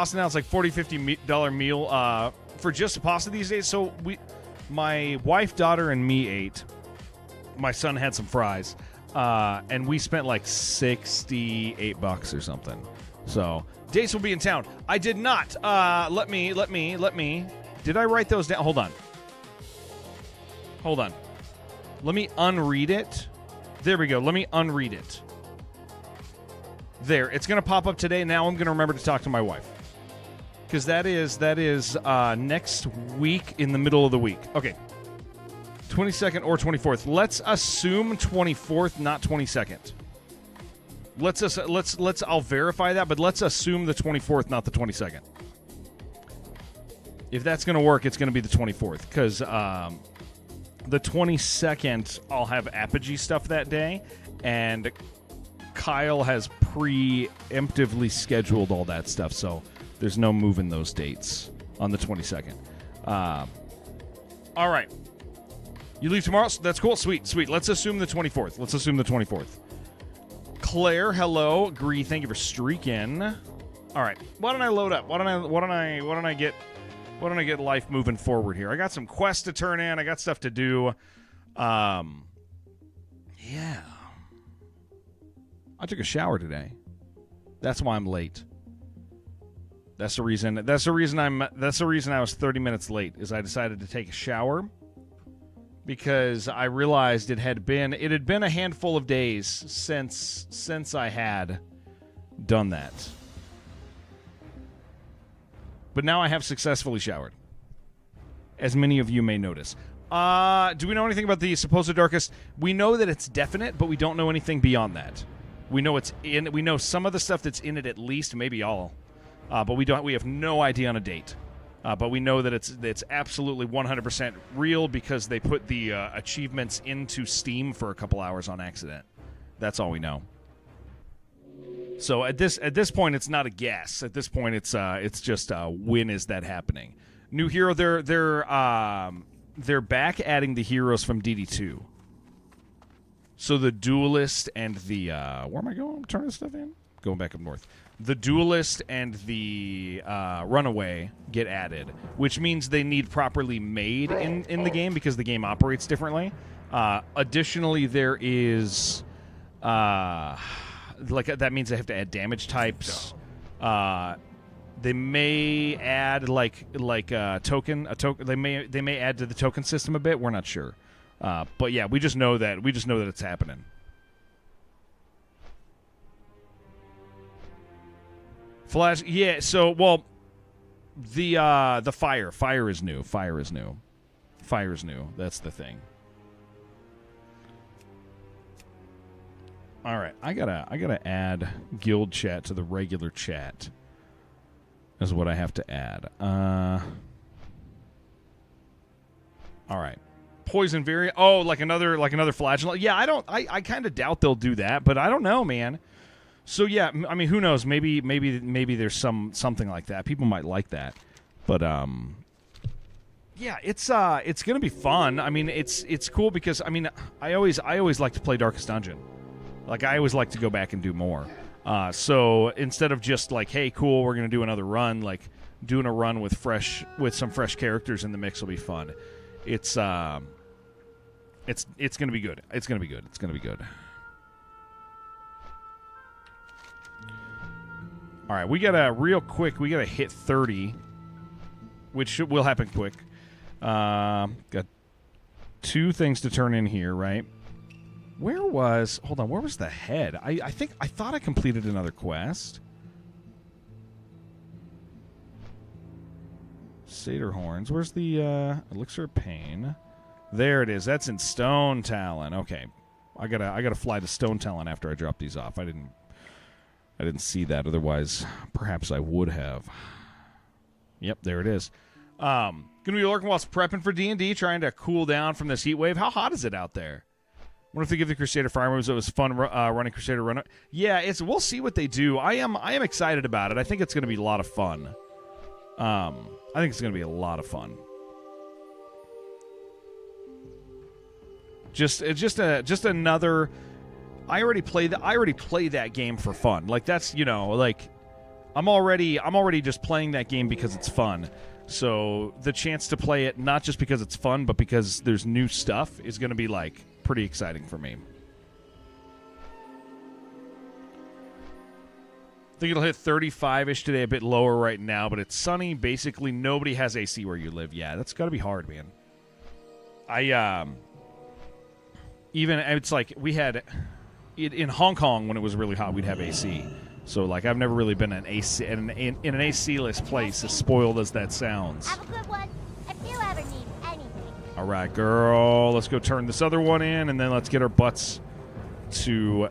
pasta now. It's like $40-$50 meal for just pasta these days. So my wife, daughter, and me ate. My son had some fries, and we spent like $68 or something. So Dace will be in town. I did not. Let me. Did I write those down? Hold on. Let me unread it. There we go. Let me unread it. There. It's going to pop up today. Now I'm going to remember to talk to my wife. Because that is next week in the middle of the week. Okay. 22nd or 24th. Let's assume 24th, not 22nd. Let's I'll verify that, but let's assume the 24th, not the 22nd. If that's going to work, it's going to be the 24th, because the 22nd, I'll have Apogee stuff that day, and Kyle has preemptively scheduled all that stuff, so there's no moving those dates on the 22nd. All right. You leave tomorrow? That's cool. Sweet. Let's assume the 24th. Claire, hello. Gree, thank you for streaking. All right. Why don't I load up? Why don't I get life moving forward here? I got some quests to turn in. I got stuff to do. Yeah. I took a shower today. That's why I'm late. That's the reason I was 30 minutes late, is I decided to take a shower because I realized it had been a handful of days since I had done that. But now I have successfully showered, as many of you may notice. Do we know anything about the supposed darkest? We know that it's definite, but we don't know anything beyond that. We know it's in. We know some of the stuff that's in it, at least, maybe all. But we have no idea on a date. But we know that it's absolutely 100% real because they put the achievements into Steam for a couple hours on accident. That's all we know. So at this point, it's not a guess. At this point, it's just when is that happening? New hero. They're back adding the heroes from DD2. So the duelist and the where am I going? I'm turning this stuff in. Going back up north. The duelist and the runaway get added, which means they need properly made in the game because the game operates differently. Additionally, there is that means they have to add damage types. They may add like a token. They may add to the token system a bit. We're not sure. But yeah, we just know that it's happening. Flash, yeah. So, well, the fire is new. Fire is new. That's the thing. All right, I gotta add guild chat to the regular chat. Is what I have to add. All right. Poison variant. Oh, like another flagellant. Yeah, I kind of doubt they'll do that, but I don't know, man. So yeah, I mean, who knows? Maybe there's something like that. People might like that, but yeah, it's gonna be fun. I mean, it's cool because I mean, I always like to play Darkest Dungeon. Like I always like to go back and do more. So instead of just like, hey, cool, we're gonna do another run, like doing a run with some fresh characters in the mix will be fun. It's gonna be good. It's gonna be good. All right, we gotta hit 30, which will happen quick. Got 2 things to turn in here, right? Where was the head? I thought I completed another quest. Satyr horns. Where's the elixir of pain? There it is. That's in Stone Talon. Okay, I gotta fly to Stone Talon after I drop these off. I didn't see that. Otherwise, perhaps I would have. Yep, there it is. Gonna be lurking whilst prepping for D&D, trying to cool down from this heat wave. How hot is it out there? What if they give the Crusader fire moves? It was fun running Crusader run. Yeah, we'll see what they do. I am excited about it. I think it's gonna be a lot of fun. I think it's gonna be a lot of fun. Just another. I already play that game for fun. Like that's like I'm already just playing that game because it's fun. So the chance to play it not just because it's fun, but because there's new stuff is going to be like pretty exciting for me. I think it'll hit 35-ish today, a bit lower right now, but it's sunny. Basically, nobody has AC where you live. Yeah, that's got to be hard, man. Even it's like we had in Hong Kong when it was really hot, we'd have AC. So like I've never really been in an AC-less place, as spoiled as that sounds. Have a good one. If you ever need anything. All right, girl, let's go turn this other one in, and then let's get our butts to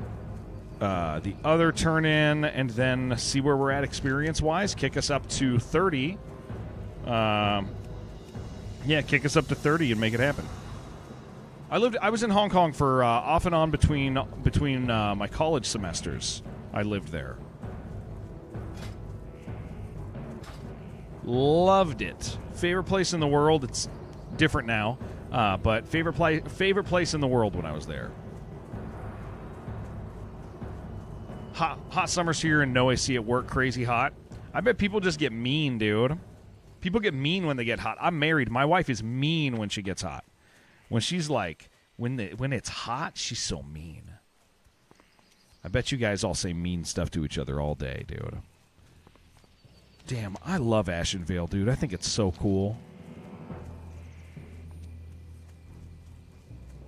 the other turn in, and then see where we're at experience-wise. Kick us up to 30. Yeah, kick us up to 30 and make it happen. I was in Hong Kong for off and on between my college semesters. I lived there. Loved it. Favorite place in the world. It's different now, but favorite place in the world when I was there. Hot summers here and no AC at work. Crazy hot. I bet people just get mean, dude. People get mean when they get hot. I'm married. My wife is mean when she gets hot. When she's like, when it's hot, she's so mean. I bet you guys all say mean stuff to each other all day, dude. Damn, I love Ashenvale, dude. I think it's so cool.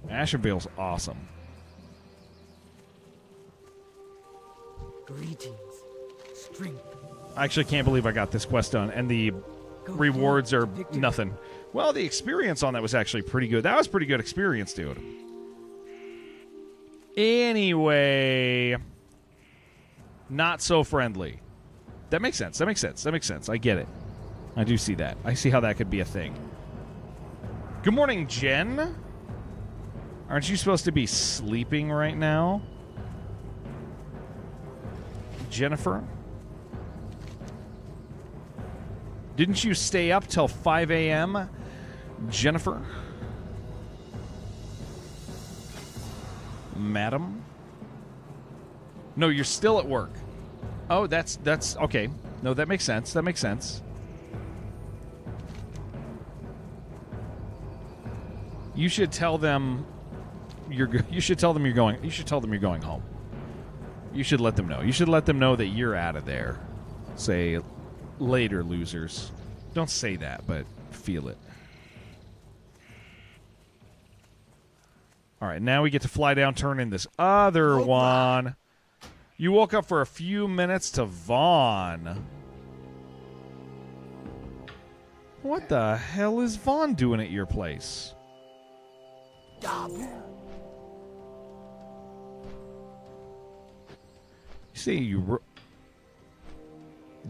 Ashenvale's awesome. Greetings, strength. I actually can't believe I got this quest done, and the rewards are nothing. Well, the experience on that was actually pretty good. That was pretty good experience, dude. Anyway, not so friendly. That makes sense. That makes sense. That makes sense. I get it. I do see that. I see how that could be a thing. Good morning, Jen. Aren't you supposed to be sleeping right now? Jennifer? Didn't you stay up till 5 a.m., Jennifer? Madam? No, you're still at work. Oh, that's okay. No, that makes sense. That makes sense. You should tell them you should tell them you're going home. You should let them know. You should let them know that you're out of there. Say, later, losers. Don't say that, but feel it. All right, now we get to fly down, turn in this other one. You woke up for a few minutes to Vaughn. What the hell is Vaughn doing at your place? You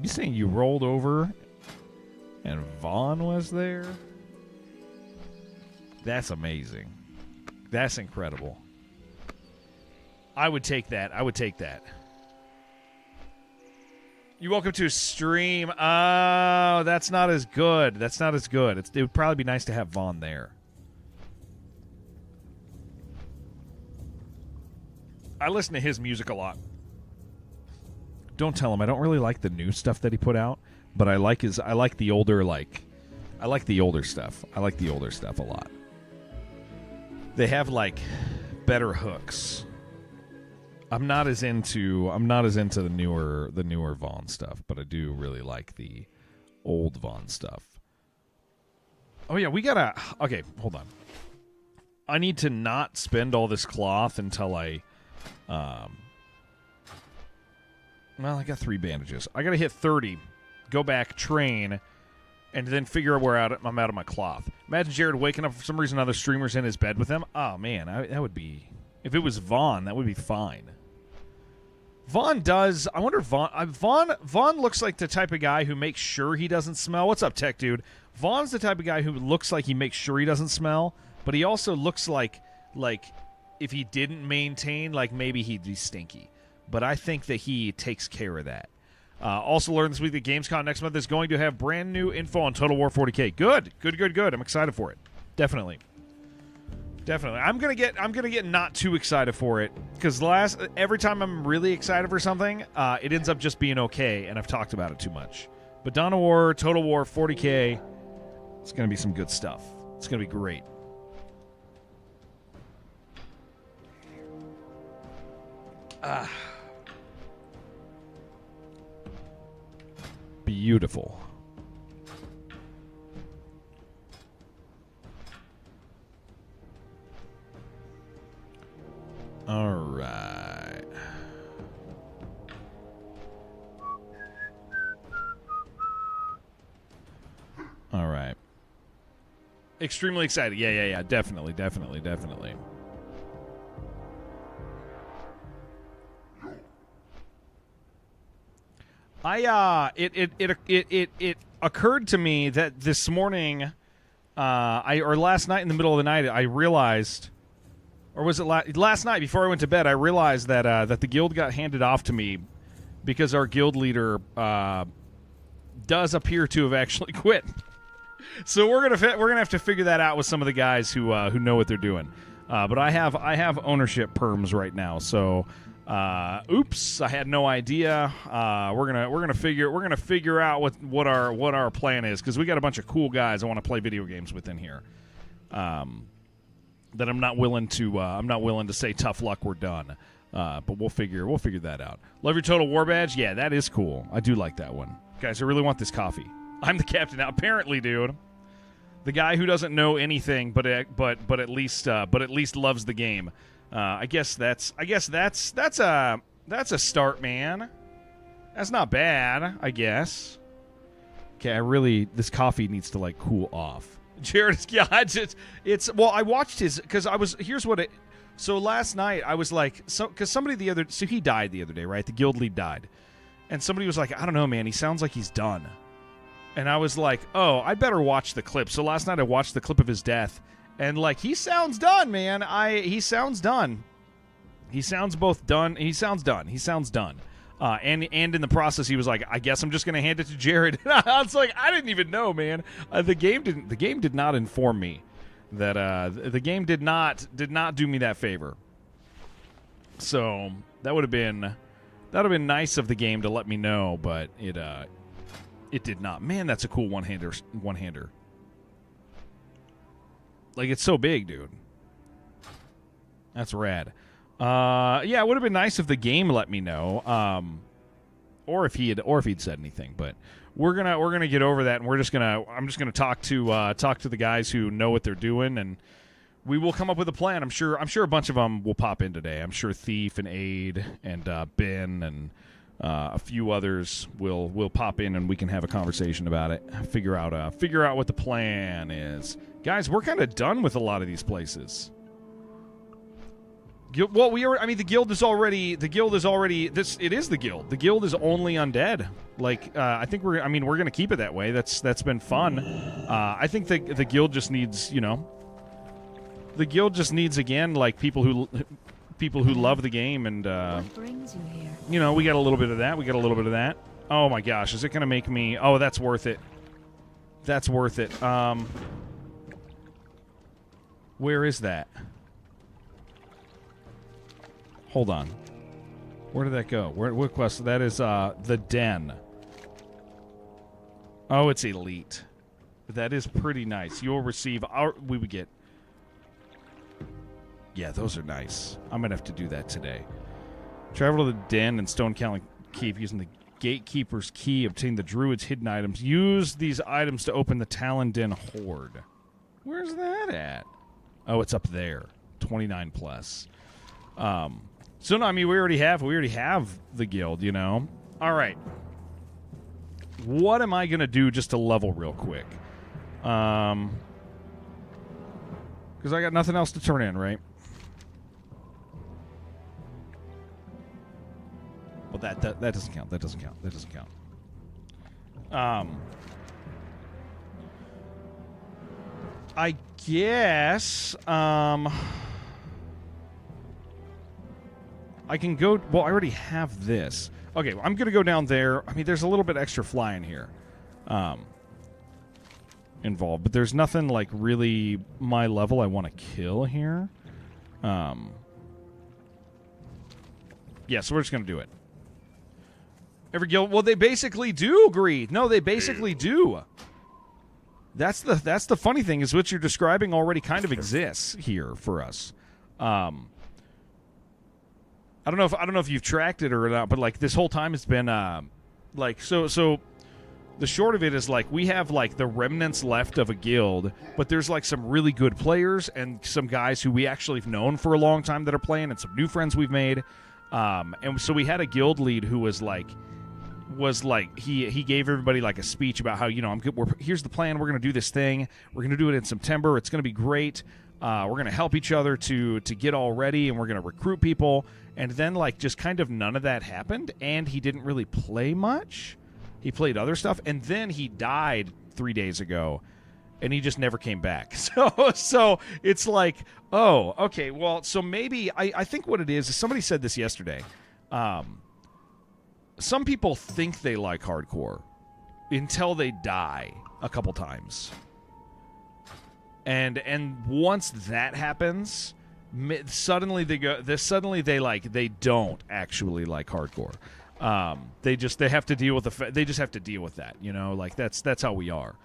saying you rolled over and Vaughn was there? That's amazing. That's incredible. I would take that. I would take that. You welcome to stream. Oh, that's not as good. That's not as good. It would probably be nice to have Vaughn there. I listen to his music a lot. Don't tell him I don't really like the new stuff that he put out, but I like the older stuff. I like the older stuff a lot. They have like better hooks. I'm not as into the newer Vaughn stuff, but I do really like the old Vaughn stuff. Oh yeah, okay, hold on. I need to not spend all this cloth until I well, I got 3 bandages. I got to hit 30, go back, train, and then figure out where I'm out of my cloth. Imagine Jared waking up for some reason, other streamers in his bed with him. Oh, man, that would be... If it was Vaughn, that would be fine. Vaughn does... I wonder if Vaughn looks like the type of guy who makes sure he doesn't smell. What's up, tech dude? Vaughn's the type of guy who looks like he makes sure he doesn't smell, but he also looks like if he didn't maintain, like maybe he'd be stinky. But I think that he takes care of that. Also learned this week that Gamescom next month is going to have brand new info on Total War 40K. Good. I'm excited for it. Definitely. Definitely. I'm gonna get not too excited for it because every time I'm really excited for something, it ends up just being okay, and I've talked about it too much. But Dawn of War, Total War, 40K, it's gonna be some good stuff. It's gonna be great. Beautiful. All right. All right. Extremely excited. Yeah. Definitely. It occurred to me that this morning, or last night in the middle of the night, I realized, or was it last night before I went to bed, I realized that that the guild got handed off to me because our guild leader does appear to have actually quit. So we're gonna have to figure that out with some of the guys who know what they're doing. But I have ownership perms right now, so. Oops! I had no idea. We're gonna figure out what our plan is because we got a bunch of cool guys I want to play video games with in here. That I'm not willing to say tough luck, we're done. But we'll figure that out. Love your Total War badge. Yeah, that is cool. I do like that one, guys. I really want this coffee. I'm the captain now, apparently, dude. The guy who doesn't know anything, but at least loves the game. I guess that's a start, man. That's not bad, I guess. Okay, this coffee needs to like cool off. Jared, yeah, I watched his because so last night I was like, because he died the other day, right? The guild lead died, and somebody was like, I don't know, man, he sounds like he's done, and I was like, oh, I better watch the clip. So last night I watched the clip of his death. And, like, he sounds done, man. He sounds done. He sounds both done. He sounds done. And in the process, he was like, I guess I'm just going to hand it to Jared. I was like, I didn't even know, man. The game did not inform me that the game did not do me that favor. So that would have been nice of the game to let me know, but it did not. Man, that's a cool one-hander. Like, it's so big, dude. That's rad. Yeah, it would have been nice if the game let me know, or if he'd said anything. But we're gonna get over that, and I'm just gonna talk to the guys who know what they're doing, and we will come up with a plan. I'm sure a bunch of them will pop in today. I'm sure Thief and Aid and Ben and a few others will pop in, and we can have a conversation about it. Figure out what the plan is. Guys, we're kind of done with a lot of these places. Well, the guild is already this. It is the guild. The guild is only undead. Like, I think we're going to keep it that way. That's been fun. I think the guild just needs, the guild just needs, again, like people who love the game, and What brings you here? we got a little bit of that. Oh my gosh, is it going to make me? Oh, that's worth it. That's worth it. Where is that? Hold on. Where did that go? What quest? That is the Den. Oh, it's elite. That is pretty nice. You'll receive we would get. Yeah, those are nice. I'm gonna have to do that today. Travel to the Den and Stone Callan Keep using the Gatekeeper's Key. Obtain the Druid's hidden items. Use these items to open the Talon Den Hoard. Where's that at? Oh, it's up there. 29 plus. So no, we already have the guild, All right. What am I gonna do just to level real quick? Because I got nothing else to turn in, right? Well, that doesn't count. That doesn't count. I guess I can go. Well, I already have this. Okay, well, I'm gonna go down there. There's a little bit extra flying here, and involved, but there's nothing like really my level I want to kill here. Yeah, so we're just gonna do it. Every guild, well, they basically do agree. No, they basically do. That's the funny thing is what you're describing already kind of exists here for us. I don't know if you've tracked it or not, but like this whole time it's been like so. The short of it is like we have like the remnants left of a guild, but there's like some really good players and some guys who we actually have known for a long time that are playing, and some new friends we've made. And so we had a guild lead who was like he gave everybody like a speech about how, you know, here's the plan, we're gonna do this thing, we're gonna do it in September, it's gonna be great, we're gonna help each other to get all ready, and we're gonna recruit people. And then like just kind of none of that happened, and he didn't really play much. He played other stuff, and then he died 3 days ago, and he just never came back. So it's like, oh, okay, well, so maybe I think what it is somebody said this yesterday. Some people think they like hardcore until they die a couple times, and once that happens, suddenly they don't actually like hardcore. They have to deal with they just have to deal with that, you know, like that's how we are.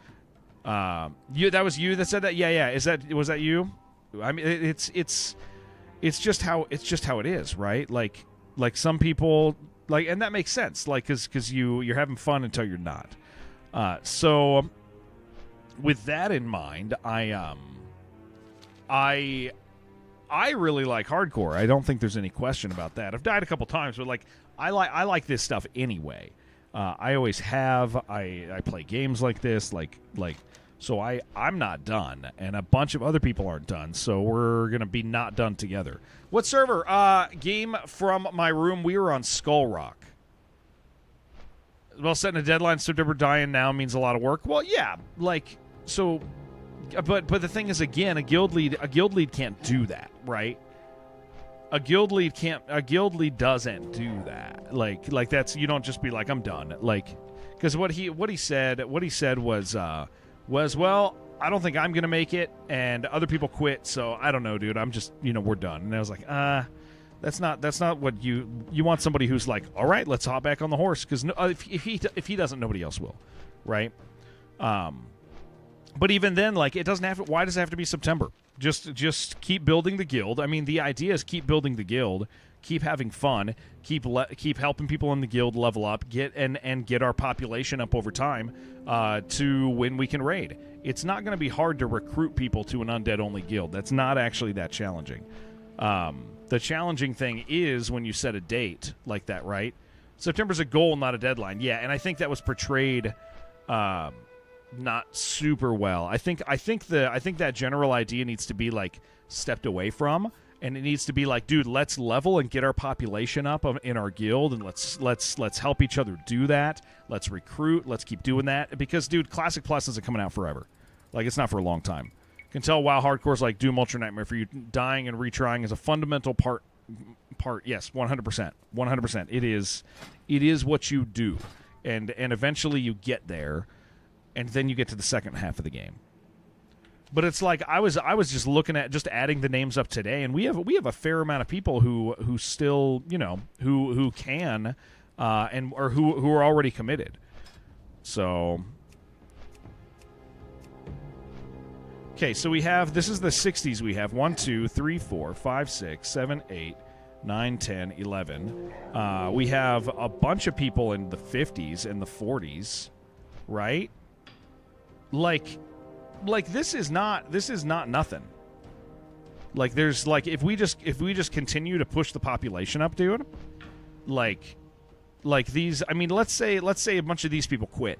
That was you that said that? Yeah. Was that you? I mean, it's just how it is, right? Like some people like, and that makes sense, like because you're having fun until you're not. So with that in mind, I really like hardcore. I don't think there's any question about that. I've died a couple times, but like I like this stuff anyway. I always have. I play games like this, so I'm not done, and a bunch of other people aren't done. So we're gonna be not done together. What server? Game from my room. We were on Skull Rock. Well, setting a deadline, September dying now means a lot of work. Well, yeah, like so. But the thing is, again, a guild lead can't do that, right? A guild lead doesn't do that. Like that's, you don't just be like, I'm done. Like, because what he said was, well, I don't think I'm gonna make it, and other people quit, so I don't know, dude. I'm just, we're done. And I was like, that's not what you want. Somebody who's like, all right, let's hop back on the horse, because if he doesn't, nobody else will, right? But even then, like, it doesn't have to. Why does it have to be September? Just keep building the guild. I mean, the idea is keep building the guild, keep having fun, keep helping people in the guild level up, get our population up over time, to when we can raid. It's not going to be hard to recruit people to an undead only guild. That's not actually that challenging. The challenging thing is when you set a date like that, right? September's a goal, not a deadline. Yeah, and I think that was portrayed not super well. I think that general idea needs to be like stepped away from, and it needs to be like, dude, let's level and get our population up in our guild, and let's help each other do that. Let's recruit. Let's keep doing that, because, dude, Classic Plus isn't coming out forever. Like, it's not for a long time. You can tell WoW Hardcore's like Doom Ultra Nightmare for you. Dying and retrying is a fundamental part. Yes, 100%. 100%. It is what you do, and eventually you get there. And then you get to the second half of the game. But it's like I was just looking at just adding the names up today, and we have a fair amount of people who still, who can or who are already committed. So okay, so we have, this is the 60s. We have 1 2 3 4 5 6 7 8 9 10 11. We have a bunch of people in the 50s and the 40s, right? Like this is not nothing. Like, there's like, if we just continue to push the population up, dude, like these, I mean, let's say a bunch of these people quit.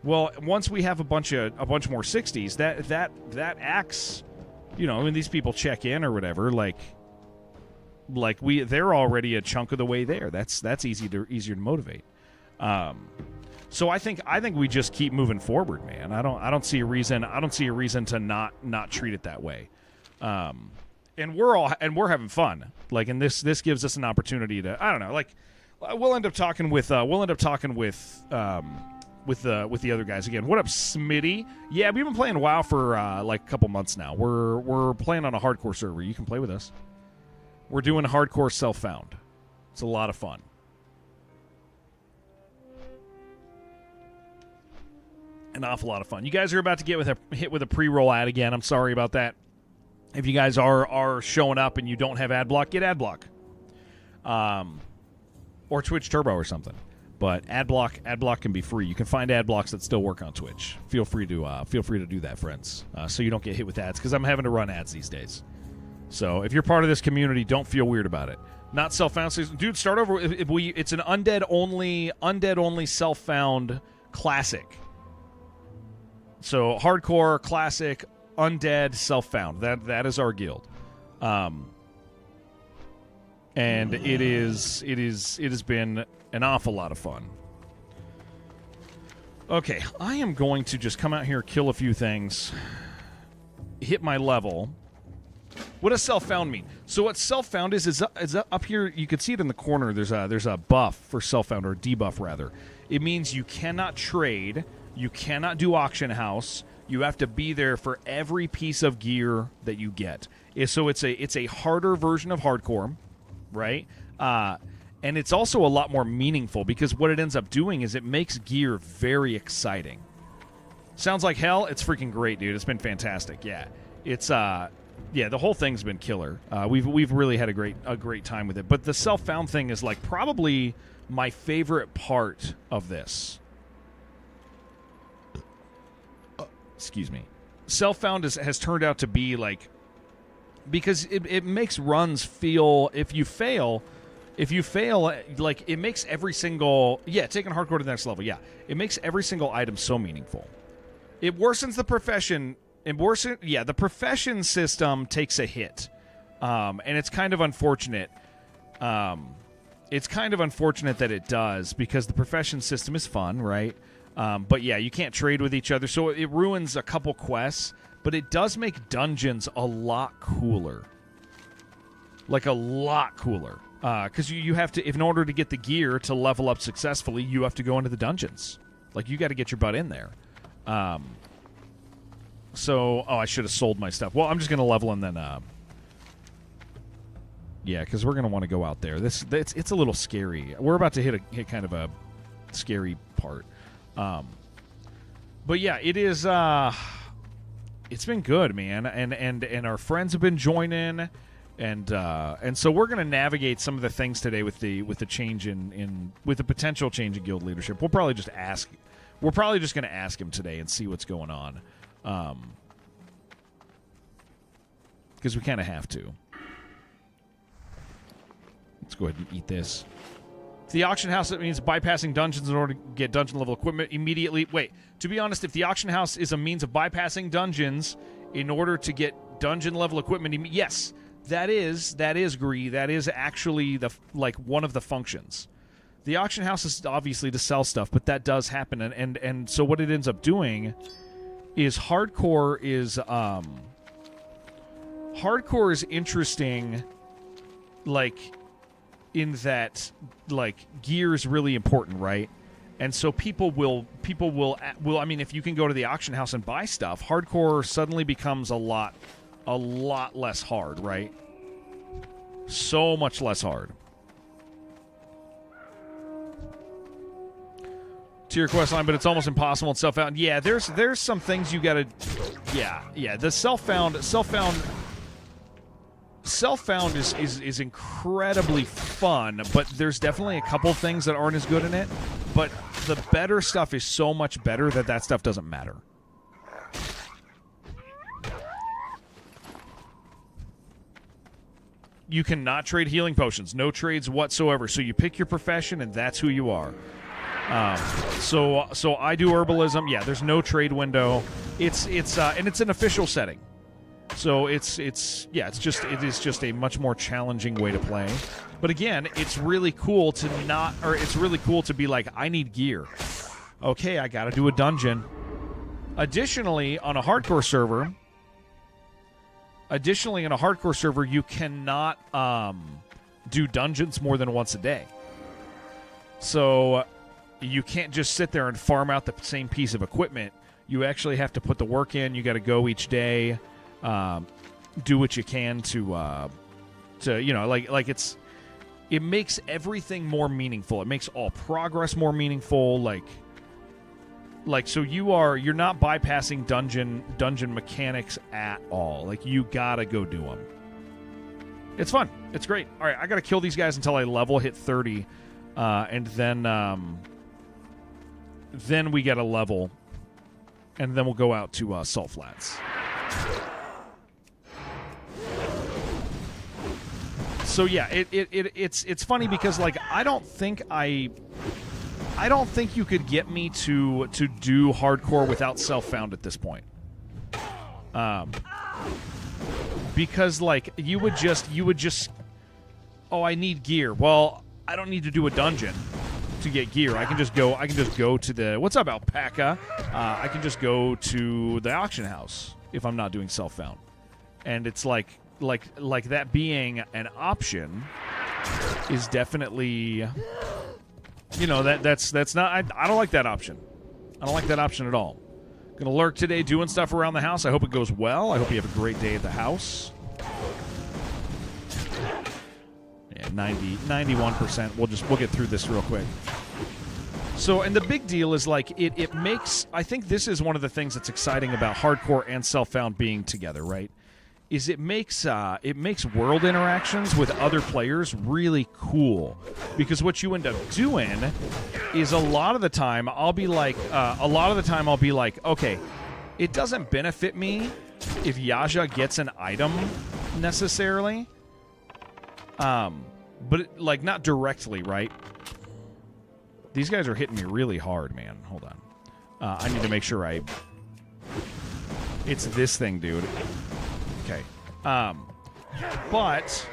Well, once we have a bunch more 60s, that acts, when these people check in or whatever, they're already a chunk of the way there. That's easier to motivate. So I think we just keep moving forward, man. I don't see a reason to not treat it that way. And we're having fun. Like, and this gives us an opportunity to, I don't know, like, we'll end up talking with with the other guys again. What up, Smitty? Yeah, we've been playing WoW for like a couple months now. We're playing on a hardcore server. You can play with us. We're doing hardcore self-found. It's a lot of fun. An awful lot of fun. You guys are about to get hit with a pre-roll ad again. I'm sorry about that. If you guys are showing up and you don't have ad block, get ad block. Or Twitch Turbo or something. But ad block can be free. You can find ad blocks that still work on Twitch. Feel free to do that, friends, so you don't get hit with ads, because I'm having to run ads these days. So if you're part of this community, don't feel weird about it. Not self-found, dude. Start over. It's an undead only self-found classic. So hardcore, classic, undead, self-found. That is our guild. And it has been an awful lot of fun. Okay, I am going to just come out here, kill a few things, hit my level. What does self-found mean? So what self-found is up here. You can see it in the corner. There's a buff for self-found, or a debuff rather. It means you cannot trade, you cannot do auction house. You have to be there for every piece of gear that you get. So it's a harder version of hardcore. Right? And it's also a lot more meaningful, because what it ends up doing is it makes gear very exciting. Sounds like hell? It's freaking great, dude. It's been fantastic. Yeah. It's the whole thing's been killer. We've really had a great time with it. But the self-found thing is like probably my favorite part of this. Excuse me. Self-found has turned out to be like, because it makes runs feel, if you fail, like, it makes every single, taking hardcore to the next level, it makes every single item so meaningful. It worsens the profession, the profession system takes a hit, and it's kind of unfortunate. It's kind of unfortunate that it does, because the profession system is fun, right? But yeah, you can't trade with each other, so it ruins a couple quests. But it does make dungeons a lot cooler. Like, a lot cooler. Because you have to, in order to get the gear to level up successfully, you have to go into the dungeons. Like, you got to get your butt in there. I should have sold my stuff. Well, I'm just going to level and then... because we're going to want to go out there. It's a little scary. We're about to hit kind of a scary part. But yeah, it is... It's been good, man, and our friends have been joining, and so we're going to navigate some of the things today with the change with the potential change in guild leadership. We're probably just going to ask him today and see what's going on, because we kind of have to. Let's go ahead and eat this. The auction house, it means bypassing dungeons in order to get dungeon level equipment immediately. Wait, to be honest, if the auction house is a means of bypassing dungeons in order to get dungeon level equipment, yes, that is Gree. That is actually one of the functions. The auction house is obviously to sell stuff, but that does happen, and so what it ends up doing is hardcore is interesting, like, in that, like, gear is really important, right? And so people will I mean, if you can go to the auction house and buy stuff, hardcore suddenly becomes a lot less hard, right? So much less hard. To your quest line, but it's almost impossible in self-found. Yeah, there's some things you gotta... Yeah, the self-found is incredibly fun, but there's definitely a couple things that aren't as good in it. But the better stuff is so much better that stuff doesn't matter. You cannot trade healing potions. No trades whatsoever. So you pick your profession, and that's who you are. So I do herbalism. Yeah, there's no trade window. It's an official setting. So it is just a much more challenging way to play. But again, it's really cool to be like, I need gear. Okay, I got to do a dungeon. Additionally, on a hardcore server, you cannot do dungeons more than once a day. So you can't just sit there and farm out the same piece of equipment. You actually have to put the work in. You got to go each day, do what you can to it makes everything more meaningful. It makes all progress more meaningful. Like so you're not bypassing dungeon mechanics at all. Like you gotta go do them. It's fun. It's great. All right, I gotta kill these guys until I hit 30, and then we get a level, and then we'll go out to Salt Flats. So yeah, it's funny because like I don't think you could get me to do hardcore without self-found at this point. Because like you would just oh, I need gear. Well, I don't need to do a dungeon to get gear. I can just go to the what's up, alpaca? I can just go to the auction house if I'm not doing self-found. And it's like that being an option is definitely, you know, that's not. I don't like that option. I don't like that option at all. Gonna lurk today doing stuff around the house. I hope it goes well. I hope you have a great day at the house. Yeah, 91%. We'll get through this real quick. So, and the big deal is like it makes. I think this is one of the things that's exciting about hardcore and self-found being together, right? Is it makes world interactions with other players really cool, because what you end up doing is a lot of the time I'll be like, okay, it doesn't benefit me if Yaja gets an item necessarily, but like not directly, right? These guys are hitting me really hard, man. Hold on, I need to make sure it's this thing, dude. Okay. But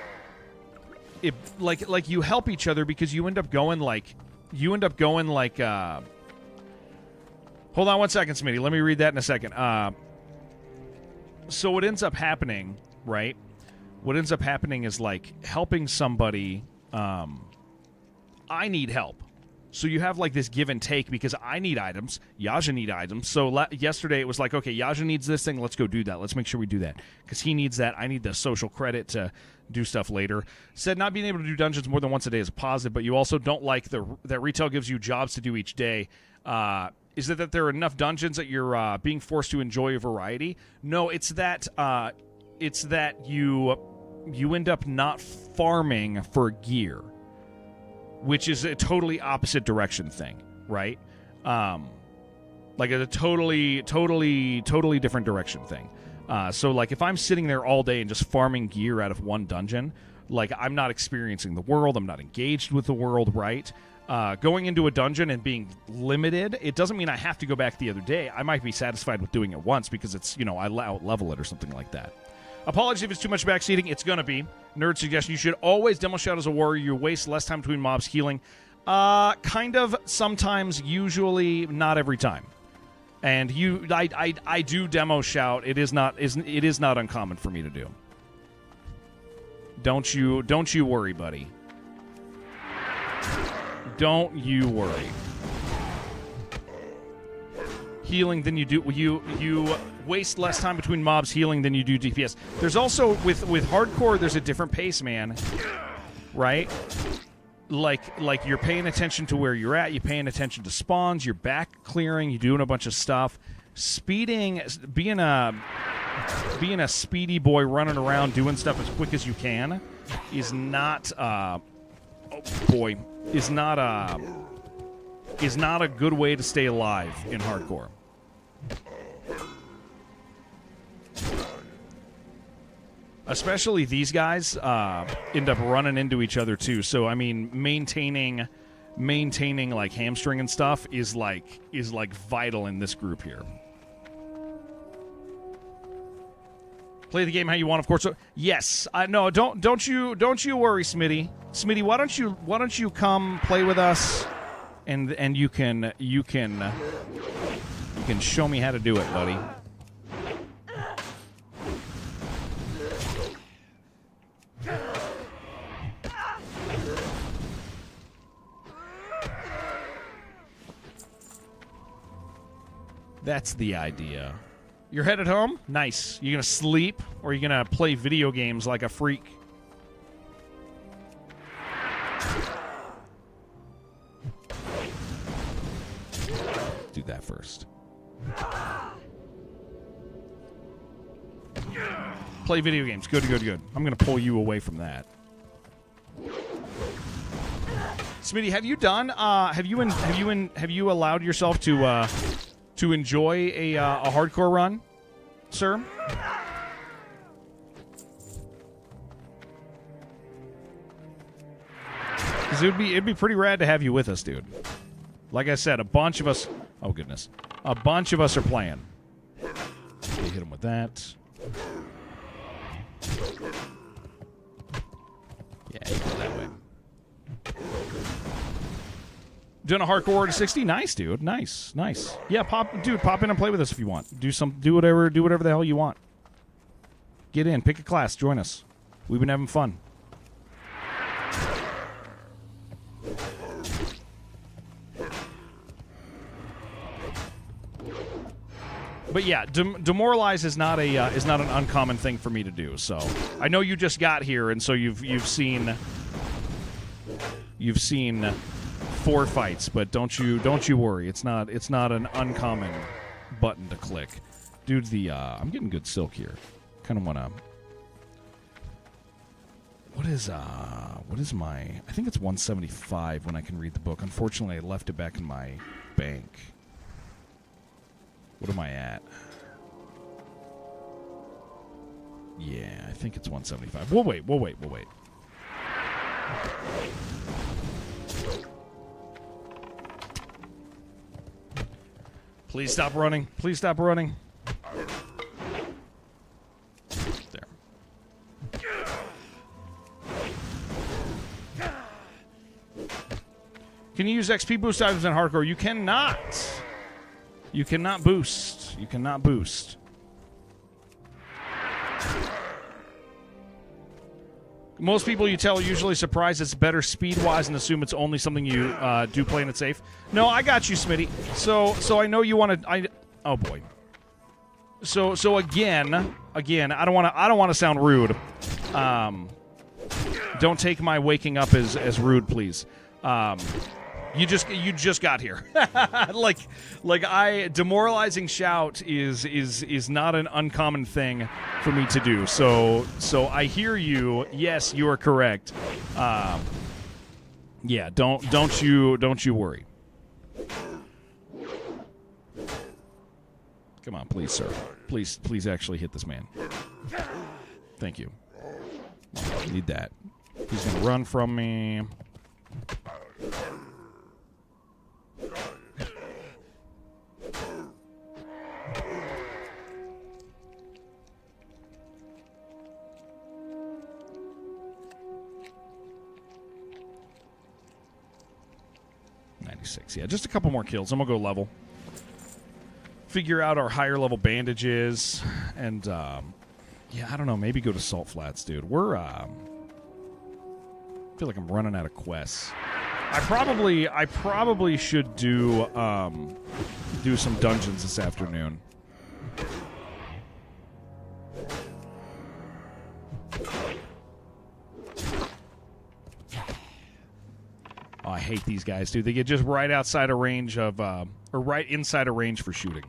it like you help each other because you end up going like hold on 1 second, Smitty. Let me read that in a second. So what ends up happening, right? What ends up happening is like helping somebody. I need help. So you have like this give and take because I need items, Yaja need items. So yesterday it was like, okay, Yaja needs this thing, let's go do that. Let's make sure we do that because he needs that. I need the social credit to do stuff later. Said not being able to do dungeons more than once a day is a positive, but you also don't like that retail gives you jobs to do each day. Is it that there are enough dungeons that you're being forced to enjoy a variety? No, it's that you end up not farming for gear, which is a totally opposite direction thing, right? Like a totally different direction thing. So, like, if I'm sitting there all day and just farming gear out of one dungeon, like, I'm not experiencing the world. I'm not engaged with the world, right? Going into a dungeon and being limited, it doesn't mean I have to go back the other day. I might be satisfied with doing it once because it's, you know, I out-level it or something like that. Apologies if it's too much backseating. It's going to be. Nerd suggestion. You should always demo shout as a warrior. You waste less time between mobs healing. Kind of. Sometimes. Usually. Not every time. And I do demo shout. It is not uncommon for me to do. Don't you worry, buddy. Don't you worry. Healing than you do. You waste less time between mobs healing than you do DPS. There's also with hardcore, there's a different pace, man. Right? Like you're paying attention to where you're at. You're paying attention to spawns. You're back clearing. You're doing a bunch of stuff. Speeding, being a speedy boy running around doing stuff as quick as you can is not. Is not a good way to stay alive in hardcore. Especially these guys end up running into each other too. So I mean, maintaining like hamstring and stuff is like vital in this group here. Play the game how you want, of course. So, yes, no, don't you worry, Smitty. Smitty, why don't you come play with us, and you can show me how to do it, buddy. That's the idea. You're headed home? Nice. You gonna sleep, or you gonna play video games like a freak? Do that first. Play video games. Good, good, good. I'm gonna pull you away from that. Smitty, have you done? Have you allowed yourself to enjoy a hardcore run, sir? Because it'd be pretty rad to have you with us, dude. Like I said, a bunch of us. Oh goodness, a bunch of us are playing. Okay, hit him with that. Yeah, you go that way. Doing a hardcore to 60, nice, dude, nice, nice. Yeah, pop in and play with us if you want. Do whatever the hell you want. Get in, pick a class, join us. We've been having fun. But yeah, demoralize is not an uncommon thing for me to do. So I know you just got here, and so you've seen 4 fights, but don't you worry. It's not an uncommon button to click. Dude, I'm getting good silk here. Kind of wanna. What is my? I think it's 175 when I can read the book. Unfortunately, I left it back in my bank. What am I at? Yeah, I think it's 175. We'll wait. Please stop running. Please stop running. There. Can you use XP boost items in hardcore? You cannot. You cannot boost. You cannot boost. Most people you tell are usually surprised it's better speed-wise and assume it's only something you do playing it safe. No, I got you, Smitty. So I know you want to. Oh boy. So again, I don't want to sound rude. Don't take my waking up as rude, please. You just got here. like demoralizing shout is not an uncommon thing for me to do. So I hear you. Yes, you are correct. Yeah, don't you worry. Come on, please, sir. Please actually hit this man. Thank you. Need that. He's gonna run from me. Yeah, just a couple more kills. I'm gonna go level. Figure out our higher level bandages, and yeah, I don't know. Maybe go to Salt Flats, dude. I feel like I'm running out of quests. I probably should do some dungeons this afternoon. Oh, I hate these guys, dude. They get just right outside a range of, or right inside a range for shooting.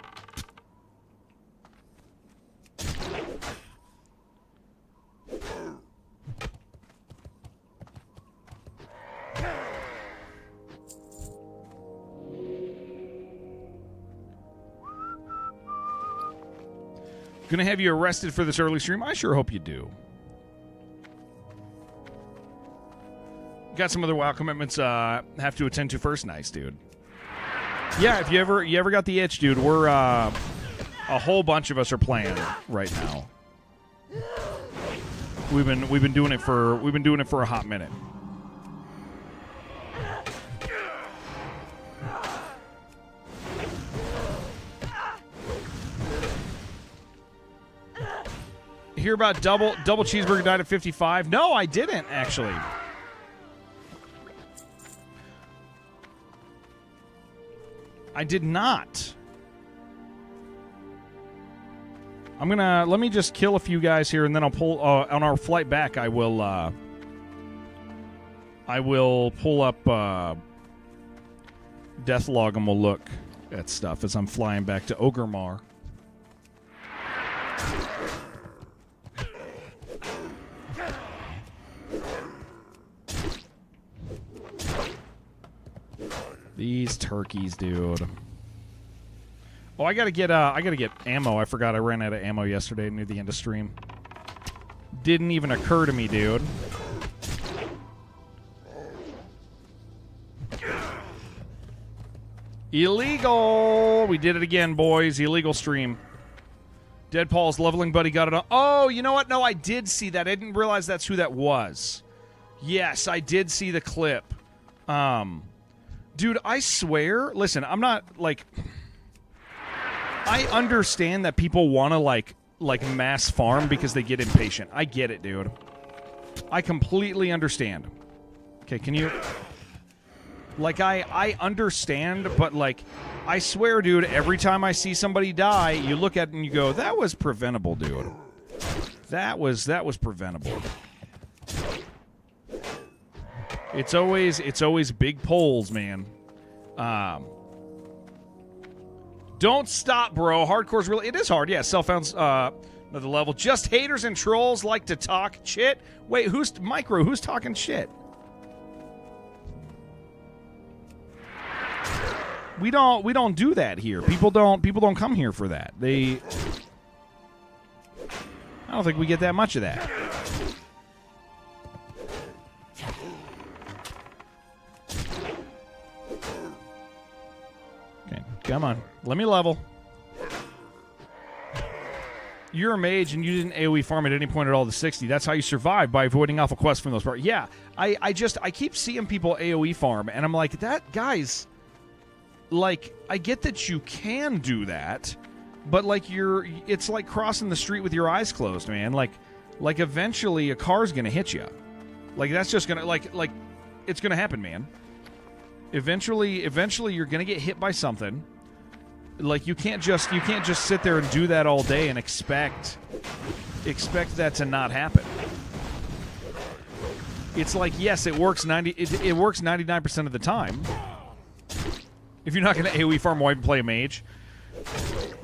Gonna have you arrested for this early stream? I sure hope you do. Got some other WoW commitments have to attend to first. Nice, dude. Yeah, if you ever got the itch, dude, we're a whole bunch of us are playing right now. We've been doing it for a hot minute. Hear about double cheeseburger died at 55? No, I didn't actually. I did not. let me just kill a few guys here, and then I'll pull on our flight back. I will pull up Deathlog, and we'll look at stuff as I'm flying back to Ogremar. These turkeys, dude. Oh, I gotta get ammo. I forgot I ran out of ammo yesterday near the end of stream. Didn't even occur to me, dude. Illegal! We did it again, boys. Illegal stream. Dead Paul's leveling buddy got it on. Oh, you know what? No, I did see that. I didn't realize that's who that was. Yes, I did see the clip. Dude, I swear, listen, I'm not, like, I understand that people want to, like mass farm because they get impatient. I get it, dude. I completely understand. Okay, can you, like, I understand, but, like, I swear, dude, every time I see somebody die, you look at it and you go, that was preventable, dude. That was preventable. It's always big polls, man. Don't stop, bro. Hardcore's really... It is hard, yeah. Self-found's another level. Just haters and trolls like to talk shit. Wait, who's... Micro, who's talking shit? We don't do that here. People don't come here for that. I don't think we get that much of that. Okay, come on. Let me level. You're a mage and you didn't AoE farm at any point at all to 60. That's how you survive, by avoiding alpha quests from those parts. Yeah, I keep seeing people AoE farm, and I'm like, that, guys, like, I get that you can do that, but, like, it's like crossing the street with your eyes closed, man. Like eventually a car's gonna hit you. Like, that's just gonna, like, it's gonna happen, man. Eventually you're gonna get hit by something. Like, you can't just sit there and do that all day and expect that to not happen. It's like, yes, it works 99% of the time. If you're not going to AoE farm, why even play a mage?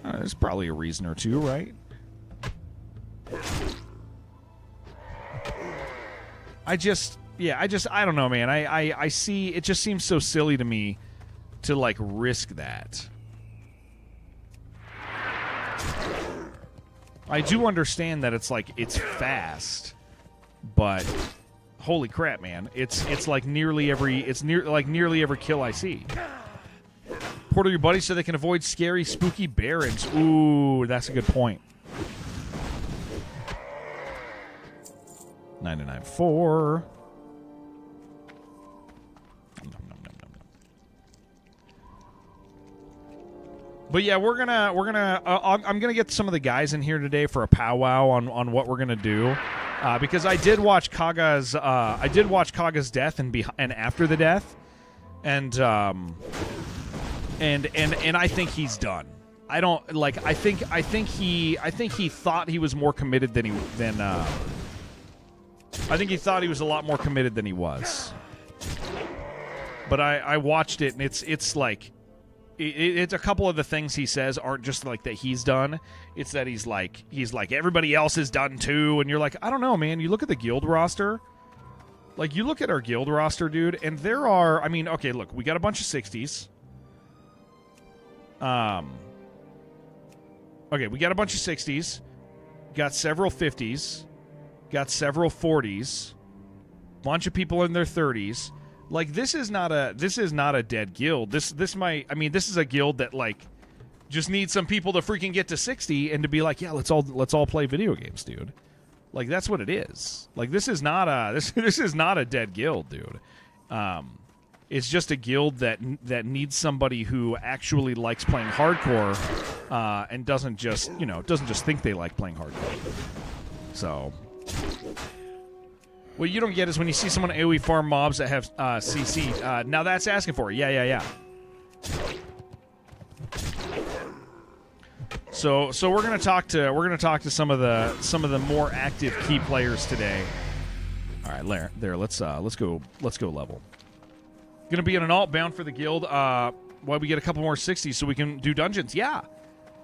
There's probably a reason or two, right? I don't know, man. I see, it just seems so silly to me to, like, risk that. I do understand that it's like, it's fast, but holy crap, man. It's like nearly every kill I see. Portal your buddies so they can avoid scary, spooky barons. Ooh, that's a good point. 994. But yeah, I'm gonna get some of the guys in here today for a powwow on what we're gonna do, because I did watch Kaga's death and after the death, and I think he's done. I don't like. I think he thought he was more committed than I think he thought he was a lot more committed than he was. But I watched it, and it's like. It's a couple of the things he says aren't just like that he's done. It's that he's like everybody else is done too, and you're like, I don't know, man. You look at the guild roster, like you look at our guild roster, dude, and there are. I mean, okay, look, we got a bunch of 60s. Okay, we got a bunch of 60s, got several 50s, got several 40s, bunch of people in their 30s. Like, this is not a dead guild. This is a guild that, like, just needs some people to freaking get to 60 and to be like, yeah, let's all play video games, dude. Like, that's what it is. Like, this is not a dead guild, dude. It's just a guild that needs somebody who actually likes playing hardcore, and doesn't just think they like playing hardcore. So. What you don't get is when you see someone AoE farm mobs that have CC. Now that's asking for it. Yeah. So we're gonna talk to some of the more active key players today. All right, let's go level. Gonna be in an alt bound for the guild. While we get a couple more 60s so we can do dungeons. Yeah,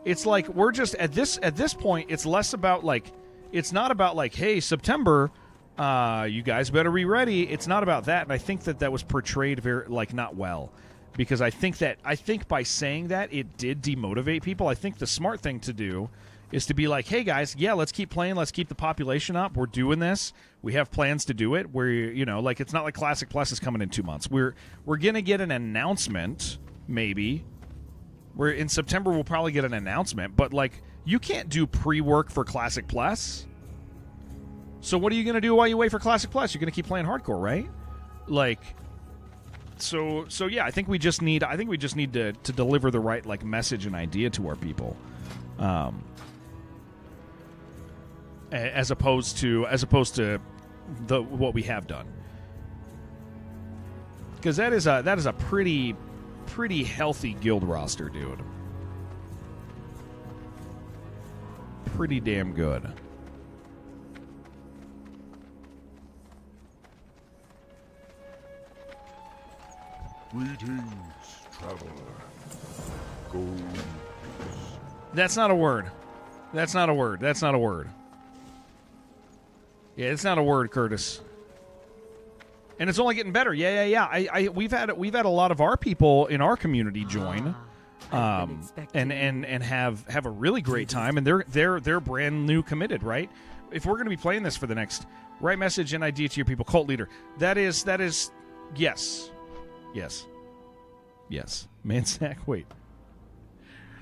it's like we're just at this point. It's less about like, it's not about like, hey, September, you guys better be ready. It's not about that, and I think that was portrayed very like not well. Because I think by saying that, it did demotivate people. I think the smart thing to do is to be like, hey, guys, yeah, let's keep playing. Let's keep the population up. We're doing this. We have plans to do it. We're, like, it's not like Classic Plus is coming in 2 months. We're going to get an announcement, maybe. In September, we'll probably get an announcement. But, like, you can't do pre-work for Classic Plus. So what are you going to do while you wait for Classic Plus? You're going to keep playing hardcore, right? Like... So yeah, I think we just need to deliver the right like message and idea to our people, as opposed to what we have done, because that is a pretty healthy guild roster, dude. Pretty damn good. Greetings, traveler. Go in peace. That's not a word. That's not a word. That's not a word. Yeah, it's not a word, Curtis. And it's only getting better. Yeah. We've had a lot of our people in our community join, and have a really great time, and they're brand new committed, right? If we're going to be playing this for the next, right message and idea to your people, cult leader. That is yes. Yes. Mansack? Wait.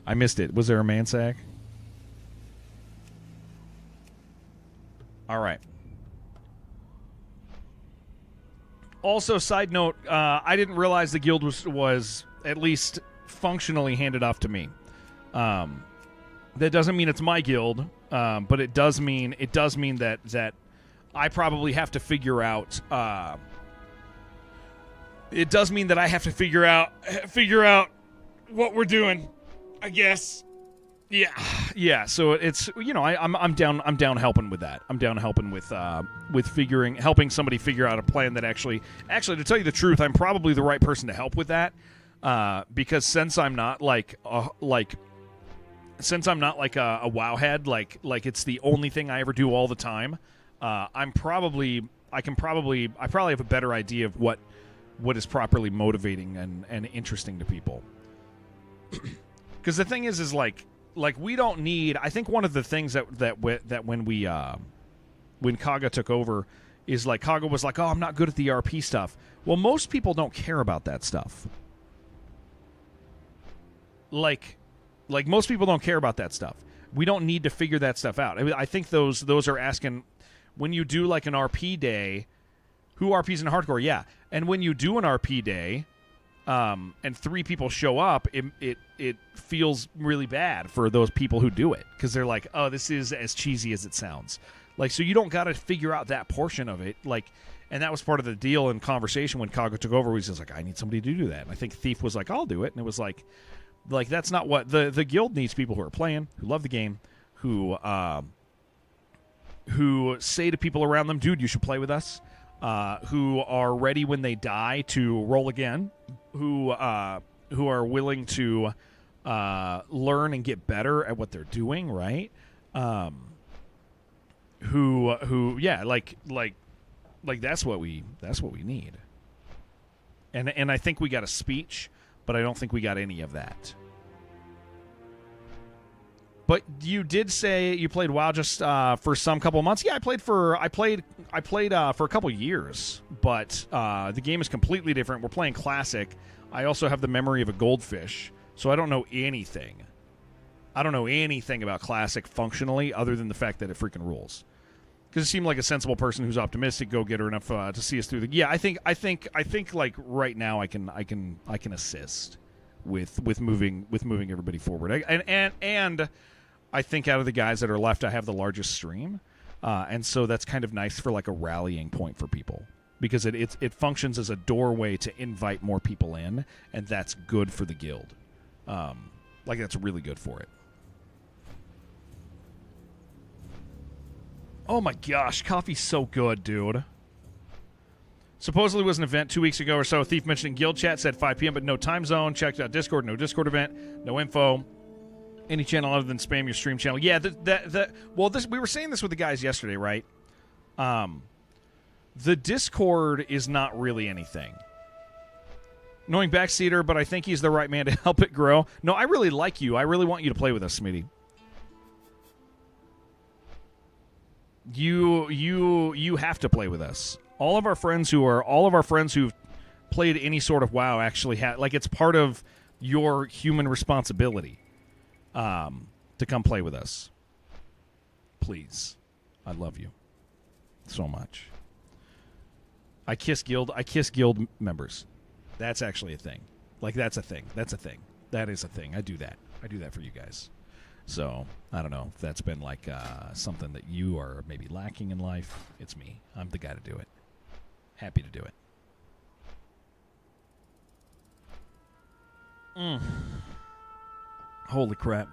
I missed it. Was there a Mansack? All right. Also, side note, I didn't realize the guild was at least functionally handed off to me. That doesn't mean it's my guild, but it does mean that I probably have to figure out. It does mean that I have to figure out what we're doing, I guess. Yeah. So it's I'm down helping with that. I'm down helping with helping somebody figure out a plan that actually to tell you the truth, I'm probably the right person to help with that. Because since I'm not like a wowhead, like it's the only thing I ever do all the time. I probably have a better idea of what is properly motivating and interesting to people. Because the thing is like we don't need. I think one of the things that when Kaga took over is like Kaga was like, oh, I'm not good at the RP stuff. Well, most people don't care about that stuff. Like most people don't care about that stuff. We don't need to figure that stuff out. I mean, I think those are asking when you do like an RP day. Who RPs in hardcore? Yeah. And when you do an RP day, and 3 people show up, it feels really bad for those people who do it. Because they're like, oh, this is as cheesy as it sounds. Like, so you don't got to figure out that portion of it. Like, and that was part of the deal and conversation when Kaga took over. He was just like, I need somebody to do that. And I think Thief was like, I'll do it. And it was like that's not what the guild needs. People who are playing, who love the game, who say to people around them, dude, you should play with us. Who are ready when they die to roll again, who are willing to learn and get better at what they're doing, right? Who like that's what we need. And I think we got a speech, but I don't think we got any of that. But you did say you played WoW just for some couple of months. Yeah, I played for a couple of years, but the game is completely different. We're playing Classic. I also have the memory of a goldfish, so I don't know anything. I don't know anything about Classic functionally, other than the fact that it freaking rules. Because it seemed like a sensible person who's optimistic, go-getter enough to see us through the. Yeah, I think like right now I can assist with moving everybody forward. And I think out of the guys that are left, I have the largest stream, and so that's kind of nice for like a rallying point for people, because it functions as a doorway to invite more people in, and that's good for the guild. Like that's really good for it. Oh my gosh, coffee's so good, dude. Supposedly was an event 2 weeks ago or so. Thief mentioned in guild chat, said 5 p.m., but no time zone. Checked out Discord, no Discord event, no info. Any channel other than spam your stream channel. Yeah, we were saying this with the guys yesterday, right? The Discord is not really anything. Knowing Backseater, but I think he's the right man to help it grow. No, I really like you. I really want you to play with us, Smitty. You have to play with us. All of our friends who've played any sort of WoW actually it's part of your human responsibility to come play with us. Please. I love you so much. I kiss guild members. That's actually a thing. That's a thing. That is a thing. I do that for you guys. So, I don't know if that's been something that you are maybe lacking in life. It's me. I'm the guy to do it. Happy to do it. Holy crap.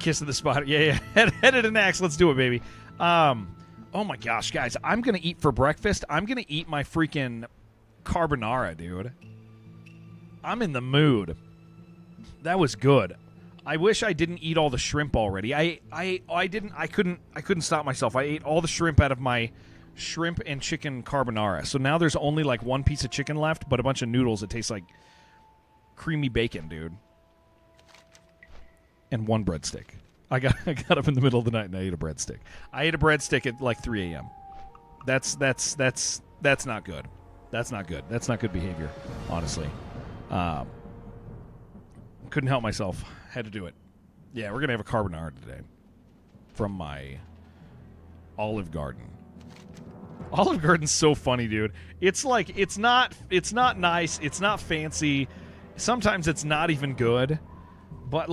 Kiss of the spot. Yeah. Headed an axe. Let's do it, baby. Oh my gosh, guys. I'm going to eat for breakfast. I'm going to eat my freaking carbonara, dude. I'm in the mood. That was good. I wish I didn't eat all the shrimp already. I couldn't stop myself. I ate all the shrimp out of my shrimp and chicken carbonara. So now there's only one piece of chicken left, but a bunch of noodles that taste like creamy bacon, dude. And one breadstick. I got up in the middle of the night and I ate a breadstick. I ate a breadstick at 3 a.m. That's not good. That's not good. That's not good behavior, honestly. Couldn't help myself. Had to do it. Yeah, we're going to have a carbonara today from my Olive Garden. Olive Garden's so funny, dude. It's not nice. It's not fancy. Sometimes it's not even good. But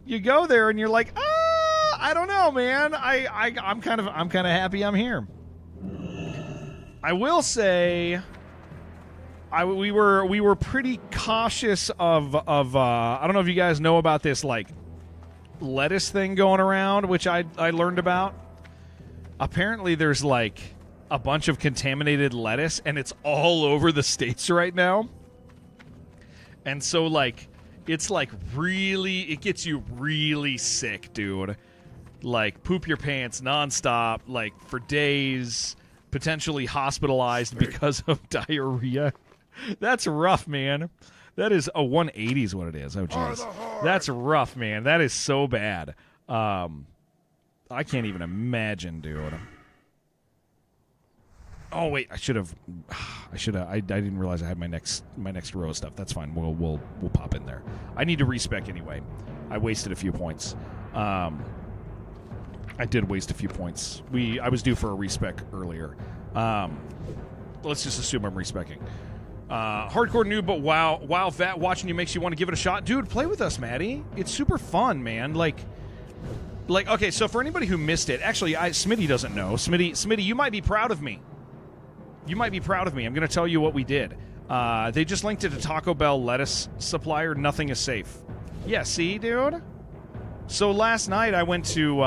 you go there and you're like, I don't know, man. I'm kind of happy I'm here. I will say, we were pretty cautious of I don't know if you guys know about this lettuce thing going around, which I learned about. Apparently there's a bunch of contaminated lettuce and it's all over the States right now. And so it's really, it gets you really sick, dude. Poop your pants nonstop, for days, potentially hospitalized because of diarrhea. That's rough, man. That is a 180 is what it is. Oh, jeez. That's rough, man. That is so bad. I can't even imagine, dude. Oh, wait. I didn't realize I had my next row of stuff. That's fine. We'll pop in there. I need to respec anyway. I wasted a few points. I did waste a few points. I was due for a respec earlier. Let's just assume I'm respecing. Hardcore noob, but wow, vet watching you makes you want to give it a shot. Dude, play with us, Maddie. It's super fun, man. Okay, so for anybody who missed it, actually, Smitty doesn't know. Smitty, you might be proud of me. I'm going to tell you what we did. They just linked it to Taco Bell lettuce supplier. Nothing is safe. Yeah, see, dude? So last night I went to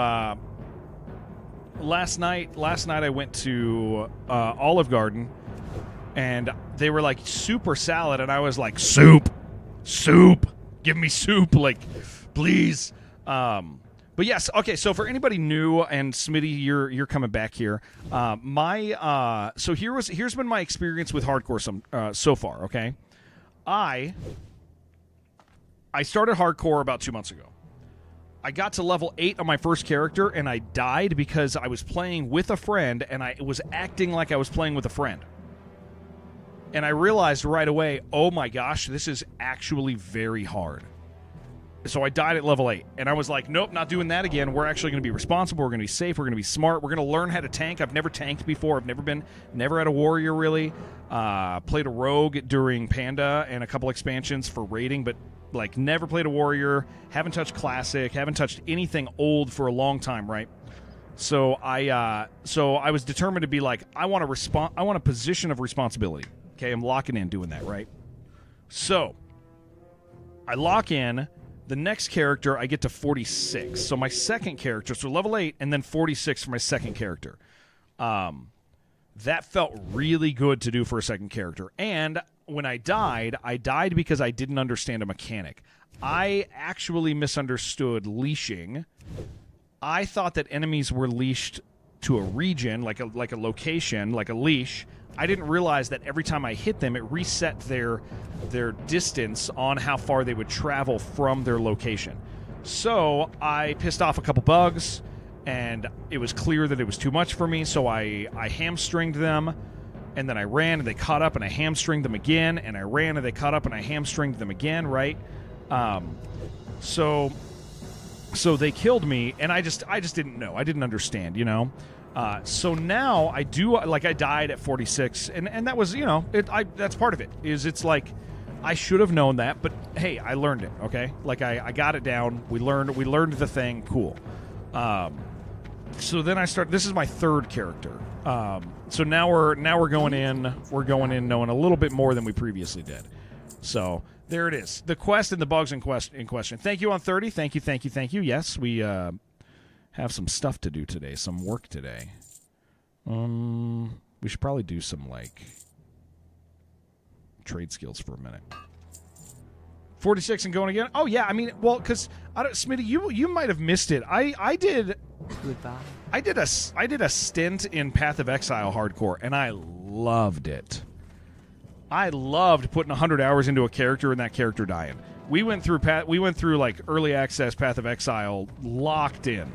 Olive Garden, and they were super salad, and I was like, soup, give me soup, please. But yes, okay. So for anybody new, and Smitty, you're coming back here. So here's been my experience with hardcore so far. Okay, I started hardcore about 2 months ago. I got to level 8 on my first character, and I died because I was playing with a friend, and I was acting like I was playing with a friend. And I realized right away, oh my gosh, this is actually very hard. So I died at level 8, and I was like, nope, not doing that again. We're actually going to be responsible. We're going to be safe. We're going to be smart. We're going to learn how to tank. I've never tanked before. I've never had a warrior, really. Played a rogue during Panda and a couple expansions for raiding, but never played a warrior. Haven't touched classic. Haven't touched anything old for a long time, right? So I was determined to be I want a position of responsibility. Okay, I'm locking in doing that, right? So I lock in. The next character, I get to 46. So my second character, so level 8, and then 46 for my second character. That felt really good to do for a second character. And when I died because I didn't understand a mechanic. I actually misunderstood leashing. I thought that enemies were leashed to a region, like a location, like a leash. I didn't realize that every time I hit them, it reset their distance on how far they would travel from their location. So I pissed off a couple bugs, and it was clear that it was too much for me, so I hamstringed them, and then I ran, and they caught up, and I hamstringed them again, and I ran, and they caught up, and I hamstringed them again, right? So they killed me, and I just didn't know. I didn't understand, you know? So now I do, like, I died at 46, and that was, you know, that's part of it, is it's like, I should have known that, but hey, I learned it, okay? Like, I got it down, we learned the thing, cool. So then this is my third character. So now we're going in knowing a little bit more than we previously did. So there it is. The quest and the bugs in question. Thank you on 30. Thank you. Yes, we have some stuff to do today, some work today. We should probably do some, like, trade skills for a minute. 46 and going again? Oh, yeah, I mean, well, because, Smitty, you might have missed it. I did... Goodbye. I did a stint in Path of Exile hardcore, and I loved it. I loved putting 100 hours into a character and that character dying. We went through like early access Path of Exile, locked in,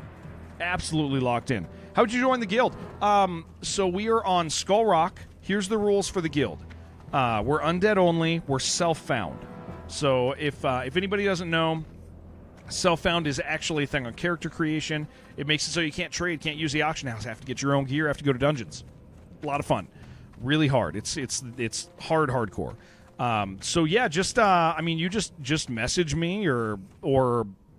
absolutely locked in. How'd you join the guild? So we are on Skull Rock. Here's the rules for the guild. We're undead only. We're self-found. So if anybody doesn't know, self-found is actually a thing on character creation. It makes it so you can't trade, can't use the auction house, have to get your own gear, have to go to dungeons. A lot of fun. Really hard. It's hardcore. So yeah, just I mean, you just message me or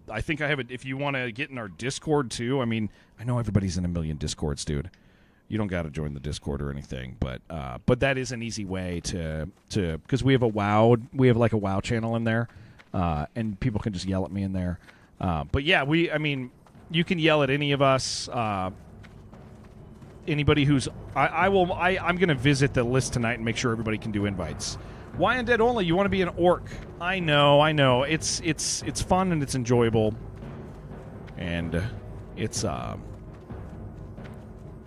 I think I have it if you want to get in our Discord too. I mean, I know everybody's in a million Discords, dude. You don't got to join the Discord or anything, but that is an easy way to because we have like a WoW channel in there, and people can just yell at me in there. But yeah, I mean, you can yell at any of us. Anybody who's I'm going to visit the list tonight and make sure everybody can do invites. Why undead only? You want to be an orc? I know. It's fun and it's enjoyable, and it's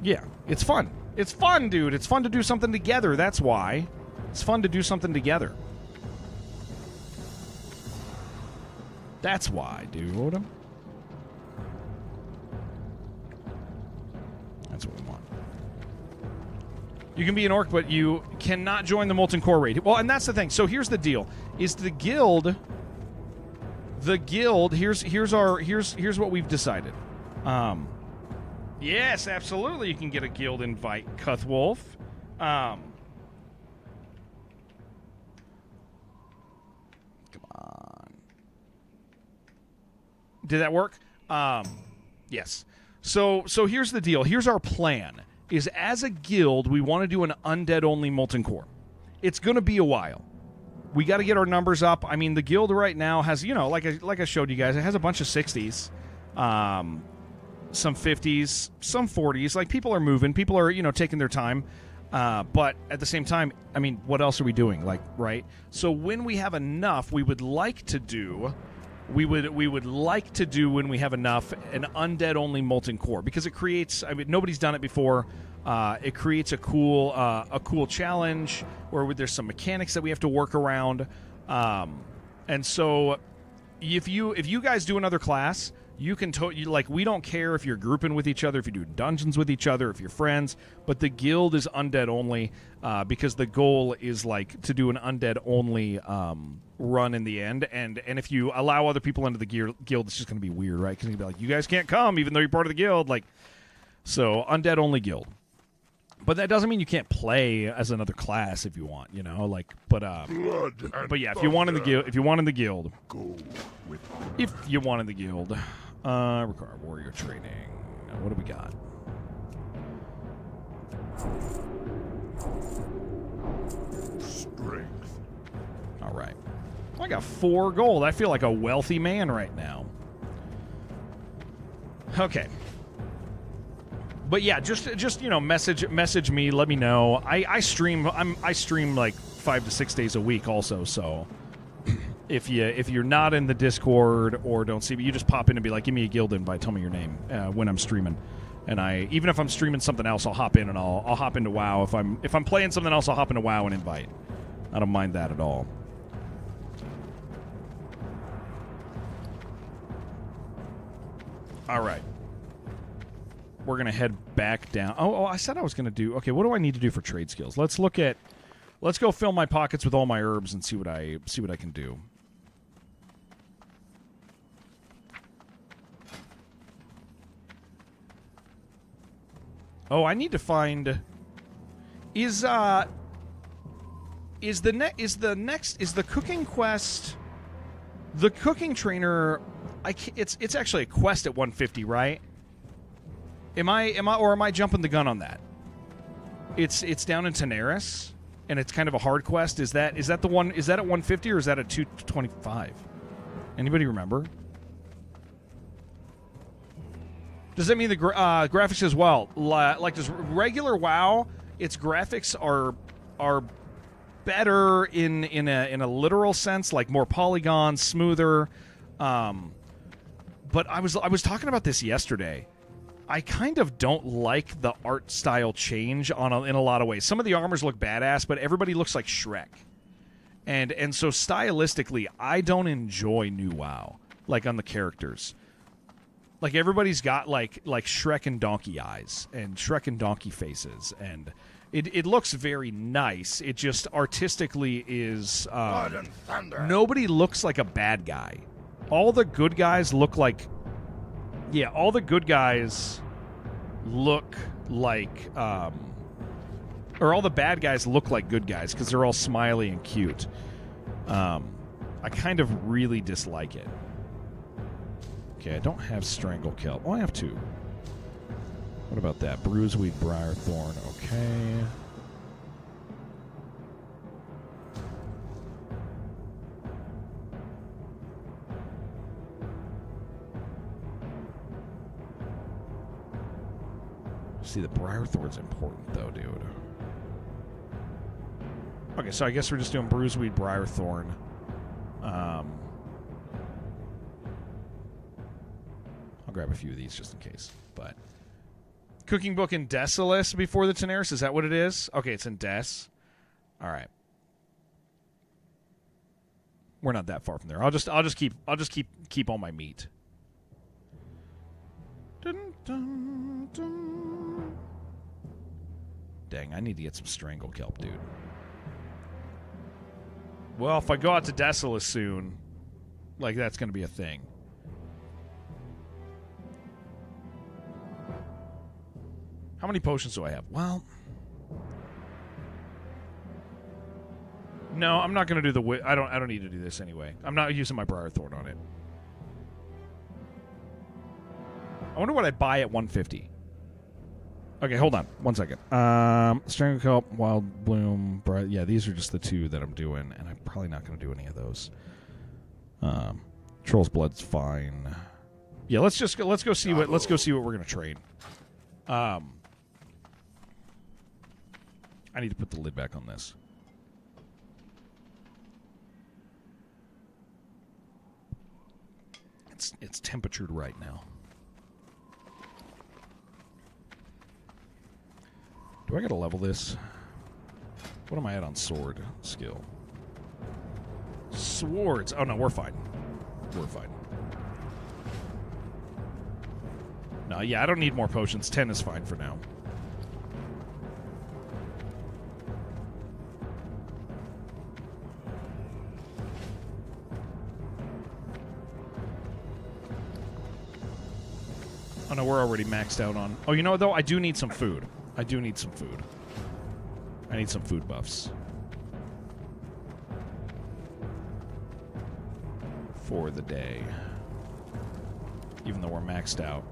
yeah, it's fun. It's fun, dude. It's fun to do something together. That's why. It's fun to do something together. That's why, dude. That's what we want. You can be an orc, but you cannot join the Molten Core raid. Well, and that's the thing. So here's the deal: is the guild. Here's what we've decided. Yes, absolutely. You can get a guild invite, Cuthwolf. Come on. Did that work? Yes. So here's the deal. Here's our plan. Is as a guild, we want to do an undead-only Molten Core. It's going to be a while. We got to get our numbers up. I mean, the guild right now has, you know, like I showed you guys, it has a bunch of 60s, some 50s, some 40s. Like, people are moving. People are, you know, taking their time. But at the same time, I mean, what else are we doing? Like, right? So when we have enough, we would like to do... We would like to do, when we have enough, an undead-only Molten Core, because it creates... I mean, nobody's done it before. It creates a cool challenge where there's some mechanics that we have to work around. And so if you guys do another class, you can we don't care if you're grouping with each other, if you do dungeons with each other, if you're friends, but the guild is undead only, because the goal is like to do an undead only run in the end, and if you allow other people into the guild, it's just going to be weird, right? Because you'll be like, you guys can't come even though you're part of the guild, like. So undead only guild. But that doesn't mean you can't play as another class if you want, you know, like. But yeah, if you want in the guild, Go with if you want in the guild, require warrior training. What do we got? strength. All right. I got 4 gold. I feel like a wealthy man right now. Okay. But yeah, just you know, message me, let me know. I stream like 5 to 6 days a week also, so if you're not in the Discord or don't see me, you just pop in and be like, give me a guild invite, tell me your name when I'm streaming. And even if I'm streaming something else, I'll hop in and I'll hop into WoW. If I'm playing something else, I'll hop into WoW and invite. I don't mind that at all. All right. We're going to head back down. Oh, I said I was going to do... Okay, what do I need to do for trade skills? Let's go fill my pockets with all my herbs and see what I can do. Oh, I need to find... Is the cooking quest... The cooking trainer... It's actually a quest at 150, right? Am I jumping the gun on that? It's down in Tenaris, and it's kind of a hard quest. Is that the one? Is that at 150 or is that at 225? Anybody remember? Does that mean the graphics as well? Like does regular WoW, its graphics are better in a literal sense, like more polygons, smoother. But I was talking about this yesterday. I kind of don't like the art style change in a lot of ways. Some of the armors look badass, but everybody looks like Shrek. And so stylistically, I don't enjoy new WoW, like on the characters. Like everybody's got like Shrek and donkey eyes and Shrek and donkey faces, and it looks very nice. It just artistically is nobody looks like a bad guy. All the good guys look like... Yeah, all the good guys look like... or all the bad guys look like good guys because they're all smiley and cute. I kind of really dislike it. Okay, I don't have Strangle Kelp. Oh, I have 2. What about that? Bruiseweed, Briarthorn. Okay. See, the Briarthorn's important, though, dude. Okay, so I guess we're just doing Bruiseweed, Briarthorn. I'll grab a few of these just in case. But cooking book in Decilis before the Tenaris, is that what it is? Okay, it's in Des. All right. We're not that far from there. I'll just keep all my meat. Dun, dun, dun. Dang, I need to get some Strangle Kelp, dude. Well, if I go out to Decilis soon, like, that's going to be a thing. How many potions do I have? Well... No, I'm not going to do the... I don't need to do this anyway. I'm not using my Briarthorn on it. I wonder what I buy at 150. Okay, hold on. 1 second. Strangle Kelp, Wild Bloom, yeah, these are just the 2 that I'm doing, and I'm probably not going to do any of those. Troll's Blood's fine. Yeah, let's go see what we're going to trade. I need to put the lid back on this. It's temperatured right now. Do I gotta level this? What am I at on sword skill? Swords. Oh no, we're fine. We're fine. No, yeah, I don't need more potions. 10 is fine for now. Oh no, we're already maxed out on... Oh, you know what, though? I do need some food. I do need some food. I need some food buffs. For the day. Even though we're maxed out.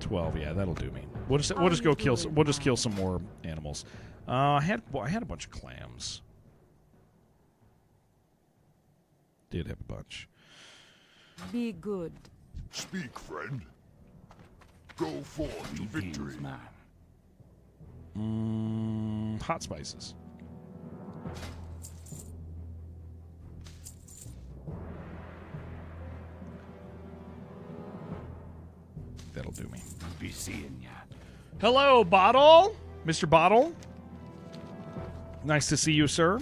12, yeah, that'll do me. We'll just go kill. We'll just kill some more animals. I had a bunch of clams. Did have a bunch. Be good. Speak, friend. Go forth to victory. Hot spices. That'll do me. Be seeing ya. Hello, Bottle. Mr. Bottle. Nice to see you, sir.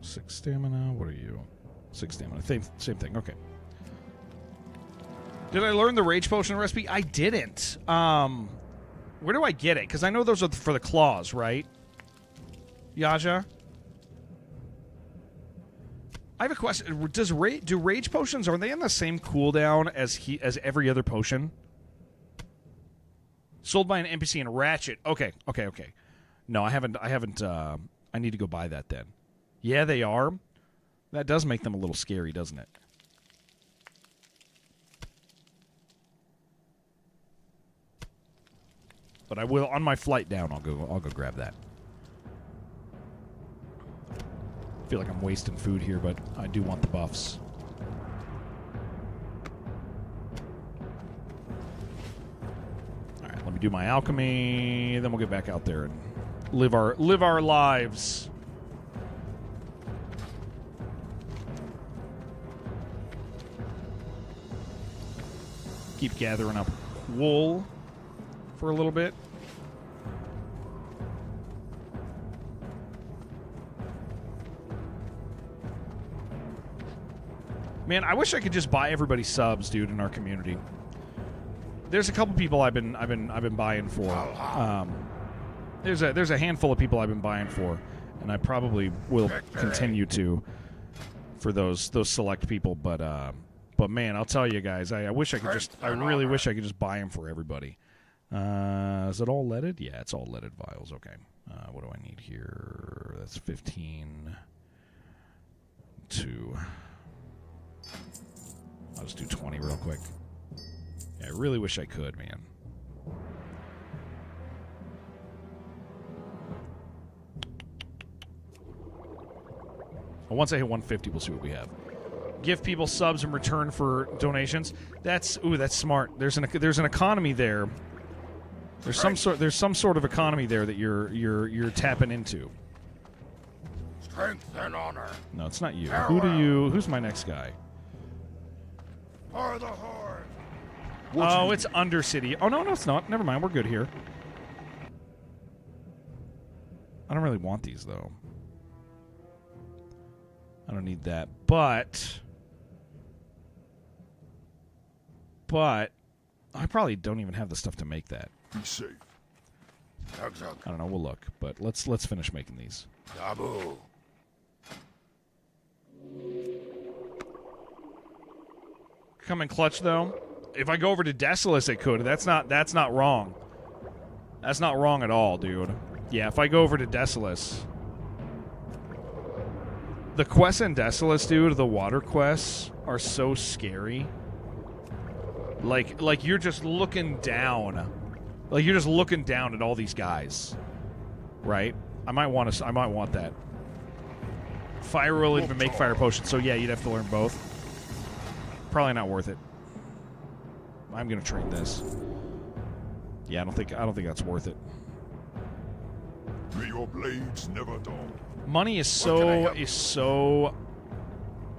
Six stamina. What are you? 6 stamina. Same thing. Okay. Did I learn the rage potion recipe? I didn't. Where do I get it? Because I know those are for the claws, right? Yaja? I have a question. Do rage potions, are they in the same cooldown as every other potion? Sold by an NPC in Ratchet. Okay. No, I haven't. I need to go buy that then. Yeah, they are. That does make them a little scary, doesn't it? But I will, on my flight down, I'll go grab that. I feel like I'm wasting food here, but I do want the buffs. Alright, let me do my alchemy, then we'll get back out there and live our lives. Keep gathering up wool for a little bit. Man, I wish I could just buy everybody subs, dude, in our community. There's a couple people I've been buying for. There's a handful of people I've been buying for, and I probably will continue to for those select people. But man, I'll tell you guys, I wish I could just. I really wish I could just buy them for everybody. Is it all leaded? Yeah, it's all leaded vials. Okay. What do I need here? That's 15. 2. I'll just do 20 real quick. Yeah, I really wish I could, man. Well, once I hit 150, we'll see what we have. Give people subs in return for donations. That's smart. There's an economy there. There's some sort of economy there that you're tapping into. Strength and honor. No, it's not you. Who's my next guy? For the Horde. Oh, it's Undercity. Oh, no, it's not. Never mind. We're good here. I don't really want these, though. I don't need that. But I probably don't even have the stuff to make that. Be safe. I don't know. We'll look. But let's finish making these. Dabu. Come in clutch, though. If I go over to Desolus, it could. That's not wrong. That's not wrong at all, dude. Yeah, if I go over to Desolus. The quests in Desolus, dude, the water quests are so scary. Like you're just looking down. Like you're just looking down at all these guys. Right? I might want that. Fire will even make fire potions, so yeah, you'd have to learn both. Probably not worth it. I'm gonna trade this. Yeah, I don't think that's worth it. May your blades never dull. Money is so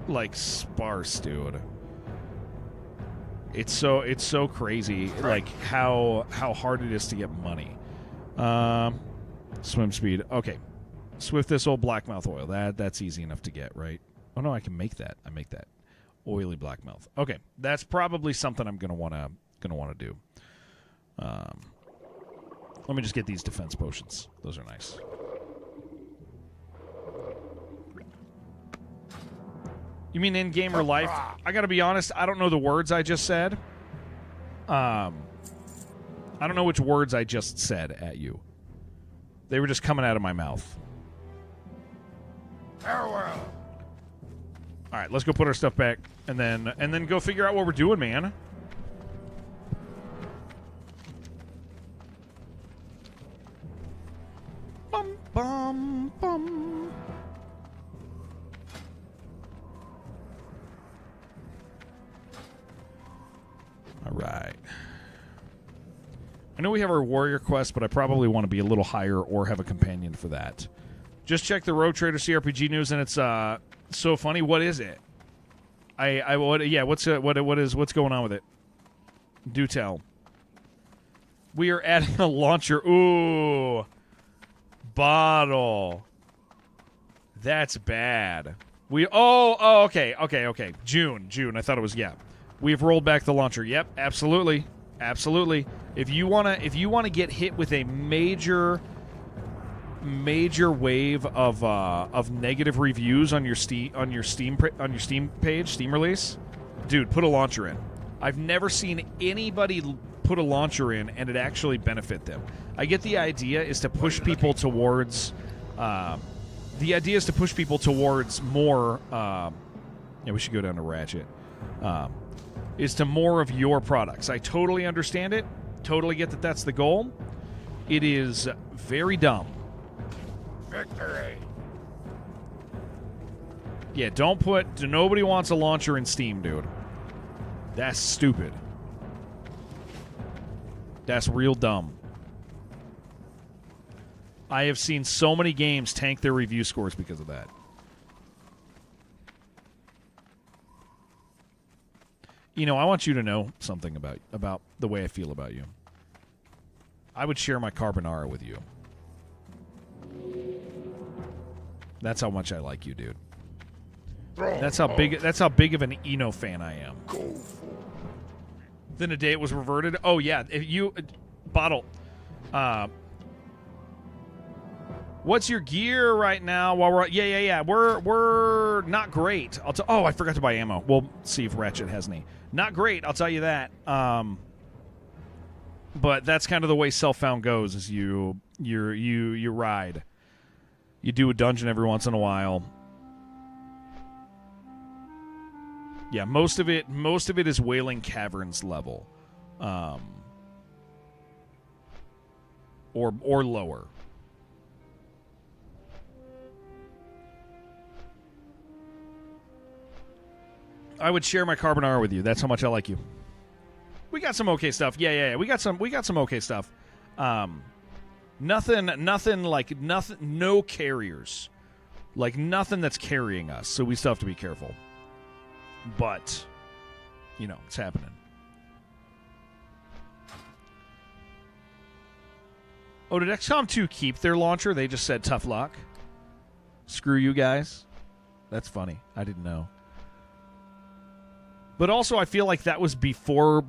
like sparse, dude. It's so crazy, like how hard it is to get money. Swim speed. Okay. Swift Thistle, Blackmouth oil. That's easy enough to get, right? Oh no, I can make that. I make that. Oily Blackmouth. Okay, that's probably something I'm gonna wanna do. Let me just get these defense potions. Those are nice. You mean in game or life? I gotta be honest. I don't know the words I just said. I don't know which words I just said at you. They were just coming out of my mouth. Farewell. All right, let's go put our stuff back, and then go figure out what we're doing, man. Bum bum bum. All right. I know we have our warrior quest, but I probably want to be a little higher or have a companion for that. Just check the Road Trader CRPG news, and it's so funny. What is it? What's going on with it? Do tell. We are adding a launcher. Ooh, bottle. That's bad. Okay. June. I thought it was We've rolled back the launcher. Yep, absolutely. If you wanna get hit with a major wave of negative reviews on your Steam page, Steam release, dude, put a launcher in. I've never seen anybody put a launcher in and it actually benefit them. I get the idea is to push people towards more. We should go down to Ratchet. Is to more of your products. I totally understand it. Totally get that that's the goal. It is very dumb. Victory. Yeah, nobody wants a launcher in Steam, dude. That's stupid. That's real dumb. I have seen so many games tank their review scores because of that. You know, I want you to know something about the way I feel about you. I would share my carbonara with you. That's how much I like you, dude. That's how big of an Eno fan I am. Then a day it was reverted. Oh yeah, if you bottle. What's your gear right now? While we're not great. I forgot to buy ammo. We'll see if Ratchet has any. Not great, I'll tell you that. But that's kind of the way Self-Found goes. Is you ride. You do a dungeon every once in a while. Yeah, most of it is Wailing Caverns level, or lower. I would share my carbonara with you. That's how much I like you. We got some okay stuff. Yeah. We got some okay stuff. Nothing. No carriers. Like nothing that's carrying us. So we still have to be careful. But, it's happening. Oh, did XCOM 2 keep their launcher? They just said tough luck. Screw you guys. That's funny. I didn't know. But also, I feel like that was before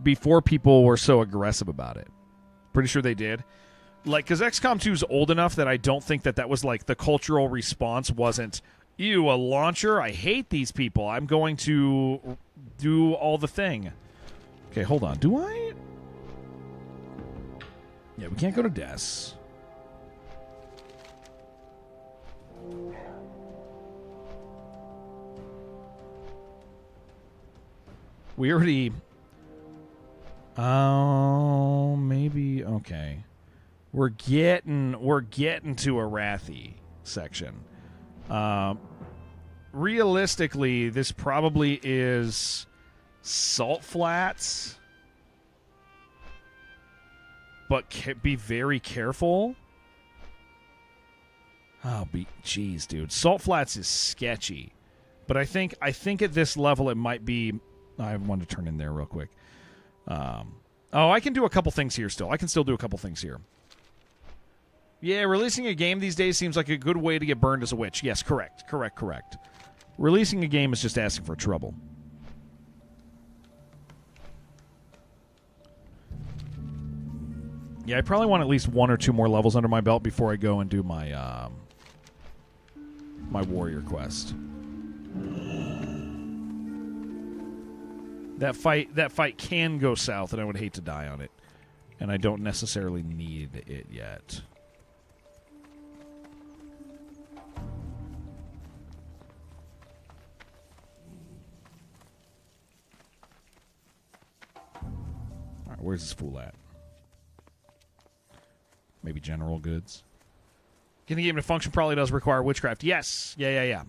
people were so aggressive about it. Pretty sure they did. Like, because XCOM 2 is old enough that I don't think that was like the cultural response wasn't, ew, a launcher? I hate these people. I'm going to do all the thing. Okay, hold on. Do I? Yeah, we can't go to Des. We already... Oh, maybe... Okay. We're getting to a Wrathy section. Realistically, this probably is Salt Flats. But be very careful. Jeez, dude. Salt Flats is sketchy. But I think at this level it might be... I want to turn in there real quick. I can do a couple things here still. I can still do a couple things here. Yeah, releasing a game these days seems like a good way to get burned as a witch. Yes, correct. Releasing a game is just asking for trouble. Yeah, I probably want at least 1 or 2 more levels under my belt before I go and do my my warrior quest. That fight can go south, and I would hate to die on it. And I don't necessarily need it yet. Where's this fool at? Maybe general goods. Getting the game to function probably does require witchcraft. Yes. Yeah.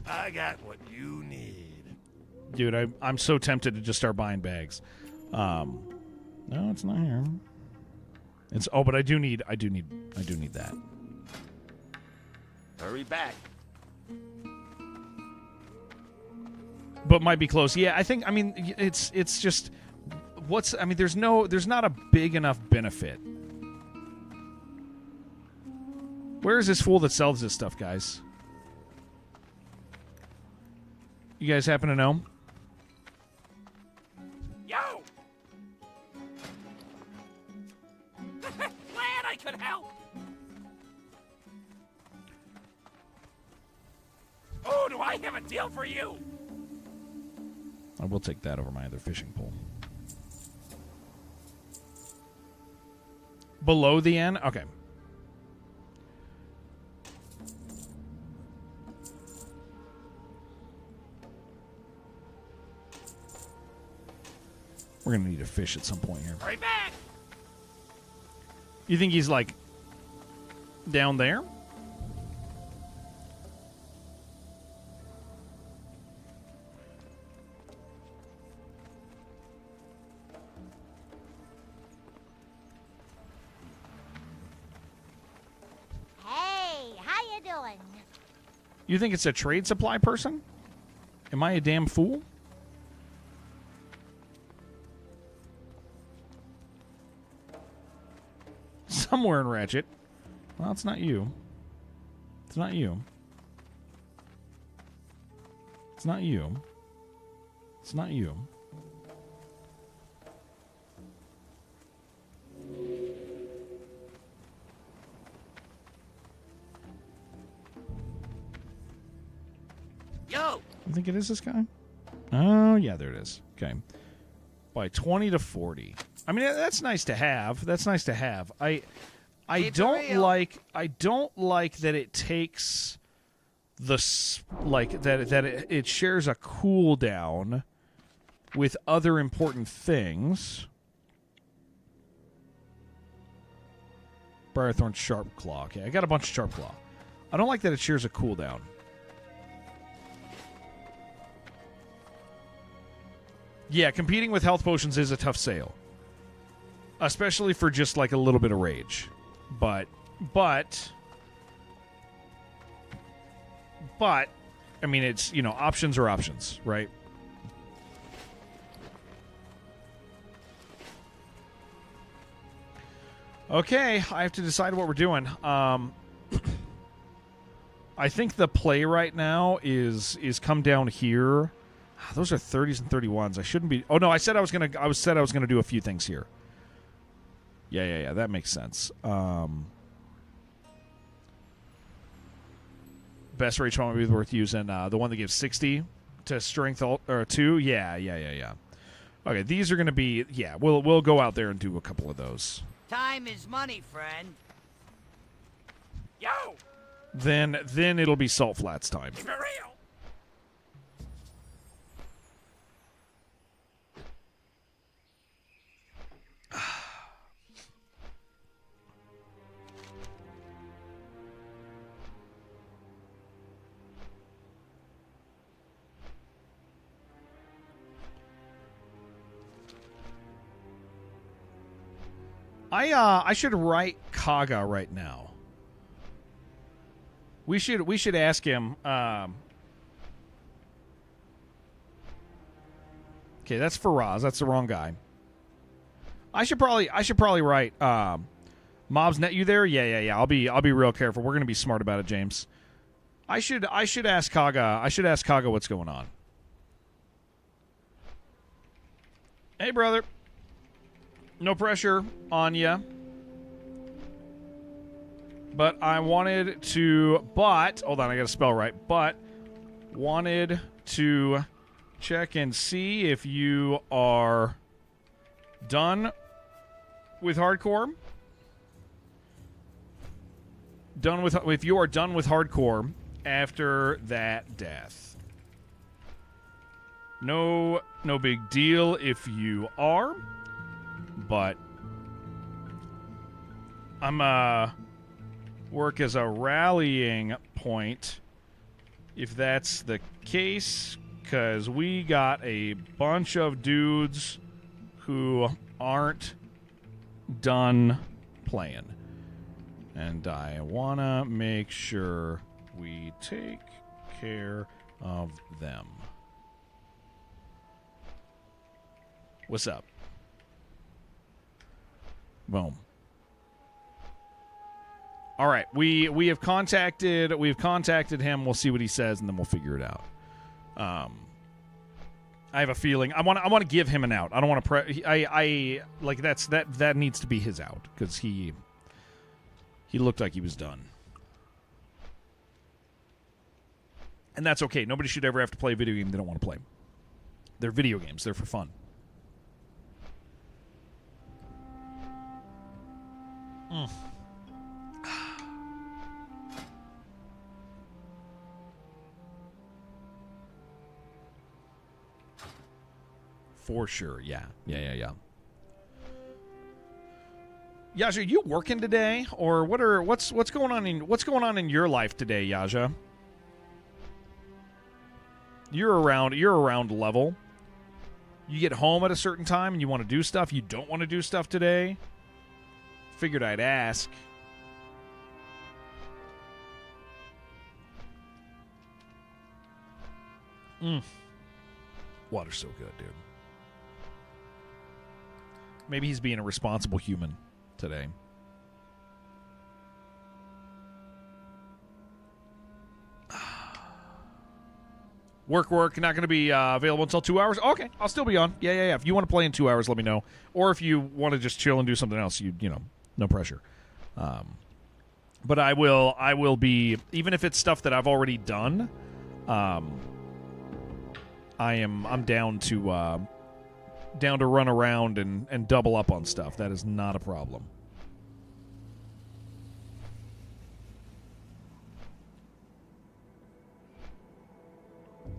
I got what you need. Dude, I'm so tempted to just start buying bags. No, it's not here. It's but I do need that. Hurry back. But might be close. Yeah, I mean it's just there's not a big enough benefit. Where is this fool that sells this stuff, guys? You guys happen to know? Yo! Glad I could help. Oh, do I have a deal for you? I will take that over my other fishing pole. Below the end? Okay. We're going to need a fish at some point here. Hurry back! You think he's, like, down there? Hey, how you doing? You think it's a trade supply person? Am I a damn fool? Somewhere in Ratchet. Well, it's not you. It's not you. It's not you. It's not you. Yo! You think it is this guy? Oh, yeah, there it is. Okay. By 20 to 40. I mean, that's nice to have. That's nice to have. I don't like that it takes it shares a cooldown with other important things. Briarthorn Sharp Claw. Okay, I got a bunch of Sharp Claw. I don't like that it shares a cooldown. Yeah, competing with health potions is a tough sale. Especially for just like a little bit of rage. But I mean, it's, options are options, right? Okay, I have to decide what we're doing. I think the play right now is come down here. Those are 30s and 31s. I shouldn't be. Oh no, I said I was gonna do a few things here. Yeah. That makes sense. Best rage point would be worth using. The one that gives 60 to strength or 2. Yeah. Okay, these are gonna be. Yeah, we'll go out there and do a couple of those. Time is money, friend. Yo! Then it'll be Salt Flats time. For real! I should write Kaga right now. We should ask him. Okay, that's Faraz. That's the wrong guy. I should probably write Mobs Net. You there? Yeah. I'll be real careful. We're gonna be smart about it, James. I should ask Kaga. I should ask Kaga what's going on. Hey, brother. No pressure on ya. But I wanted to... hold on, I got to spell right. But wanted to check and see if you are done with hardcore. If you are done with hardcore, after that death. No big deal if you are, but I'm work as a rallying point if that's the case, because we got a bunch of dudes who aren't done playing. And I want to make sure we take care of them. What's up? Boom. All right, we have contacted him. We'll see what he says, and then we'll figure it out. I have a feeling I want to give him an out. I don't want to I like that needs to be his out, because he looked like he was done. And that's okay. Nobody should ever have to play a video game they don't want to play. They're video games. They're for fun. For sure, yeah. Yaja, are you working today, or what's going on in your life today, Yaja? You're around level. You get home at a certain time and you want to do stuff. You don't want to do stuff today. Figured I'd ask. Water's so good, dude. Maybe he's being a responsible human today. Work, not going to be available until 2 hours. Okay, I'll still be on. Yeah. If you want to play in 2 hours, let me know. Or if you want to just chill and do something else, you know, no pressure. But I will be, even if it's stuff that I've already done. I'm down to run around and double up on stuff. That is not a problem.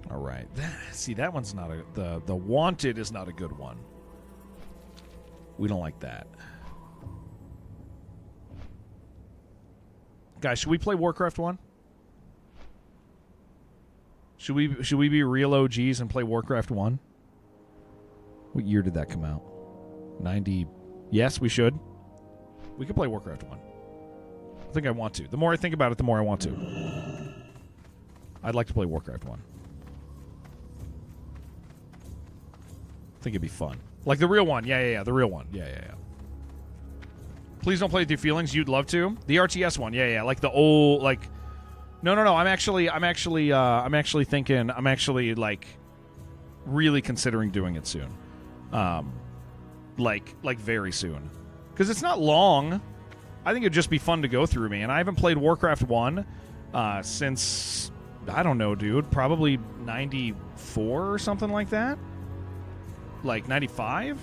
All right. See, that one's not the Wanted is not a good one. We don't like that. Guys, should we play Warcraft 1? Should we be real OGs and play Warcraft 1? What year did that come out? 90. Yes, we should. We could play Warcraft 1. I think I want to. The more I think about it, the more I want to. I'd like to play Warcraft 1. I think it'd be fun. Like the real one. Yeah. The real one. Yeah. Please don't play with your feelings. You'd love to. The RTS one. Yeah. Like the old, like... No. I'm actually thinking, like really considering doing it soon. Like very soon. Because it's not long. I think it'd just be fun to go through, man. I haven't played Warcraft 1 since, I don't know, dude, probably 94 or something like that. Like 95?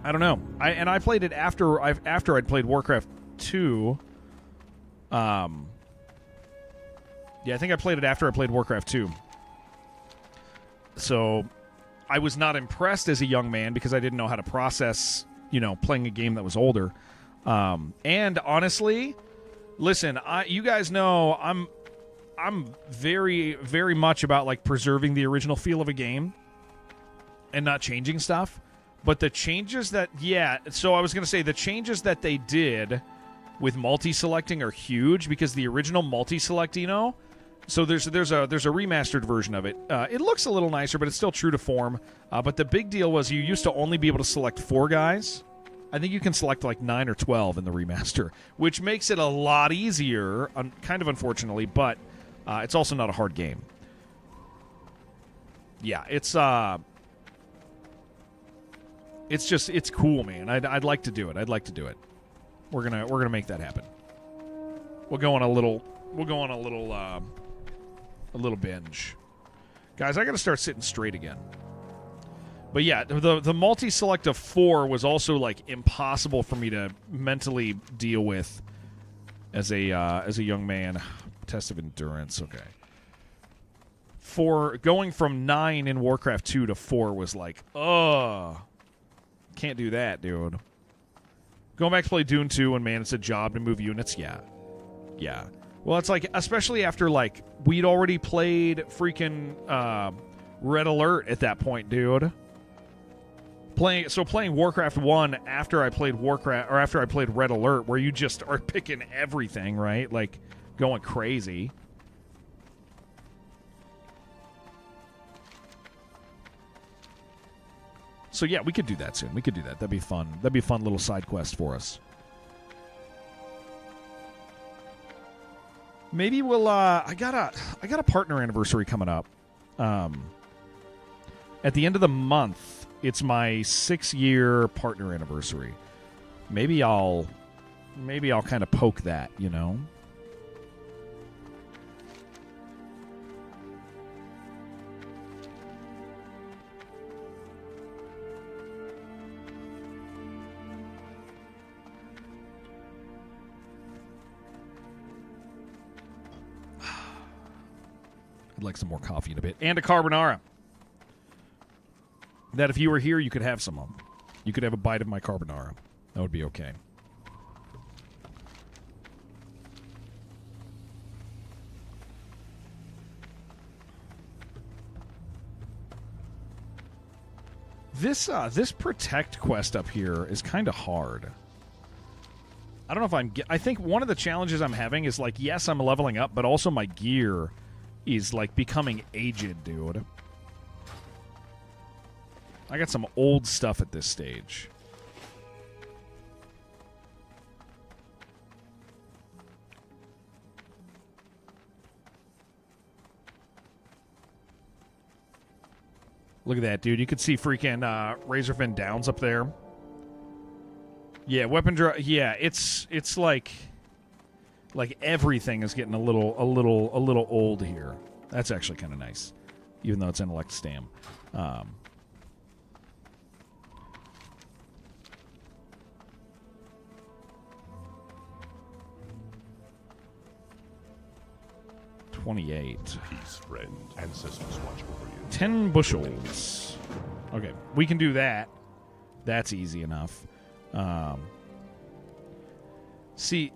I don't know. I played it after I'd played Warcraft 2. Yeah, I think I played it after I played Warcraft 2. So I was not impressed as a young man because I didn't know how to process, playing a game that was older. And honestly, listen, you guys know I'm very, very much about like preserving the original feel of a game and not changing stuff. But the changes so I was going to say the changes that they did with multi-selecting are huge because the original multi-select, so there's a remastered version of it. It looks a little nicer, but it's still true to form. But the big deal was you used to only be able to select 4 guys. I think you can select like 9 or 12 in the remaster, which makes it a lot easier, kind of unfortunately, but it's also not a hard game. Yeah, it's cool, man. I'd like to do it. We're gonna make that happen. We'll go on a little binge. Guys, I got to start sitting straight again. But yeah, the multi-select of 4 was also like impossible for me to mentally deal with as a young man. test of endurance. Okay. For going from 9 in Warcraft 2 to 4 was like, can't do that, dude. Going back to play Dune 2 and, man, it's a job to move units. Yeah. Well, it's like, especially after, like, we'd already played freaking Red Alert at that point, dude. Playing Warcraft 1 after I played Red Alert, where you just are picking everything, right? Like, going crazy. So yeah, we could do that soon. We could do that. That'd be fun. That'd be a fun little side quest for us. Maybe we'll I got a partner anniversary coming up. At the end of the month, it's my 6-year partner anniversary. Maybe I'll kind of poke that, you know. I'd like some more coffee in a bit. And a carbonara. That if you were here, you could have some of them. You could have a bite of my carbonara. That would be okay. This protect quest up here is kind of hard. I don't know if I think one of the challenges I'm having is, like, yes, I'm leveling up, but also my gear is, like, becoming aged, dude. I got some old stuff at this stage. Look at that, dude. You could see freaking Razorfin Downs up there. Yeah, weapon draw. Yeah, it's like everything is getting a little old here. That's actually kind of nice, even though it's intellect stam. $28. Peace, friend. Ancestors watch over you. 10 bushels. Okay, we can do that. That's easy enough. See,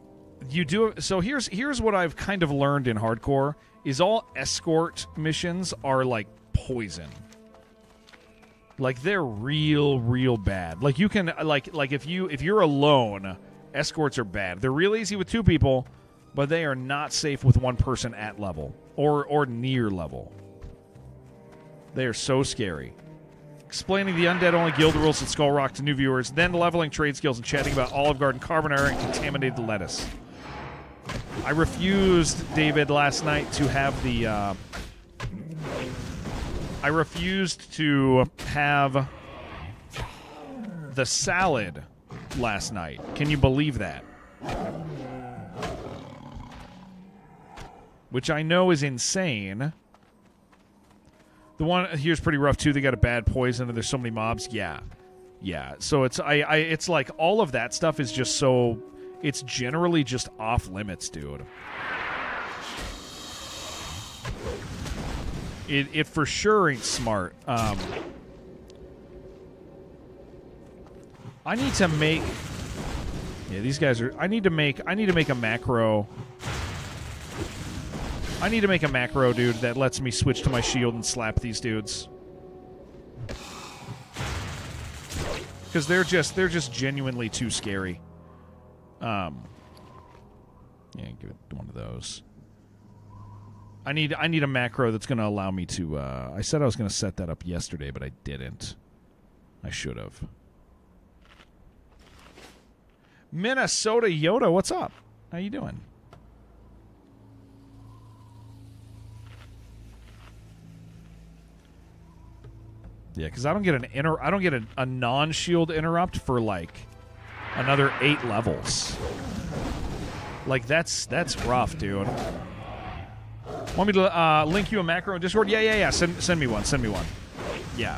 you do. So here's what I've kind of learned in hardcore is all escort missions are like poison. Like they're real bad. Like you can like if you're alone, escorts are bad. They're real easy with 2 people, but they are not safe with 1 person at level or near level. They are so scary. Explaining the undead-only guild rules at Skull Rock to new viewers, then leveling trade skills and chatting about Olive Garden carbonara and contaminated lettuce. I refused, David, last night to have the... I refused to have the salad last night. Can you believe that? Which I know is insane. The one here's pretty rough too. They got a bad poison and there's so many mobs. Yeah. So it's it's like all of that stuff is just so it's generally just off limits, dude. It for sure ain't smart. I need to make. Yeah, these guys are. I need to make a macro. I need to make a macro, dude, that lets me switch to my shield and slap these dudes. Because they're just genuinely too scary. Yeah, give it one of those. I need a macro that's going to allow me to. I said I was going to set that up yesterday, but I didn't. I should have. Minnesota Yoda, what's up? How you doing? Yeah, because I don't get a non-shield interrupt for like another 8 levels. Like that's rough, dude. Want me to link you a macro in Discord? Yeah. Send me one. Yeah.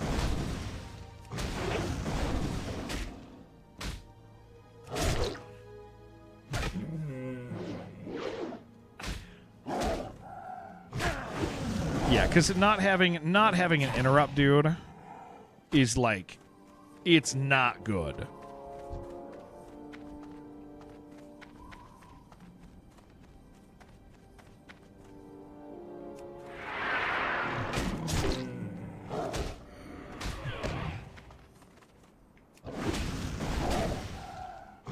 because not having an interrupt, dude, is like, it's not good.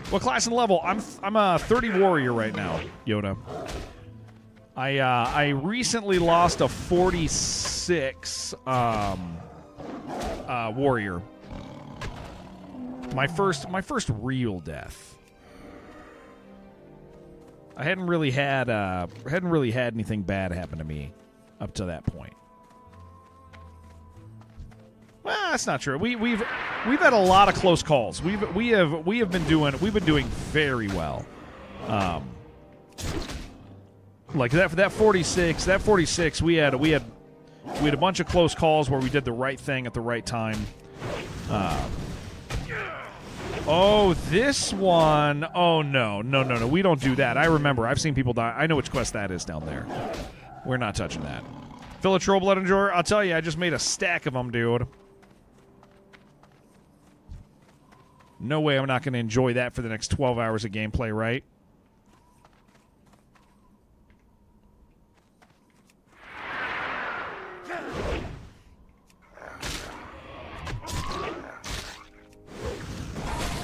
What class and level? I'm a 30 warrior right now, Yoda. I recently lost a 46 warrior. My first real death. I hadn't really had anything bad happen to me up to that point. Well, that's not true. We've had a lot of close calls. We've been doing very well. Like that 46, we had a bunch of close calls where we did the right thing at the right time. Oh, this one. Oh no, we don't do that. I remember. I've seen people die. I know which quest that is down there. We're not touching that. Fill a troll blood enjoyer. I'll tell you, I just made a stack of them, dude. No way I'm not going to enjoy that for the next 12 hours of gameplay, right?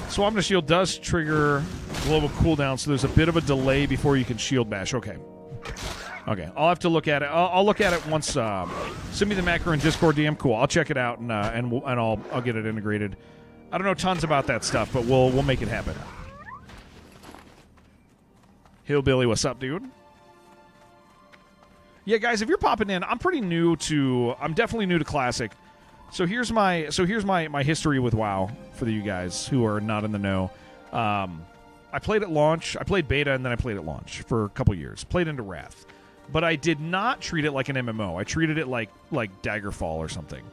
Swarm to Shield does trigger global cooldown, so there's a bit of a delay before you can shield bash. Okay. I'll have to look at it. I'll look at it once. Send me the macro in Discord DM. Cool. I'll check it out and I'll get it integrated. I don't know tons about that stuff, but we'll make it happen. Hillbilly, what's up, dude? Yeah, guys, if you're popping in, I'm definitely new to Classic. So here's my history with WoW for you guys who are not in the know. I played at launch, I played beta, and then I played at launch for a couple years. Played into Wrath, but I did not treat it like an MMO. I treated it like Daggerfall or something.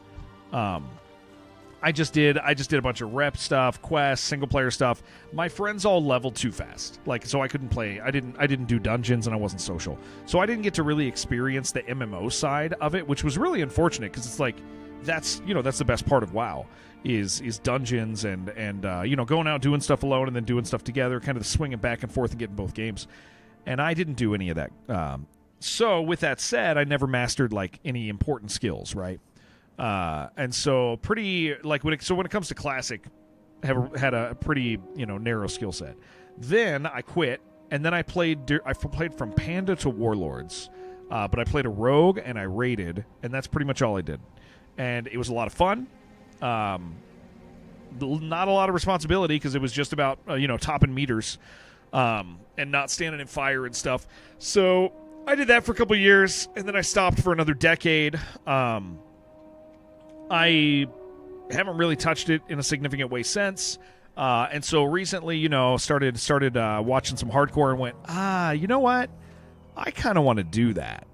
I just did a bunch of rep stuff, quests, single player stuff. My friends all leveled too fast, so I couldn't play. I didn't do dungeons, and I wasn't social, so I didn't get to really experience the MMO side of it, which was really unfortunate because it's like that's the best part of WoW is dungeons and going out doing stuff alone and then doing stuff together, kind of swinging back and forth and getting both games. And I didn't do any of that. So with that said, I never mastered like any important skills, right? And so pretty like when it comes to Classic, had a pretty narrow skill set. Then I quit, and then I played from Panda to Warlords, but I played a rogue and I raided, and that's pretty much all I did. And it was a lot of fun. Not a lot of responsibility because it was just about topping meters, and not standing in fire and stuff. So I did that for a couple of years, and then I stopped for another decade. I haven't really touched it in a significant way since. And so recently, started watching some hardcore and went, you know what? I kind of want to do that.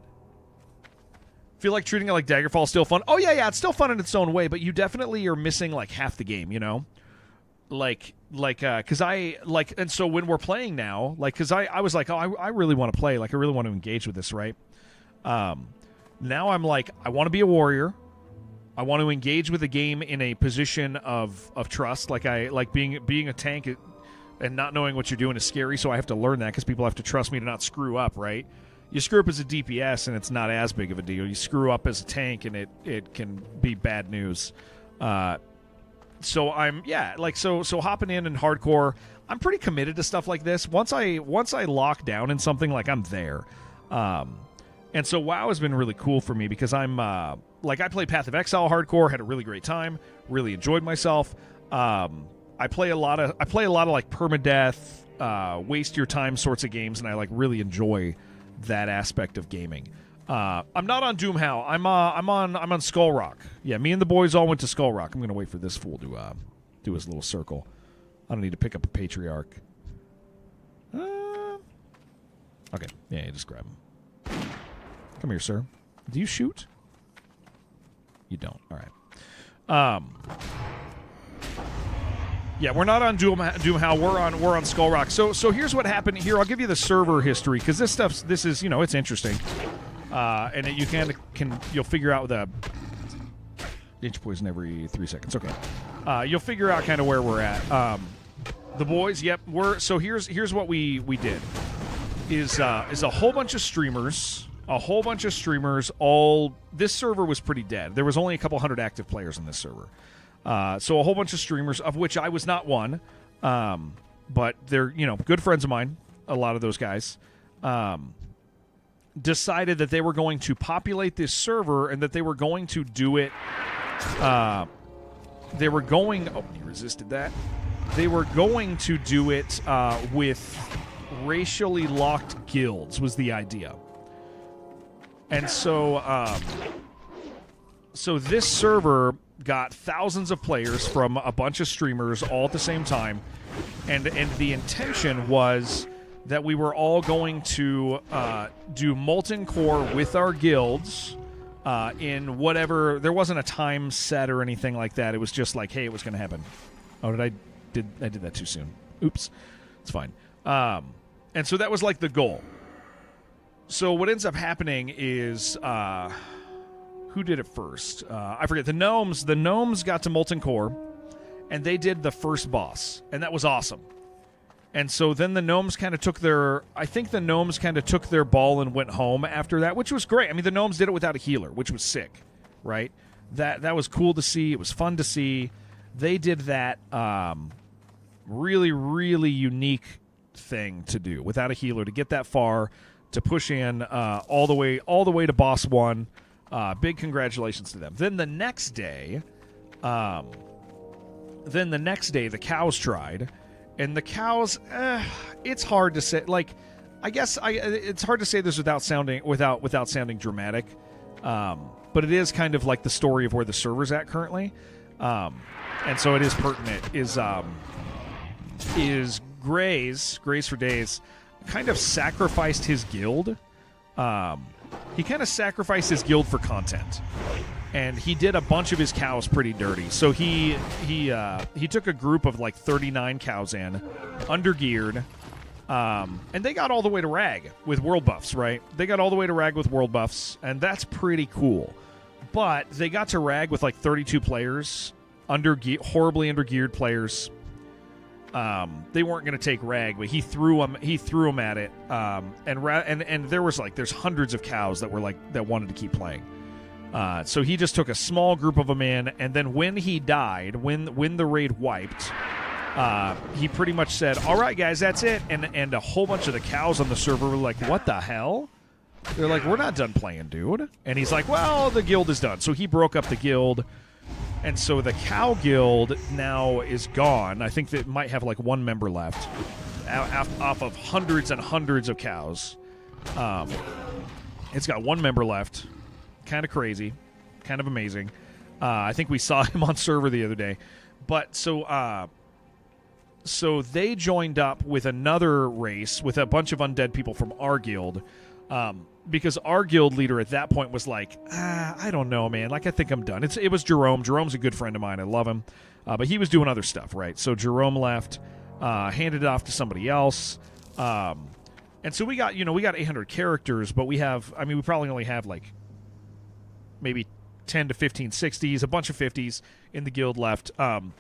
Feel like treating it like Daggerfall is still fun. Oh, yeah, it's still fun in its own way, but you definitely are missing, like, half the game, because and so when we're playing now, like, because I was like, I really want to play, like, I really want to engage with this, right? Now I'm like, I want to be a warrior. I want to engage with the game in a position of trust. Like being a tank and not knowing what you're doing is scary, so I have to learn that because people have to trust me to not screw up, right? You screw up as a DPS and it's not as big of a deal. You screw up as a tank and it can be bad news. So I'm so hopping in hardcore. I'm pretty committed to stuff like this. Once I lock down in something, like I'm there. And so WoW has been really cool for me because I'm I played Path of Exile hardcore, had a really great time, really enjoyed myself. I play a lot of like permadeath, waste your time sorts of games, and I like really enjoy that aspect of gaming. I'm not on Doomhow. I'm on Skull Rock. Yeah, me and the boys all went to Skull Rock. I'm gonna wait for this fool to do his little circle. I don't need to pick up a Patriarch. Okay, yeah, just grab him. Come here, sir. Do you shoot? You don't. All right. Yeah, we're not on Doomhow. We're on Skull Rock. So here's what happened here. I'll give you the server history because this is it's interesting. and you you'll figure out the inch poison every 3 seconds. Okay, you'll figure out kind of where we're at. The boys, yep. So here's what we did is a whole bunch of streamers. All this server was pretty dead. There was only a couple hundred active players in this server. So a whole bunch of streamers, of which I was not one. But they're, good friends of mine, a lot of those guys, decided that they were going to populate this server and that they were going to do it. Oh, he resisted that. They were going to do it with racially locked guilds was the idea. And so this server got thousands of players from a bunch of streamers all at the same time, and the intention was that we were all going to do Molten Core with our guilds in whatever. There wasn't a time set or anything like that. It was just like, hey, it was going to happen. Oh, I did that too soon. Oops, it's fine. And so that was like the goal. So what ends up happening is, who did it first? I forget. The gnomes got to Molten Core, and they did the first boss, and that was awesome. And so then the gnomes kind of took their ball and went home after that, which was great. I mean, the gnomes did it without a healer, which was sick, right? That was cool to see. It was fun to see. They did that really, really unique thing to do without a healer to get that far. To push in all the way to boss 1. Big congratulations to them. Then the next day, the cows tried, and the cows. It's hard to say. Like, I guess it's hard to say this without sounding dramatic. But it is kind of like the story of where the server's at currently, and so it is pertinent. Is Graze for Days kind of sacrificed his guild. He kind of sacrificed his guild for content, and he did a bunch of his cows pretty dirty. So he took a group of like 39 cows in, undergeared, and they got all the way to rag with world buffs. Right? They got all the way to rag with world buffs, and that's pretty cool. But they got to rag with like 32 players, horribly undergeared players. They weren't going to take rag, but he threw them at it. And there's hundreds of cows that wanted to keep playing. So he just took a small group of them in, and then when he died, when the raid wiped, he pretty much said, "All right, guys, that's it." And a whole bunch of the cows on the server were like, "What the hell?" They're like, "We're not done playing, dude." And he's like, "Well, the guild is done." So he broke up the guild. And so the cow guild now is gone. I think that might have like one member left off of hundreds and hundreds of cows. It's got one member left. Kind of crazy. Kind of amazing. I think we saw him on server the other day. But so they joined up with another race with a bunch of undead people from our guild. Because our guild leader at that point was like, I don't know, man. Like, I think I'm done. It was Jerome. Jerome's a good friend of mine. I love him. But he was doing other stuff, right? So Jerome left, handed it off to somebody else. And so we got 800 characters, but we probably only have like maybe 10 to 15 60s, a bunch of 50s in the guild left. And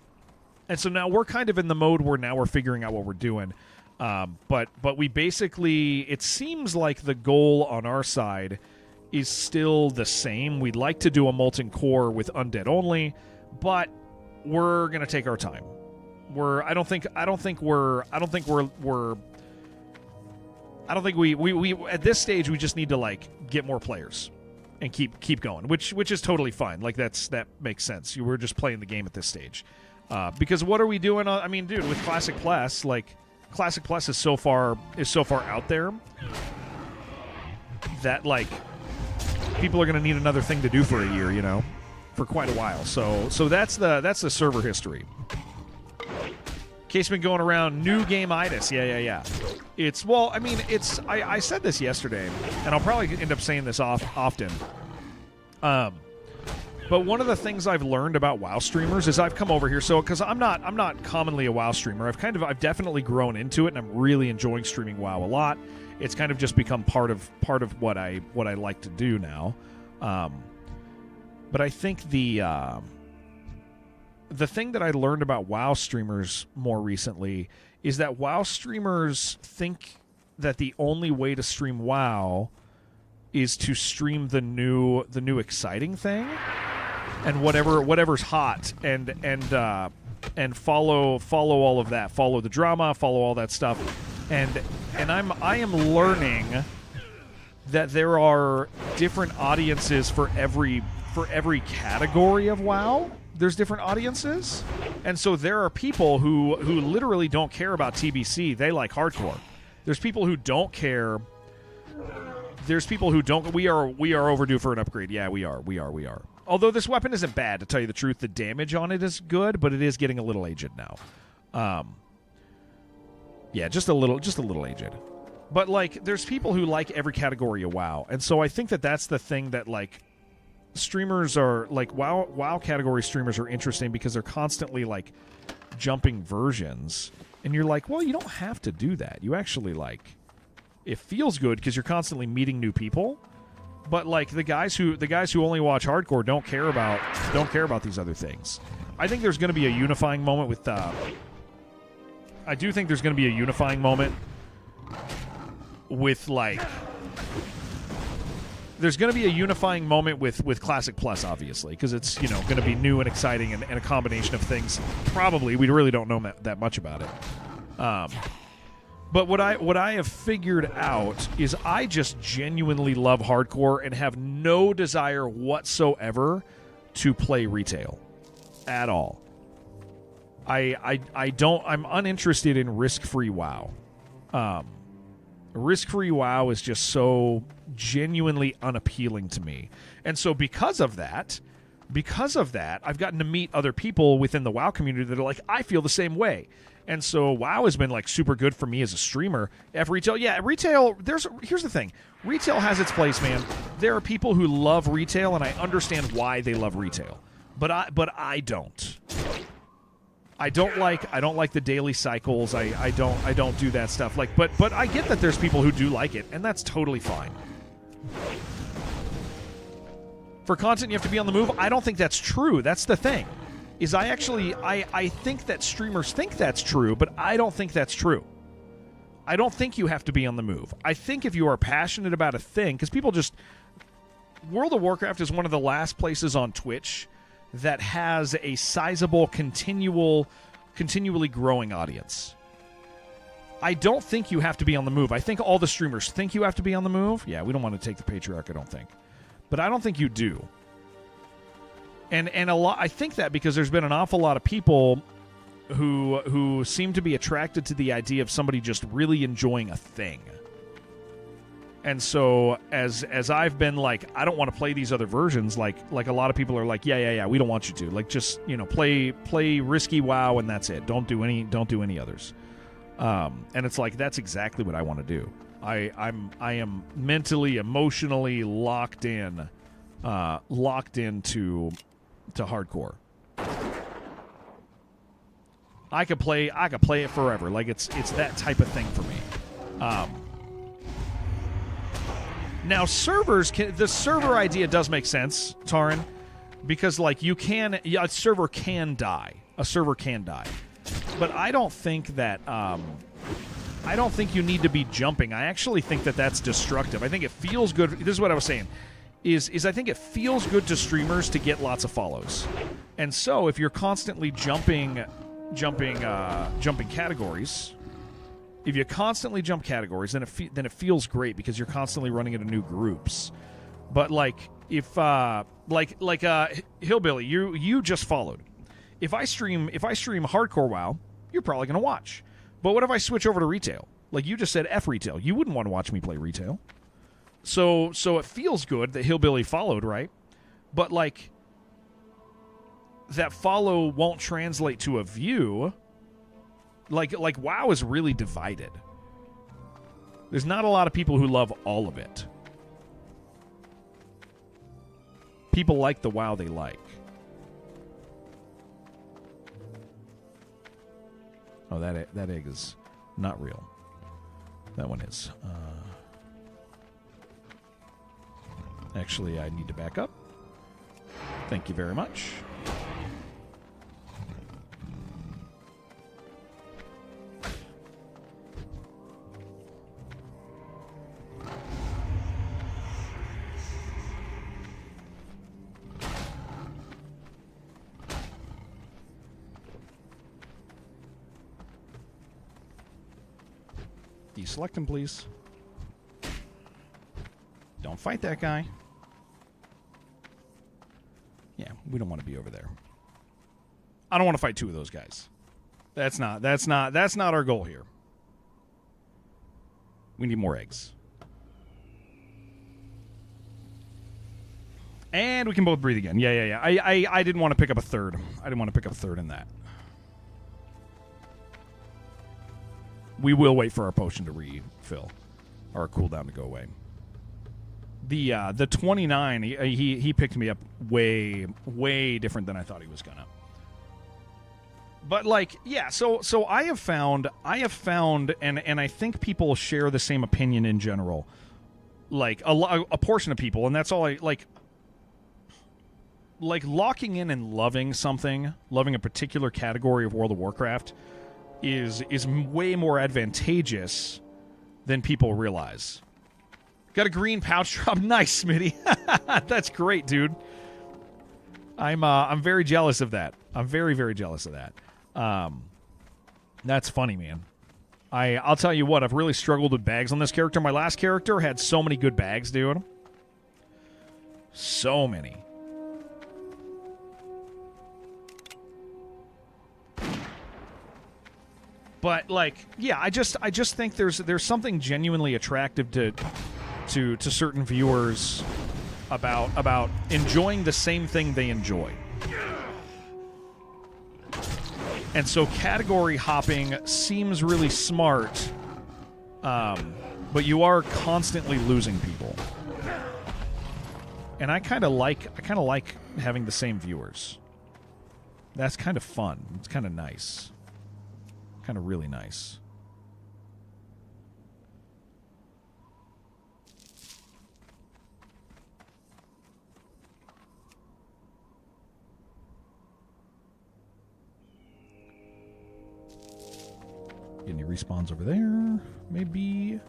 so now we're kind of in the mode where now we're figuring out what we're doing. But we basically, it seems like the goal on our side is still the same. We'd like to do a Molten Core with undead only, but we're gonna take our time. I don't think we at this stage we just need to like get more players and keep going, which is totally fine. Like that makes sense. We're just playing the game at this stage, because what are we doing? Dude, with Classic Plus, like. Classic Plus is so far out there that like people are going to need another thing to do for a year, for quite a while. So that's the server history. Case been going around, new game-itis. Yeah. I said this yesterday, and I'll probably end up saying this often. But one of the things I've learned about WoW streamers is I've come over here, because I'm not commonly a WoW streamer. I've definitely grown into it, and I'm really enjoying streaming WoW a lot. it's kind of just become part of what I like to do now. But I think the thing that I learned about WoW streamers more recently is that WoW streamers think that the only way to stream WoW is to stream the new exciting thing and whatever's hot and follow all of that, follow the drama, follow all that stuff, and I am learning that there are different audiences for every category of WoW. There's different audiences, and so there are people who literally don't care about TBC. They like hardcore. There's people who don't care. There's people who don't. We are overdue for an upgrade. Yeah, we are. Although this weapon isn't bad, to tell you the truth, the damage on it is good, but it is getting a little aged now. Yeah, just a little aged. But like, there's people who like every category of WoW, and so I think that that's the thing that like streamers are like WoW category streamers are interesting because they're constantly like jumping versions, and you're like, well, you don't have to do that. You actually like. It feels good because you're constantly meeting new people, but like the guys who only watch hardcore don't care about these other things. I think there's going to be a unifying moment with. I do think there's going to be a unifying moment with like. There's going to be a unifying moment with Classic Plus, obviously, because it's going to be new and exciting and a combination of things. Probably we really don't know that much about it. But what I have figured out is I just genuinely love hardcore and have no desire whatsoever to play retail at all. I'm uninterested in risk-free WoW. Risk-free WoW is just so genuinely unappealing to me. And so because of that, I've gotten to meet other people within the WoW community that are like, I feel the same way. And so WoW has been like super good for me as a streamer. Retail, here's the thing. Retail has its place, man. There are people who love retail, and I understand why they love retail. But I don't. I don't like the daily cycles. I don't do that stuff. Like, but I get that there's people who do like it, and that's totally fine. For content, you have to be on the move. I don't think that's true. That's the thing. I think that streamers think that's true, but I don't think that's true. I don't think you have to be on the move. I think if you are passionate about a thing, because people just... World of Warcraft is one of the last places on Twitch that has a sizable, continually growing audience. I don't think you have to be on the move. I think all the streamers think you have to be on the move. Yeah, we don't want to take the Patriarch, I don't think. But I don't think you do. And a lot, I think that because there's been an awful lot of people who seem to be attracted to the idea of somebody just really enjoying a thing. And so as I've been like, I don't want to play these other versions, like a lot of people are like, yeah, we don't want you to. Like, just, play risky WoW and that's it. Don't do any others. And it's like, that's exactly what I want to do. I am mentally, emotionally locked into hardcore. I could play it forever. Like, it's that type of thing for me. Now, the server idea does make sense, Taran, because like a server can die. But I don't think that I don't think you need to be jumping. I actually think that that's destructive. I think it feels good. This is what I was saying. Is I think it feels good to streamers to get lots of follows. And so if you're constantly jumping categories, if you constantly jump categories, then it feels great because you're constantly running into new groups. But like if Hillbilly, you just followed. If I stream hardcore WoW, you're probably going to watch. But what if I switch over to retail? Like you just said, F retail. You wouldn't want to watch me play retail. So it feels good that Hillbilly followed, right? But like that follow won't translate to a view. Like WoW is really divided. There's not a lot of people who love all of it. People like the WoW they like. Oh, that egg is not real. That one is. Actually, I need to back up. Thank you very much. Deselect him, please. Don't fight that guy. Yeah, we don't want to be over there. I don't want to fight two of those guys. That's not our goal here. We need more eggs. And we can both breathe again. Yeah. I didn't want to pick up a third. I didn't want to pick up a third in that. We will wait for our potion to refill. Or our cooldown to go away. The 29, he picked me up way different than I thought he was gonna. But like, yeah, so I have found and I think people share the same opinion in general. Like a portion of people, and that's all I like locking in and loving a particular category of World of Warcraft is way more advantageous than people realize. Got a green pouch drop. Nice, Smitty. That's great, dude. I'm very jealous of that. I'm very jealous of that. That's funny, man. I'll tell you what, I've really struggled with bags on this character. My last character had so many good bags, dude. So many. But like, yeah, I just think there's something genuinely attractive to certain viewers about enjoying the same thing they enjoy. And so category hopping seems really smart, but you are constantly losing people. And I kind of like having the same viewers. That's kind of fun. It's kind of nice. Kind of really nice. Get any respawns over there? Maybe.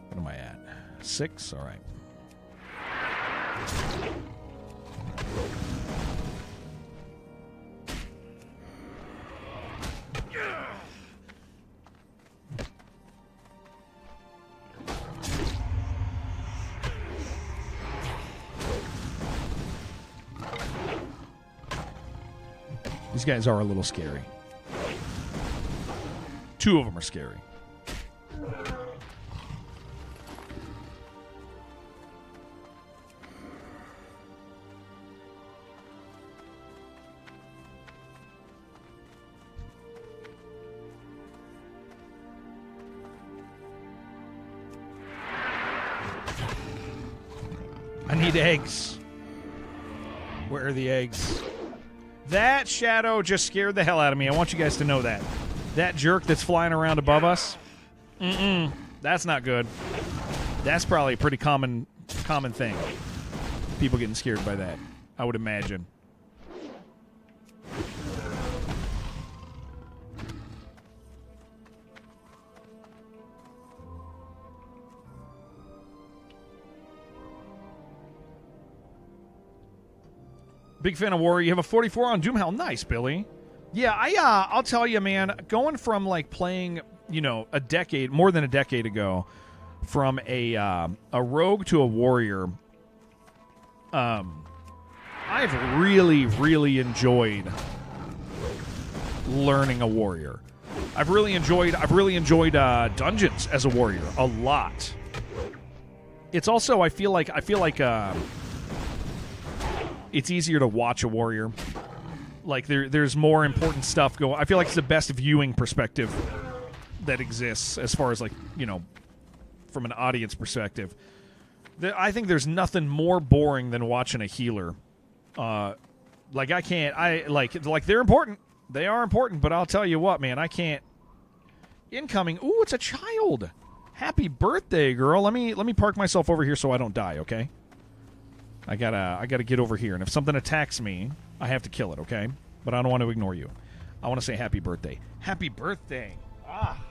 What am I at? 6? All right. These guys are a little scary. 2 of them are scary. I need eggs. Where are the eggs? That shadow just scared the hell out of me. I want you guys to know that. That jerk that's flying around above us, that's not good. That's probably a pretty common thing. People getting scared by that, I would imagine. Big fan of Warrior. You have a 44 on Doomhell. Nice, Billy. Yeah, I'll tell you, man, going from like playing, more than a decade ago, from a rogue to a warrior, I've really enjoyed learning a warrior. I've really enjoyed dungeons as a warrior a lot. It's also I feel like it's easier to watch a warrior. Like there's more important stuff going. I feel like it's the best viewing perspective that exists as far as like, from an audience perspective. I think there's nothing more boring than watching a healer. Like they're important. They are important, but I'll tell you what, man, I can't. Incoming. Ooh, it's a child. Happy birthday, girl. Let me park myself over here so I don't die, okay? I gotta get over here, and if something attacks me, I have to kill it, okay? But I don't want to ignore you. I want to say happy birthday. Happy birthday. Ah.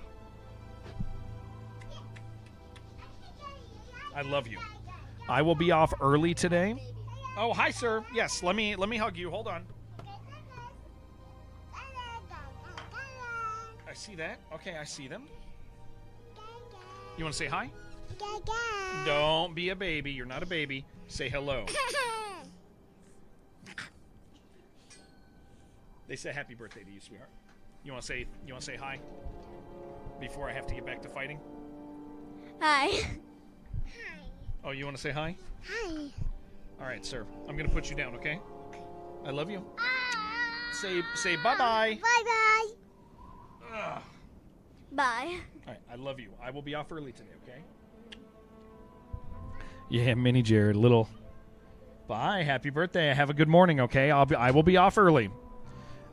I love you. I will be off early today. Oh, hi, sir. Yes, let me hug you. Hold on. I see that. Okay, I see them. You want to say hi? Don't be a baby. You're not a baby. Say hello. They say happy birthday to you, sweetheart. You want to say hi before I have to get back to fighting? Hi. Oh, you want to say hi? Hi. All right, sir. I'm going to put you down, okay? I love you. Say bye-bye. Bye-bye. Ugh. Bye. All right, I love you. I will be off early today, okay? Yeah, Mini Jared, little. Bye. Happy birthday. Have a good morning, okay? I will be off early.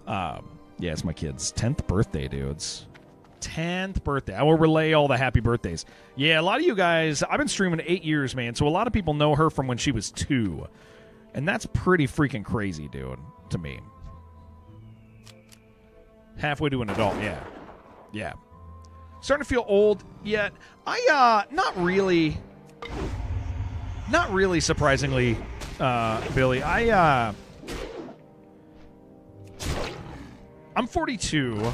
Yeah, it's my kid's 10th birthday, dudes. 10th birthday. I will relay all the happy birthdays. Yeah, a lot of you guys, I've been streaming 8 years, man, so a lot of people know her from when she was 2. And that's pretty freaking crazy, dude, to me. Halfway to an adult, yeah. Yeah. Starting to feel old yet. Not really, surprisingly, Billy. I'm 42.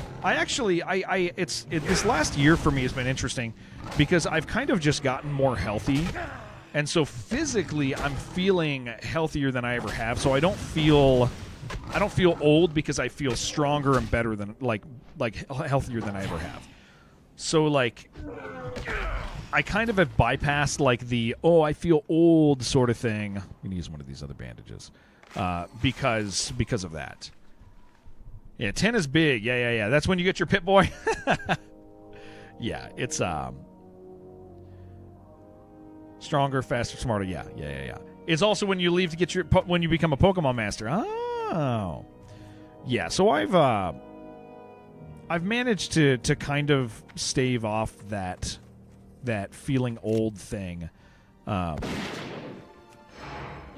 This last year for me has been interesting because I've kind of just gotten more healthy. And so physically I'm feeling healthier than I ever have. So I don't feel old because I feel stronger and better than like healthier than I ever have. So like I kind of have bypassed like the I feel old sort of thing. I'm gonna use one of these other bandages. Because of that. Yeah, 10 is big. Yeah. That's when you get your pit boy. Yeah, it's stronger, faster, smarter. Yeah. It's also when you leave to get when you become a Pokemon master. Oh. Yeah, so I've managed to kind of stave off that feeling old thing.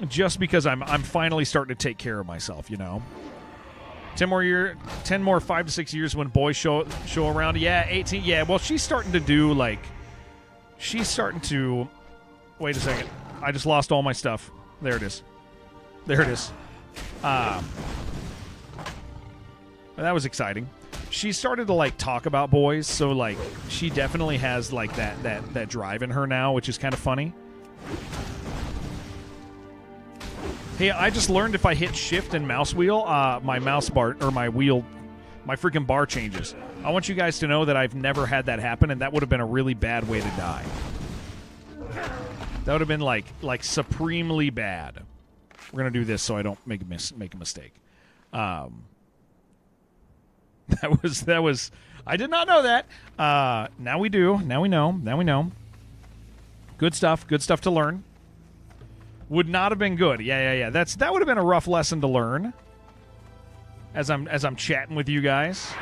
Just because I'm finally starting to take care of myself, you know. 10 more 5 to 6 years when boys show around. Yeah, 18. Yeah, well, she's starting to wait a second. I just lost all my stuff. There it is. That was exciting. She started to like talk about boys, so like she definitely has like that drive in her now, which is kind of funny. Hey, I just learned if I hit shift and mouse wheel, my mouse bar or my freaking bar changes. I want you guys to know that I've never had that happen, and that would have been a really bad way to die. That would have been like supremely bad. We're gonna do this so I don't make a mistake. That was. I did not know that. Now we do. Now we know. Good stuff. Good stuff to learn. Would not have been good. Yeah. That would have been a rough lesson to learn. As I'm chatting with you guys.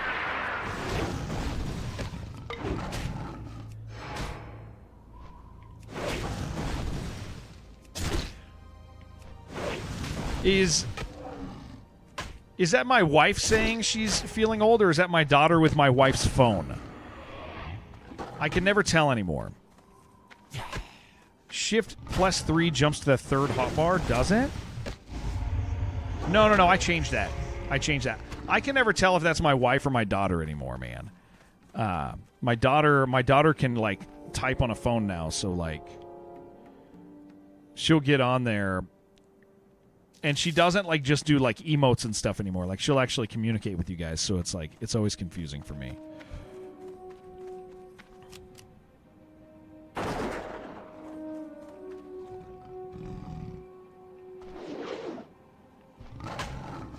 Is that my wife saying she's feeling old, or is that my daughter with my wife's phone? I can never tell anymore. Shift +3 jumps to the third hotbar, does it? No, I changed that. I can never tell if that's my wife or my daughter anymore, man. My daughter can, like, type on a phone now, so, like, she'll get on there, and she doesn't, like, just do, like, emotes and stuff anymore. Like, she'll actually communicate with you guys, so it's, like, it's always confusing for me.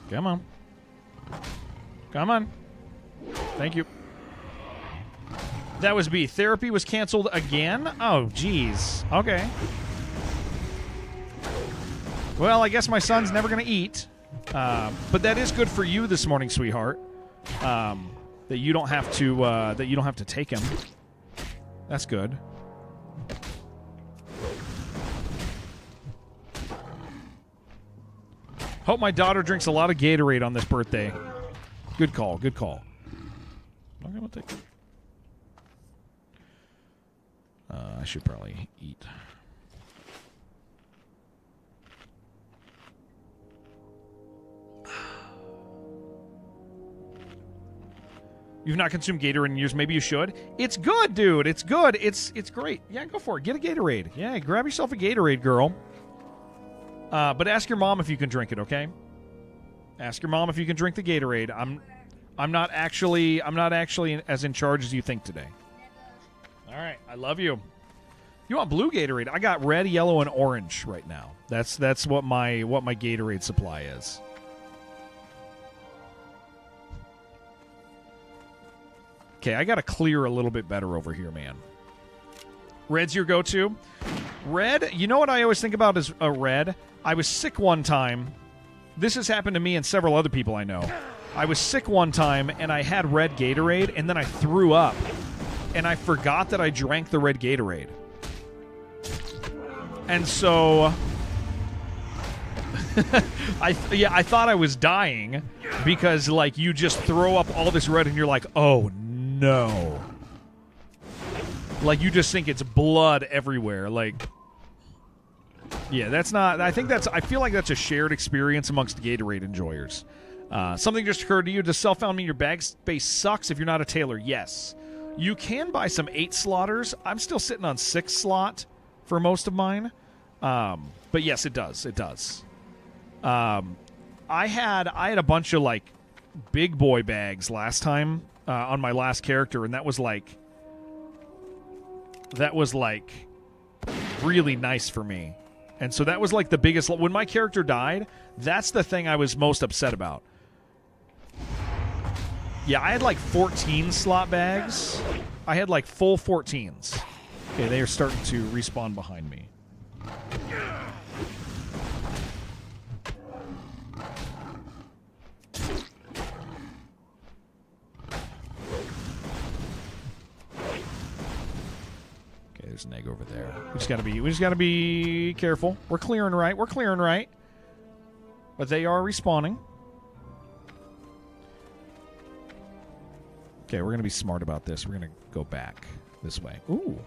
Come on. Thank you. That was B. Therapy was canceled again? Oh, jeez. Okay. Well, I guess my son's never going to eat. But that is good for you this morning, sweetheart. that you don't have to take him. That's good. Hope my daughter drinks a lot of Gatorade on this birthday. Good call. Good call. I'm gonna take. I should probably eat. You've not consumed Gatorade in years. Maybe you should. It's good, dude. It's good. It's great. Yeah, go for it. Get a Gatorade. Yeah, grab yourself a Gatorade, girl. But ask your mom if you can drink it, okay? Ask your mom if you can drink the Gatorade. I'm not actually as in charge as you think today. All right, I love you. You want blue Gatorade? I got red, yellow, and orange right now. That's what my Gatorade supply is. Okay, I got to clear a little bit better over here, man. Red's your go-to? Red, you know what I always think about is a red? I was sick one time. This has happened to me and several other people I know. I was sick one time, and I had red Gatorade, and then I threw up. And I forgot that I drank the red Gatorade. And so... I thought I was dying because, like, you just throw up all this red, and you're like, oh, no. Like, you just think it's blood everywhere. Like... Yeah, that's not... I feel like that's a shared experience amongst Gatorade enjoyers. Something just occurred to you. Does self-found mean your bag space sucks if you're not a tailor? Yes. You can buy some 8 slotters. I'm still sitting on 6 slot for most of mine. But yes, it does. It does. I had a bunch of, like, big boy bags last time on my last character, and that was like really nice for me. And so that was like the biggest... When my character died, that's the thing I was most upset about. Yeah, I had like 14 slot bags. I had like full 14s. Okay, they are starting to respawn behind me. There's an egg over there. We just gotta be careful. We're clearing right. But they are respawning. Okay, we're gonna be smart about this. We're gonna go back this way. Ooh.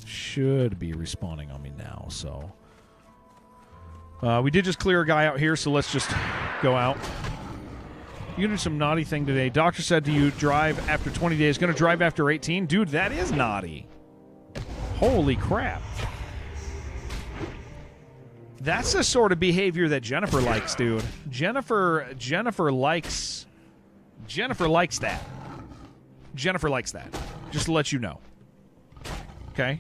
Should be respawning on me now, so... we did just clear a guy out here, so let's just go out. You do some naughty thing today. Doctor said to you, drive after 20 days. Going to drive after 18? Dude, that is naughty. Holy crap. That's the sort of behavior that Jennifer likes, dude. Jennifer likes that. Jennifer likes that. Just to let you know. Okay?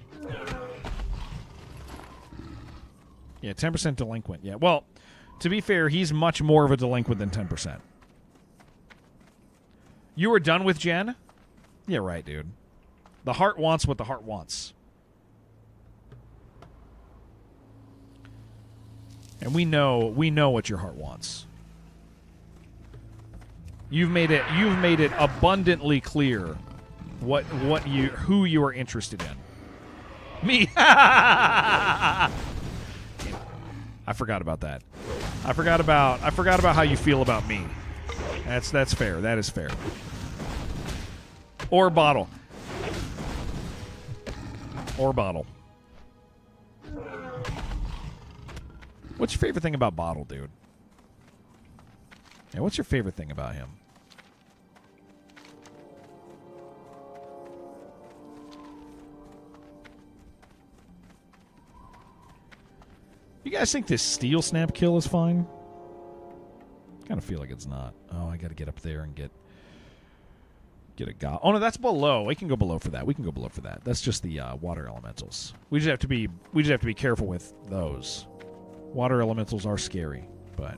Yeah, 10% delinquent. Yeah, well, to be fair, he's much more of a delinquent than 10%. You were done with Jen? Yeah, right, dude. The heart wants what the heart wants. And we know what your heart wants. You've made it abundantly clear who you are interested in. Me. I forgot about that. I forgot about how you feel about me. That's fair. That is fair. Or bottle. What's your favorite thing about Bottle, dude? Yeah, what's your favorite thing about him? You guys think this steel snap kill is fine? Kind of feel like it's not. Oh, I got to get up there and get a guy. Oh no, that's below. We can go below for that. That's just the water elementals. We just have to be careful with those. Water elementals are scary, but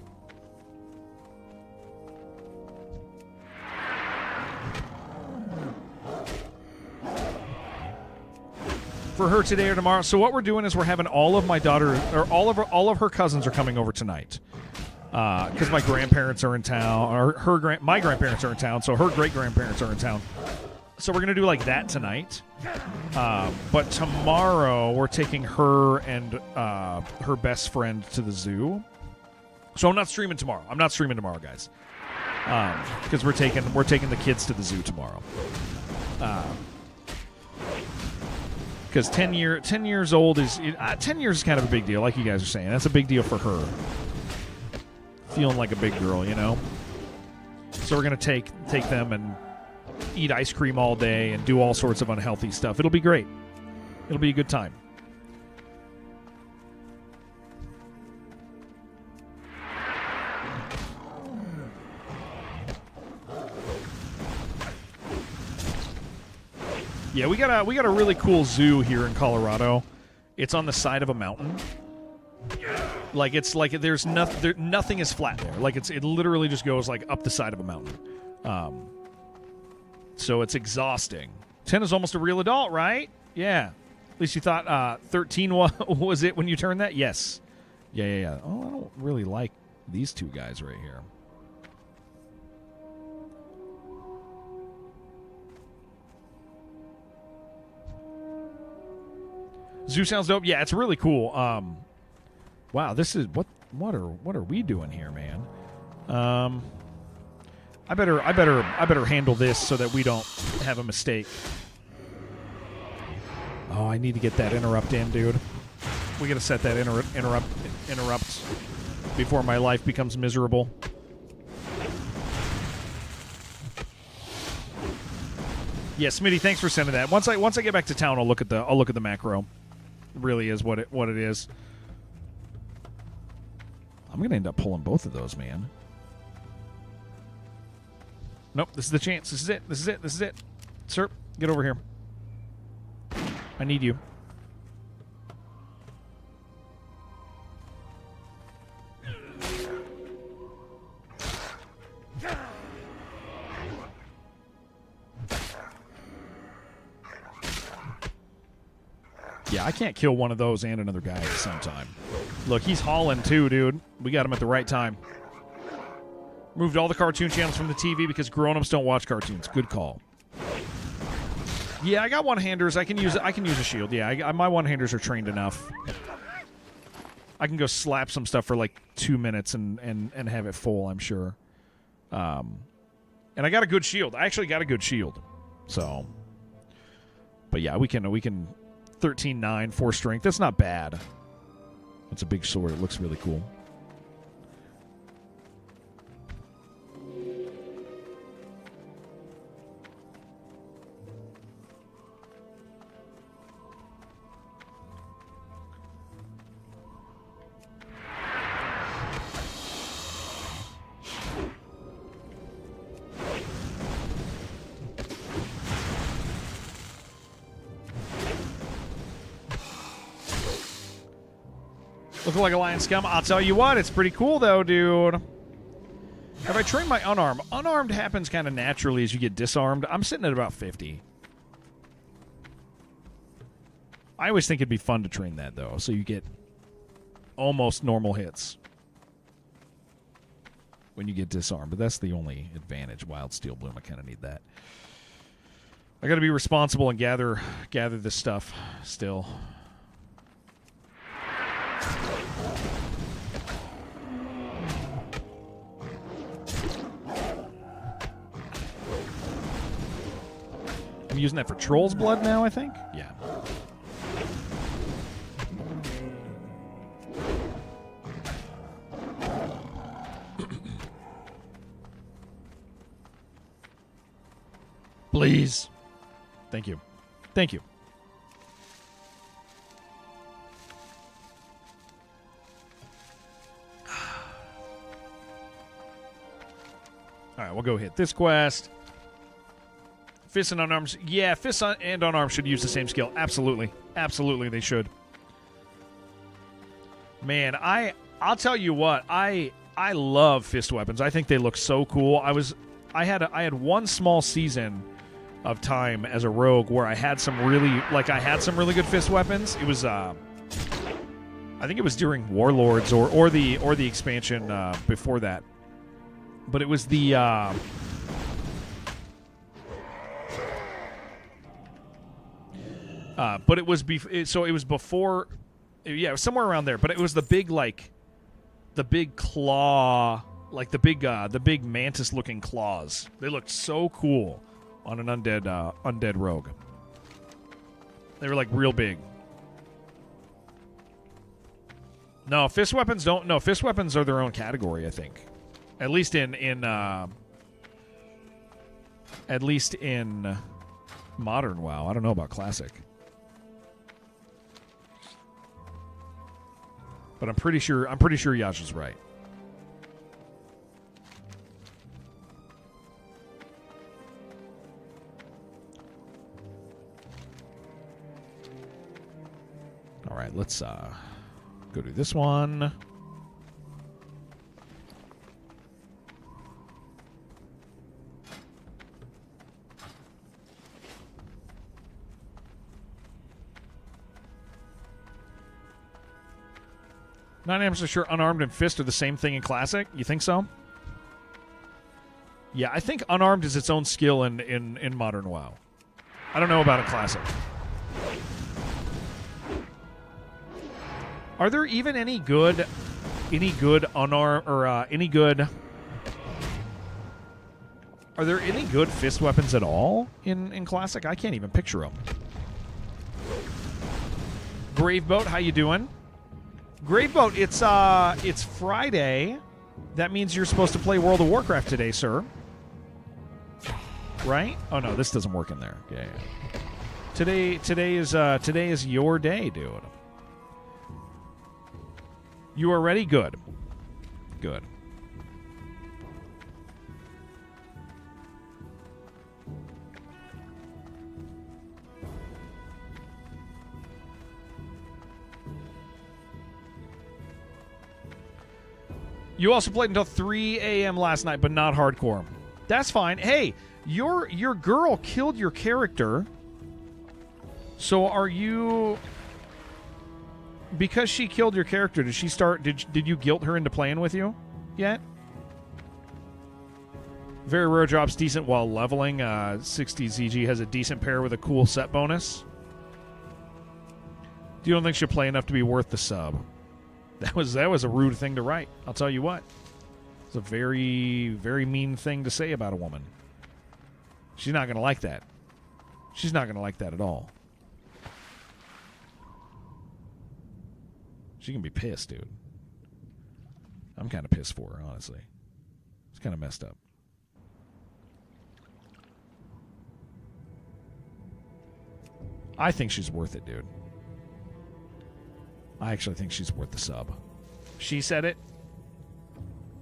for her today or tomorrow. So what we're doing is we're having all of my daughter, or all of her cousins are coming over tonight. Because my grandparents are in town, or my grandparents are in town, so her great-grandparents are in town. So we're going to do like that tonight. But tomorrow we're taking her and her best friend to the zoo. So I'm not streaming tomorrow. Guys. Because we're taking the kids to the zoo tomorrow. Because 10 years old is 10 years is kind of a big deal, like you guys are saying. That's a big deal for her. Feeling like a big girl, you know. So we're gonna take them and eat ice cream all day and do all sorts of unhealthy stuff. It'll be great. It'll be a good time. Yeah, we got a really cool zoo here in Colorado. It's on the side of a mountain. Like it's like there's nothing is flat there. Like it literally just goes like up the side of a mountain. So it's exhausting. 10 is almost a real adult, right? Yeah. At least you thought 13 was it when you turned that? Yes. Yeah. Oh, I don't really like these two guys right here. Zoo sounds dope. Yeah, it's really cool. Wow, this is what are we doing here, man? I better handle this so that we don't have a mistake. Oh, I need to get that interrupt in, dude. We got to set that interrupt before my life becomes miserable. Yeah, Smitty, thanks for sending that. Once I get back to town, I'll look at the macro. It really is what it is. I'm gonna end up pulling both of those, man. Nope, this is the chance. This is it. Sir, get over here. I need you. Yeah, I can't kill one of those and another guy at the same time. Look, he's hauling too, dude. We got him at the right time. Moved all the cartoon channels from the TV because grown-ups don't watch cartoons. Good call. Yeah, I got one-handers. I can use a shield. Yeah, my one-handers are trained enough. I can go slap some stuff for like 2 minutes and have it full, I'm sure. And I got a good shield. I actually got a good shield. So, but yeah, we can 13-9, 4 strength. That's not bad. It's a big sword. It looks really cool. Look like a lion scum. I'll tell you what, it's pretty cool though, dude. Have I trained my unarmed? Unarmed happens kind of naturally as you get disarmed. I'm sitting at about 50. I always think it'd be fun to train that though, so you get almost normal hits when you get disarmed. But that's the only advantage. Wild Steel Bloom, I kind of need that. I got to be responsible and gather this stuff still. I'm using that for Troll's Blood now, I think? Yeah. Please. Thank you. Thank you. All right, we'll go hit this quest. Fists and unarmed. Yeah, fists and unarmed should use the same skill. Absolutely. Absolutely, they should. Man, I'll tell you what. I love fist weapons. I think they look so cool. I had one small season of time as a rogue where I had some really good fist weapons. It was I think it was during Warlords or the expansion before that. But it was the but it was so it was before, yeah, it was somewhere around there. But it was the big claw, like the big mantis looking claws. They looked so cool on an undead rogue. They were like real big. No, fist weapons don't. No, fist weapons are their own category, I think. At least in modern WoW. I don't know about classic. But I'm pretty sure Yash is right. All right, let's go do this one. Not 100% sure unarmed and fist are the same thing in Classic. You think so? Yeah, I think unarmed is its own skill in Modern WoW. I don't know about in Classic. Are there even any good unarmed or any good? Are there any good fist weapons at all in Classic? I can't even picture them. Graveboat, how you doing? Graveboat, it's Friday. That means you're supposed to play World of Warcraft today, sir. Right? Oh no, this doesn't work in there. Yeah. Today is your day, dude. You are ready? Good. Good. You also played until 3 a.m. last night, but not hardcore. That's fine. Hey, your girl killed your character. So are you... Because she killed your character, did she start... Did you guilt her into playing with you yet? Very rare drops decent while leveling. 60 ZG has a decent pair with a cool set bonus. Do you don't think she'll play enough to be worth the sub? That was a rude thing to write. I'll tell you what. It's a very, very mean thing to say about a woman. She's not going to like that. She's not going to like that at all. She can be pissed, dude. I'm kind of pissed for her, honestly. It's kind of messed up. I think she's worth it, dude. I actually think she's worth the sub. She said it.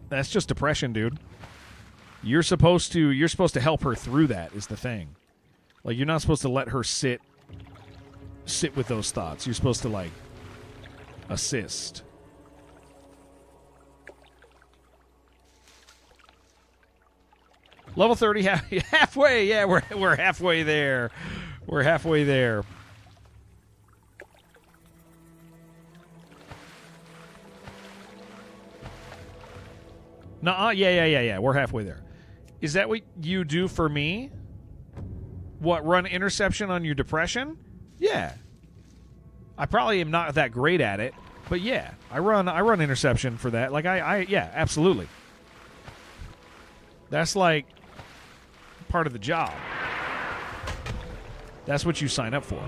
That's just depression, dude. You're supposed to help her through that, is the thing. Like, you're not supposed to let her sit with those thoughts. You're supposed to, like, assist. Level 30, halfway. Yeah, we're halfway there. We're halfway there. Yeah. We're halfway there. Is that what you do for me? What, run interception on your depression? Yeah. I probably am not that great at it, but yeah, I run interception for that. Like yeah, absolutely. That's like part of the job. That's what you sign up for.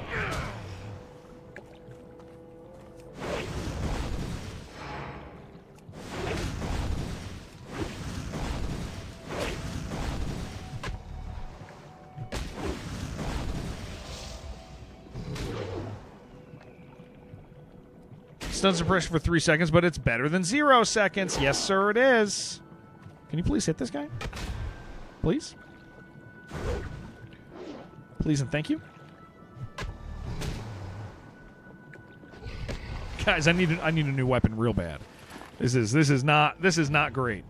Stuns suppression for 3 seconds, but it's better than 0 seconds. Yes, sir, it is. Can you please hit this guy? Please? Please and thank you. Guys, I need a new weapon real bad. This is not great.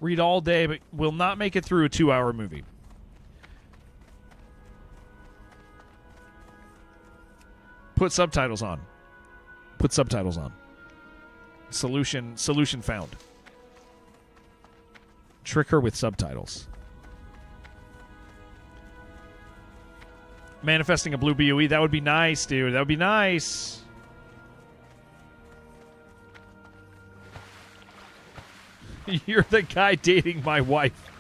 Read all day, but will not make it through a 2-hour movie. Put subtitles on. Put subtitles on. Solution found. Trick her with subtitles. Manifesting a blue BOE. That would be nice, dude. That would be nice. You're the guy dating my wife.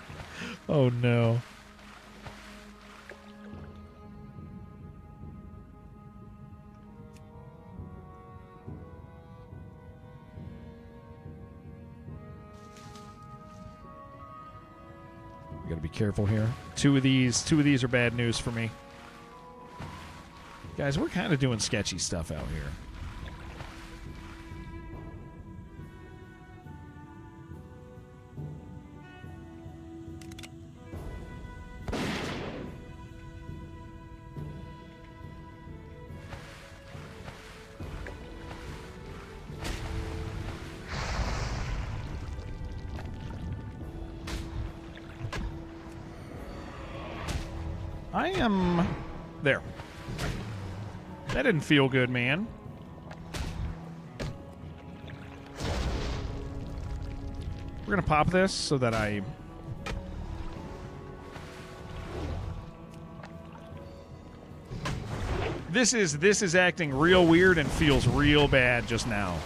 Oh, no. We gotta be careful here. Two of these are bad news for me. Guys, we're kind of doing sketchy stuff out here. I am there. That didn't feel good, man. We're gonna pop this so that I... This is acting real weird and feels real bad just now.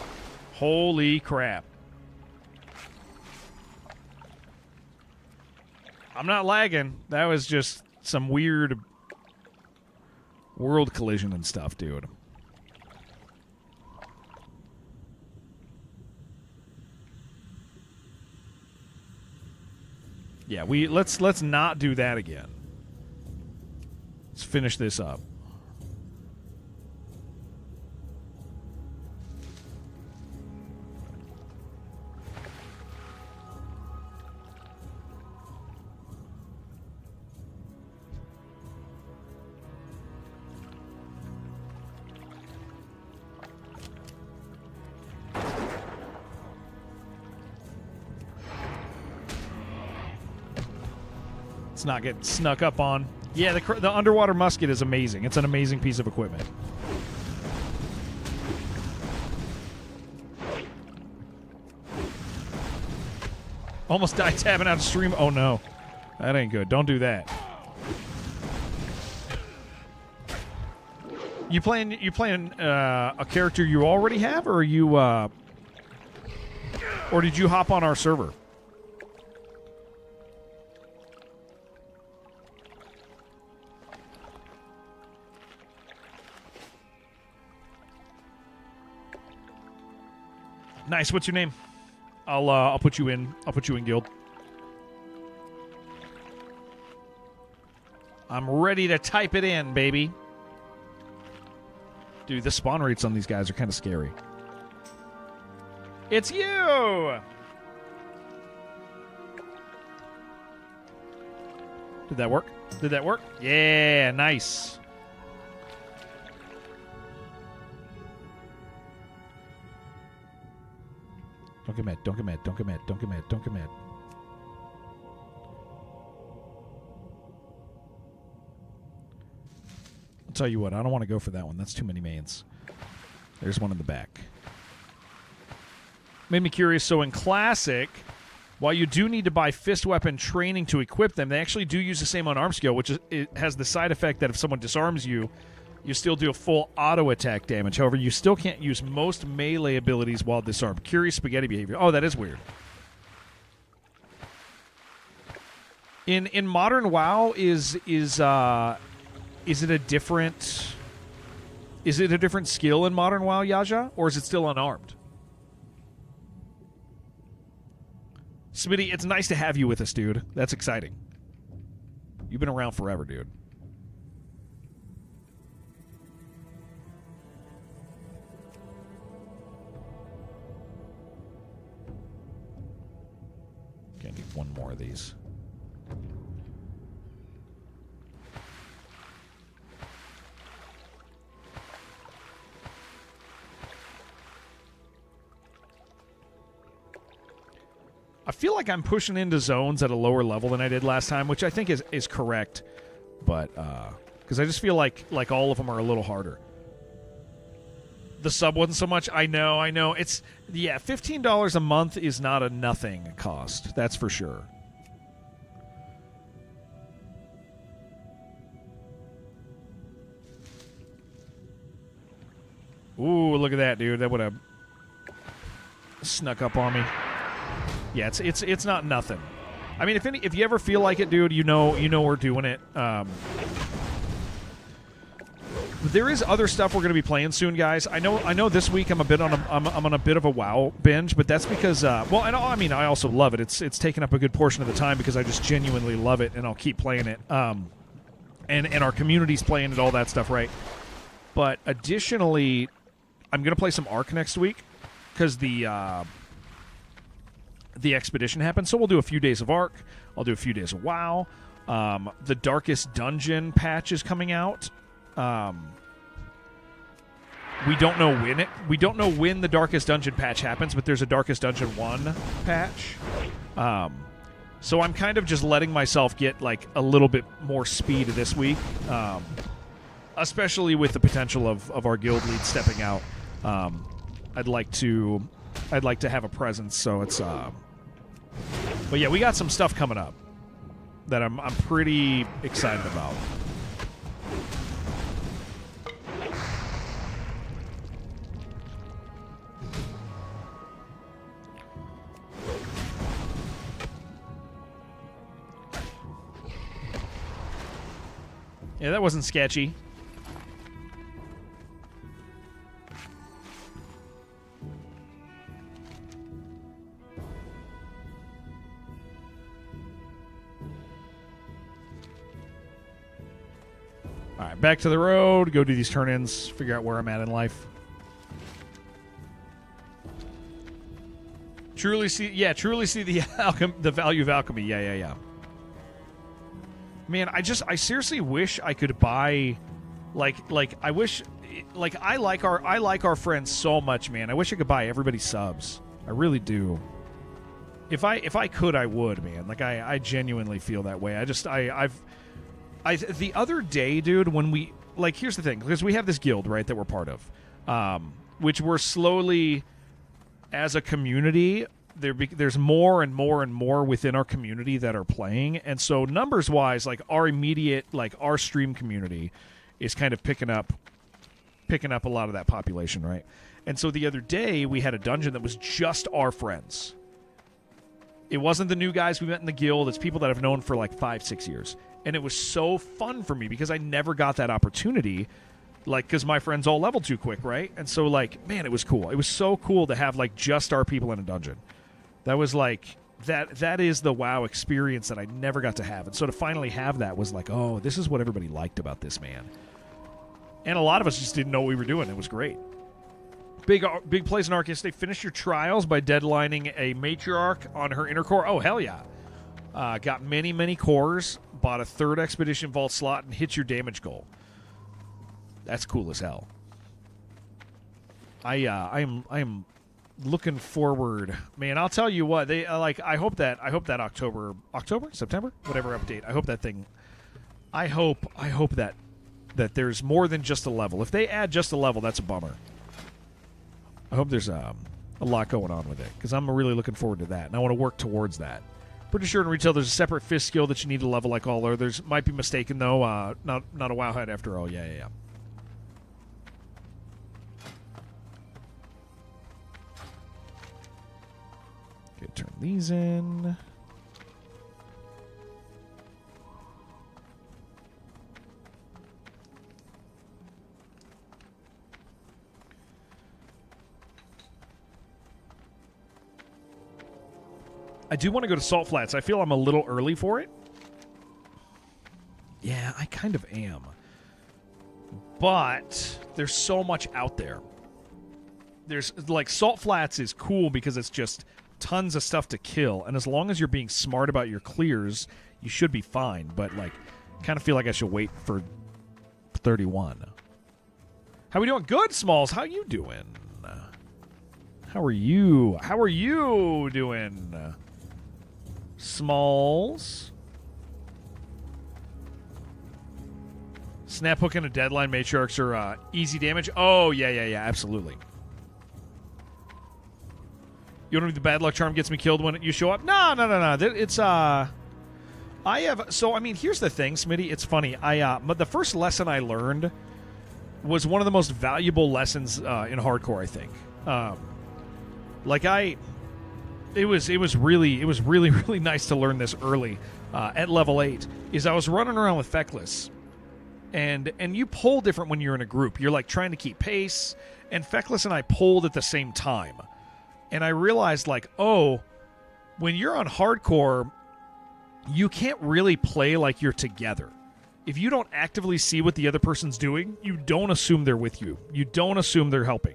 Holy crap. I'm not lagging. That was just some weird world collision and stuff, dude. Yeah, let's not do that again. Let's finish this up. Not get snuck up on. Yeah, the underwater musket is amazing. It's an amazing piece of equipment. Almost died tapping out of stream. Oh no, that ain't good. Don't do that. You playing a character you already have, or or did you hop on our server? Nice. What's your name? I'll put you in. I'll put you in guild. I'm ready to type it in, baby. Dude, the spawn rates on these guys are kind of scary. It's you! Did that work? Did that work? Yeah, nice. Don't get mad, don't get mad, don't get mad, don't get mad, don't get mad. I'll tell you what, I don't want to go for that one. That's too many mains. There's one in the back. Made me curious, so in Classic, while you do need to buy fist weapon training to equip them, they actually do use the same unarmed skill, which it has the side effect that if someone disarms you, you still do a full auto attack damage. However, you still can't use most melee abilities while disarmed. Curious spaghetti behavior. Oh, that is weird. In modern WoW, is it a different skill in modern WoW, Yaja, or is it still unarmed? Smitty, it's nice to have you with us, dude. That's exciting. You've been around forever, dude. Okay, I need one more of these. I feel like I'm pushing into zones at a lower level than I did last time, which I think is correct. But because I just feel like all of them are a little harder. The sub wasn't so much. I know. It's $15 a month is not a nothing cost. That's for sure. Ooh, look at that, dude. That would have snuck up on me. Yeah, it's not nothing. I mean, if you ever feel like it, dude, you know we're doing it. There is other stuff we're going to be playing soon, guys. I know. This week I'm on a bit of a WoW binge, but that's because I also love it. It's taken up a good portion of the time because I just genuinely love it, and I'll keep playing it. And our community's playing it, all that stuff, right? But additionally, I'm going to play some Ark next week because the expedition happens. So we'll do a few days of Ark. I'll do a few days of WoW. The Darkest Dungeon patch is coming out. We don't know when the Darkest Dungeon patch happens, but there's a Darkest Dungeon 1 patch. So I'm kind of just letting myself get like a little bit more speed this week. Especially with the potential of our guild lead stepping out. I'd like to have a presence, so it's but yeah, we got some stuff coming up that I'm pretty excited about. Yeah, that wasn't sketchy. All right, back to the road. Go do these turn-ins. Figure out where I'm at in life. Truly see the value of alchemy. Yeah. Man, I seriously wish I could buy, I wish, I like our friends so much, man. I wish I could buy everybody subs. I really do. If I could, I would, man. I genuinely feel that way. The other day, dude, when we, here's the thing, because we have this guild, right, that we're part of, which we're slowly, as a community, there's more and more and more within our community that are playing, and so numbers-wise, our immediate, our stream community is kind of picking up a lot of that population, right? And so the other day, we had a dungeon that was just our friends. It wasn't the new guys we met in the guild. It's people that I've known for 5-6 years. And it was so fun for me because I never got that opportunity, because my friends all leveled too quick, right? And so, man, it was cool. It was so cool to have, just our people in a dungeon. That was, that is the WoW experience that I never got to have. And so to finally have that was oh, this is what everybody liked about this, man. And a lot of us just didn't know what we were doing. It was great. Big plays in Arceus. They finish your trials by deadlining a matriarch on her inner core. Oh, hell yeah. Got many, many cores. Bought a 3rd expedition vault slot and hit your damage goal. That's cool as hell. I am looking forward, man. I'll tell you what, they I hope that October, September, whatever update. I hope that thing. I hope that there's more than just a level. If they add just a level, that's a bummer. I hope there's a lot going on with it because I'm really looking forward to that, and I want to work towards that. Pretty sure in retail there's a separate fist skill that you need to level like all others. Might be mistaken though. Not a WoW head after all. Yeah. Okay, turn these in. I do want to go to Salt Flats. I feel I'm a little early for it. Yeah, I kind of am. But there's so much out there. There's Salt Flats is cool because it's just tons of stuff to kill, and as long as you're being smart about your clears, you should be fine. But kind of feel like I should wait for 31. How we doing? Good, Smalls. How you doing? How are you? How are you doing? Smalls. Snap hook and a deadline matriarchs are easy damage. Oh, yeah, absolutely. You don't know if the bad luck charm gets me killed when you show up? No. It's, I have, so, I mean, here's the thing, Smitty. It's funny. But the first lesson I learned was one of the most valuable lessons in hardcore, I think. It was really nice to learn this early at level 8. Is I was running around with Feckless, and you pull different when you're in a group. You're like trying to keep pace, and Feckless and I pulled at the same time. And I realized, like, oh, when you're on hardcore, you can't really play like you're together. If you don't actively see what the other person's doing, you don't assume they're with you. You don't assume they're helping.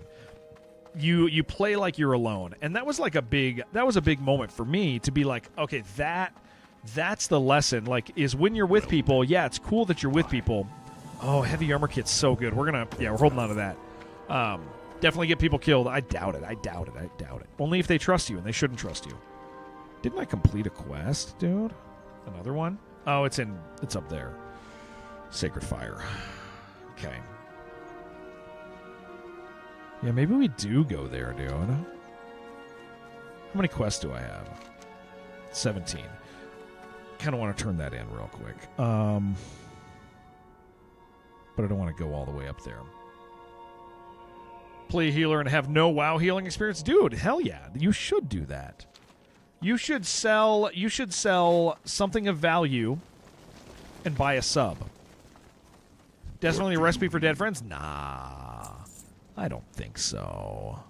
You play like you're alone. And that was a big moment for me to be like, okay, that's the lesson. Like, is when you're with people, yeah, it's cool that you're with people. Oh, heavy armor kit's so good. We're holding on to that. Definitely get people killed. I doubt it. Only if they trust you, and they shouldn't trust you. Didn't I complete a quest, dude? Another one? Oh, it's up there. Sacred Fire. Okay. Yeah, maybe we do go there, dude. How many quests do I have? 17. Kind of want to turn that in real quick. But I don't want to go all the way up there. Play a healer and have no WoW healing experience? Dude, hell yeah. You should do that. You should sell something of value and buy a sub. Definitely a recipe for dead friends? Nah. I don't think so.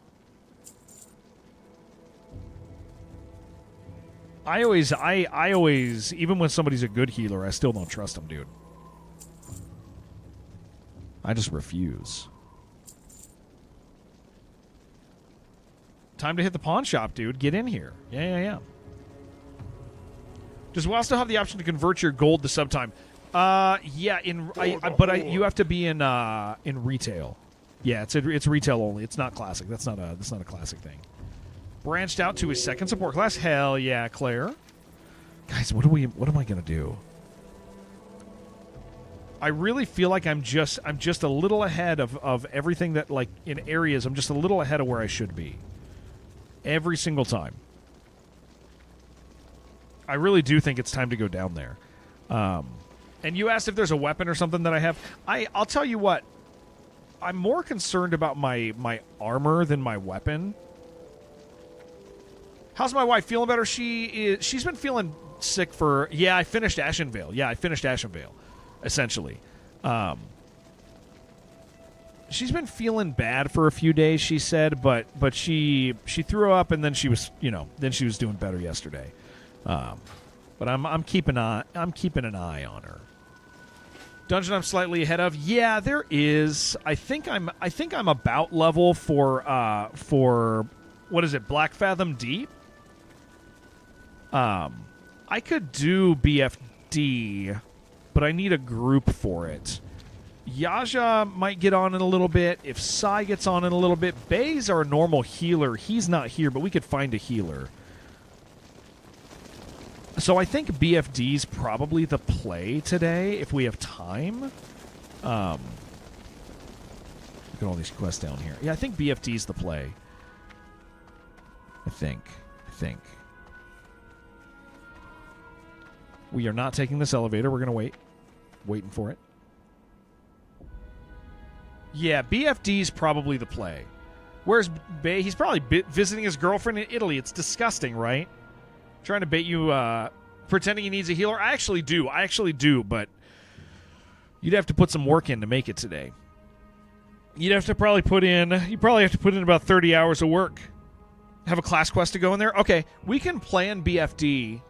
I always, even when somebody's a good healer, I still don't trust them, dude. I just refuse. Time to hit the pawn shop, dude. Get in here. Yeah. Does WoW still have the option to convert your gold to subtime? Yeah. You have to be in retail. Yeah, it's retail only. It's not classic. That's not a classic thing. Branched out to his second support class. Hell yeah, Claire. Guys, what am I gonna do? I really feel like I'm just a little ahead of everything that, like, in areas. I'm just a little ahead of where I should be. Every single time. I really do think it's time to go down there. And you asked if there's a weapon or something that I have. I'll tell you what. I'm more concerned about my armor than my weapon. How's my wife? Feeling better? She's been feeling sick for... Yeah, I finished Ashenvale. Essentially. She's been feeling bad for a few days, she said, but she threw up, and then she was doing better yesterday. But I'm keeping an eye on her. Dungeon I'm slightly ahead of. Yeah, there is. I think I'm about level for what is it? Black Fathom Deep. I could do BFD, but I need a group for it. Yaja might get on in a little bit. If Sai gets on in a little bit, Bay's our normal healer. He's not here, but we could find a healer. So I think BFD's probably the play today if we have time. Look at all these quests down here. Yeah, I think BFD's the play. I think. We are not taking this elevator. We're going to wait. Waiting for it. Yeah, BFD's probably the play. Where's Bay? He's probably visiting his girlfriend in Italy. It's disgusting, right? Trying to bait you, pretending he needs a healer. I actually do, but you'd have to put some work in to make it today. You probably have to put in about 30 hours of work. Have a class quest to go in there? Okay, we can plan BFD.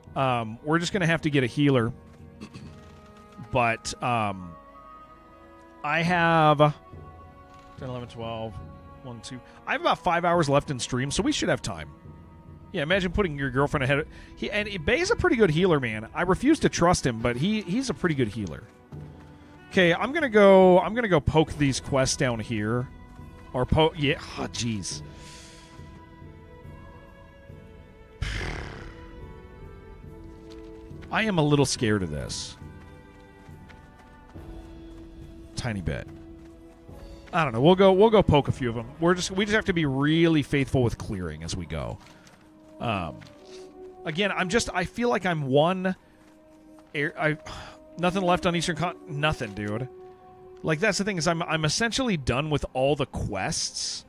We're just going to have to get a healer. But I have 10, 11, 12, 1, 2. I have about 5 hours left in stream, so we should have time. Yeah, imagine putting your girlfriend ahead of... Bay's a pretty good healer, man. I refuse to trust him, but he's a pretty good healer. Okay, I'm gonna go poke these quests down here. Or yeah, oh jeez. I am a little scared of this. Tiny bit. I don't know. We'll go poke a few of them. We just have to be really faithful with clearing as we go. Again, I feel like I'm one. Nothing left on Eastern nothing, dude. Like that's the thing is I'm essentially done with all the quests,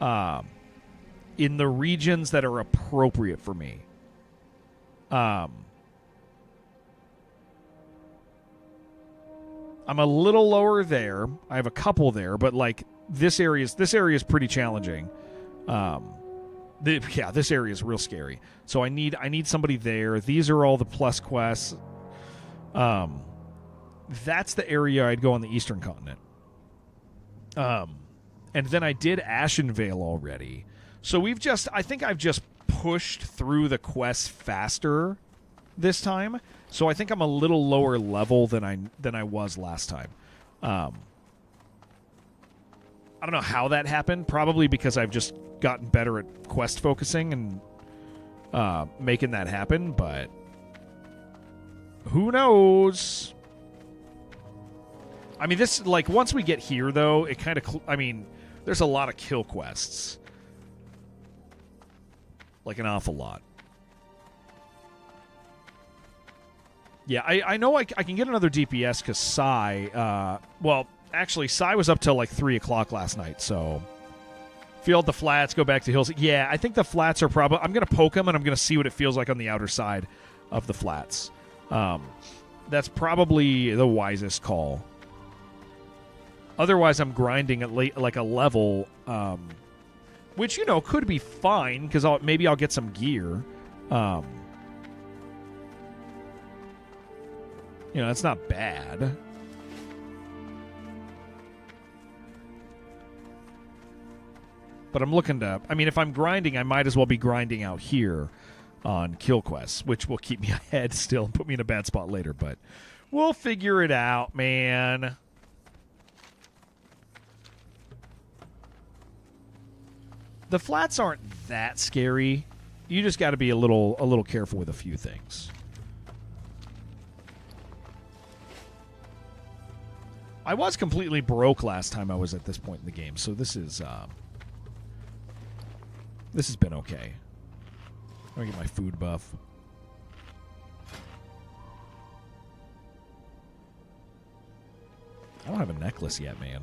in the regions that are appropriate for me. I'm a little lower there. I have a couple there, but like this area is pretty challenging. This area is real scary. So I need somebody there. These are all the plus quests. That's the area I'd go on the Eastern Continent. And then I did Ashenvale already. So I think I've just pushed through the quests faster this time. So I think I'm a little lower level than I was last time. I don't know how that happened. Probably because I've just gotten better at quest focusing and making that happen. But who knows? I mean, this like once we get here though, it kind of. There's a lot of kill quests, like an awful lot. Yeah, I know I can get another DPS because Psy, actually, Psy was up till like 3 o'clock last night, so field the flats, go back to hills. Yeah, I think the flats are probably... I'm going to poke them, and I'm going to see what it feels like on the outer side of the flats. That's probably the wisest call. Otherwise, I'm grinding at like a level, which, could be fine, because maybe I'll get some gear. It's not bad. But I'm looking to... if I'm grinding, I might as well be grinding out here on kill quests, which will keep me ahead still and put me in a bad spot later. But we'll figure it out, man. The flats aren't that scary. You just got to be a little careful with a few things. I was completely broke last time I was at this point in the game, so this has been okay. I'm gonna get my food buff. I don't have a necklace yet, man.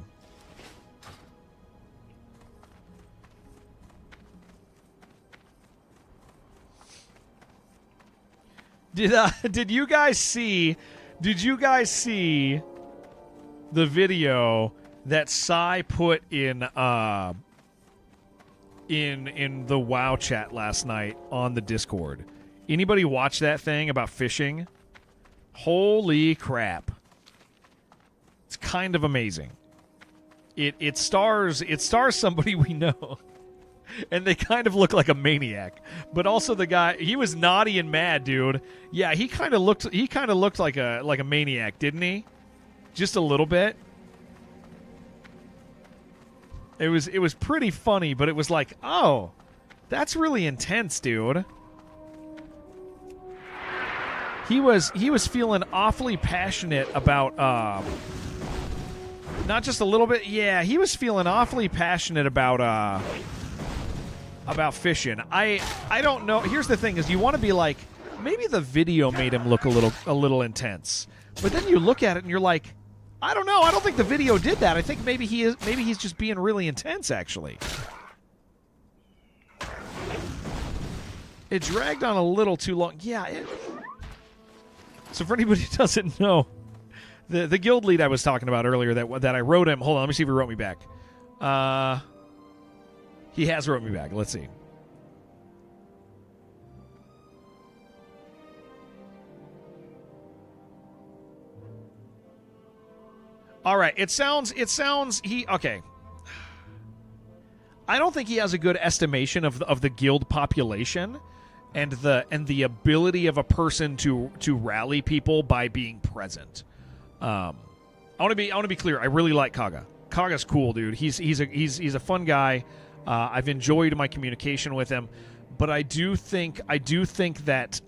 Did you guys see the video that Psy put in the WoW chat last night on the Discord? Anybody watch that thing about fishing? Holy crap. It's kind of amazing. It stars somebody we know. And they kind of look like a maniac. But also the guy, he was naughty and mad, dude. Yeah, he kind of looked like a maniac, didn't he? Just a little bit. It was pretty funny, but it was like, oh, that's really intense, dude. He was feeling awfully passionate about not just a little bit. Yeah, he was feeling awfully passionate about fishing. I don't know. Here's the thing: is you want to be like, maybe the video made him look a little intense, but then you look at it and you're like, I don't know. I don't think the video did that. I think maybe he's just being really intense. Actually, it dragged on a little too long. Yeah. So for anybody who doesn't know, the guild lead I was talking about earlier that I wrote him. Hold on, let me see if he wrote me back. He has wrote me back. Let's see. All right. It sounds okay. I don't think he has a good estimation of the guild population and the ability of a person to rally people by being present. I want to be clear. I really like Kaga. Kaga's cool, dude. He's a fun guy. I've enjoyed my communication with him, But I do think that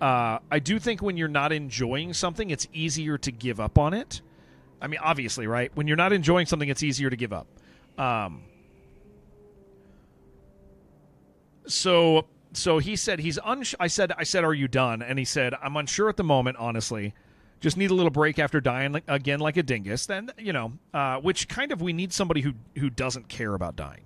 when you're not enjoying something, it's easier to give up on it. I mean, obviously, right? When you're not enjoying something, it's easier to give up. So he said I said, "Are you done?" And he said, "I'm unsure at the moment, honestly. Just need a little break after dying again like a dingus." Then, which kind of we need somebody who doesn't care about dying.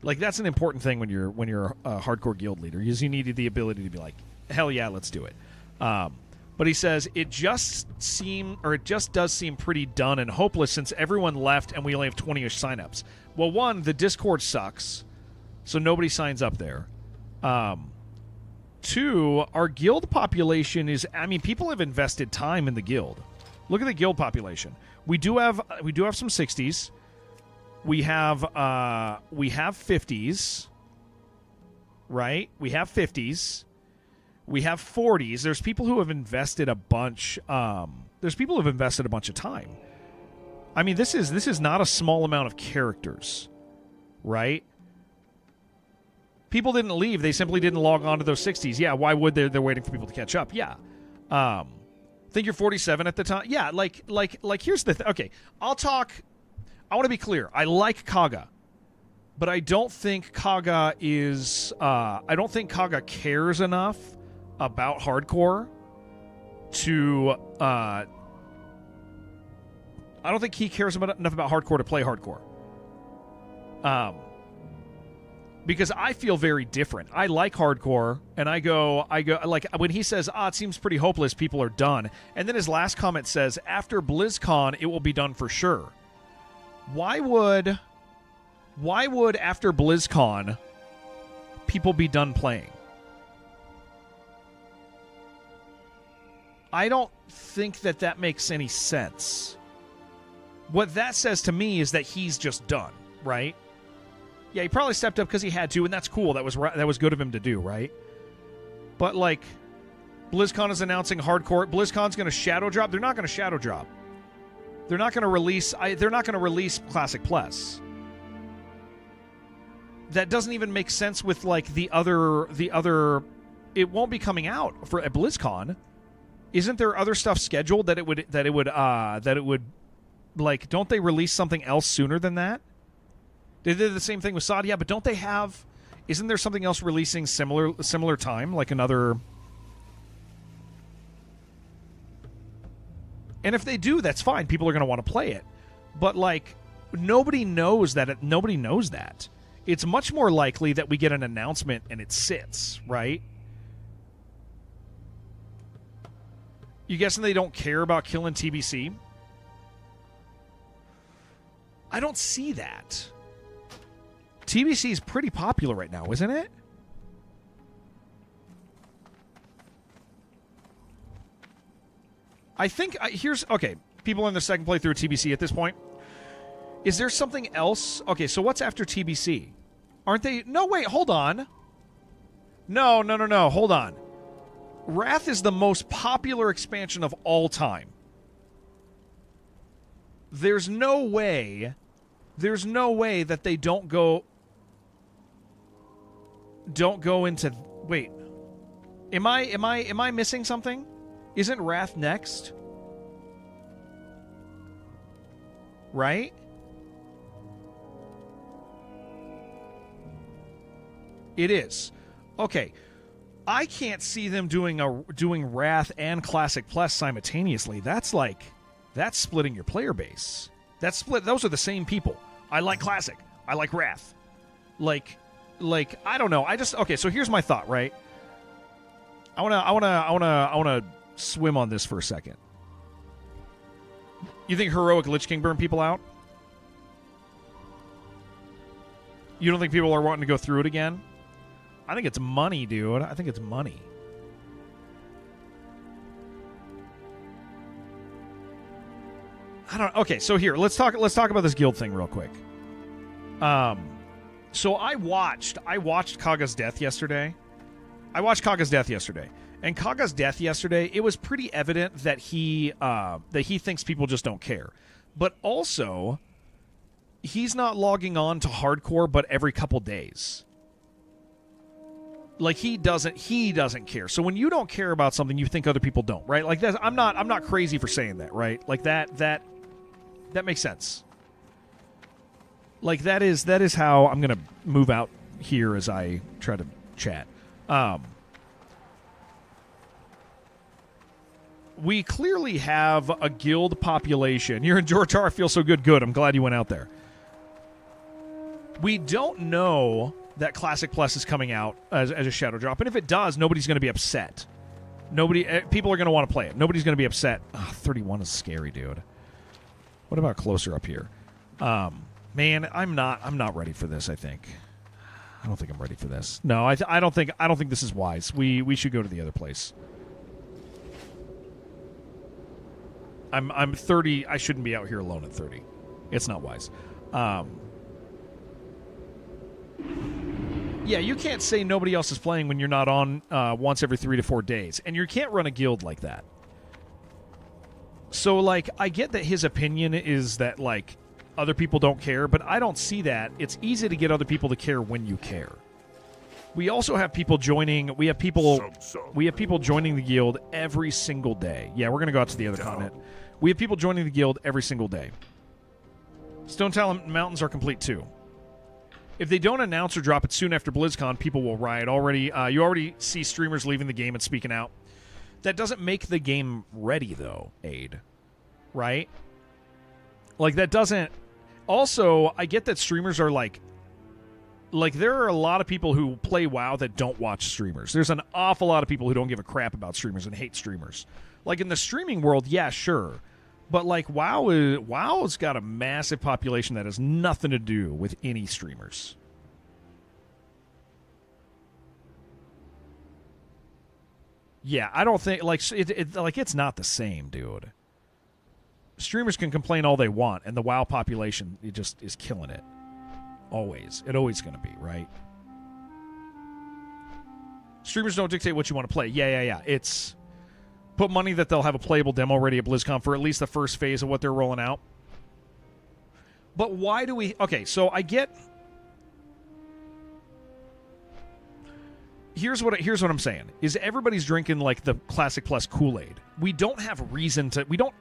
Like, that's an important thing when you're a hardcore guild leader, is you need the ability to be like, hell yeah, let's do it. But he says it just does seem pretty done and hopeless since everyone left and we only have 20-ish signups. Well, one, the Discord sucks, so nobody signs up there. Two, our guild population is, I mean, people have invested time in the guild. Look at the guild population. We do have some 60s. We have 50s, right? We have 50s. We have 40s. There's people who have invested a bunch. There's people who have invested a bunch of time. I mean, this is not a small amount of characters, right? People didn't leave. They simply didn't log on to those 60s. Yeah, why would they? They're waiting for people to catch up. Yeah. Think you're 47 at the time? Yeah, like here's the thing. Okay, I want to be clear. I like Kaga, but I don't think Kaga is. I don't think Kaga cares enough about hardcore to. I don't think he cares enough about hardcore to play hardcore. Because I feel very different. I like hardcore, and I go like when he says, it seems pretty hopeless, people are done. And then his last comment says, after BlizzCon, it will be done for sure. Why would after BlizzCon people be done playing? I don't think that makes any sense. What that says to me is that he's just done, right? Yeah, he probably stepped up because he had to, and that's cool. That was good of him to do, right? But like, BlizzCon is announcing hardcore. BlizzCon's going to shadow drop. They're not going to shadow drop. They're not going to release. They're not going to release Classic Plus. That doesn't even make sense with like the other. It won't be coming out at BlizzCon. Isn't there other stuff scheduled that it would like? Don't they release something else sooner than that? They did the same thing with Saudi, yeah, but don't they have? Isn't there something else releasing similar time, like another? And if they do, that's fine. People are going to want to play it, but like nobody knows that. Nobody knows that. It's much more likely that we get an announcement and it sits, right? You guessing they don't care about killing TBC? I don't see that. TBC is pretty popular right now, isn't it? I think okay. People in the second playthrough of TBC at this point. Is there something else? Okay, so what's after TBC? Aren't they? No, wait, hold on. No. Hold on. Wrath is the most popular expansion of all time. There's no way that they don't go into. Wait, am I missing something? Isn't Wrath next? Right? It is. Okay. I can't see them doing Wrath and Classic Plus simultaneously. That's splitting your player base. Those are the same people. I like Classic. I like Wrath. Like I don't know. Okay, so here's my thought, right? I wanna swim on this for a second. You think Heroic Lich King burned people out? You don't think people are wanting to go through it again? I think it's money, dude. I think it's money. I don't. Okay, so here, let's talk about this guild thing real quick. So I watched Kaga's death yesterday. And Kaga's death yesterday, it was pretty evident that he thinks people just don't care. But also, he's not logging on to hardcore but every couple days. Like he doesn't care. So when you don't care about something, you think other people don't, right? Like that. I'm not crazy for saying that, right? Like that makes sense. Like that is how I'm gonna move out here as I try to chat. We clearly have a guild population. You're in Georgia. I feel so good. Good. I'm glad you went out there. We don't know that Classic Plus is coming out as a shadow drop, and if it does, nobody's going to be upset. People are going to want to play it. Nobody's going to be upset. 31 is scary, dude. What about closer up here? Man, I'm not ready for this. I don't think I'm ready for this. No, I don't think this is wise. We should go to the other place. I'm 30. I shouldn't be out here alone at 30. It's not wise. Yeah, you can't say nobody else is playing when you're not on once every 3 to 4 days, and you can't run a guild like that. So, like, I get that his opinion is that, like, other people don't care, but I don't see that. It's easy to get other people to care when you care. We also have people joining. We have people joining the guild every single day. Yeah, we're gonna go out to the other continent. We have people joining the guild every single day. Stone Talent Mountains are complete too. If they don't announce or drop it soon after BlizzCon, people will riot. You already see streamers leaving the game and speaking out. That doesn't make the game ready, though, Aid. Right? Like, that doesn't... Also, I get that streamers are, like, there are a lot of people who play WoW that don't watch streamers. There's an awful lot of people who don't give a crap about streamers and hate streamers. Like, in the streaming world, yeah, sure. But, like, WoW's got a massive population that has nothing to do with any streamers. Yeah, I don't think, like, it's not the same, dude. Streamers can complain all they want, and the WoW population, it just is killing it. Always. It's always going to be, right? Streamers don't dictate what you want to play. Yeah. It's... Put money that they'll have a playable demo ready at BlizzCon for at least the first phase of what they're rolling out. But why do we... Okay, so I get... Here's what I'm saying, is everybody's drinking, like, the Classic Plus Kool-Aid. We don't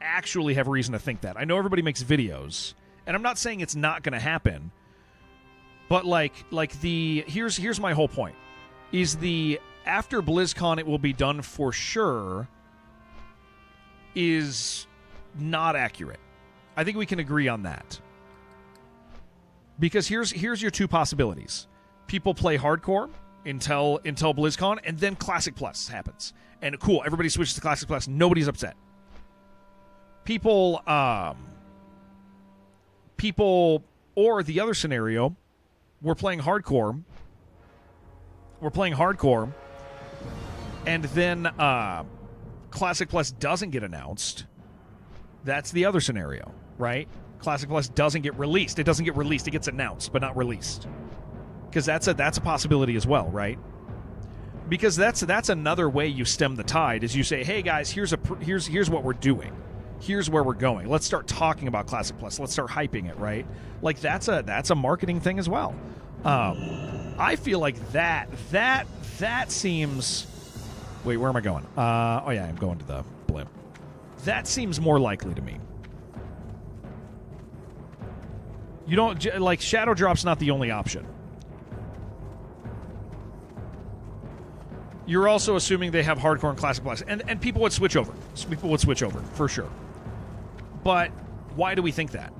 actually have reason to think that. I know everybody makes videos, and I'm not saying it's not going to happen, but, here's my whole point, is after BlizzCon it will be done for sure... is not accurate. I think we can agree on that. Because here's your two possibilities. People play hardcore until BlizzCon, and then Classic Plus happens. And cool, everybody switches to Classic Plus, nobody's upset. People, or the other scenario, we're playing hardcore, and then, Classic Plus doesn't get announced. That's the other scenario, right? Classic Plus doesn't get released. It doesn't get released. It gets announced, but not released. Because that's a possibility as well, right? Because that's another way you stem the tide. Is you say, hey guys, here's what we're doing. Here's where we're going. Let's start talking about Classic Plus. Let's start hyping it, right? Like that's a marketing thing as well. I feel like that seems. Wait, where am I going? Oh, yeah, I'm going to the blimp. That seems more likely to me. You don't... Like, Shadow Drop's not the only option. You're also assuming they have Hardcore and Classic Plus. And people would switch over. People would switch over, for sure. But why do we think that?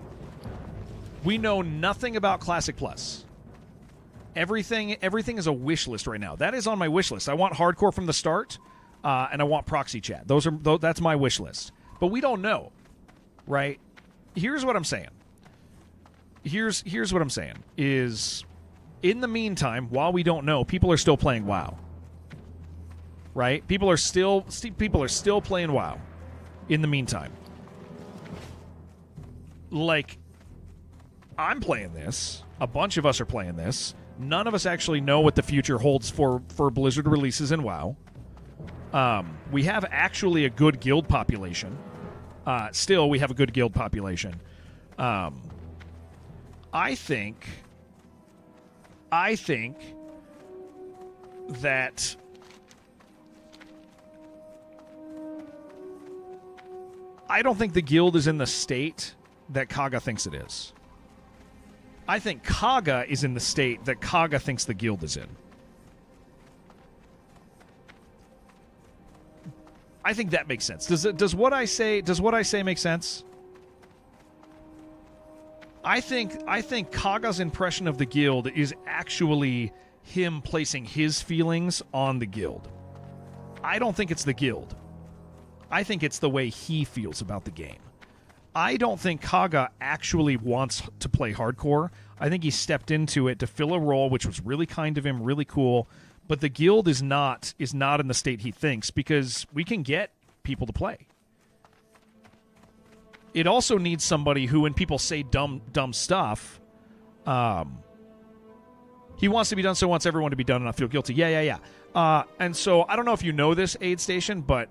We know nothing about Classic Plus. Everything is a wish list right now. That is on my wish list. I want hardcore from the start, and I want proxy chat. That's my wish list. But we don't know, right? Here's what I'm saying. Here's what I'm saying is, in the meantime, while we don't know, people are still playing WoW. Right? People are still playing WoW. In the meantime, like, I'm playing this. A bunch of us are playing this. None of us actually know what the future holds for Blizzard releases in WoW. We have actually a good guild population. Still, we have a good guild population. I think that I don't think the guild is in the state that Kaga thinks it is. I think Kaga is in the state that Kaga thinks the guild is in. I think that makes sense. Does what I say make sense? I think Kaga's impression of the guild is actually him placing his feelings on the guild. I don't think it's the guild. I think it's the way he feels about the game. I don't think Kaga actually wants to play hardcore. I think he stepped into it to fill a role, which was really kind of him, really cool. But the guild is not in the state he thinks, because we can get people to play. It also needs somebody who, when people say dumb stuff, he wants to be done, so wants everyone to be done and not feel guilty. Yeah. And so I don't know if you know this, Aid Station, but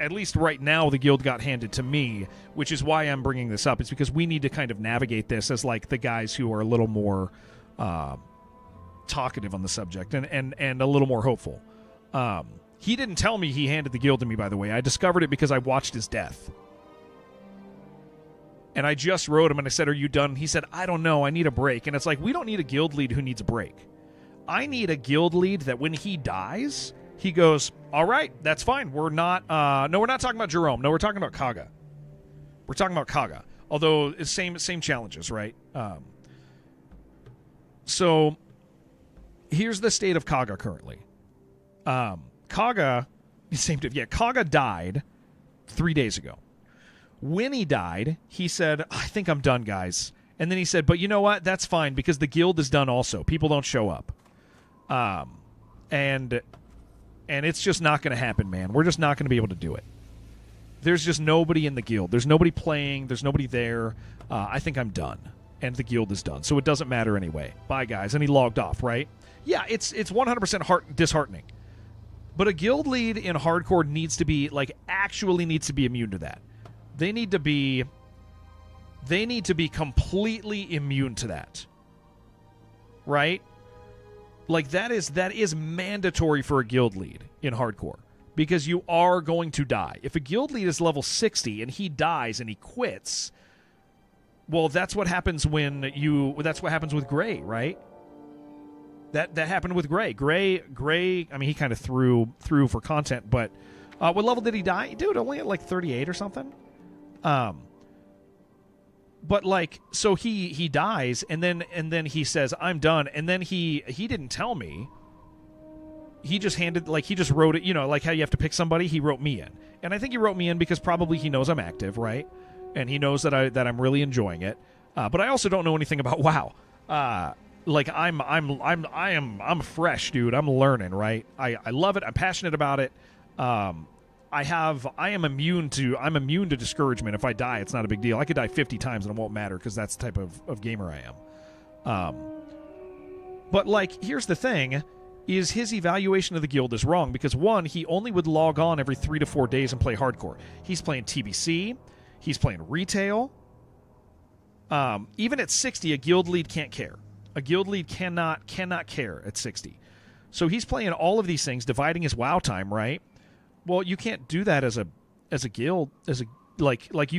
at least right now the guild got handed to me, which is why I'm bringing this up. It's because we need to kind of navigate this as like the guys who are a little more talkative on the subject and a little more hopeful. He didn't tell me he handed the guild to me, by the way. I discovered it because I watched his death. And I just wrote him and I said, "Are you done?" He said, "I don't know. I need a break." And it's like, we don't need a guild lead who needs a break. I need a guild lead that when he dies, he goes, "All right, that's fine. We're not no, we're not talking about Jerome. No, we're talking about Kaga. We're talking about Kaga." Although it's same challenges, right? So here's the state of Kaga currently. Kaga died 3 days ago. When he died, he said, "I think I'm done, guys." And then he said, "But you know what? That's fine, because the guild is done also. People don't show up. And it's just not going to happen, man. We're just not going to be able to do it. There's just nobody in the guild. There's nobody playing. There's nobody there. I think I'm done. And the guild is done. So it doesn't matter anyway. Bye, guys." And he logged off, right? Yeah, it's 100% disheartening. But a guild lead in hardcore needs to be, actually needs to be immune to that. They need to be completely immune to that. Right? That is mandatory for a guild lead in hardcore, because you are going to die. If a guild lead is level 60 and he dies and he quits, well, that's what happens that's what happens with Gray, right? That happened with Gray. Gray, I mean, he kind of threw for content, but what level did he die? Dude, only at 38 or something. But so he dies, and then he says, "I'm done," and then he didn't tell me. He just he just wrote it, how you have to pick somebody. He wrote me in, and I think he wrote me in because probably he knows I'm active, right? And he knows that I'm really enjoying it. But I also don't know anything about WoW. I'm fresh, dude. I'm learning, right? I love it. I'm passionate about it. I'm immune to discouragement. If I die, it's not a big deal. I could die 50 times and it won't matter, because that's the type of gamer I am. But here's the thing, is his evaluation of the guild is wrong, because one, he only would log on every 3 to 4 days and play hardcore. He's playing TBC, he's playing retail. Even at 60, a guild lead can't care. A guild lead cannot care at 60. So he's playing all of these things, dividing his WoW time, right? Well, you can't do that as a guild, you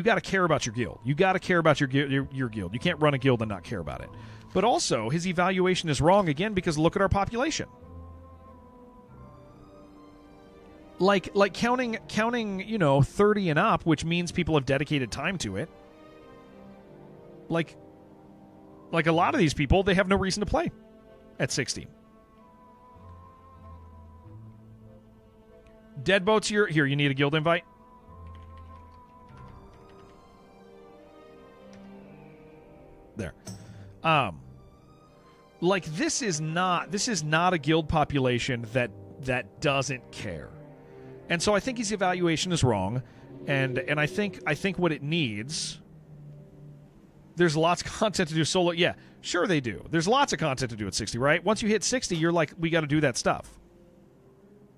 got to care about your guild. You got to care about your guild. You can't run a guild and not care about it. But also, his evaluation is wrong again, because look at our population. Counting 30 and up, which means people have dedicated time to it. A lot of these people, they have no reason to play at 60. Deadboat's here. You need a guild invite? There. This is not a guild population that doesn't care. And so I think his evaluation is wrong, and I think what it needs, there's lots of content to do solo. Yeah, sure they do. There's lots of content to do at 60, right? Once you hit 60, you're we got to do that stuff.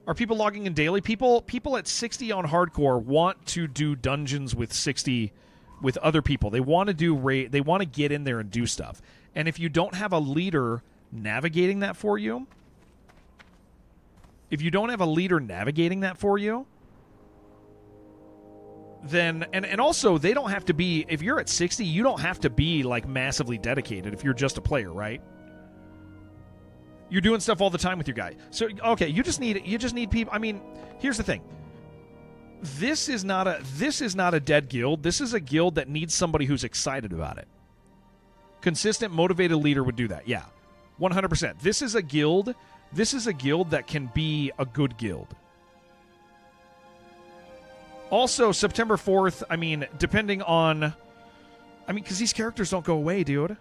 Are people logging in daily? People at 60 on hardcore want to do dungeons with 60 with other people. They want to do they want to get in there and do stuff. And if you don't have a leader navigating that for you, if you don't have a leader navigating that for you, then and also they don't have to be, if you're at 60, you don't have to be like massively dedicated if you're just a player, right? You're doing stuff all the time with your guy. So okay, you just need people. I mean, here's the thing. This is not a dead guild. This is a guild that needs somebody who's excited about it. Consistent, motivated leader would do that. Yeah. 100%. This is a guild that can be a good guild. Also, September 4th, I mean, depending on... I mean, because these characters don't go away, dude.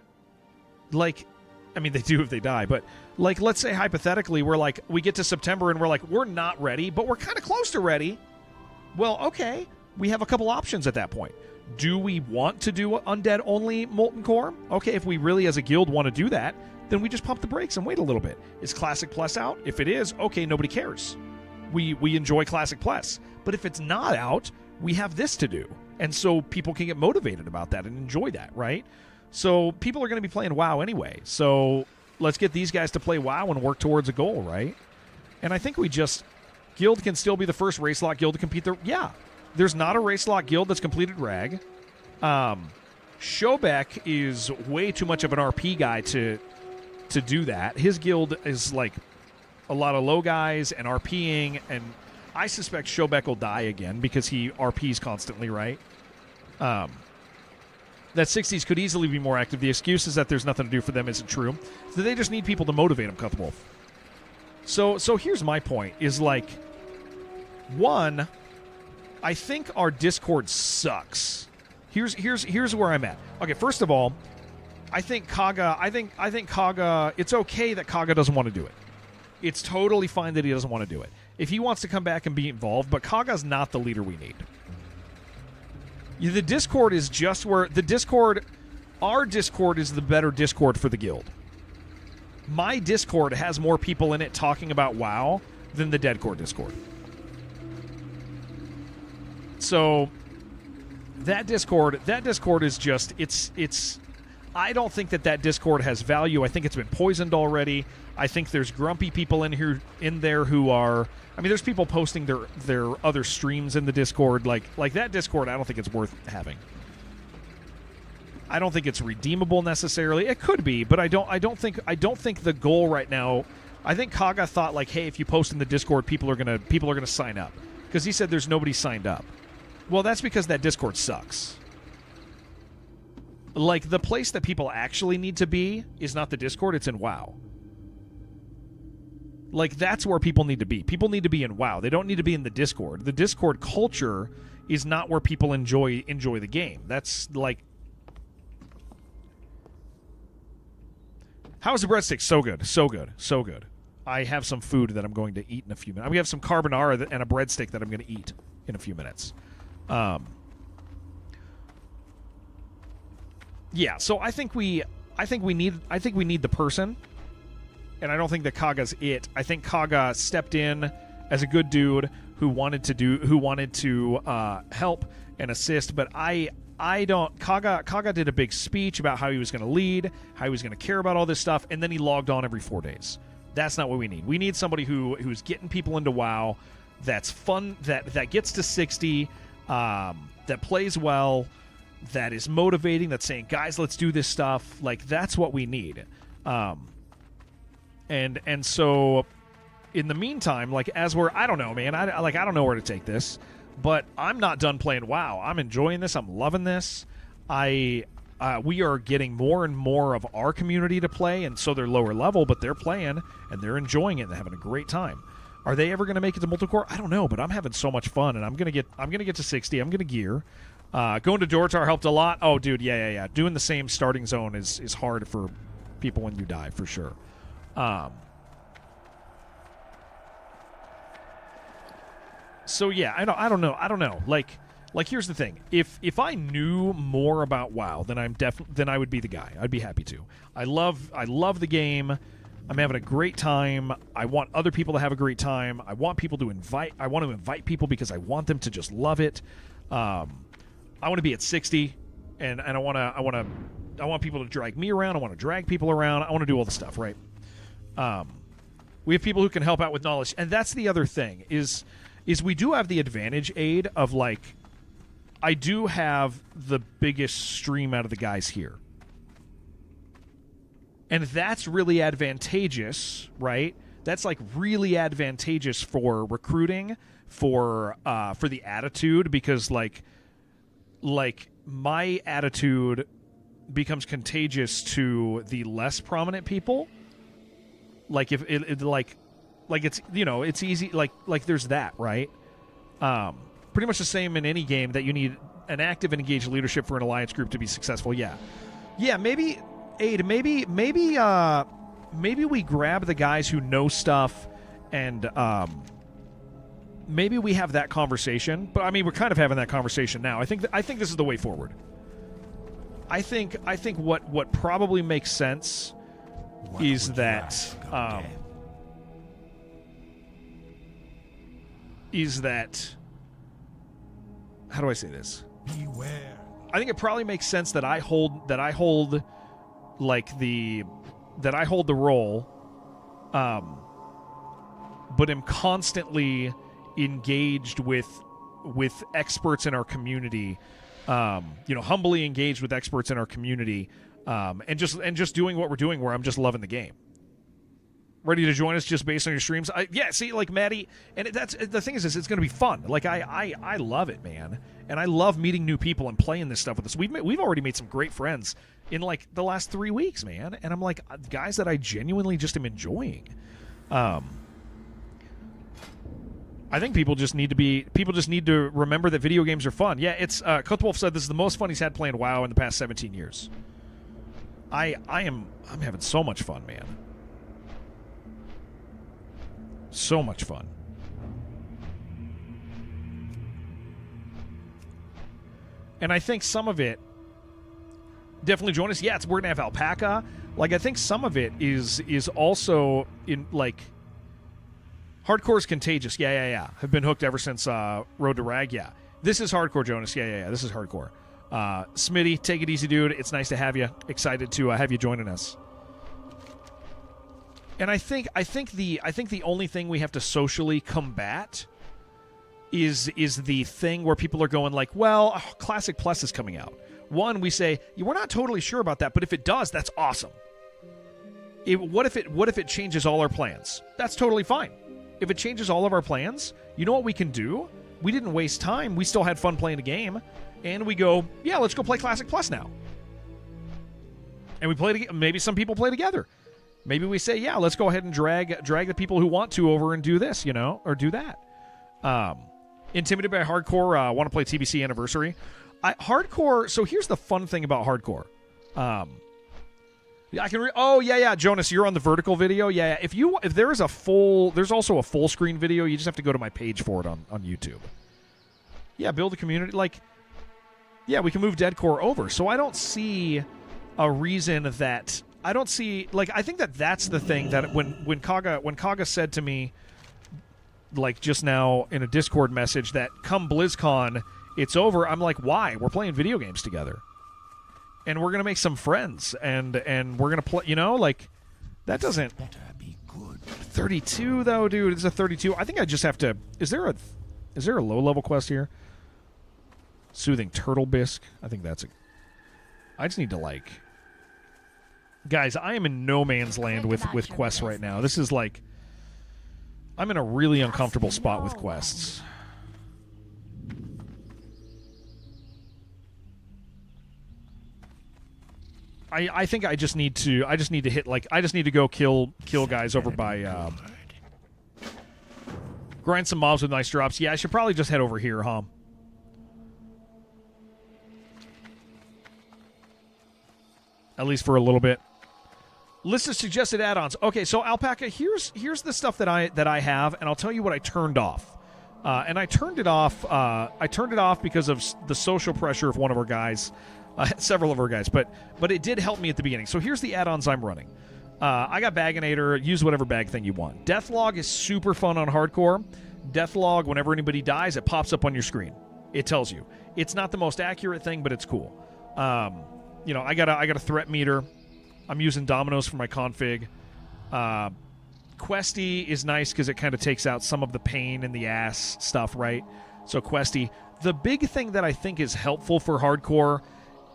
Like, I mean, they do if they die, but, like, let's say hypothetically, we get to September and we're not ready, but we're kind of close to ready. Well, okay, we have a couple options at that point. Do we want to do undead-only Molten Core? Okay, if we really, as a guild, want to do that, then we just pump the brakes and wait a little bit. Is Classic Plus out? If it is, okay, nobody cares. We enjoy Classic Plus. But if it's not out, we have this to do. And so people can get motivated about that and enjoy that, right? So people are going to be playing WoW anyway. So let's get these guys to play WoW and work towards a goal, right? And I think Guild can still be the first race lock guild to compete there. Yeah. There's not a race lock guild that's completed RAG. Shobek is way too much of an RP guy to do that. His guild is like a lot of low guys and RPing, and I suspect Shobek will die again because he RPs constantly, right? That 60s could easily be more active. The excuse is that there's nothing to do for them isn't true. So they just need people to motivate them, Cuthwolf. So here's my point, is like, one, I think our Discord sucks. Here's where I'm at. Okay, first of all, I think Kaga, it's okay that Kaga doesn't want to do it. It's totally fine that he doesn't want to do it. If he wants to come back and be involved, but Kaga's not the leader we need. The Discord is just where our Discord is the better Discord for the guild. My Discord has more people in it talking about WoW than the Deadcore Discord. So that Discord is just, it's I don't think that Discord has value. I think it's been poisoned already. I think there's grumpy people in there who are, I mean, there's people posting their other streams in the Discord. Like that Discord, I don't think it's worth having. I don't think it's redeemable necessarily. It could be, but I don't think the goal right now. I think Kaga thought like, hey, if you post in the Discord, people are gonna sign up, because he said there's nobody signed up. Well, that's because that Discord sucks. Like, the place that people actually need to be is not the Discord, it's in WoW. Like, that's where people need to be. People need to be in WoW. They don't need to be in the Discord. The Discord culture is not where people enjoy the game. That's like... How's the breadstick? So good. So good. So good. I have some food that I'm going to eat in a few minutes. We have some carbonara and a breadstick that I'm going to eat in a few minutes. Yeah, so I think we need the person, and I don't think that Kaga's it. I think Kaga stepped in as a good dude who wanted to help and assist, but I don't. Kaga did a big speech about how he was going to lead, how he was going to care about all this stuff, and then he logged on every 4 days. That's not what we need. We need somebody who's getting people into WoW, that's fun, that gets to 60, that plays well, that is motivating, that's saying, guys, let's do this stuff. Like, that's what we need. And so in the meantime, like, as we're, I don't know, man, I don't know where to take this, but I'm not done playing WoW. I'm enjoying this. I'm loving this. We are getting more and more of our community to play, and so they're lower level, but they're playing and they're enjoying it and they're having a great time. Are they ever going to make it to multicore? I don't know, but I'm having so much fun, and I'm gonna get to 60. I'm gonna gear. Going to Dortar helped a lot. Oh, dude, yeah. Doing the same starting zone is hard for people when you die, for sure. So yeah, I don't know. Like here's the thing. If I knew more about WoW, then I would be the guy. I'd be happy to. I love the game. I'm having a great time. I want other people to have a great time. I want to invite people because I want them to just love it. I want to be at 60, and I want people to drag me around. I want to drag people around. I want to do all the stuff, right? We have people who can help out with knowledge. And that's the other thing, is we do have the advantage, Aid, of, like, I do have the biggest stream out of the guys here. And that's really advantageous, right? That's, like, really advantageous for recruiting, for the attitude, because, like my attitude becomes contagious to the less prominent people. Like, if it like it's, you know, it's easy, like there's that, right? Pretty much the same in any game, that you need an active and engaged leadership for an alliance group to be successful. Yeah, maybe Aid, maybe we grab the guys who know stuff, and maybe we have that conversation. But I mean, we're kind of having that conversation now. I think this is the way forward. I think what probably makes sense is that how do I say this? Beware. I think it probably makes sense that I hold like the role, but am constantly engaged with experts in our community, humbly engaged with experts in our community, and just doing what we're doing, where I'm just loving the game. Ready to join us just based on your streams? See, like Maddie, and that's the thing is it's going to be fun. Like I love it, man, and I love meeting new people and playing this stuff with us. We've already made some great friends in like the last 3 weeks, man, and I'm like, guys that I genuinely just am enjoying. I think people just need to remember that video games are fun. Yeah, it's Cutwolf said this is the most fun he's had playing WoW in the past 17 years. I'm having so much fun, man. So much fun. And I think some of it, definitely join us. Yeah, we're gonna have Alpaca. Like, I think some of it is also in, like, hardcore is contagious. Yeah. Have been hooked ever since Road to Rag. Yeah, this is hardcore, Jonas. Yeah. This is hardcore. Smitty, take it easy, dude. It's nice to have you. Excited to have you joining us. And I think the only thing we have to socially combat is the thing where people are going like, well, Classic Plus is coming out. One, we say, we're not totally sure about that, but if it does, that's awesome. What if it changes all our plans? That's totally fine. If it changes all of our plans, you know what we can do? We didn't waste time. We still had fun playing the game. And we go, yeah, let's go play Classic Plus now. And we play together. Maybe some people play together. Maybe we say, yeah, let's go ahead and drag the people who want to over and do this, or do that. Intimidated by hardcore, want to play TBC Anniversary. Hardcore, so here's the fun thing about hardcore. I can Jonas, you're on the vertical video. Yeah, if there's also a full screen video. You just have to go to my page for it on YouTube. Yeah, build a community. Like, yeah, we can move Deadcore over. So I don't see a reason that I think that's the thing that when Kaga said to me, like, just now in a Discord message, that come BlizzCon it's over, I'm like, why? We're playing video games together. And we're going to make some friends, and we're going to play, like, that doesn't... Better be good. 32, though, dude. It's a 32. I think I just have to... Is there a low-level quest here? Soothing Turtle Bisque. I think that's a... I just need to, like... Guys, I am in no man's land with quests right now. This is, like... I'm in a really uncomfortable spot with quests. I think I just need to hit, like, I just need to go kill guys over by grind some mobs with nice drops. Yeah, I should probably just head over here, huh? At least for a little bit. List of suggested add-ons. Okay, so Alpaca, here's the stuff that I have, and I'll tell you what I turned off. And I turned it off. I turned it off because of the social pressure of one of our guys. Several of our guys, but it did help me at the beginning. So here's the add-ons I'm running. I got Baginator. Use whatever bag thing you want. Deathlog is super fun on hardcore. Deathlog, whenever anybody dies, it pops up on your screen. It tells you. It's not the most accurate thing, but it's cool. I got a threat meter. I'm using Dominoes for my config. Questy is nice because it kind of takes out some of the pain in the ass stuff, right? So Questy. The big thing that I think is helpful for hardcore,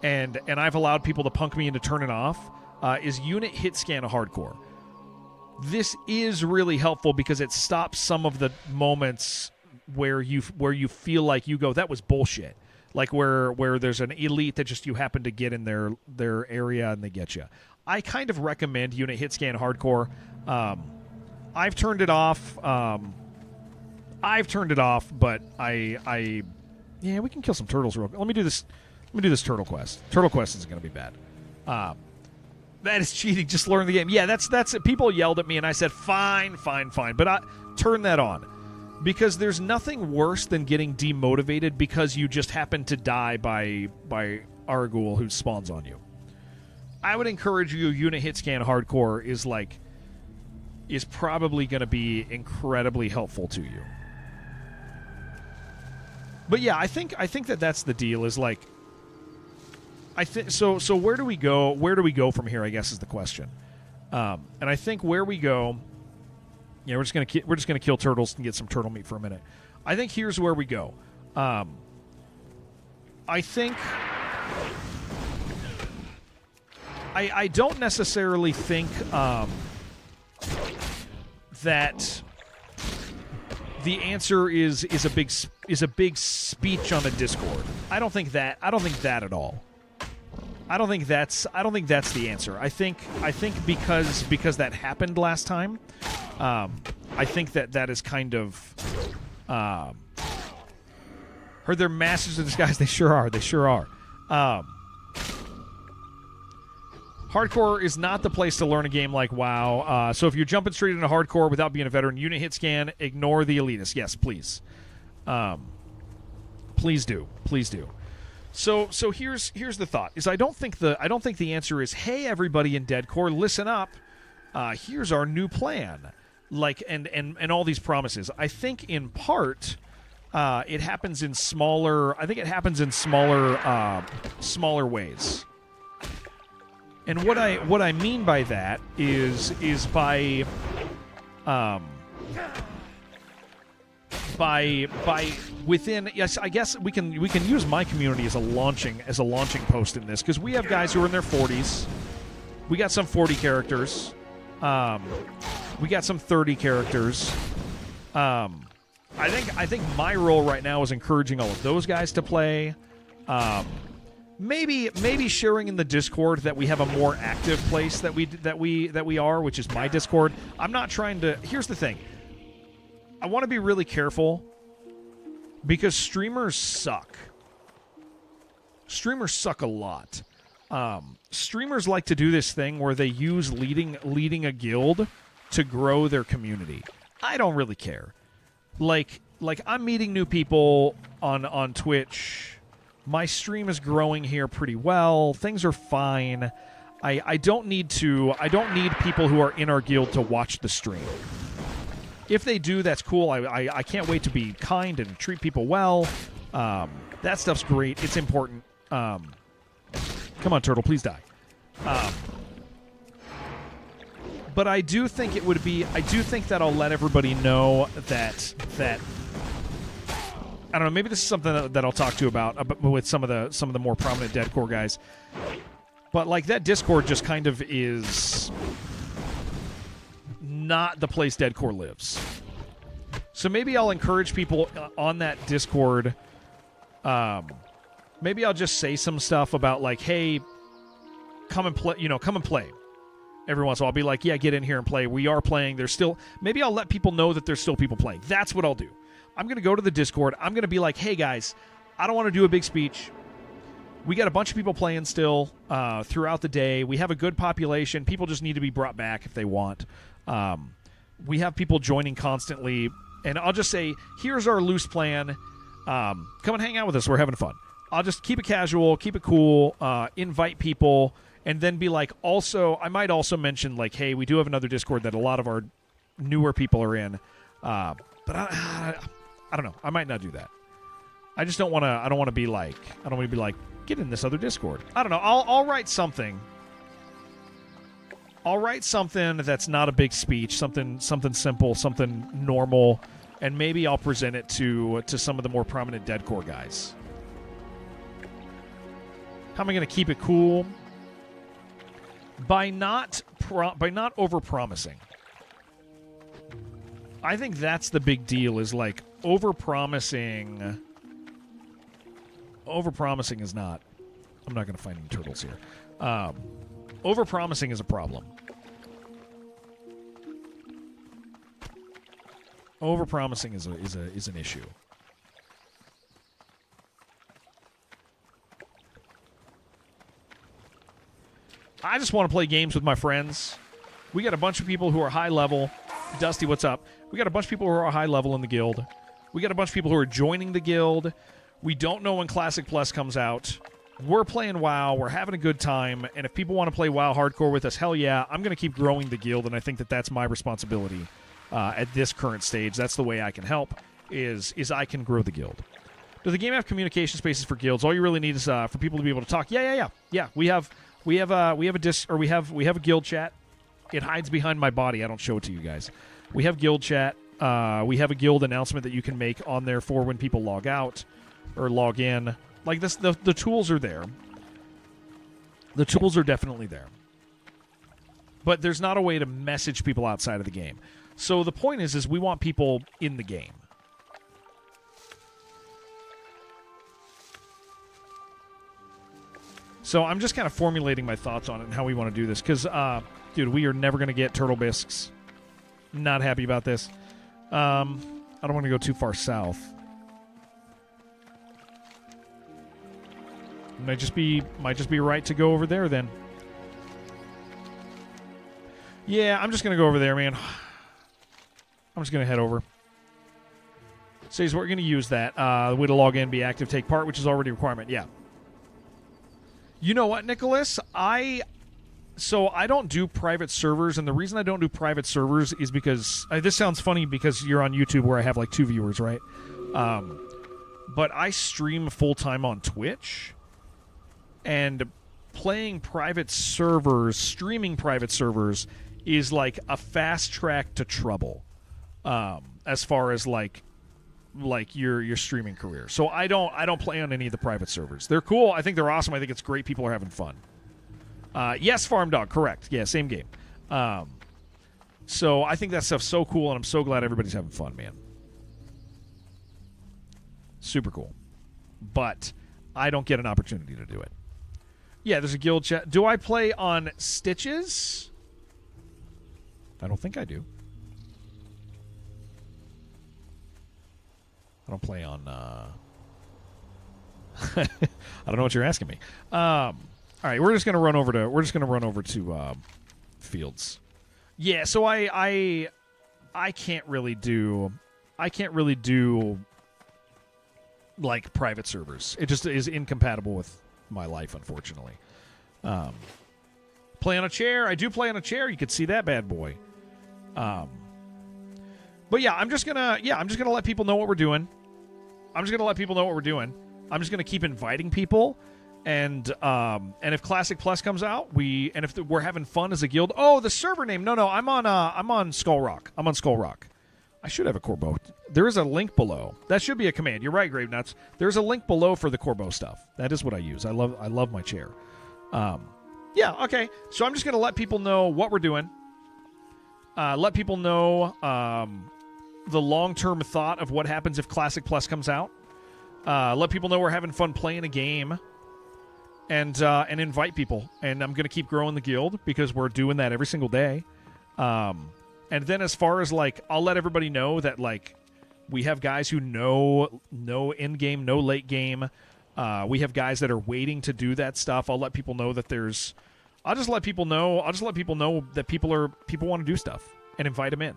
and I've allowed people to punk me into turning off, is unit hit scan of hardcore. This is really helpful because it stops some of the moments where you feel like you go, that was bullshit. Like where there's an elite that just you happen to get in their area and they get you. I kind of recommend unit hit scan hardcore. I've turned it off. But yeah, we can kill some turtles real quick. Let me do this turtle quest. Turtle quest isn't going to be bad. That is cheating. Just learn the game. Yeah, that's it. People yelled at me, and I said, fine. But I turn that on. Because there's nothing worse than getting demotivated because you just happen to die by Argul who spawns on you. I would encourage you, unit hit scan hardcore is probably going to be incredibly helpful to you. But yeah, I think that's the deal. Is like, I think so. So where do we go? Where do we go from here? I guess is the question. And I think where we go. Yeah, we're just gonna kill turtles and get some turtle meat for a minute. I think here's where we go. I think I don't necessarily think that the answer is a big speech on a Discord. I don't think that at all. I don't think that's the answer. I think because that happened last time. I think that is kind of heard they're masters of disguise. They sure are. Hardcore is not the place to learn a game like WoW. So if you're jumping straight into hardcore without being a veteran, unit hit scan, ignore the elitists. Yes, please. Please do. So here's the thought: is I don't think the answer is, hey everybody in Deadcore, listen up. Here's our new plan. Like and all these promises. I think in part it happens in smaller. I think it happens in smaller ways. And what I mean by that is by within, yes, I guess we can use my community as a launching post in this, because we have guys who are in their 40s. We got some 40 characters. We got some 30 characters. I think my role right now is encouraging all of those guys to play. Maybe sharing in the Discord that we have a more active place that we are, which is my Discord. I'm not trying to. Here's the thing. I want to be really careful because streamers suck. Streamers suck a lot. Streamers like to do this thing where they use leading a guild to grow their community. I don't really care. Like I'm meeting new people on Twitch. My stream is growing here pretty well. Things are fine. I don't need people who are in our guild to watch the stream. If they do, that's cool. I can't wait to be kind and treat people well. That stuff's great. It's important. Come on, turtle, please die. But I do think it would be. I do think that I'll let everybody know that I don't know. Maybe this is something that I'll talk to about with some of the more prominent Deadcore guys. But like that Discord just kind of is not the place Deadcore lives. So maybe I'll encourage people on that Discord. Maybe I'll just say some stuff about like, hey, come and play. Come and play. Every once in a while, I'll be like, yeah, get in here and play. We are playing. There's still. Maybe I'll let people know that there's still people playing. That's what I'll do. I'm going to go to the Discord. I'm going to be like, hey, guys, I don't want to do a big speech. We got a bunch of people playing still throughout the day. We have a good population. People just need to be brought back if they want. We have people joining constantly. And I'll just say, here's our loose plan. Come and hang out with us. We're having fun. I'll just keep it casual, keep it cool, invite people, and then be like, also, I might also mention, like, hey, we do have another Discord that a lot of our newer people are in. But I don't know. I might not do that. I just don't want to. I don't want to be like. Get in this other Discord. I don't know. I'll write something. I'll write something that's not a big speech, something simple, something normal, and maybe I'll present it to some of the more prominent deadcore guys. How am I going to keep it cool? By not over-promising. I think that's the big deal, is like over-promising. Over-promising is not. I'm not going to find any turtles here. Over-promising is a problem. Over-promising is an issue. I just want to play games with my friends. We got a bunch of people who are high level. Dusty, what's up? We got a bunch of people who are high level in the guild. We got a bunch of people who are joining the guild. We don't know when Classic Plus comes out. We're playing WoW. We're having a good time. And if people want to play WoW hardcore with us, hell yeah, I'm going to keep growing the guild, and I think that that's my responsibility at this current stage. That's the way I can help, is I can grow the guild. Does the game have communication spaces for guilds? All you really need is for people to be able to talk. Yeah. We have a guild chat. It hides behind my body. I don't show it to you guys. We have guild chat. We have a guild announcement that you can make on there for when people log out or log in. Like this, the tools are there. The tools are definitely there. But there's not a way to message people outside of the game. So the point is we want people in the game. So I'm just kind of formulating my thoughts on it and how we want to do this. Because, dude, we are never going to get turtle bisques. Not happy about this. I don't want to go too far south. Might just be right to go over there then. Yeah, I'm just going to go over there, man. I'm just going to head over. Says we're going to use that. The way to log in, be active, take part, which is already a requirement. Yeah. You know what, Nicholas? So I don't do private servers, and the reason I don't do private servers is because this sounds funny because you're on YouTube where I have like 2 viewers, right? But I stream full-time on Twitch, and playing private servers, streaming private servers, is like a fast track to trouble, as far as like your streaming career. So I don't play on any of the private servers. They're cool. I think they're awesome. I think it's great. People are having fun. Yes, Farm Dog, correct. Yeah, same game. So I think that stuff's so cool, and I'm so glad everybody's having fun, man. Super cool. But I don't get an opportunity to do it. Yeah, there's a guild chat. Do I play on Stitches? I don't think I do. I don't play on... I don't know what you're asking me. All right, we're just gonna run over to Fields. Yeah, so I can't really do like private servers. It just is incompatible with my life, unfortunately. Play on a chair. I do play on a chair. You could see that bad boy. But yeah, I'm just gonna let people know what we're doing. I'm just gonna keep inviting people. And if Classic Plus comes out, if we're having fun as a guild. Oh, the server name. No, I'm on Skull Rock. I'm on Skull Rock. I should have a Corbo. There is a link below. That should be a command. You're right, Grave Nuts. There's a link below for the Corbo stuff. That is what I use. I love my chair. Yeah, okay. So I'm just gonna let people know what we're doing. Let people know the long-term thought of what happens if Classic Plus comes out. Let people know we're having fun playing a game. And invite people. And I'm going to keep growing the guild because we're doing that every single day. And then as far as, like, I'll let everybody know that, like, we have guys who know no end-game, no late game. We have guys that are waiting to do that stuff. I'll let people know that there's... I'll just let people know that people want to do stuff and invite them in.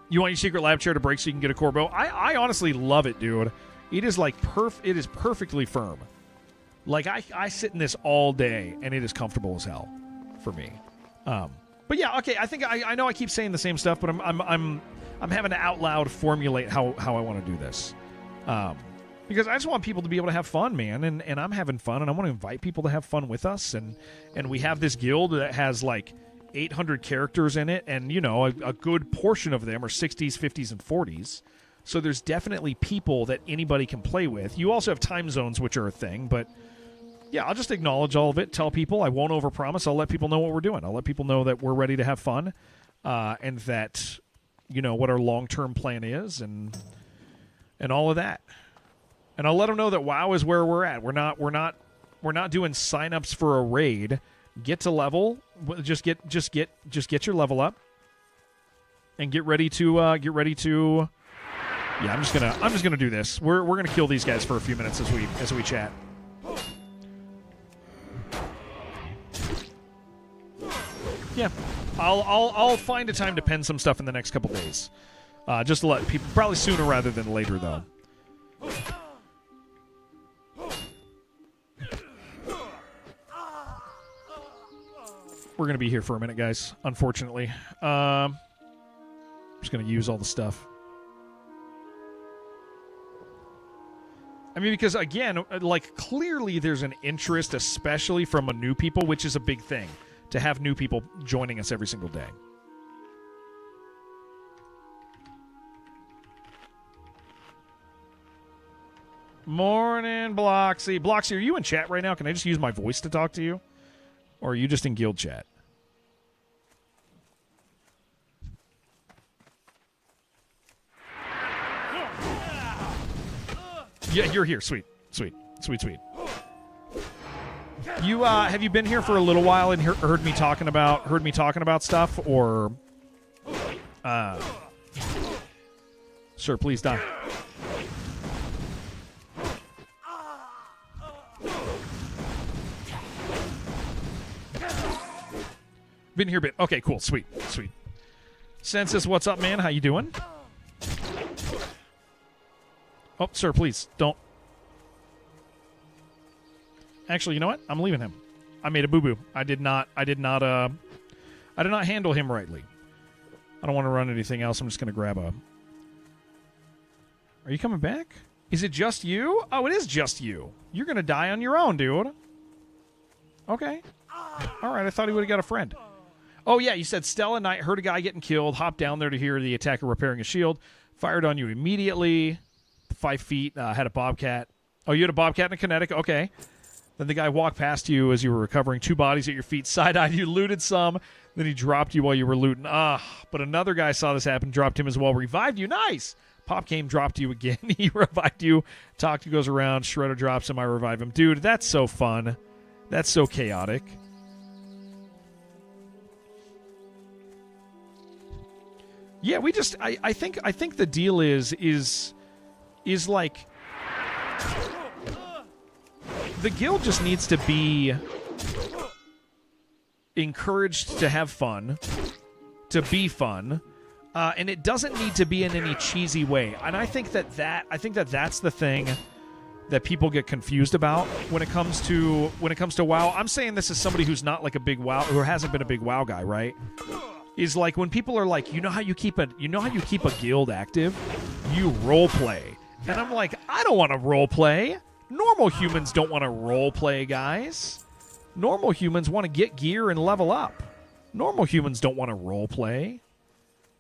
You want your secret lab chair to break so you can get a Corbo? I honestly love it, dude. It is like it is perfectly firm. Like I sit in this all day and it is comfortable as hell for me. But yeah, okay. I think I know I keep saying the same stuff, but I'm having to out loud formulate how I want to do this. Because I just want people to be able to have fun, man, and I'm having fun, and I want to invite people to have fun with us, and we have this guild that has like 800 characters in it, and a good portion of them are 60s, 50s, and 40s. So there's definitely people that anybody can play with. You also have time zones, which are a thing, but yeah, I'll just acknowledge all of it, tell people. I won't overpromise. I'll let people know what we're doing. I'll let people know that we're ready to have fun, and that what our long-term plan is, and all of that. And I'll let them know that WoW is where we're at. We're not doing sign-ups for a raid. Get to level. Just get your level up, and get ready to. Yeah, I'm just gonna do this. We're gonna kill these guys for a few minutes as we chat. Yeah, I'll find a time to pen some stuff in the next couple days, just to let people. Probably sooner rather than later, though. We're going to be here for a minute, guys, unfortunately. I'm just going to use all the stuff. I mean, because, again, like, clearly there's an interest, especially from a new people, which is a big thing, to have new people joining us every single day. Morning, Bloxy. Bloxy, are you in chat right now? Can I just use my voice to talk to you? Or are you just in guild chat? Yeah, you're here. Sweet. You have you been here for a little while and heard me talking about stuff, or sir, please die. Been here a bit. Okay, cool. Sweet. Census, what's up, man? How you doing? Oh, sir, please, don't. Actually, you know what? I'm leaving him. I made a boo-boo. I did not handle him rightly. I don't want to run anything else. I'm just going to grab a... Are you coming back? Is it just you? Oh, it is just you. You're going to die on your own, dude. Okay. All right, I thought he would have got a friend. Oh, yeah, you said Stella Knight heard a guy getting killed, hopped down there to hear the attacker repairing a shield, fired on you immediately, 5 feet, had a bobcat. Oh, you had a bobcat and a kinetic? Okay. Then the guy walked past you as you were recovering, 2 bodies at your feet, side-eyed you, looted some, then he dropped you while you were looting. But another guy saw this happen, dropped him as well, revived you. Nice! Pop came, dropped you again. He revived you. Talked, goes around, Shredder drops him, I revive him. Dude, that's so fun. That's so chaotic. Yeah, we just I think the deal is like the guild just needs to be encouraged to have fun, to be fun, and it doesn't need to be in any cheesy way. And I think that's the thing that people get confused about when it comes to WoW. I'm saying this as somebody who's not like a big WoW, who hasn't been a big WoW guy, right? Is like when people are like, you know how you keep a guild active? You role play. And I'm like, I don't want to role play. Normal humans don't want to role play, guys. Normal humans want to get gear and level up. Normal humans don't want to role play.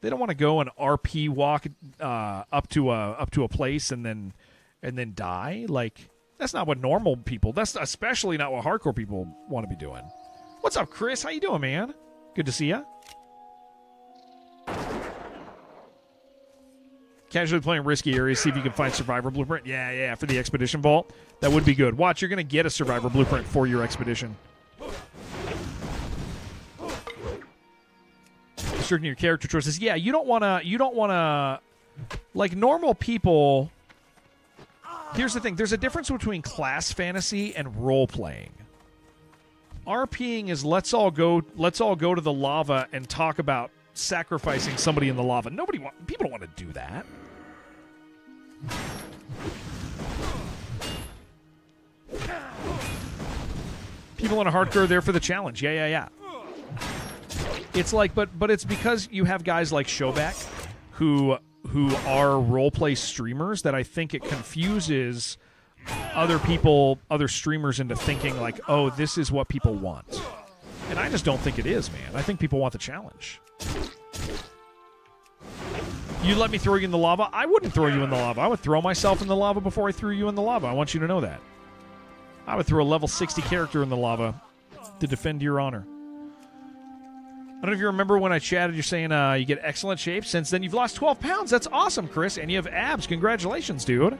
They don't want to go and RP walk up to a place and then die. Like, that's not what normal people. That's especially not what hardcore people want to be doing. What's up, Chris? How you doing, man? Good to see ya. Casually playing risky areas, see if you can find Survivor Blueprint. Yeah, for the Expedition Vault. That would be good. Watch, you're going to get a Survivor Blueprint for your Expedition. Restricting your character choices. Yeah, you don't want to... Like, normal people... Here's the thing. There's a difference between class fantasy and role-playing. RPing is let's all go to the lava and talk about sacrificing somebody in the lava. People don't want to do that. People in a hardcore are there for the challenge. Yeah. It's like, but it's because you have guys like Shobak who who are role-play streamers that I think it confuses other people, other streamers into thinking like, oh, this is what people want. And I just don't think it is, man. I think people want the challenge. You let me throw you in the lava? I wouldn't throw you in the lava. I would throw myself in the lava before I threw you in the lava. I want you to know that. I would throw a level 60 character in the lava to defend your honor. I don't know if you remember when I chatted, you're saying you get excellent shape. Since then, you've lost 12 pounds. That's awesome, Chris. And you have abs. Congratulations, dude.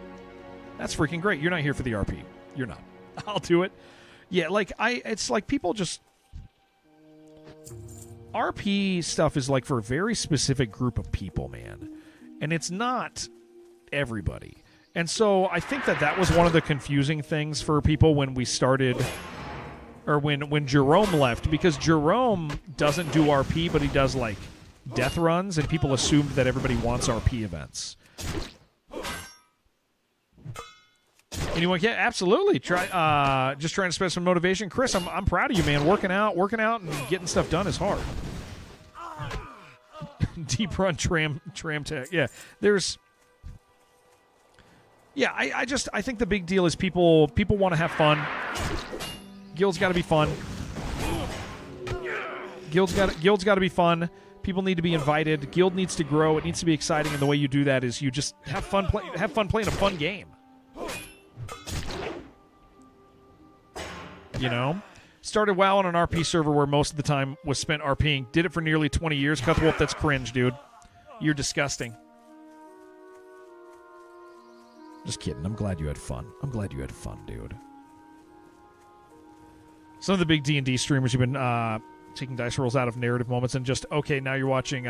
That's freaking great. You're not here for the RP. You're not. I'll do it. Yeah, it's like people just... RP stuff is like for a very specific group of people, man. And it's not everybody. And so I think that was one of the confusing things for people when we started... Or when Jerome left, because Jerome doesn't do RP, but he does, like, death runs, and people assumed that everybody wants RP events. Anyone? Yeah, absolutely. Just trying to spread some motivation. Chris, I'm proud of you, man. Working out and getting stuff done is hard. Deep run tram tech. Yeah, there's... Yeah, I think the big deal is people want to have fun. Guild's got to be fun. Guild's got to be fun. People need to be invited. Guild needs to grow. It needs to be exciting, and the way you do that is you just have fun playing a fun game. You know? Started WoW on an RP server where most of the time was spent RPing. Did it for nearly 20 years. Cuthwolf, that's cringe, dude. You're disgusting. Just kidding. I'm glad you had fun. Dude. Some of the big D&D streamers have been taking dice rolls out of narrative moments and just, okay, now you're watching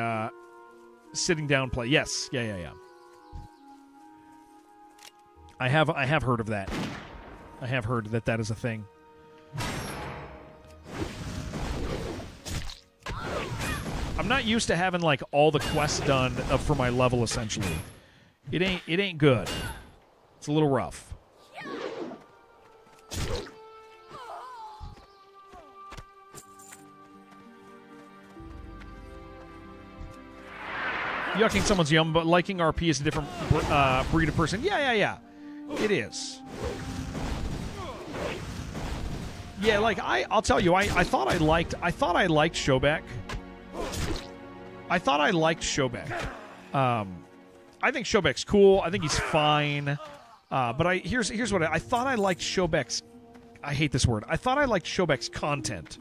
sitting down play. Yes. Yeah. I have heard of that. I have heard that is a thing. I'm not used to having like all the quests done for my level essentially. It ain't good. It's a little rough. Yucking someone's yum, but liking RP is a different breed of person. Yeah. It is. Yeah, like I'll tell you, I thought I liked Showback. I think Showback's cool. I think he's fine. But here's what I thought I liked Showback's. I hate this word. I thought I liked Showback's content.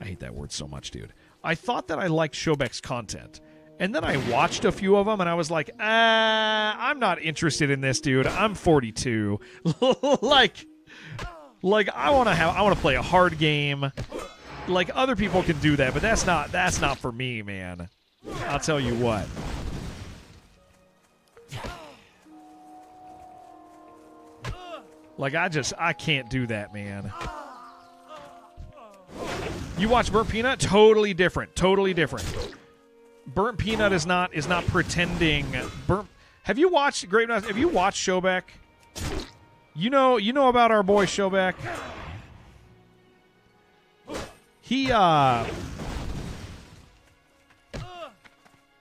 I hate that word so much, dude. I thought that I liked Showback's content. And then I watched a few of them, and I was like, I'm not interested in this, dude. I'm 42. like I want to play a hard game. Like other people can do that, but that's not for me, man. I'll tell you what. Like I can't do that, man. You watch Burnt Peanut? Totally different. Burnt Peanut is not pretending. Have you watched Great? Have you watched Showback? You know about our boy Showback. He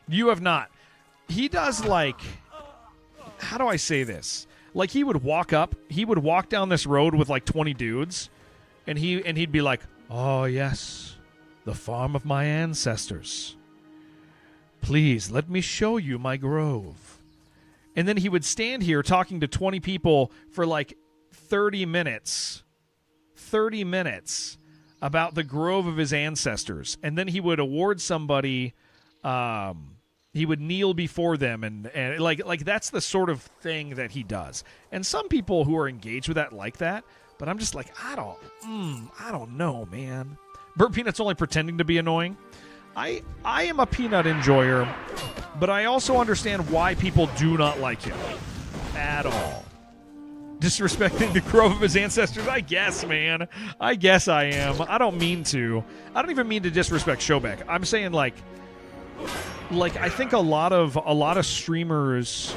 you have not. He does like, how do I say this? Like he would walk down this road with like 20 dudes, and he'd be like, "Oh yes, the farm of my ancestors. Please, let me show you my grove." And then he would stand here talking to 20 people for like 30 minutes about the grove of his ancestors. And then he would award somebody, he would kneel before them. And like that's the sort of thing that he does. And some people who are engaged with that like that. But I'm just like, I don't know, man. Burnt Peanut's only pretending to be annoying. I am a peanut enjoyer, but I also understand why people do not like him at all. Disrespecting the grove of his ancestors? I guess, man. I guess I am. I don't mean to. I don't even mean to disrespect Showback. I'm saying like I think a lot of streamers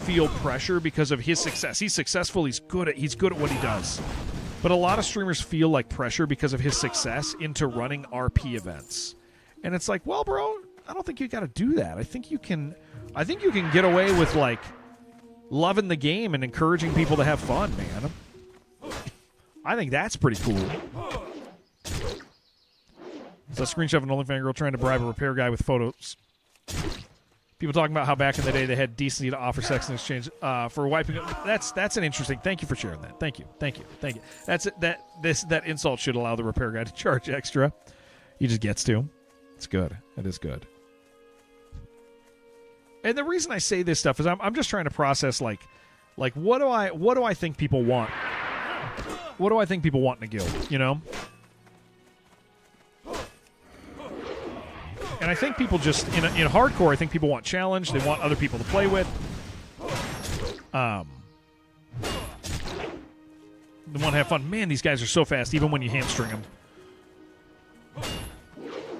feel pressure because of his success. He's successful. He's good at what he does. But a lot of streamers feel like pressure because of his success into running RP events. And it's like, well, bro, I don't think you got to do that. I think you can I think you can get away with, like, loving the game and encouraging people to have fun, man. I think that's pretty cool. It's a screenshot of an OnlyFans girl trying to bribe a repair guy with photos. People talking about how back in the day they had decency to offer sex in exchange for wiping. That's an interesting. Thank you for sharing that. Thank you. That insult should allow the repair guy to charge extra. He just gets to. It's good. It is good. And the reason I say this stuff is I'm just trying to process like what do I think people want? What do I think people want in a guild? You know. And I think people just, in hardcore, I think people want challenge. They want other people to play with. They want to have fun. Man, these guys are so fast, even when you hamstring them.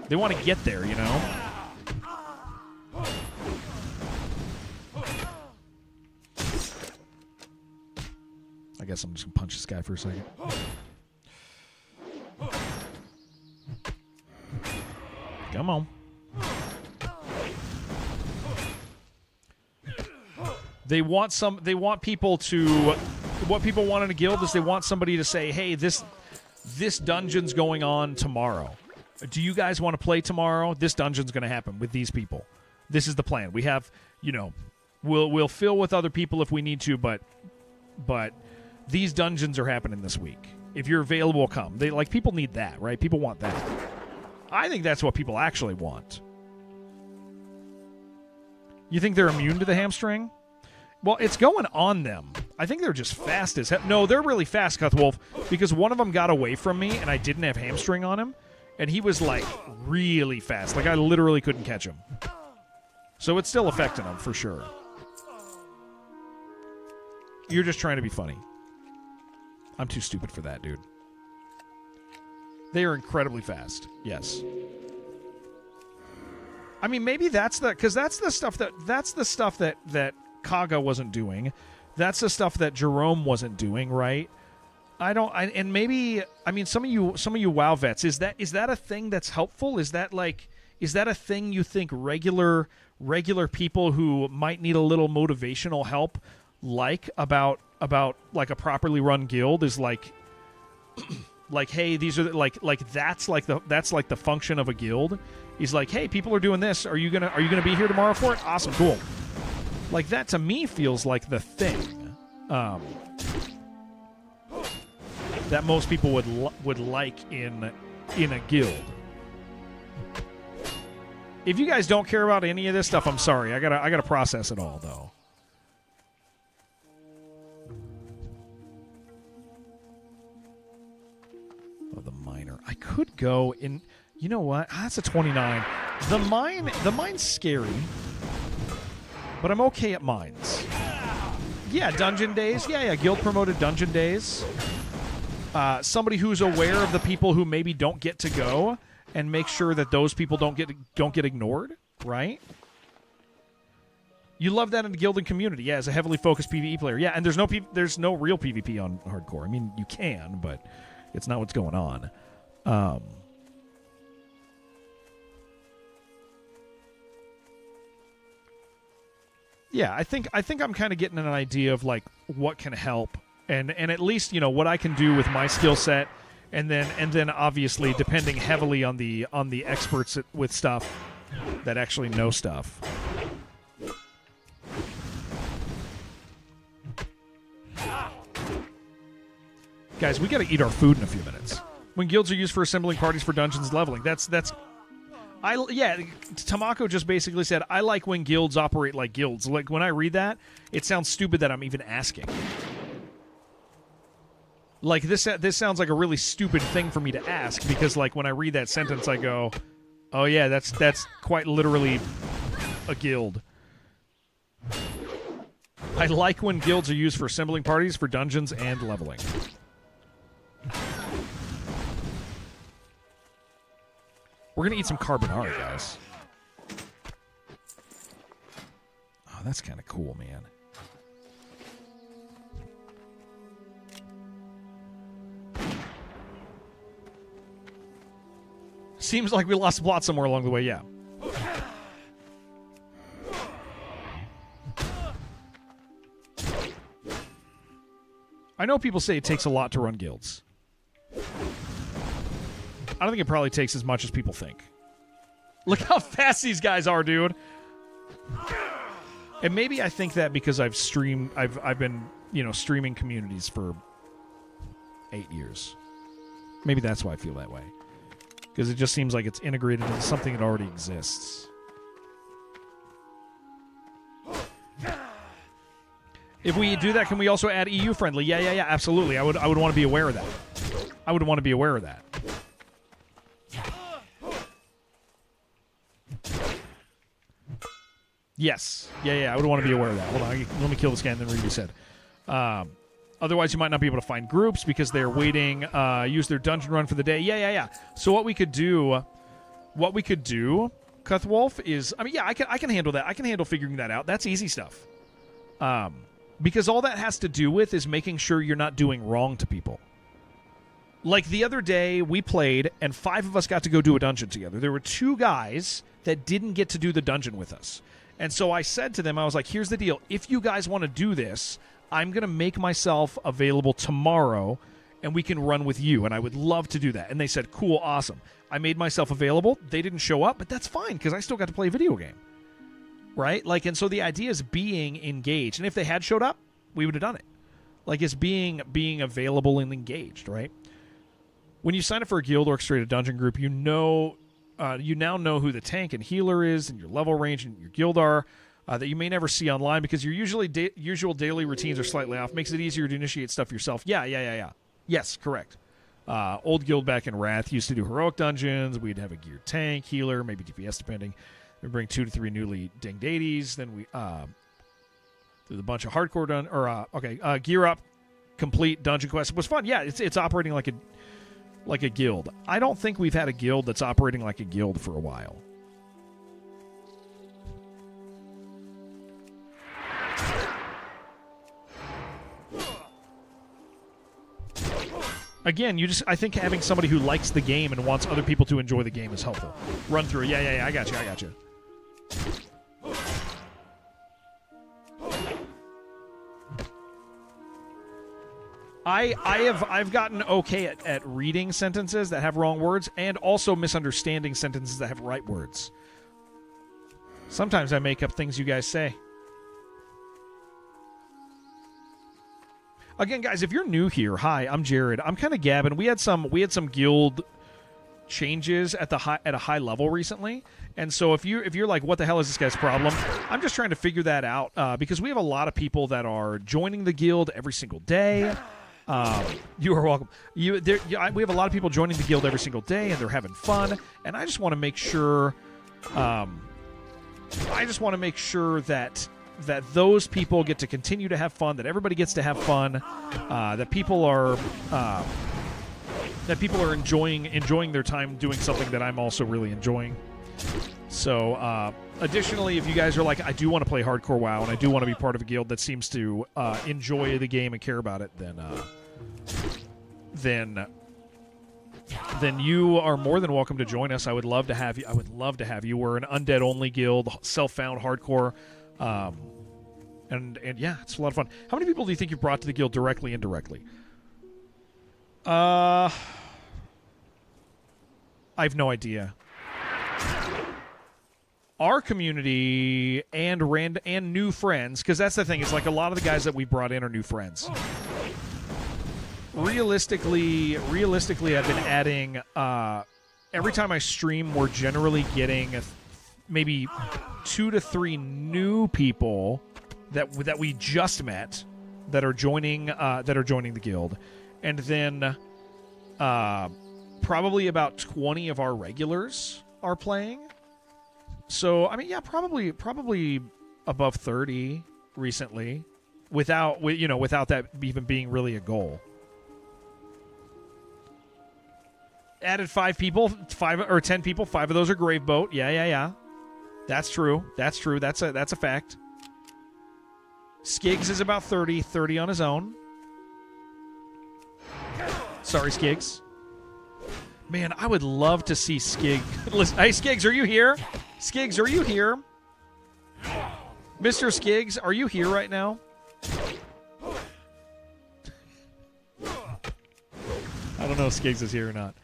They want to get there, you know? I guess I'm just going to punch this guy for a second. Come on. They want people to, what people want in a guild is they want somebody to say, hey, this dungeon's going on tomorrow. Do you guys want to play tomorrow? This dungeon's going to happen with these people. This is the plan. We have, you know, we'll fill with other people if we need to, but these dungeons are happening this week. If you're available, come. People need that, right? People want that. I think that's what people actually want. You think they're immune to the hamstring? Well, it's going on them. I think they're just fast as hell. No, they're really fast, Cuthwolf, because one of them got away from me, and I didn't have hamstring on him, and he was, like, really fast. Like, I literally couldn't catch him. So it's still affecting him, for sure. You're just trying to be funny. I'm too stupid for that, dude. They are incredibly fast. Yes. I mean, maybe that's because that's the stuff that Kaga wasn't doing. That's the stuff that Jerome wasn't doing, right? And maybe, I mean, some of you WoW vets, is that a thing that's helpful? Is that a thing you think regular people who might need a little motivational help about like a properly run guild is like like, hey, these are that's like the function of a guild. He's like, hey, people are doing this. Are you gonna be here tomorrow for it? Awesome, cool. Like, that to me feels like the thing that most people would like in a guild. If you guys don't care about any of this stuff, I'm sorry. I gotta process it all, though. Oh, the miner. I could go in. You know what? That's a 29. The mine's scary, but I'm okay at mines. Yeah, dungeon days. Yeah, guild promoted dungeon days. Somebody who's aware of the people who maybe don't get to go and make sure that those people don't get ignored, right? You love that in the guild and community. Yeah, as a heavily focused PvE player. Yeah, and there's no real PvP on hardcore. I mean, you can, but it's not what's going on. Yeah, I think I'm kind of getting an idea of like what can help, and at least, you know, what I can do with my skill set, and then obviously depending heavily on the experts with stuff that actually know stuff. Guys, we got to eat our food in a few minutes. When guilds are used for assembling parties for dungeons leveling, that's. Tamako just basically said, I like when guilds operate like guilds. Like, when I read that, it sounds stupid that I'm even asking. Like, this sounds like a really stupid thing for me to ask, because, like, when I read that sentence, I go, oh, yeah, that's quite literally a guild. I like when guilds are used for assembling parties for dungeons and leveling. We're going to eat some carbonara, guys. Oh, that's kind of cool, man. Seems like we lost the plot somewhere along the way, yeah. I know people say it takes a lot to run guilds. I don't think it probably takes as much as people think. Look how fast these guys are, dude. And maybe I think that because I've been, streaming communities for 8 years. Maybe that's why I feel that way. Because it just seems like it's integrated into something that already exists. If we do that, can we also add EU friendly? Yeah, absolutely. I would want to be aware of that. I would want to be aware of that. Yes. Yeah, I would want to be aware of that. Hold on, let me kill this guy and then read what he said. Otherwise, you might not be able to find groups because they're waiting, use their dungeon run for the day. Yeah. So what we could do, Cuthwolf, is, I can handle that. I can handle figuring that out. That's easy stuff. Because all that has to do with is making sure you're not doing wrong to people. Like the other day, we played, and 5 of us got to go do a dungeon together. There were 2 guys that didn't get to do the dungeon with us. And so I said to them, I was like, here's the deal. If you guys want to do this, I'm going to make myself available tomorrow, and we can run with you, and I would love to do that. And they said, cool, awesome. I made myself available. They didn't show up, but that's fine, because I still got to play a video game. Right? Like, and so the idea is being engaged. And if they had showed up, we would have done it. Like, it's being available and engaged, right? When you sign up for a guild orchestrated dungeon group, you now know who the tank and healer is, and your level range and your guild are, that you may never see online because your usual daily routines are slightly off. Makes it easier to initiate stuff yourself. Yeah. Yes, correct. Old guild back in Wrath used to do heroic dungeons. We'd have a geared tank, healer, maybe DPS depending. We bring 2 to 3 newly dinged 80s. Then we did a bunch of hardcore gear up, complete dungeon quests. It was fun. Yeah, it's operating like a guild. I don't think we've had a guild that's operating like a guild for a while. Again, I think having somebody who likes the game and wants other people to enjoy the game is helpful. Run through. Yeah, I got you. I've gotten okay at reading sentences that have wrong words and also misunderstanding sentences that have right words. Sometimes I make up things you guys say. Again, guys, if you're new here, hi, I'm Jared. I'm kind of gabbing. We had some guild changes at a high level recently, and so if you're like, what the hell is this guy's problem? I'm just trying to figure that out because we have a lot of people that are joining the guild every single day. You are welcome. We have a lot of people joining the guild every single day, and they're having fun. And I just want to make sure, that those people get to continue to have fun, that everybody gets to have fun, that people are enjoying their time doing something that I'm also really enjoying. So, additionally, if you guys are like, I do want to play hardcore WoW and I do want to be part of a guild that seems to enjoy the game and care about it, then you are more than welcome to join us. I would love to have you. We're an undead only guild, self-found hardcore. And yeah, it's a lot of fun. How many people do you think you brought to the guild directly, indirectly? I have no idea. Our community and new friends, because that's the thing, is like a lot of the guys that we brought in are new friends. Realistically, I've been adding, every time I stream, we're generally getting maybe 2 to 3 new people that we just met that are joining the guild, and then probably about 20 of our regulars are playing. So I mean, yeah, probably above 30 recently, without that even being really a goal. Added 5 people, 5 or 10 people. 5 of those are Graveboat. Yeah. That's true. That's a fact. Skiggs is about 30 on his own. Sorry, Skiggs. Man, I would love to see Skig. Listen, hey, Skiggs, are you here? Skiggs, are you here? Mr. Skiggs, are you here right now? don't know if Skiggs is here or not.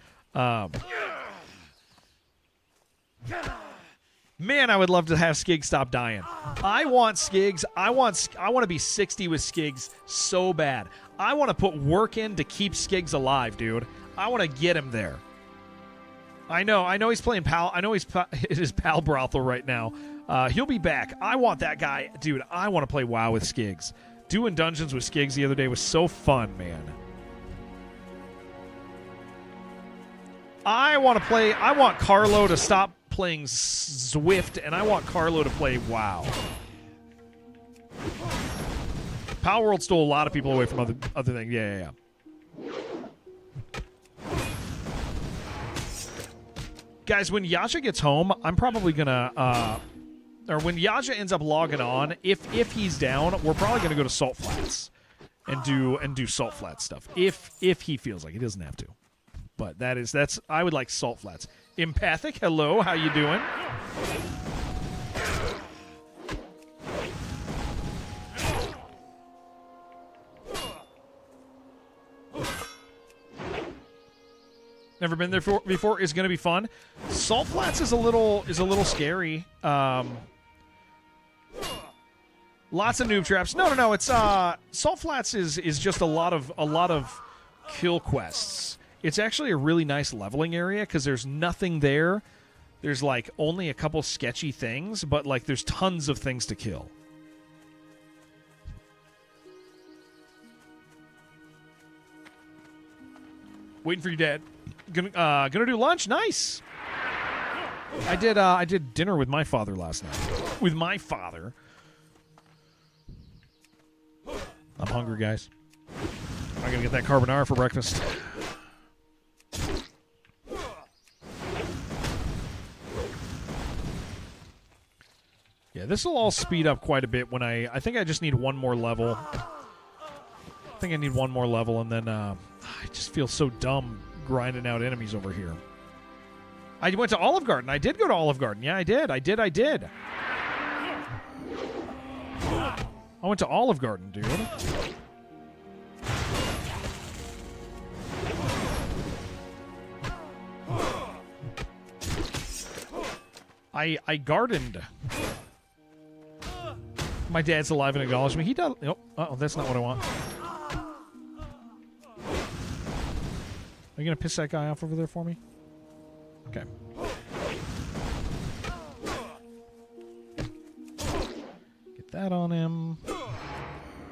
Man, I would love to have Skiggs stop dying. I want Skiggs. I want to be 60 with Skiggs so bad. I want to put work in to keep Skiggs alive, dude. I want to get him there. I know he's playing Pal. I know he's it is Pal Brothel right now. He'll be back. I want that guy. Dude, I want to play WoW with Skiggs. Doing dungeons with Skiggs the other day was so fun, man. I want Carlo to stop playing Zwift, and I want Carlo to play WoW. Power World stole a lot of people away from other things. Yeah. Guys, when Yasha gets home, I'm probably gonna or when Yasha ends up logging on, if he's down, we're probably gonna go to Salt Flats and do Salt Flats stuff. If he feels like he doesn't have to. But that's I would like Salt Flats. Empathic, hello, how you doing? Never been there before. Is going to be fun. Salt Flats is a little scary. Lots of noob traps. No. It's Salt Flats is just a lot of kill quests. It's actually a really nice leveling area because there's nothing there. There's like only a couple sketchy things, but like there's tons of things to kill. Waiting for you, Dad. Gonna do lunch. Nice. I did dinner with my father last night. With my father. I'm hungry, guys. I'm gonna get that carbonara for breakfast. Yeah, this will all speed up quite a bit when I think I just need one more level. I think I need one more level, and then I just feel so dumb grinding out enemies over here. I went to Olive Garden. I did go to Olive Garden. Yeah, I did. I went to Olive Garden, dude. I gardened. My dad's alive and acknowledged me. He does. Oh, that's not what I want. Are you going to piss that guy off over there for me? Okay. Get that on him.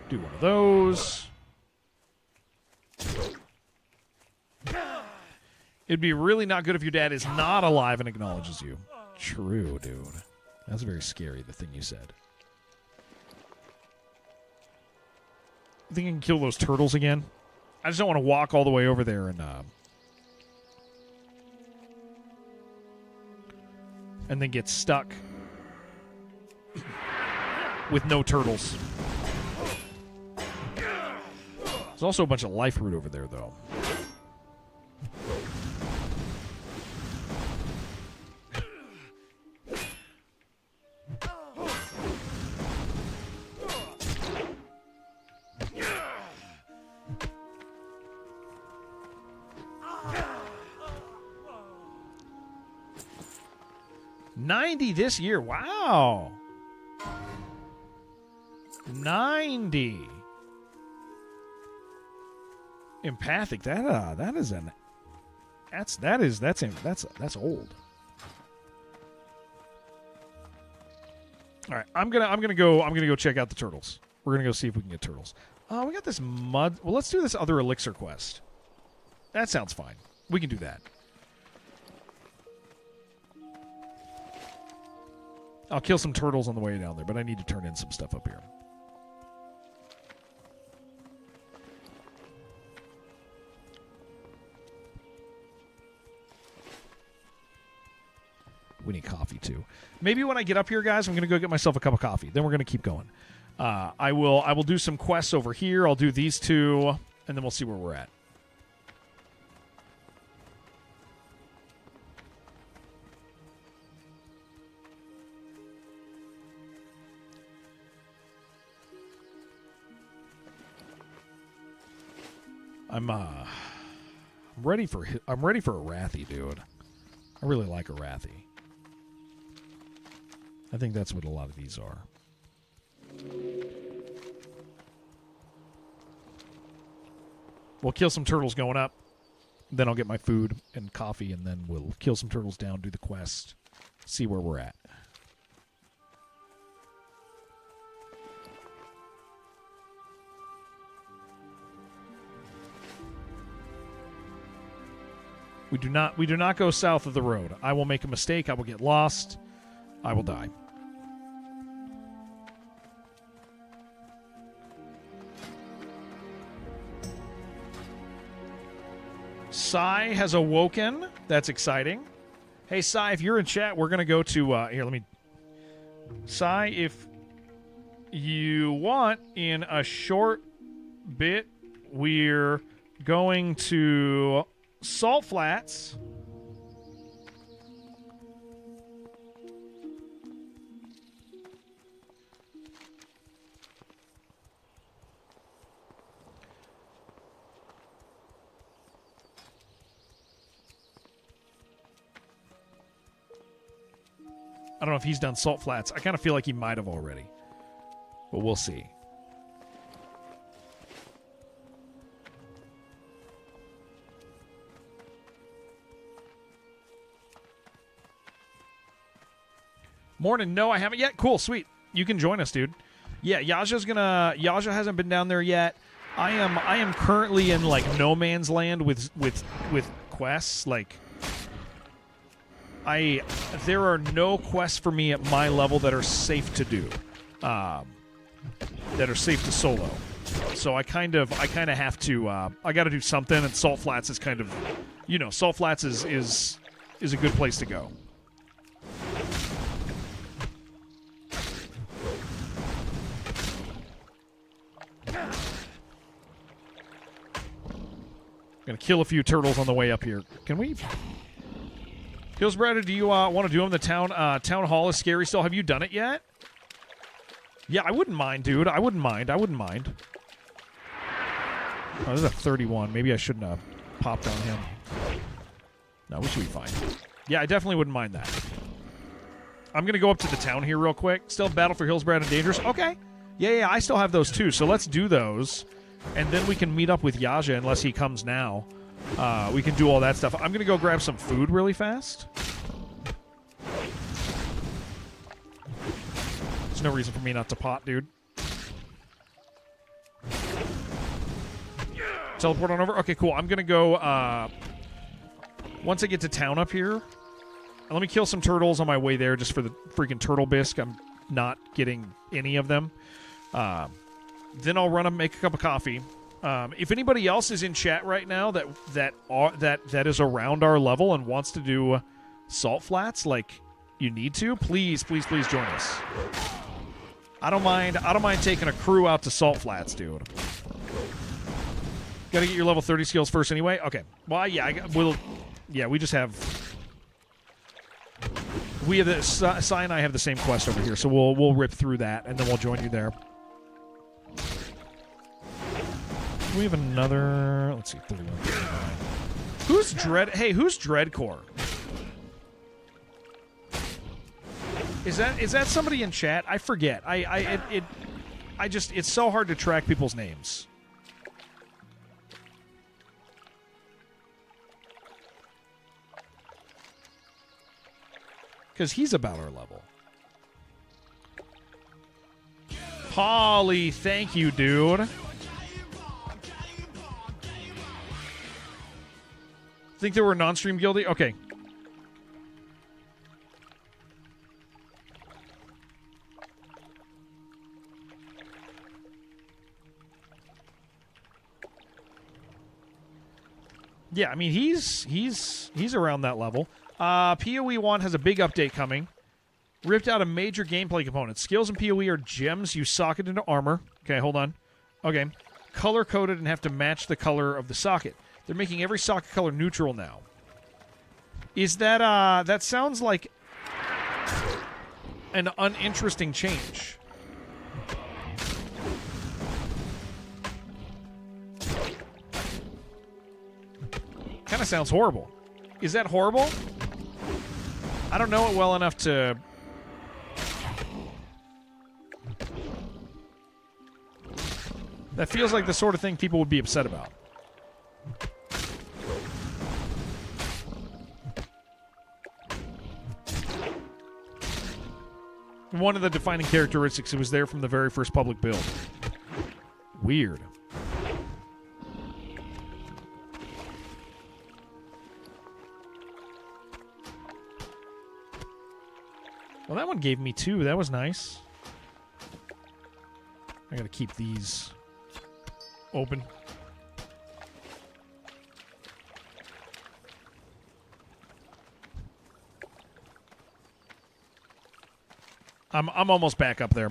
Do one of those. It'd be really not good if your dad is not alive and acknowledges you. True, dude. That's very scary, the thing you said. I think I can kill those turtles again. I just don't want to walk all the way over there and then get stuck with no turtles. There's also a bunch of life root over there, though. This year, wow. 90. Empathic. That's old. All right, I'm gonna go check out the turtles. We're gonna go see if we can get turtles. We got this mud. Well, let's do this other elixir quest. That sounds fine. We can do that. I'll kill some turtles on the way down there, but I need to turn in some stuff up here. We need coffee, too. Maybe when I get up here, guys, I'm going to go get myself a cup of coffee. Then we're going to keep going. I will do some quests over here. I'll do these two, and then we'll see where we're at. I'm I'm ready for a Wrathy, dude. I really like a Wrathy. I think that's what a lot of these are. We'll kill some turtles going up. Then I'll get my food and coffee, and then we'll kill some turtles down, do the quest, see where we're at. We do not go south of the road. I will make a mistake. I will get lost. I will die. Sai has awoken. That's exciting. Hey, Sai, if you're in chat, we're going to go to... here, let me... Sai, if you want, in a short bit, we're going to Salt Flats. I don't know if he's done Salt Flats. I kind of feel like he might have already. But we'll see. Morning. No, I haven't yet. Cool. Sweet. You can join us, dude. Yeah, Yaja hasn't been down there yet. I am currently in like no man's land with quests. Like there are no quests for me at my level that are safe to do. That are safe to solo. So I kind of have to I got to do something, and Salt Flats is kind of, Salt Flats is a good place to go. Gonna kill a few turtles on the way up here. Can we? Hillsbrad, do you want to do them? The town hall is scary still. Have you done it yet? Yeah, I wouldn't mind, dude. I wouldn't mind. Oh, this is a 31. Maybe I shouldn't have popped on him. No, we should be fine. Yeah, I definitely wouldn't mind that. I'm gonna go up to the town here real quick. Still Battle for Hillsbrad and Dangerous. Okay. Yeah, I still have those too. So let's do those. And then we can meet up with Yaja unless he comes now. We can do all that stuff. I'm going to go grab some food really fast. There's no reason for me not to pot, dude. Teleport on over? Okay, cool. I'm going to go... once I get to town up here... Let me kill some turtles on my way there just for the freaking turtle bisque. I'm not getting any of them. Then I'll run and make a cup of coffee. If anybody else is in chat right now that is around our level and wants to do Salt Flats, like you need to, please join us. I don't mind taking a crew out to Salt Flats, dude. Got to get your level 30 skills first anyway. Okay. Well, yeah, we just have. We have the Sai and I have the same quest over here, so we'll rip through that and then we'll join you there. We have another. Let's see, 31. Who's Dreadcore? Is that somebody in chat? I forget. It's so hard to track people's names. Because he's about our level. Polly, thank you, dude. Think there were non-stream guilty? Okay. Yeah, I mean he's around that level. PoE 1 has a big update coming. Ripped out a major gameplay component. Skills in PoE are gems you socket into armor. Okay, hold on. Okay. Color-coded and have to match the color of the socket. They're making every socket color neutral now. Is that, that sounds like an uninteresting change. kind of sounds horrible. Is that horrible? I don't know it well enough to... That feels like the sort of thing people would be upset about. One of the defining characteristics, it was there from the very first public build. Weird. Well, that one gave me 2. That was nice. I gotta keep these open. I'm almost back up there.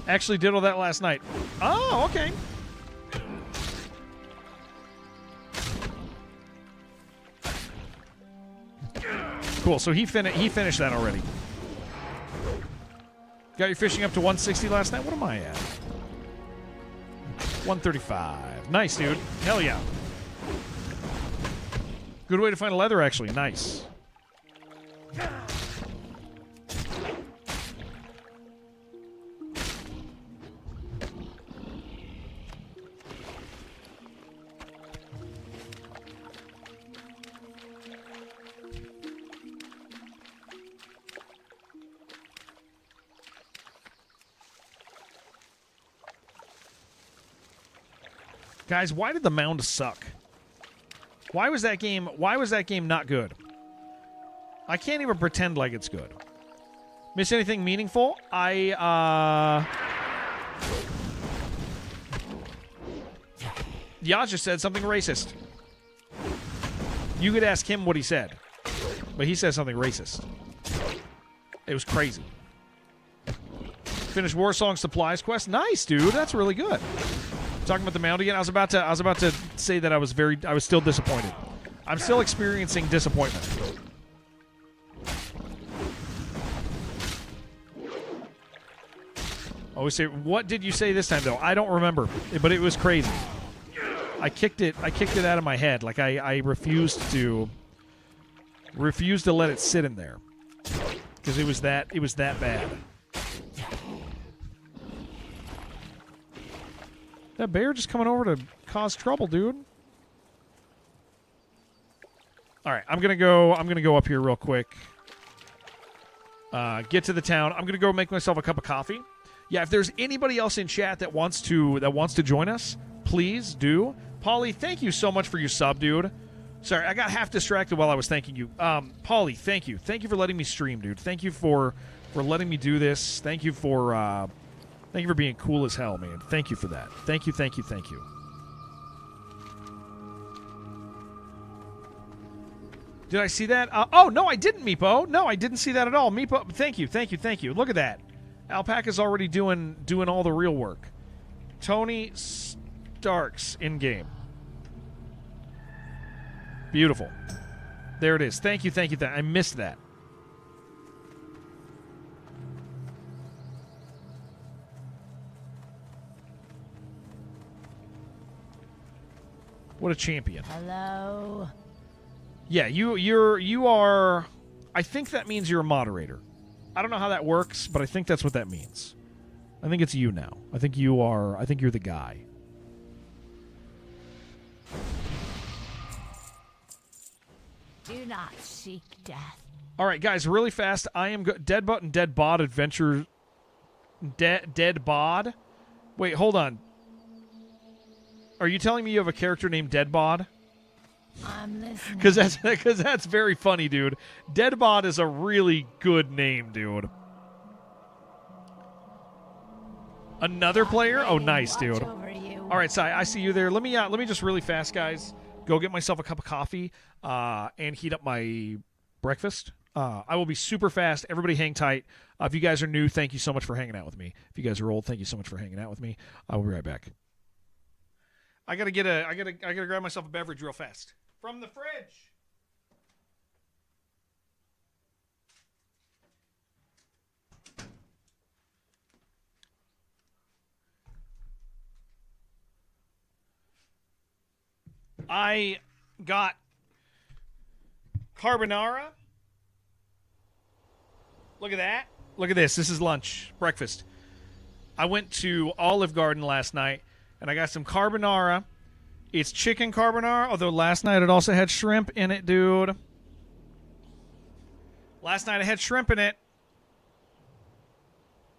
Actually did all that last night. Oh, okay. Cool. So he finished that already. Got your fishing up to 160 last night. What am I at? 135. Nice, dude. Hell yeah. Good way to find a leather, actually. Nice. Guys, why did the mound suck? Why was that game not good? I can't even pretend like it's good. Miss anything meaningful? Yaja said something racist. You could ask him what he said. But he said something racist. It was crazy. Finished Warsong Supplies quest. Nice, dude. That's really good. Talking about the mound again. I was about to say that I was still disappointed. I'm still experiencing disappointment. Always say, what did you say this time though? I don't remember, but it was crazy. I kicked it out of my head. Like I refused to let it sit in there because it was that bad. That bear just coming over to cause trouble, dude. All right, I'm gonna go up here real quick. Get to the town. I'm gonna go make myself a cup of coffee. Yeah, if there's anybody else in chat that wants to join us, please do. Paulie, thank you so much for your sub, dude. Sorry, I got half distracted while I was thanking you. Paulie, thank you. Thank you for letting me stream, dude. Thank you for letting me do this. Thank you for being cool as hell, man. Thank you for that. Thank you, thank you, thank you. Did I see that? Oh, no, I didn't, Meepo. No, I didn't see that at all. Meepo, thank you, thank you, thank you. Look at that. Alpaca's already doing all the real work. Tony Starks in-game. Beautiful. There it is. Thank you, thank you. I missed that. What a champion. Hello. Yeah, you are. I think that means you're a moderator. I don't know how that works, but I think that's what that means. I think it's you now. I think you're the guy. Do not seek death. All right, guys, really fast. I am Deadbutt and Dead Bod Adventure. Dead Bod. Wait, hold on. Are you telling me you have a character named Dead Bod? I'm listening. Because that's very funny, dude. Dead Bod is a really good name, dude. Another player? Oh, nice, dude. All right, so I see you there. Let me just really fast, guys, go get myself a cup of coffee and heat up my breakfast. I will be super fast. Everybody hang tight. If you guys are new, thank you so much for hanging out with me. If you guys are old, thank you so much for hanging out with me. I will be right back. I gotta grab myself a beverage real fast from the fridge. I got carbonara. Look at that. Look at this. This is lunch, breakfast. I went to Olive Garden last night, and I got some carbonara. It's chicken carbonara, although last night it also had shrimp in it, dude. Last night I had shrimp in it.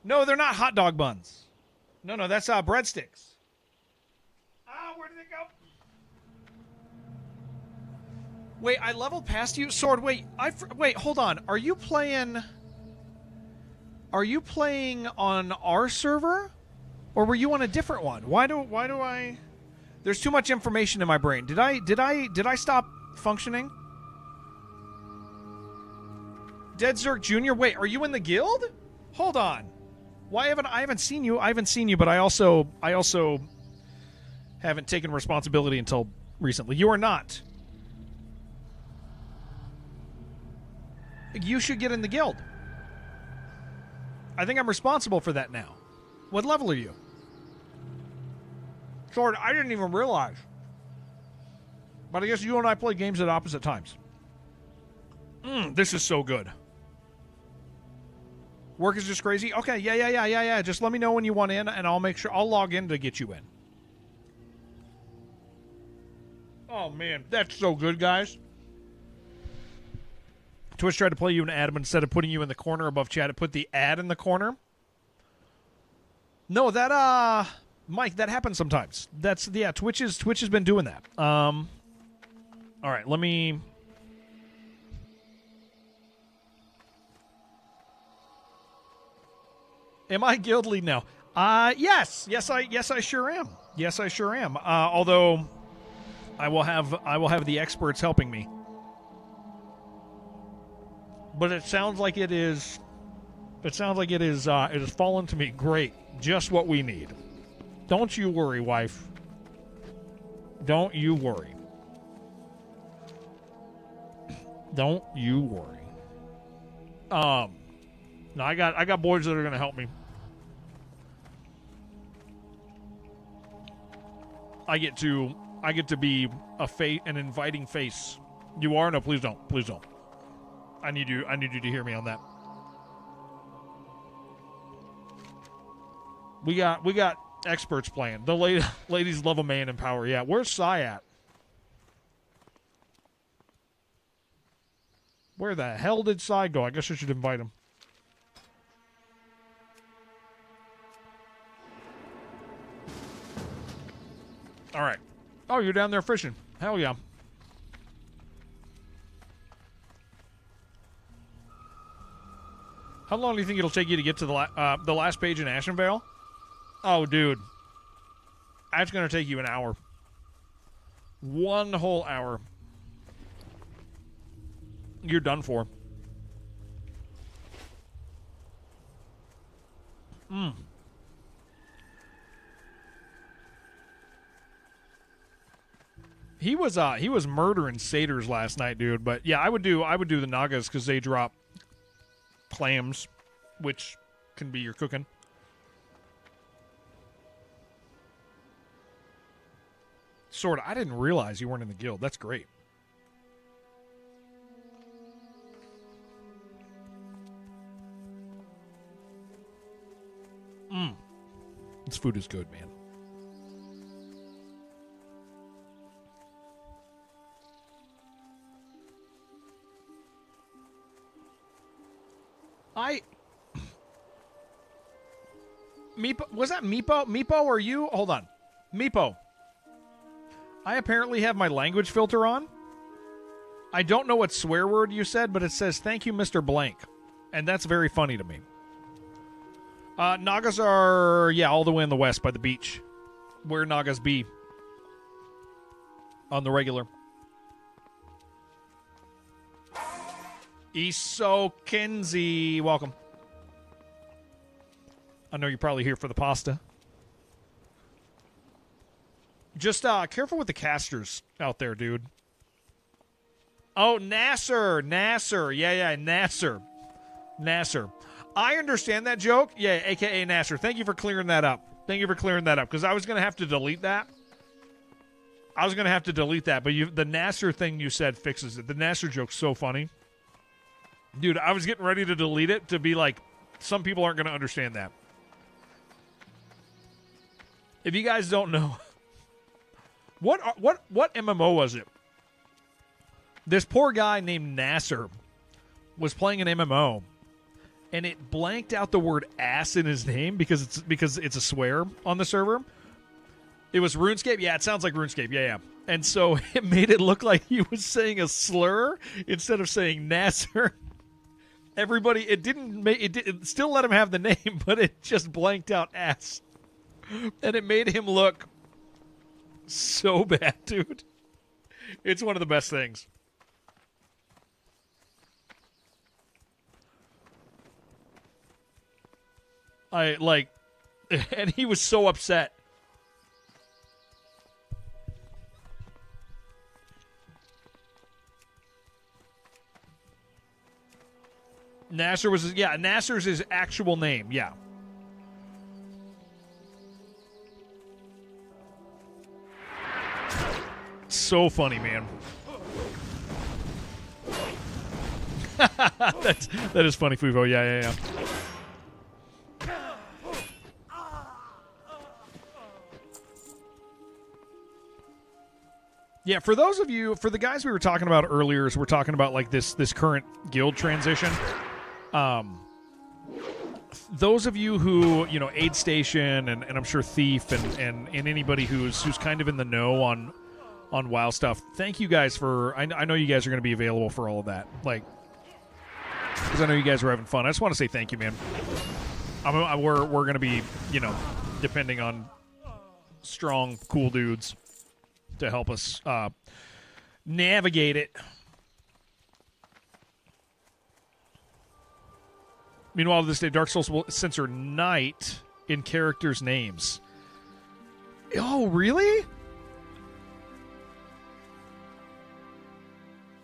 No, they're not hot dog buns. No, that's breadsticks. Ah, where did it go? Wait, I leveled past you? Sword, wait, wait, hold on. Are you playing on our server? Or were you on a different one? Why do I... There's too much information in my brain. Did I stop functioning? Dead Zerk Jr. Wait, are you in the guild? Hold on. Why haven't I haven't seen you? I haven't seen you, but I also haven't taken responsibility until recently. You are not. You should get in the guild. I think I'm responsible for that now. What level are you? Sword, I didn't even realize. But I guess you and I play games at opposite times. This is so good. Work is just crazy? Okay, yeah. Just let me know when you want in, and I'll make sure I'll log in to get you in. Oh, man. That's so good, guys. Twitch tried to play you an ad, but instead of putting you in the corner above chat, it put the ad in the corner. No, that, Mike, that happens sometimes. That's, yeah, Twitch has been doing that. All right, let me... Am I guild lead now? Yes, I sure am. Yes, I sure am. Although I will have the experts helping me. But it sounds like it is it has fallen to me great. Just what we need. Don't you worry, wife. Don't you worry. Don't you worry. No, I got boys that are going to help me. I get to be an inviting face. You are? No, please don't. Please don't. I need you to hear me on that. We got experts playing. The ladies love a man in power. Yeah, where's Sai at? Where the hell did Sai go? I guess I should invite him. All right. Oh, you're down there fishing. Hell yeah. How long do you think it'll take you to get to the last page in Ashenvale? Oh, dude. That's going to take you an hour. 1 whole hour. You're done for. He was murdering satyrs last night, dude. But yeah, I would do the Nagas because they drop clams, which can be your cooking. Sword, I didn't realize you weren't in the guild. That's great. This food is good, man. Meepo, was that Meepo? Meepo, are you? Hold on. Meepo. I apparently have my language filter on. I don't know what swear word you said, but it says, thank you, Mr. Blank. And that's very funny to me. Nagas are, yeah, all the way in the west by the beach. Where Nagas be. On the regular. Iso Kenzie, welcome. I know you're probably here for the pasta. Just careful with the casters out there, dude. Oh, Nasser. Yeah, Nasser. I understand that joke. Yeah, a.k.a. Nasser. Thank you for clearing that up. Because I was going to have to delete that. I was going to have to delete that, but the Nasser thing you said fixes it. The Nasser joke's so funny. Dude, I was getting ready to delete it to be like, some people aren't going to understand that. If you guys don't know, what MMO was it? This poor guy named Nasser was playing an MMO, and it blanked out the word ass in his name because it's a swear on the server. It was RuneScape? Yeah, it sounds like RuneScape. Yeah. And so it made it look like he was saying a slur instead of saying Nasser. Everybody, it still let him have the name, but it just blanked out ass. And it made him look so bad, dude. It's one of the best things. And he was so upset. Nasser's his actual name, yeah. So funny, man. that is funny, Fuvo. Yeah. Yeah, for those of you, for the guys we were talking about earlier, as we're talking about like this current guild transition, those of you who, Aid Station and I'm sure Thief and anybody who's kind of in the know on WoW stuff, thank you guys for, I know you guys are going to be available for all of that, like, because I know you guys are having fun. I just want to say thank you, man. We're going to be, depending on strong, cool dudes to help us navigate it. Meanwhile, this day, Dark Souls will censor night in characters' names. Oh, really?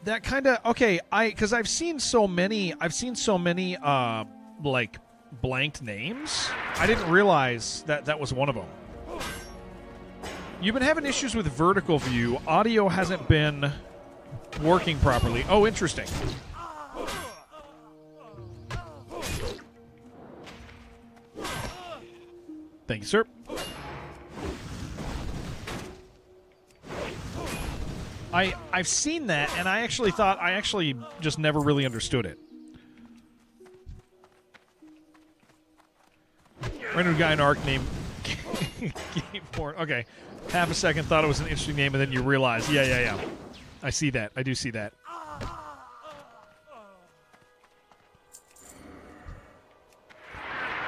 That kind of okay. Because I've seen so many like blanked names. I didn't realize that was one of them. You've been having issues with vertical view. Audio hasn't been working properly. Oh, interesting. Thank you, sir. I've seen that, and I actually just never really understood it. Random guy in Ark named Game Porn. Okay. Half a second thought it was an interesting name, and then you realize, yeah. I see that. I do see that.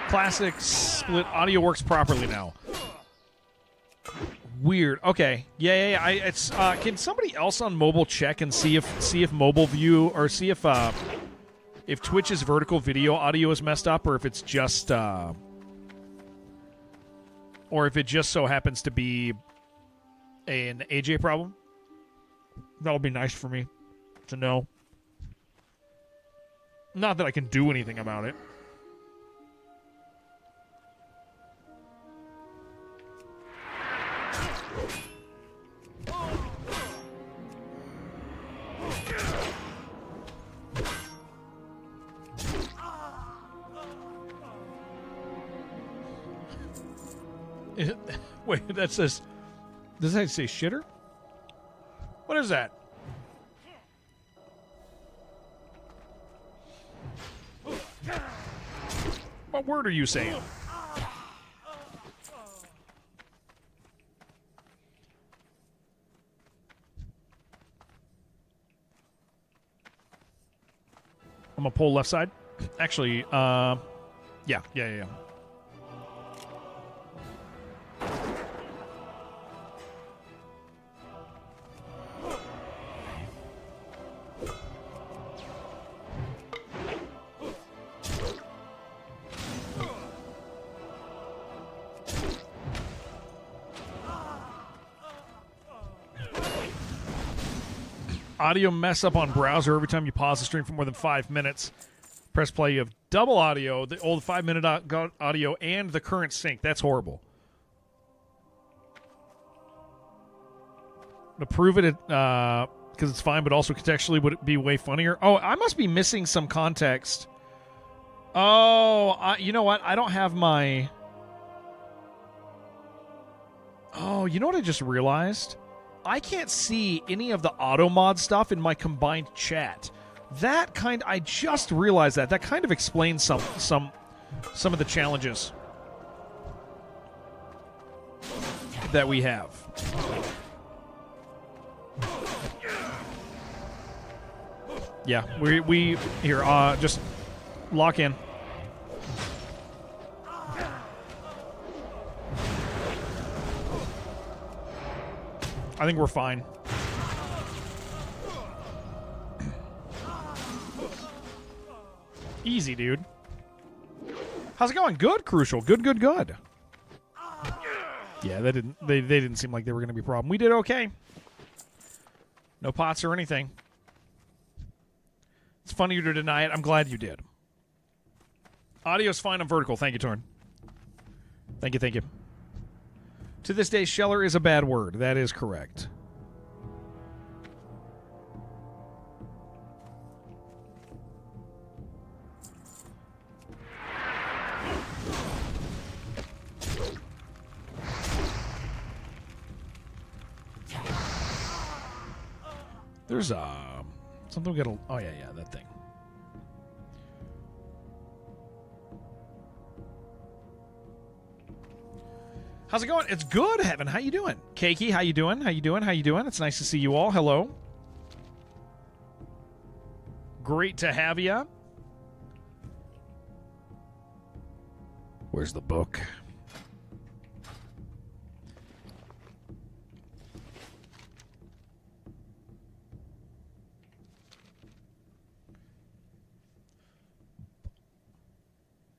Classic split audio works properly now. Weird. Okay. Yeah. It's can somebody else on mobile check and see if mobile view or see if Twitch's vertical video audio is messed up, or if it's just or if it just so happens to be an AJ problem? That'll be nice for me to know. Not that I can do anything about it. Wait, that says... Does that say shitter? What is that? What word are you saying? I'm gonna pull left side. Actually, yeah. Audio mess up on browser every time you pause the stream for more than 5 minutes. Press play, you have double audio, the old 5-minute audio, and the current sync. That's horrible. To prove it, because it's fine, but also contextually would it be way funnier? Oh, I must be missing some context. Oh, you know what? I don't have my... Oh, you know what I just realized? I can't see any of the auto mod stuff in my combined chat. I just realized that. That kind of explains some of the challenges that we have. Yeah, we here, just lock in. I think we're fine. Easy, dude. How's it going? Good, Crucial. Good. Yeah, they didn't seem like they were going to be a problem. We did okay. No pots or anything. It's funnier to deny it. I'm glad you did. Audio's fine on vertical. Thank you, Torn. Thank you. To this day, sheller is a bad word. That is correct. There's something we gotta... Oh, yeah, that thing. How's it going? It's good, Heaven. How you doing? Keiki, how you doing? It's nice to see you all. Hello. Great to have you. Where's the book?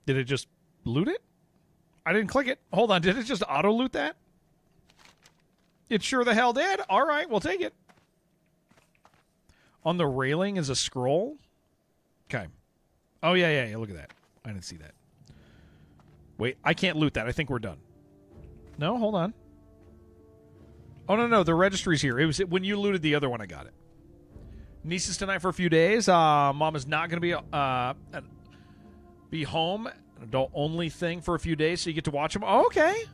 Did it just loot it? I didn't click it. Hold on. Did it just auto-loot that? It sure the hell did. All right, we'll take it. On the railing is a scroll? Okay. Oh, yeah. Look at that. I didn't see that. Wait, I can't loot that. I think we're done. No, hold on. Oh, no. The registry's here. It was when you looted the other one, I got it. Niece is tonight for a few days. Mom is not going to be home. An adult-only thing for a few days, so you get to watch them. Oh, okay.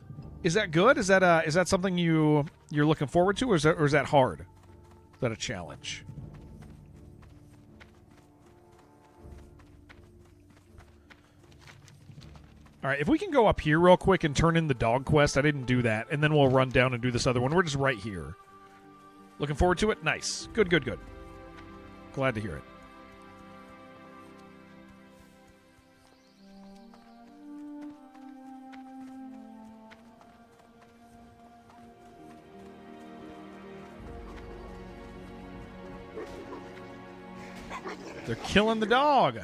Is that good? Is that something you're looking forward to, or is that hard? Is that a challenge? All right, if we can go up here real quick and turn in the dog quest. I didn't do that, and then we'll run down and do this other one. We're just right here. Looking forward to it? Nice. Good. Glad to hear it. They're killing the dog.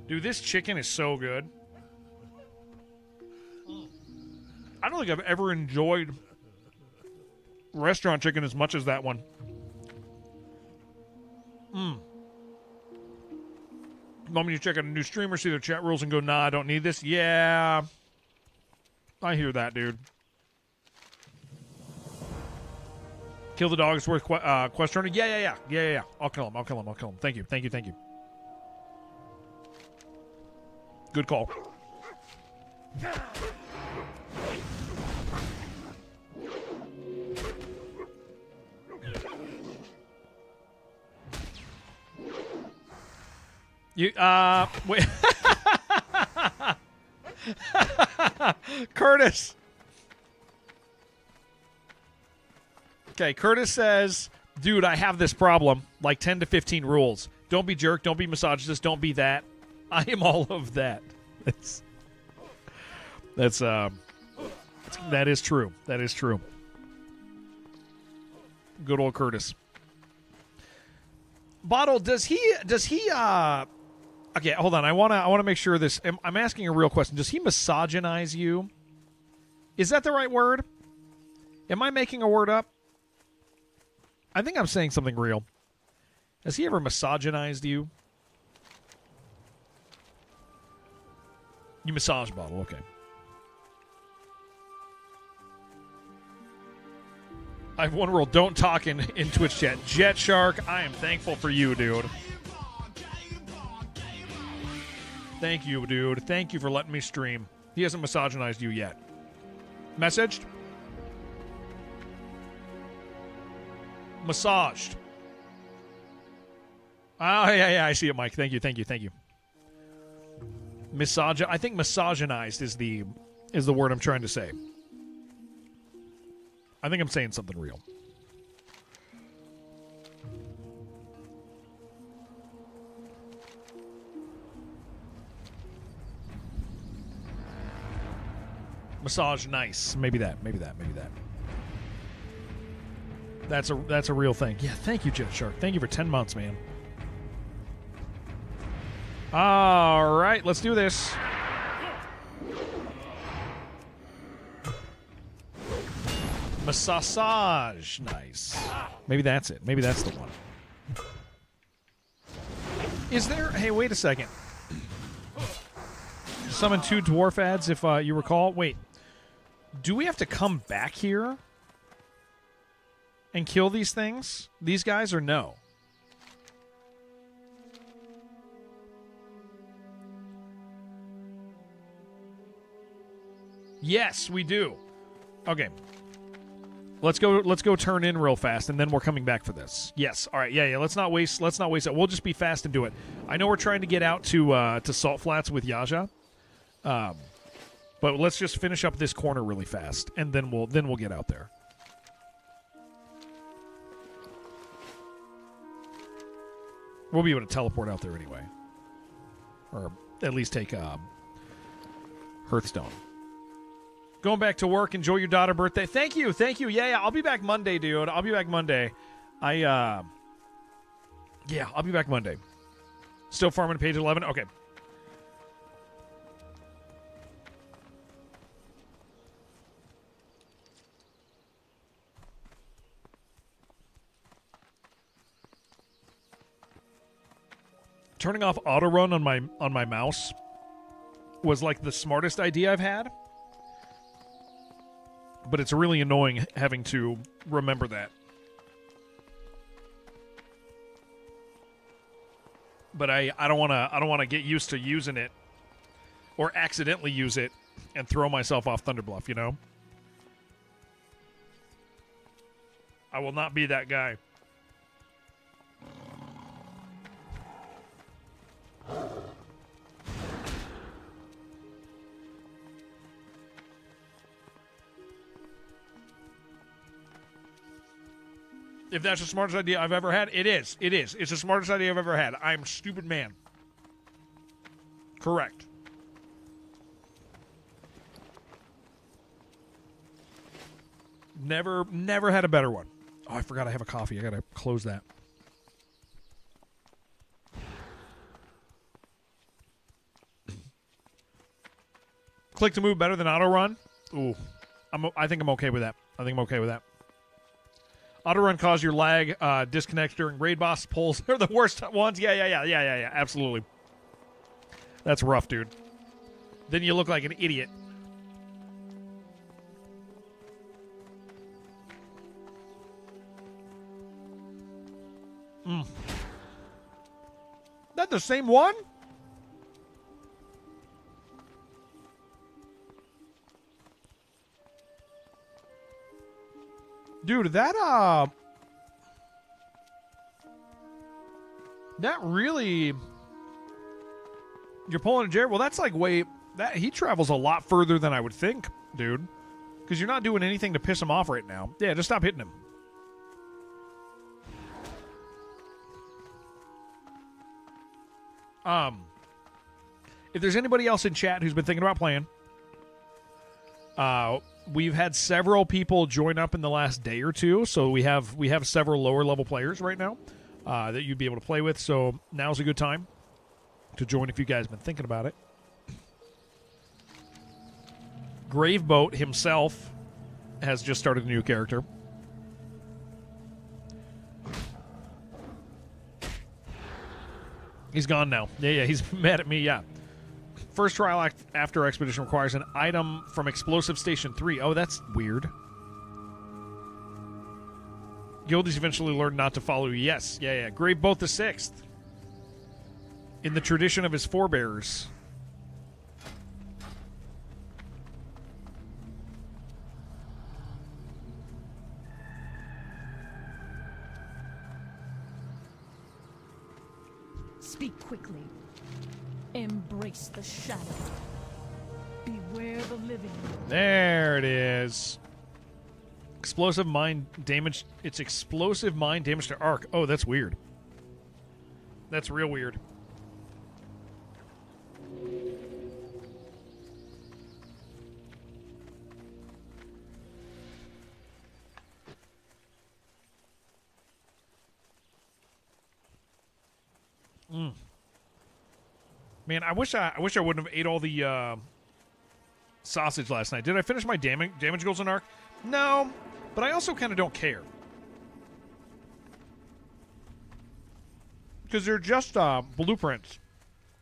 Dude, this chicken is so good. I don't think I've ever enjoyed restaurant chicken as much as that one. Want me to check out a new streamer, see their chat rules, and go, nah, I don't need this? Yeah. I hear that, dude. Kill the dog is worth quest earning. Yeah. I'll kill him. Thank you. Good call. Wait. Curtis. Okay, Curtis says, dude, I have this problem. Like 10 to 15 rules. Don't be jerk. Don't be misogynist. Don't be that. I am all of that. That is true. Good old Curtis. Bottle, does he okay, hold on. I want to make sure this. I'm asking a real question. Does he misogynize you? Is that the right word? Am I making a word up? I think I'm saying something real. Has he ever misogynized you? You massage Bottle, okay. I have one rule. Don't talk in Twitch chat. Jet Shark, I am thankful for you, dude. Thank you, dude. Thank you for letting me stream. He hasn't misogynized you yet. Messaged? Massaged. Oh, yeah, I see it, Mike. Thank you. I think misogynized is the word I'm trying to say. I think I'm saying something real. Massage nice. Maybe that. That's a real thing. Yeah, thank you, Jet Shark. Thank you for 10 months, man. All right, let's do this. Massage. Nice. Maybe that's it. Maybe that's the one. Is there... Hey, wait a second. Summon 2 dwarf ads, if you recall. Wait. Do we have to come back here and kill these things? These guys, or no? Yes, we do. Okay. Let's go turn in real fast, and then we're coming back for this. Yes. All right. Yeah. Let's not waste it. We'll just be fast and do it. I know we're trying to get out to Salt Flats with Yaja. But let's just finish up this corner really fast, and then we'll get out there. We'll be able to teleport out there anyway. Or at least take Hearthstone. Going back to work. Enjoy your daughter's birthday. Thank you. Yeah. I'll be back Monday, dude. I'll be back Monday. I'll be back Monday. Still farming page 11? Okay. Turning off auto run on my mouse was like the smartest idea I've had. But it's really annoying having to remember that. But I don't want to get used to using it or accidentally use it and throw myself off Thunderbluff, you know? I will not be that guy. If that's the smartest idea I've ever had, it is. It's the smartest idea I've ever had. I'm a stupid man. Correct. Never had a better one. Oh, I forgot I have a coffee. I gotta close that. Click to move better than auto run. Ooh, I think I'm okay with that. Auto run cause your lag disconnects during raid boss pulls. They're the worst ones. Yeah. Absolutely. That's rough, dude. Then you look like an idiot. That the same one? Dude, that really, you're pulling a Jared. Well, that's like that he travels a lot further than I would think, dude. Because you're not doing anything to piss him off right now. Yeah, just stop hitting him. If there's anybody else in chat who's been thinking about playing, we've had several people join up in the last day or two, so we have several lower level players right now that you'd be able to play with. So now's a good time to join if you guys have been thinking about it. Graveboat himself has just started a new character. He's gone now. Yeah, he's mad at me, yeah. First trial after expedition requires an item from Explosive Station 3. Oh, that's weird. Guildies eventually learned not to follow you. Yes, yeah. Grave Boat the Sixth. In the tradition of his forebears. Speak quickly. Embrace the shadow. Beware the living. There it is. Explosive mind damage. It's explosive mind damage to arc. Oh, that's weird. That's real weird. Man, I wish I wouldn't have ate all the sausage last night. Did I finish my damage goals in arc? No, but I also kind of don't care. Because they're just blueprints.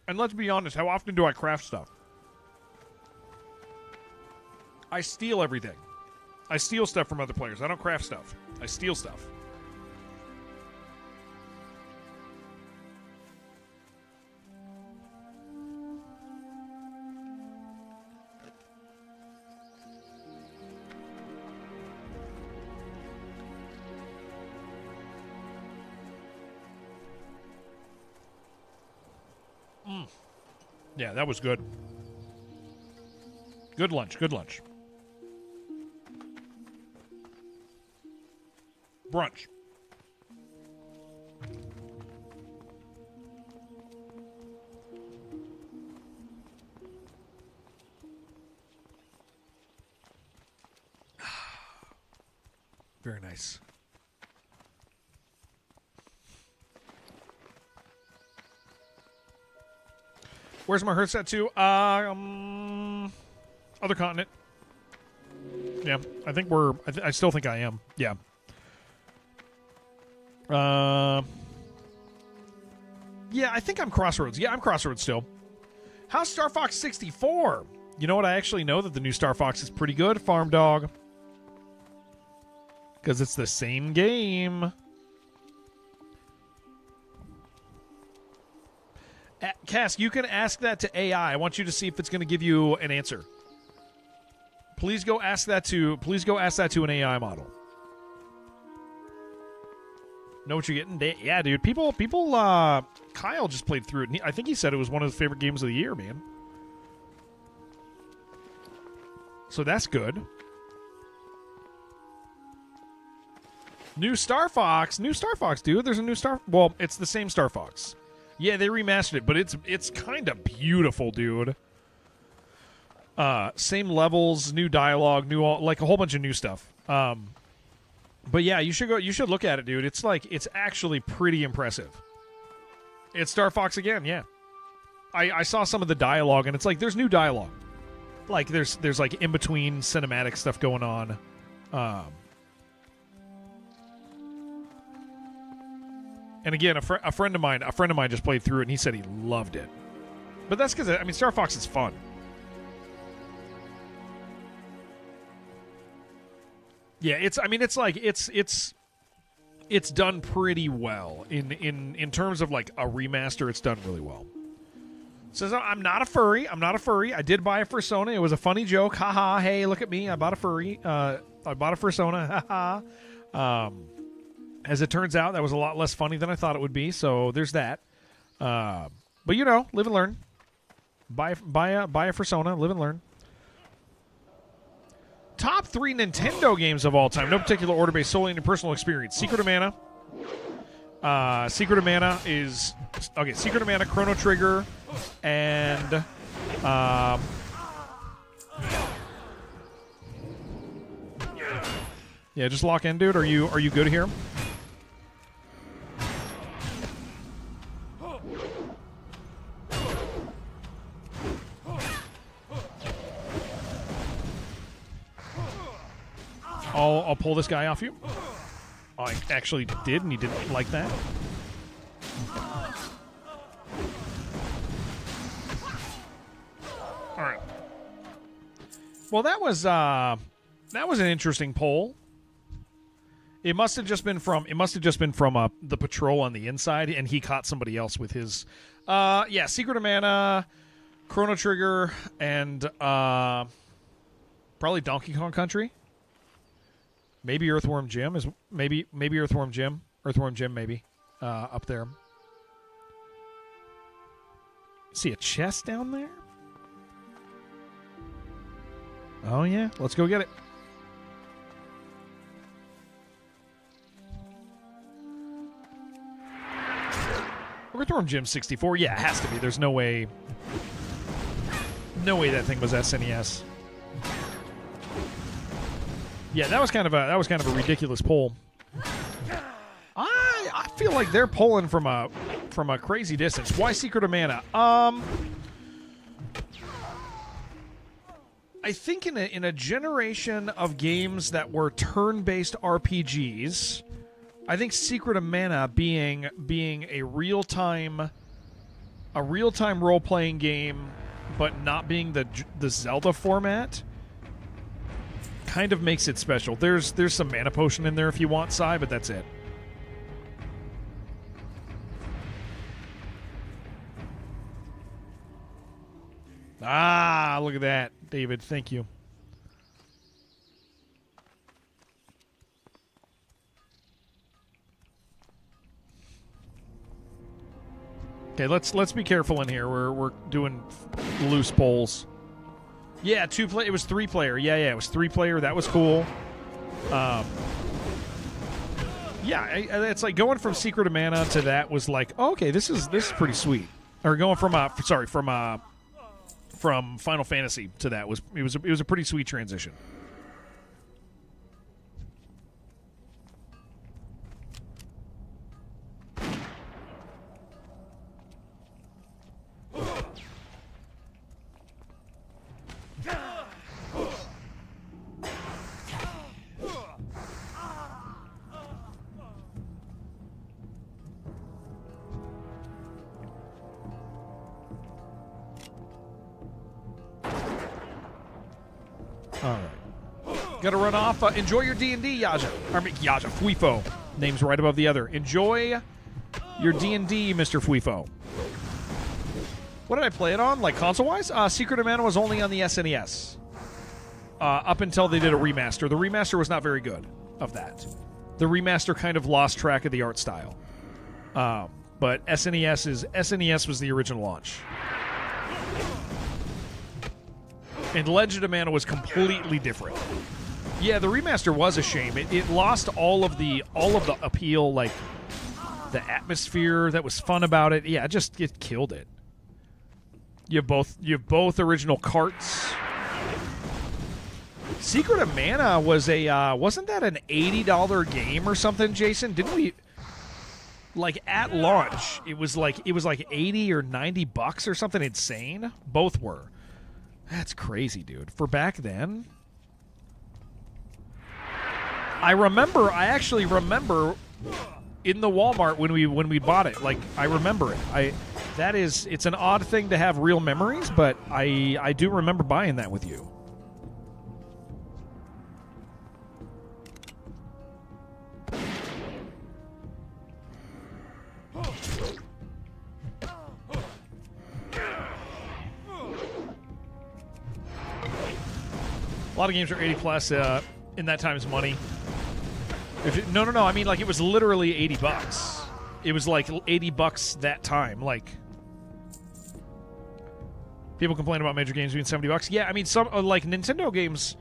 And let's be honest, how often do I craft stuff? I steal everything. I steal stuff from other players. I don't craft stuff. I steal stuff. Yeah, that was good. Good lunch, good lunch. Brunch. Very nice. Where's my hearse at to? Other continent. Yeah, I think we're. I still think I am. Yeah. Yeah, I think I'm Crossroads. Yeah, I'm Crossroads still. How's Star Fox 64? You know what? I actually know that the new Star Fox is pretty good, Farm Dog. Because it's the same game. Cass, you can ask that to AI. I want you to see if it's going to give you an answer. Please go ask that to an AI model. Know what you're getting? Yeah, dude. People. Kyle just played through it. And I think he said it was one of his favorite games of the year, man. So that's good. New Star Fox, dude. There's a new Star. Well, it's the same Star Fox. Yeah, they remastered it, but it's kind of beautiful, dude. Same levels, new dialogue, like a whole bunch of new stuff. But yeah, you should look at it, dude. It's actually pretty impressive. It's Star Fox again, yeah. I saw some of the dialogue, and it's like there's new dialogue. Like there's like in between cinematic stuff going on. And again, a friend of mine just played through it, and he said he loved it. But that's because Star Fox is fun. Yeah, it's done pretty well in terms of like a remaster. It's done really well. Says I'm not a furry. I did buy a fursona. It was a funny joke. Haha. Hey, look at me. I bought a furry. I bought a fursona. Haha. As it turns out, that was a lot less funny than I thought it would be. So there's that. But live and learn. Buy a fursona. Live and learn. Top 3 Nintendo games of all time. No particular order, based solely on your personal experience. Secret of Mana. Secret of Mana, Chrono Trigger, and yeah, just lock in, dude. Are you good here? I'll pull this guy off you. Oh, I actually did, and he didn't like that. All right. Well, that was an interesting poll. It must have just been from the patrol on the inside, and he caught somebody else with his. Secret of Mana, Chrono Trigger, and probably Donkey Kong Country. Maybe Earthworm Jim is maybe Earthworm Jim maybe up there. See a chest down there? Oh yeah, let's go get it. Earthworm Jim 64. Yeah, it has to be. There's no way. No way that thing was SNES. Yeah, that was kind of a ridiculous pull. I feel like they're pulling from a crazy distance. Why Secret of Mana? I think in a generation of games that were turn-based RPGs, I think Secret of Mana being a real-time role-playing game, but not being the Zelda format, kind of makes it special. There's some mana potion in there if you want, Sai, but that's it. Ah, look at that, David. Thank you. Okay, let's be careful in here. We're doing loose polls. Yeah, it was 3-player. Yeah, it was 3-player. That was cool. It's like going from Secret of Mana to that was like, oh, okay, this is pretty sweet. Or going from Final Fantasy to that was a pretty sweet transition. All right. Gotta run off. Enjoy your D&D, Yaja. Yaja, Fuifo. Name's right above the other. Enjoy your D&D, Mr. Fuifo. What did I play it on? Like console-wise? Secret of Mana was only on the SNES. Up until they did a remaster. The remaster was not very good of that. The remaster kind of lost track of the art style. But SNES was the original launch. And Legend of Mana was completely different. Yeah, the remaster was a shame. It lost all of the appeal, like the atmosphere that was fun about it. Yeah, it killed it. You have both original carts. Secret of Mana was wasn't that an $80 game or something, Jason? Didn't we, like, at launch, it was like 80 or 90 bucks or something insane? Both were. That's crazy, dude. For back then, I actually remember in the Walmart when we bought it. Like, I remember it. It's an odd thing to have real memories, but I do remember buying that with you. A lot of games are 80 plus in that time's money. No. I mean, like, it was literally 80 bucks. It was like 80 bucks that time. Like, people complain about major games being 70 bucks. Yeah, I mean, some like Nintendo games.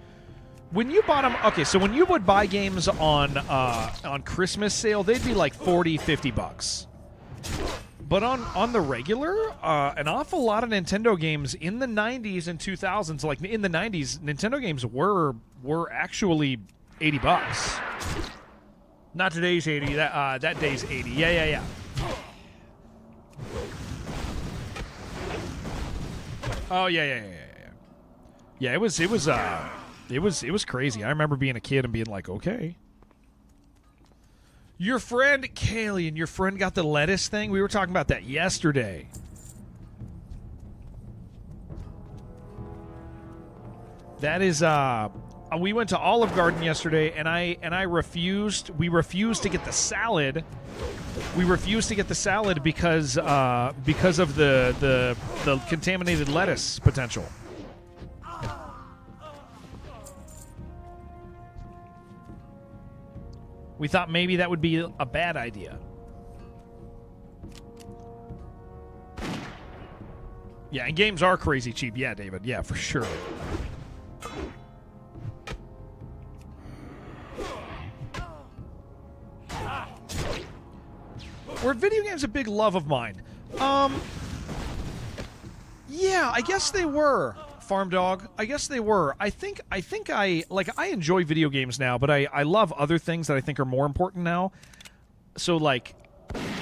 When you bought them, okay, so when you would buy games on Christmas sale, they'd be like 40, 50 bucks. But on the regular, an awful lot of Nintendo games in the 90s and 2000s, like in the 90s, Nintendo games were actually 80 bucks. Not today's 80, that day's 80. Yeah. Oh, yeah. Yeah, it was crazy. I remember being a kid and being like, okay. Your friend, Kaylee, and your friend got the lettuce thing? We were talking about that yesterday. That is, we went to Olive Garden yesterday, and I refused. We refused to get the salad. We refused to get the salad because of the contaminated lettuce potential. We thought maybe that would be a bad idea. Yeah, and games are crazy cheap. Yeah, David. Yeah, for sure. Were video games a big love of mine? Yeah, I guess they were. Farm Dog. I guess they were. I think I enjoy video games now, but I love other things that I think are more important now. So like,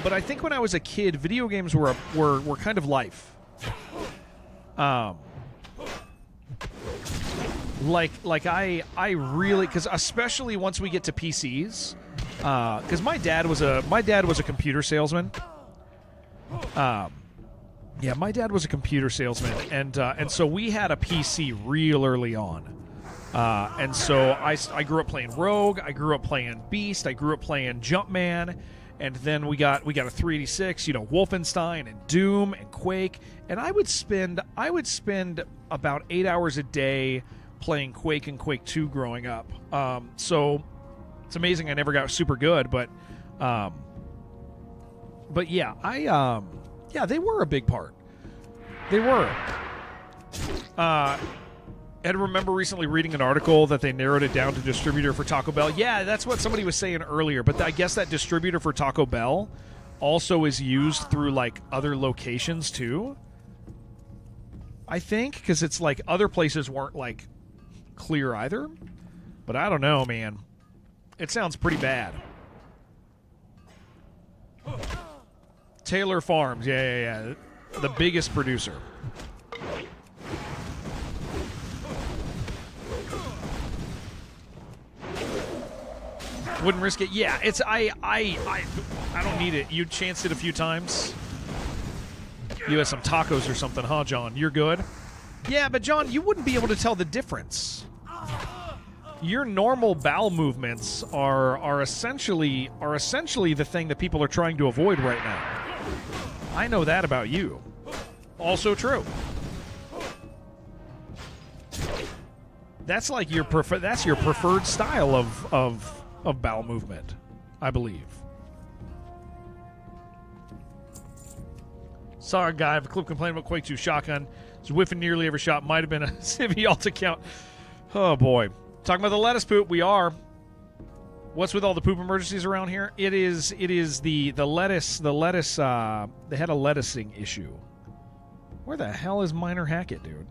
but I think when I was a kid, video games were kind of life. Like I really, because especially once we get to PCs, because my dad was a computer salesman. Yeah, my dad was a computer salesman, and so we had a PC real early on, and so I grew up playing Rogue, I grew up playing Beast, I grew up playing Jumpman, and then we got a 386, Wolfenstein and Doom and Quake, and I would spend about 8 hours a day playing Quake and Quake 2 growing up. So it's amazing I never got super good, but yeah, yeah, they were a big part. They were. I remember recently reading an article that they narrowed it down to distributor for Taco Bell. Yeah, that's what somebody was saying earlier, but I guess that distributor for Taco Bell also is used through, like, other locations, too. I think, because it's like other places weren't, like, clear either. But I don't know, man. It sounds pretty bad. Taylor Farms, yeah. The biggest producer. Wouldn't risk it. Yeah, it's I don't need it. You chanced it a few times. You had some tacos or something, huh, John? You're good? Yeah, but John, you wouldn't be able to tell the difference. Your normal bowel movements are essentially the thing that people are trying to avoid right now. I know that about you. Also true. That's like your preferred style of bowel movement, I believe. Sorry, guy. I have a clip complaining about Quake 2 shotgun. It's whiffing nearly every shot. Might have been a Civi alt account. Oh boy. Talking about the lettuce poop, we are. What's with all the poop emergencies around here? It is the lettuce. They had a lettucing issue. Where the hell is Minor Hackett, dude?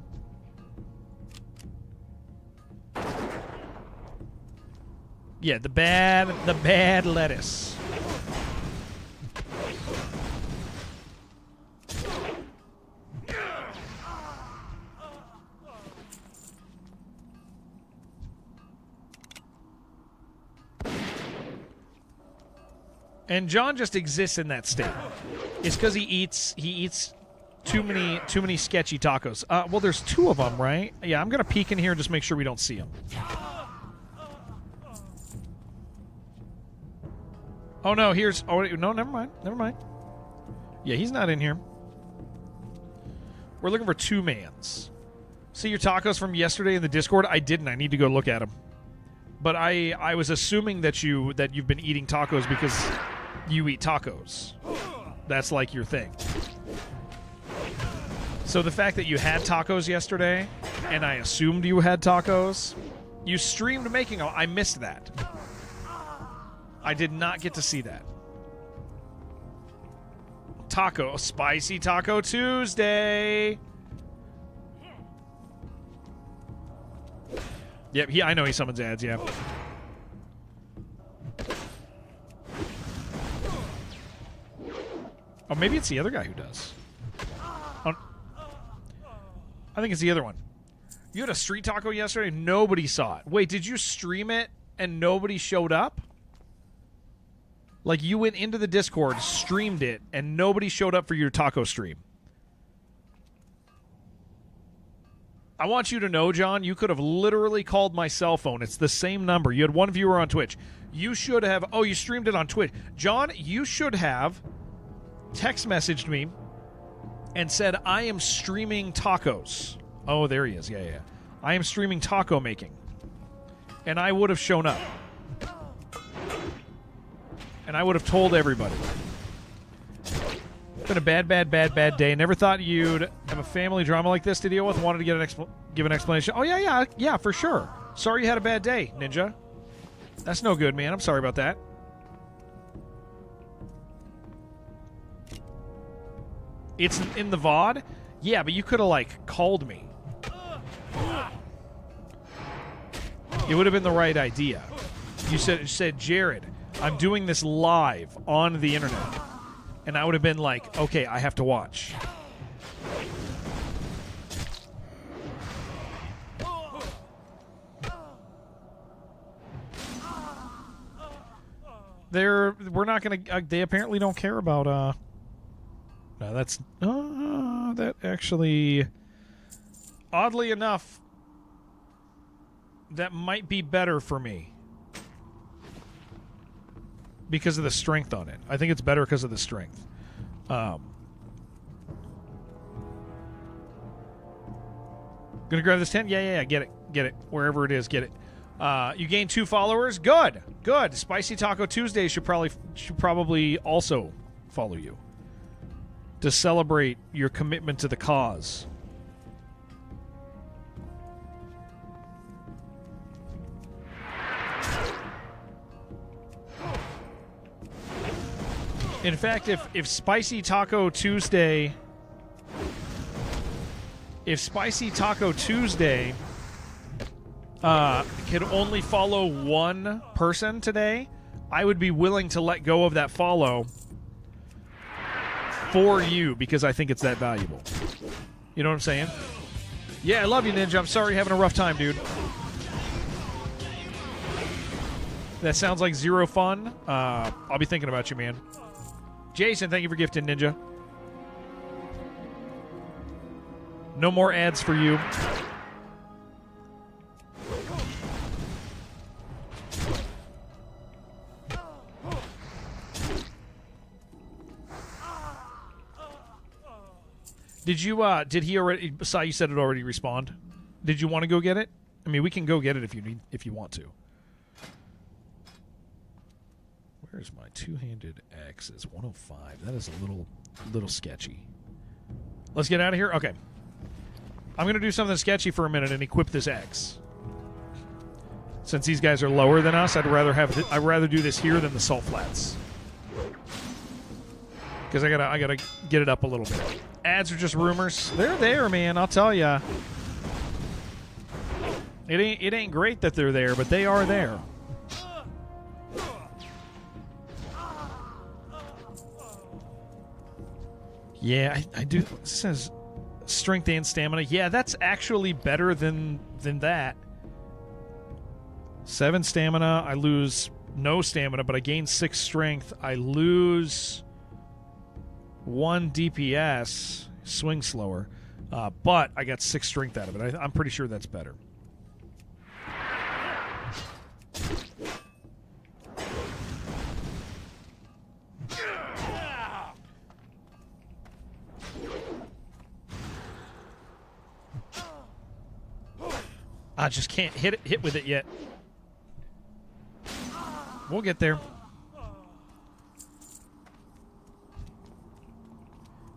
Yeah, the bad lettuce. And John just exists in that state. It's because he eats too many sketchy tacos. Well, there's two of them, right? Yeah, I'm gonna peek in here and just make sure we don't see them. Oh no, no, never mind. Yeah, he's not in here. We're looking for two mans. See your tacos from yesterday in the Discord? I didn't. I need to go look at them. But I was assuming that you've been eating tacos because you eat tacos. That's like your thing. So the fact that you had tacos yesterday, and I assumed you had tacos, you streamed making them. I missed that. I did not get to see that. Spicy Taco Tuesday. Yep, I know he summons ads, yeah. Oh, maybe it's the other guy who does. Oh, I think it's the other one. You had a street taco yesterday? Nobody saw it. Wait, did you stream it and nobody showed up? Like, you went into the Discord, streamed it, and nobody showed up for your taco stream. I want you to know, John, you could have literally called my cell phone. It's the same number. You had one viewer on Twitch. You should have... Oh, you streamed it on Twitch. John, you should have text messaged me and said, I am streaming tacos. Oh, there he is. Yeah. I am streaming taco making. And I would have shown up. And I would have told everybody. It's been a bad day. Never thought you'd have a family drama like this to deal with. Wanted to get give an explanation. Oh, yeah, for sure. Sorry you had a bad day, Ninja. That's no good, man. I'm sorry about that. It's in the VOD? Yeah, but you could have, like, called me. It would have been the right idea. You said, Jared, I'm doing this live on the internet. And I would have been like, okay, I have to watch. We're not going to, they apparently don't care about, no, that's, that actually, oddly enough, that might be better for me. Because of the strength on it. I think it's better because of the strength. Gonna grab this tent? Yeah. Get it. Wherever it is, get it. You gained 2 followers? Good. Spicy Taco Tuesday should probably also follow you. To celebrate your commitment to the cause. In fact, if Spicy Taco Tuesday could only follow one person today, I would be willing to let go of that follow for you because I think it's that valuable. You know what I'm saying? Yeah, I love you, Ninja. I'm sorry you're having a rough time, dude. That sounds like zero fun. I'll be thinking about you, man. Jason, thank you for gifting, Ninja. No more ads for you. Did he already, Sai, you said it already respawned. Did you want to go get it? I mean, we can go get it if you want to. Where's my two-handed axe? It's 105. That is a little sketchy. Let's get out of here? Okay. I'm going to do something sketchy for a minute and equip this axe. Since these guys are lower than us, I'd rather do this here than the salt flats. Because I gotta get it up a little bit. Ads are just rumors. They're there, man. I'll tell ya. It ain't great that they're there, but they are there. Yeah, I do. It says strength and stamina. Yeah, that's actually better than that. 7 stamina. I lose no stamina, but I gain 6 strength. I lose 1 DPS. Swing slower. But I got 6 strength out of it. I'm pretty sure that's better. I just can't hit with it yet. We'll get there.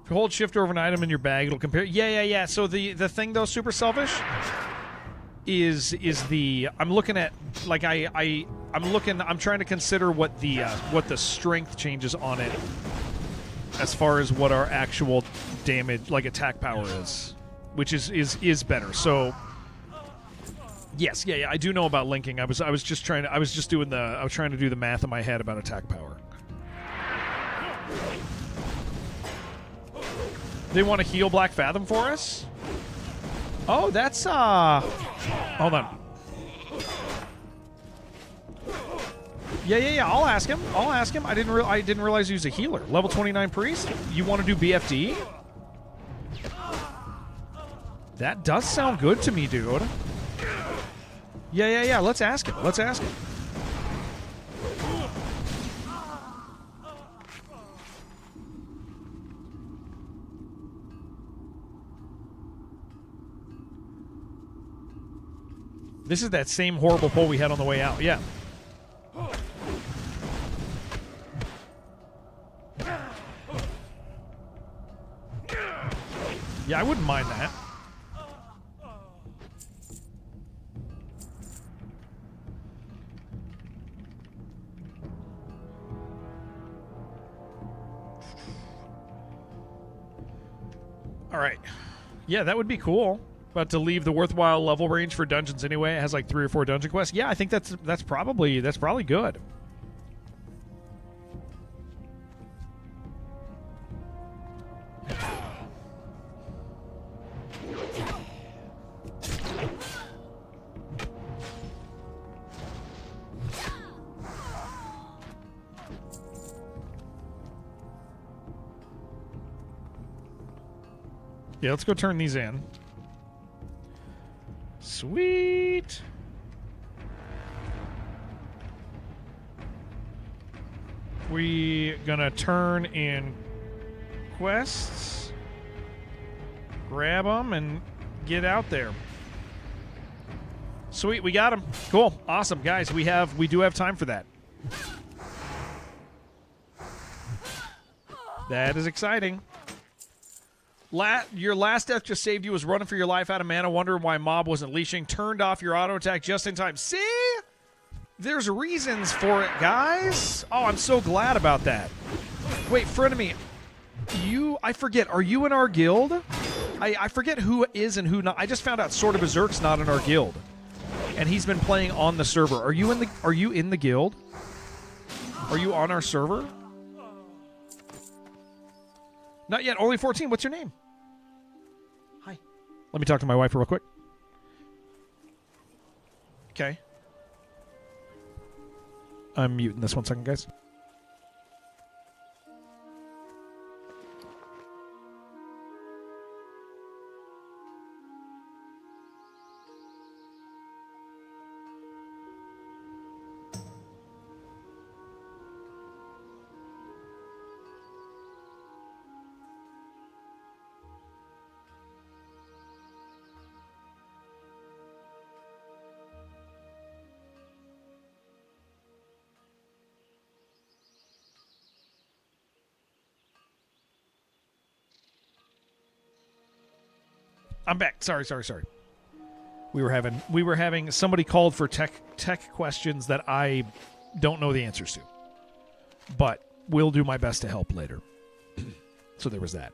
If you hold shift over an item in your bag, it'll compare. Yeah. So the thing though, super selfish, is the I'm looking at like I'm trying to consider what the strength changes on it as far as what our actual damage, like attack power is, which is better. So. Yes, yeah, I do know about linking. I was trying to do the math in my head about attack power. They want to heal Black Fathom for us? Oh, that's hold on. Yeah, I'll ask him. I didn't realize he was a healer. Level 29 priest? You want to do BFD? That does sound good to me, dude. Yeah. Let's ask him. This is that same horrible pull we had on the way out. Yeah. Yeah, I wouldn't mind that. All right. Yeah, that would be cool. But to leave the worthwhile level range for dungeons anyway, it has like 3 or 4 dungeon quests. Yeah, I think that's probably good. Yeah, let's go turn these in. Sweet. We gonna turn in quests, grab them, and get out there. Sweet, we got them. Cool, awesome, guys. We do have time for that. That is exciting. Your last death just saved you was running for your life out of mana, wondering why mob wasn't leashing. Turned off your auto attack just in time. See? There's reasons for it, guys. Oh, I'm so glad about that. Wait, frenemy, I forget, are you in our guild? I forget who is and who not. I just found out Sword of Berserk's not in our guild. And he's been playing on the server. Are you in the guild? Are you on our server? Not yet, only 14. What's your name? Hi. Let me talk to my wife real quick. Okay. I'm muting this 1 second, guys. I'm back. Sorry. We were having somebody called for tech questions that I don't know the answers to. But will do my best to help later. So there was that.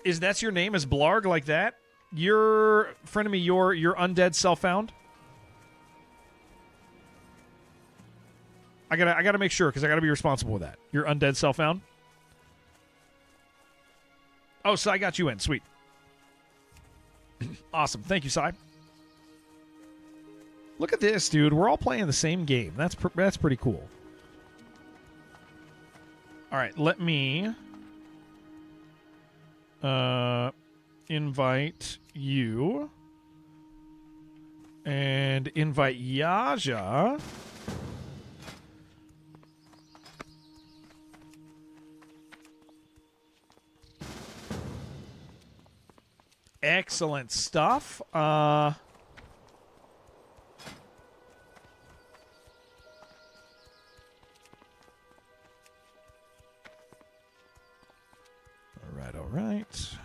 Is that your name? Is Blarg like that? Your friend of me, your undead self-found? I gotta make sure because I gotta be responsible with that. Your undead self-found? Oh, so I got you in. Sweet. Awesome. Thank you, Sai. Look at this, dude. We're all playing the same game. That's pretty cool. All right, let me invite you and invite Yaja. Excellent stuff. All right.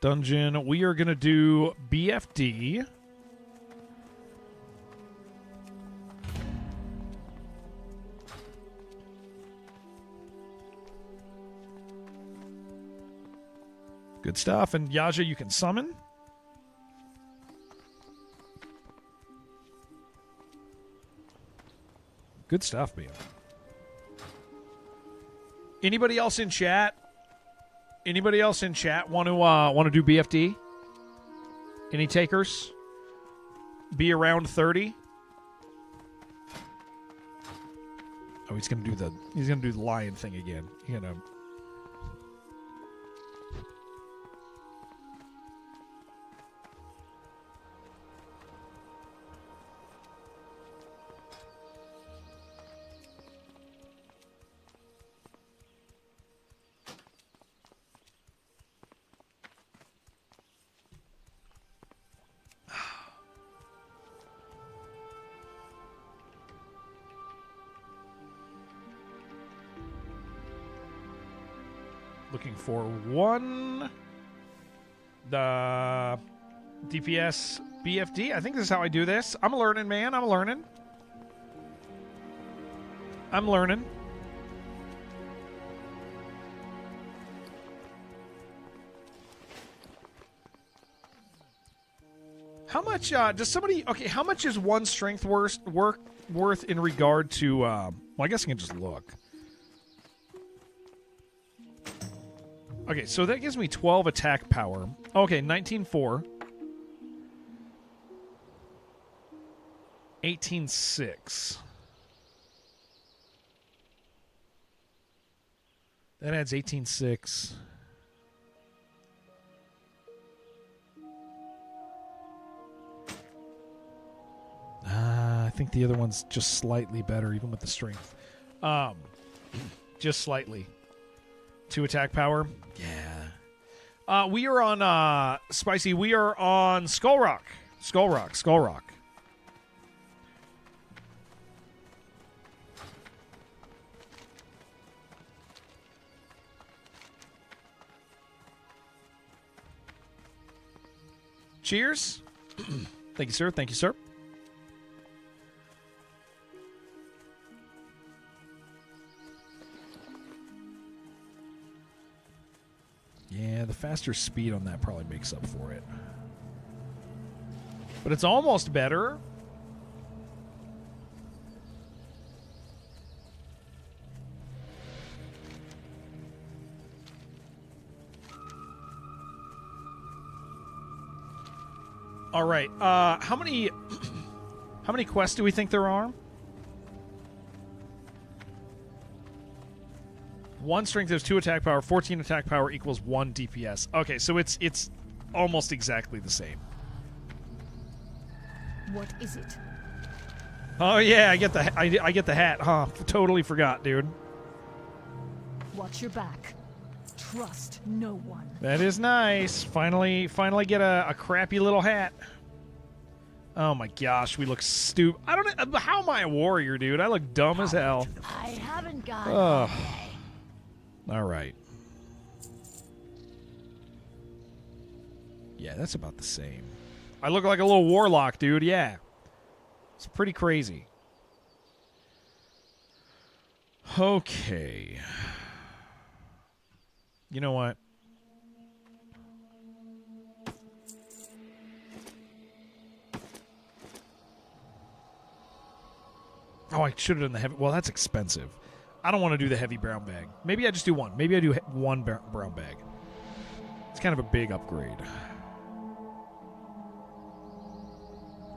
Dungeon. We are going to do BFD. Good stuff. And Yaja, you can summon. Good stuff, man. Anybody else in chat? Anybody else in chat want to do BFD? Any takers? Be around 30. Oh, he's gonna do the lion thing again. looking for 1. The DPS BFD. I think this is how I do this. I'm learning, man. I'm learning. How much does somebody... Okay, how much is 1 strength worth in regard to... well, I guess I can just look. Okay, so that gives me 12 attack power. Okay, 19.4. 18.6. That adds 18.6. I think the other one's just slightly better, even with the strength. Just slightly. 2 attack power. Yeah. We are on Spicy. We are on Skull Rock. Skull Rock. Cheers. Thank you, sir. Thank you, sir. Yeah, the faster speed on that probably makes up for it. But it's almost better. All right. How many quests do we think there are? 1 strength is 2 attack power, 14 attack power equals 1 DPS. Okay, so it's almost exactly the same. What is it? Oh yeah, I get the hat, huh? Totally forgot, dude. Watch your back. Trust no one. That is nice. Finally get a crappy little hat. Oh my gosh, we look stupid. I don't know. How am I a warrior, dude? I look dumb as hell. I haven't got Ugh. All right. Yeah, that's about the same. I look like a little warlock, dude. Yeah. It's pretty crazy. Okay. You know what? Oh, I should have done the heavy. Well, that's expensive. I don't want to do the heavy brown bag. Maybe I just do 1. Maybe I do 1 brown bag. It's kind of a big upgrade.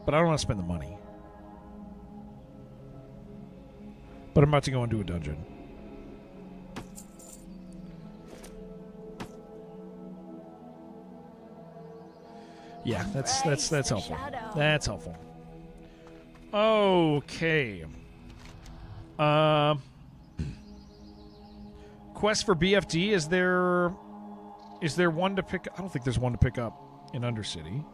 But I don't want to spend the money. But I'm about to go into a dungeon. Yeah, that's helpful. That's helpful. Okay. Quest for BFD, is there one to pick? I don't think there's one to pick up in Undercity.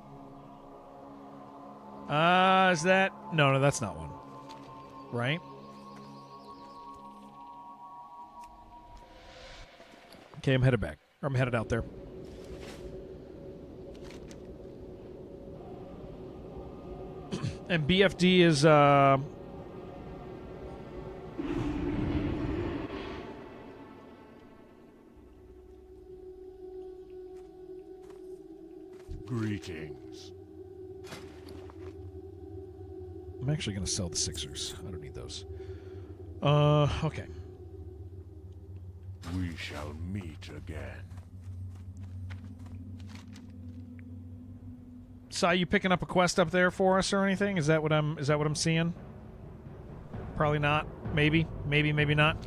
Is that? No, that's not one. Right? Okay, I'm headed back. Or I'm headed out there. And BFD is Greetings. I'm actually going to sell the Sixers. I don't need those. Okay. We shall meet again. Sai, you picking up a quest up there for us or anything? Is that what I'm seeing? Probably not. Maybe not.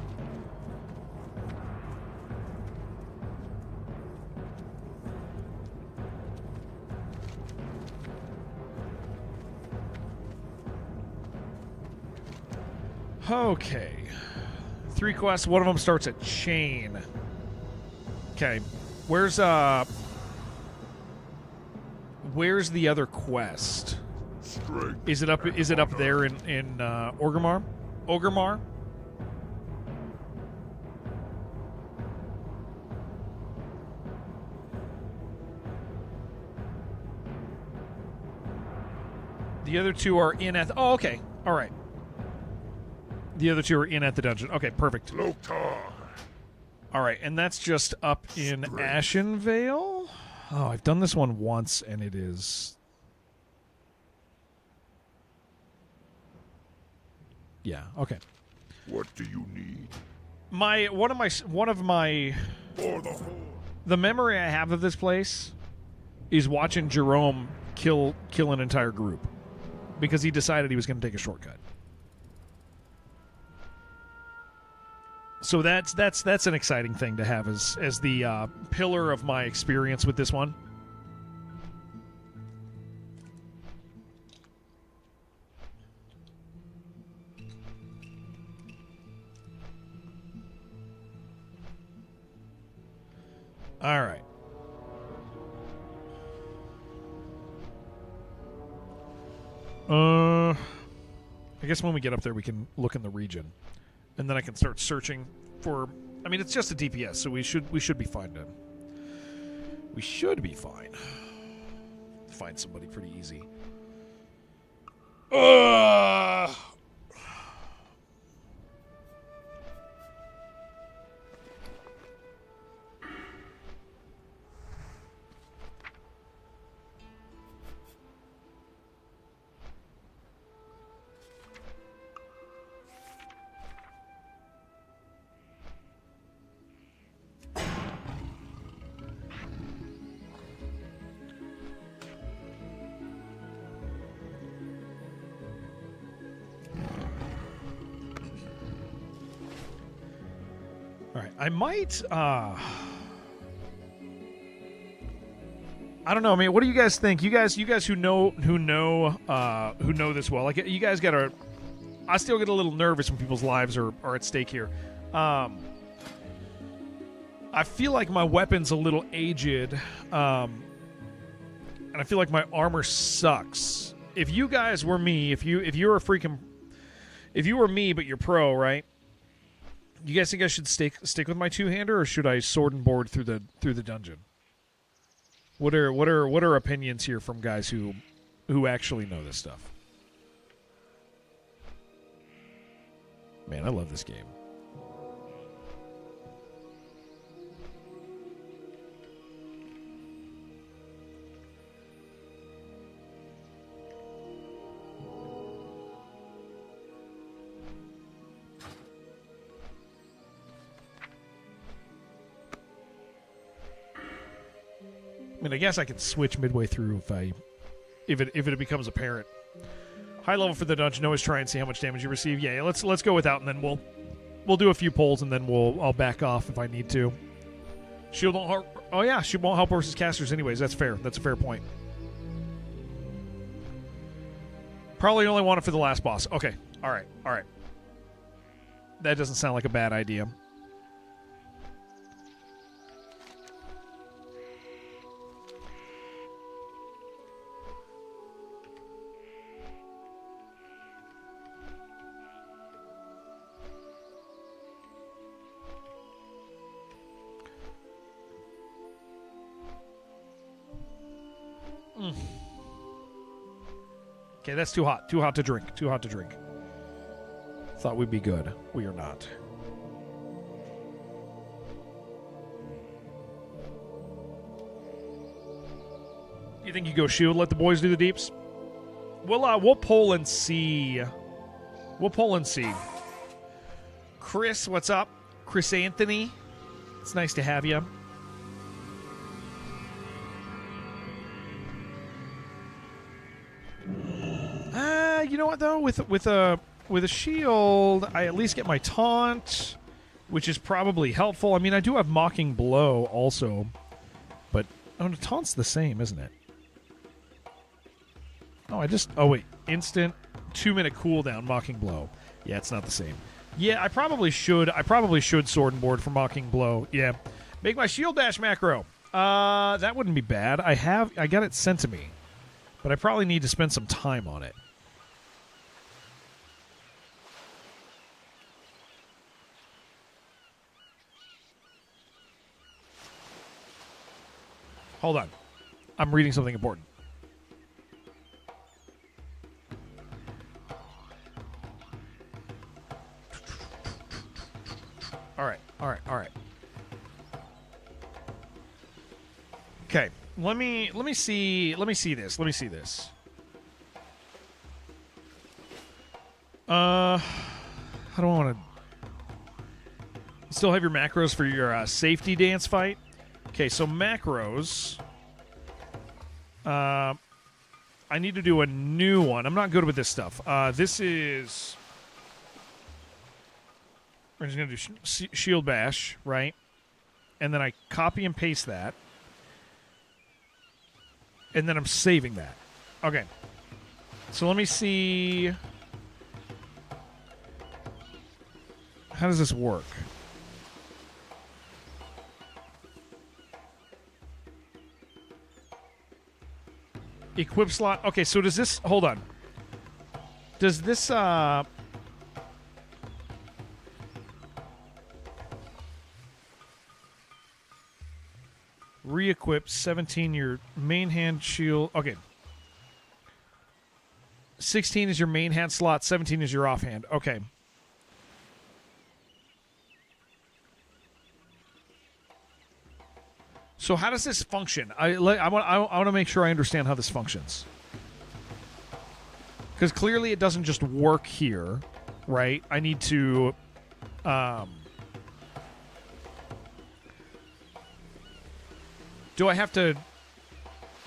Okay. 3 quests. One of them starts at chain. Okay. Where's the other quest? Strength. Is it up there in Orgrimmar? The other two are in at... Oh, okay. All right. The other two are in at the dungeon. Okay, perfect. Loktar. All right, and that's just up in Ashenvale. Oh, I've done this one once, and it is... Yeah, okay. What do you need? One of my For the Horde. the memory I have of this place is watching Jerome kill an entire group because he decided he was going to take a shortcut. So that's an exciting thing to have as the pillar of my experience with this one. All right. I guess when we get up there, we can look in the region, and then I can start searching for. I mean, it's just a DPS, so we should be fine then. We should be fine. Find somebody pretty easy. All right, I might. I don't know. I mean, what do you guys think? You guys who know this well. Like, you guys gotta. I still get a little nervous when people's lives are at stake here. I feel like my weapon's a little aged, and I feel like my armor sucks. If you guys were me, if you were me, but you're pro, right? You guys think I should stick with my two-hander, or should I sword and board through the dungeon? What are opinions here from guys who actually know this stuff? Man, I love this game. I mean, I guess I can switch midway through if it becomes apparent. High level for the dungeon. Always try and see how much damage you receive. Yeah, let's go without, and then we'll do a few pulls, and then I'll back off if I need to. Shield won't help. Oh yeah, shield won't help versus casters anyways. That's fair. That's a fair point. Probably only want it for the last boss. Okay. All right. That doesn't sound like a bad idea. Okay, that's too hot. Too hot to drink. Thought we'd be good. We are not. You think you go shield, let the boys do the deeps? We'll pull and see. Chris, what's up? Chris Anthony. It's nice to have you. You know what though? With a shield, I at least get my taunt, which is probably helpful. I mean, I do have mocking blow also, but the taunt's the same, isn't it? Oh wait, instant 2-minute cooldown mocking blow. Yeah, it's not the same. Yeah, I probably should sword and board for mocking blow. Yeah, make my shield dash macro. That wouldn't be bad. I got it sent to me, but I probably need to spend some time on it. Hold on. I'm reading something important. Okay, let me see this. How do I want to? Still have your macros for your safety dance fight. Okay, so macros. I need to do a new one. I'm not good with this stuff. This is. We're just gonna do shield bash, right? And then I copy and paste that. And then I'm saving that. Okay. So let me see. How does this work? Equip slot. Okay, so does this... Hold on. Does this... Re-equip 17 your main hand shield. Okay. 16 is your main hand slot. 17 is your offhand. Okay. So how does this function? I want to make sure I understand how this functions. Because clearly it doesn't just work here, right? I need to... do I have to...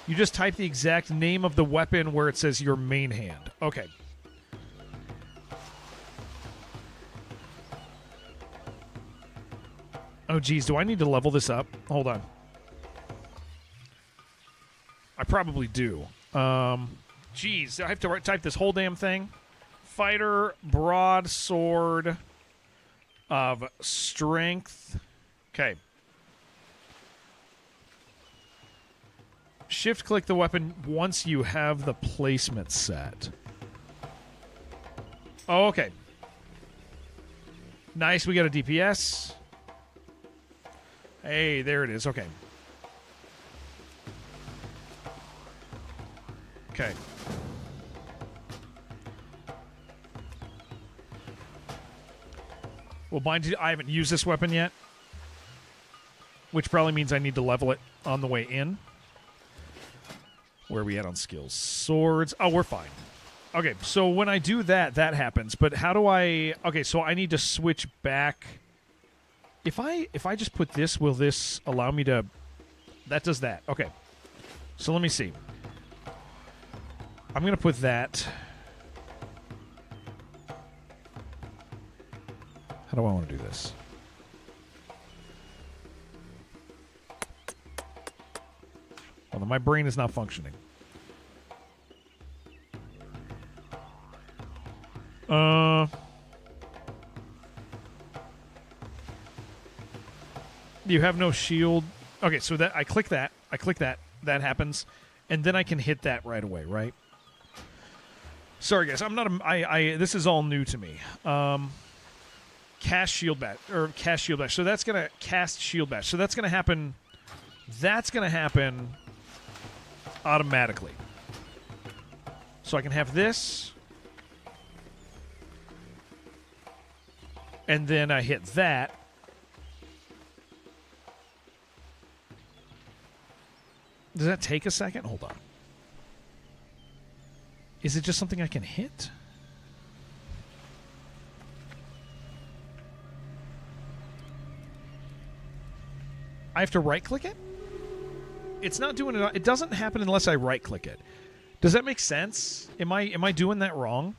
You just type the exact name of the weapon where it says your main hand. Okay. Oh, geez. Do I need to level this up? Hold on. I probably do. Geez. I have to type this whole damn thing. Fighter broadsword of strength. Okay. Shift-click the weapon once you have the placement set. Oh, okay. Nice, we got a DPS. Hey, there it is. Okay. Okay. Well, I haven't used this weapon yet, which probably means I need to level it on the way in. Where are we at on skills? Swords. Oh, we're fine. Okay, so when I do that, that happens. But how do I... Okay, so I need to switch back. If I just put this, will this allow me to... That does that. Okay. So let me see. I'm going to put that... How do I want to do this? Well, my brain is not functioning. You have no shield. Okay, so that I click that. That happens, and then I can hit that right away, right? Sorry, guys. I'm not. This is all new to me. Cast shield bash or cast shield bash. So that's gonna cast shield bash. So that's gonna happen. That's gonna happen automatically. So I can have this, and then I hit that. Does that take a second? Hold on. Is it just something I can hit? I have to right-click it? It's not doing it. It doesn't happen unless I right-click it. Does that make sense? Am I doing that wrong?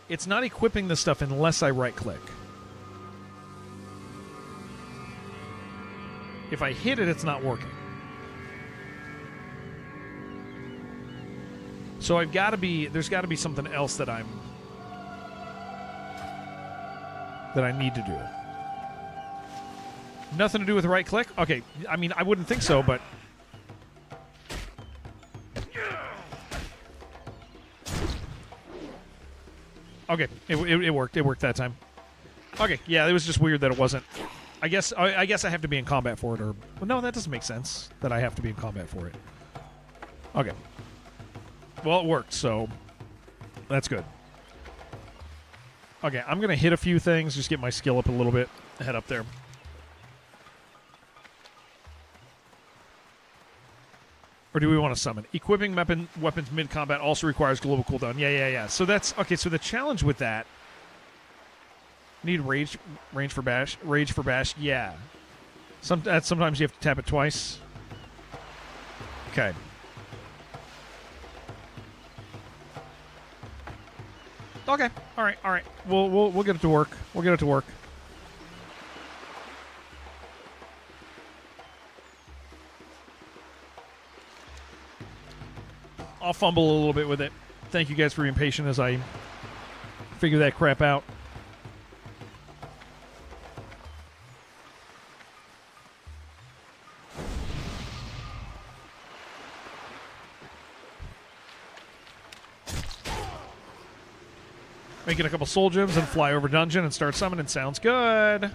It's not equipping the stuff unless I right-click. If I hit it, it's not working. So there's got to be something else that I need to do. Nothing to do with right click? Okay, I mean, I wouldn't think so, but... Okay, it worked. It worked that time. Okay, yeah, it was just weird that it wasn't... I guess I have to be in combat for it, or... Well, no, that doesn't make sense, that I have to be in combat for it. Okay. Well, it worked, so... That's good. Okay, I'm going to hit a few things, just get my skill up a little bit, head up there. Or do we want to summon? Equipping weapons mid-combat also requires global cooldown. Yeah. So that's... Okay, so the challenge with that... Need range for bash? Rage for bash? Yeah. Sometimes you have to tap it twice. Okay. Okay. All right. We'll get it to work. I'll fumble a little bit with it. Thank you guys for being patient as I figure that crap out. Making a couple soul gems and fly over dungeon and start summoning. Sounds good.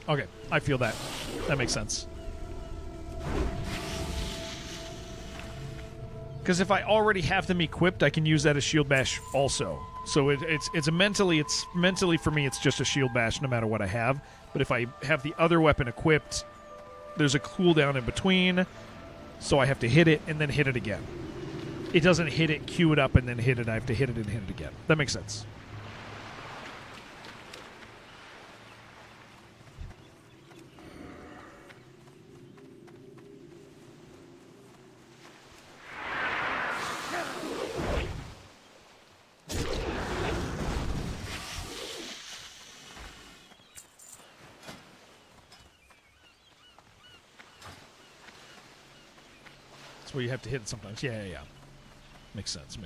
Okay, I feel that. That makes sense. Because if I already have them equipped, I can use that as shield bash also. So it's mentally for me, it's just a shield bash no matter what I have. But if I have the other weapon equipped, there's a cooldown in between, so I have to hit it and then hit it again. It doesn't hit it, queue it up, and then hit it. I have to hit it and hit it again. That makes sense. Where you have to hit it sometimes. Yeah. Makes sense.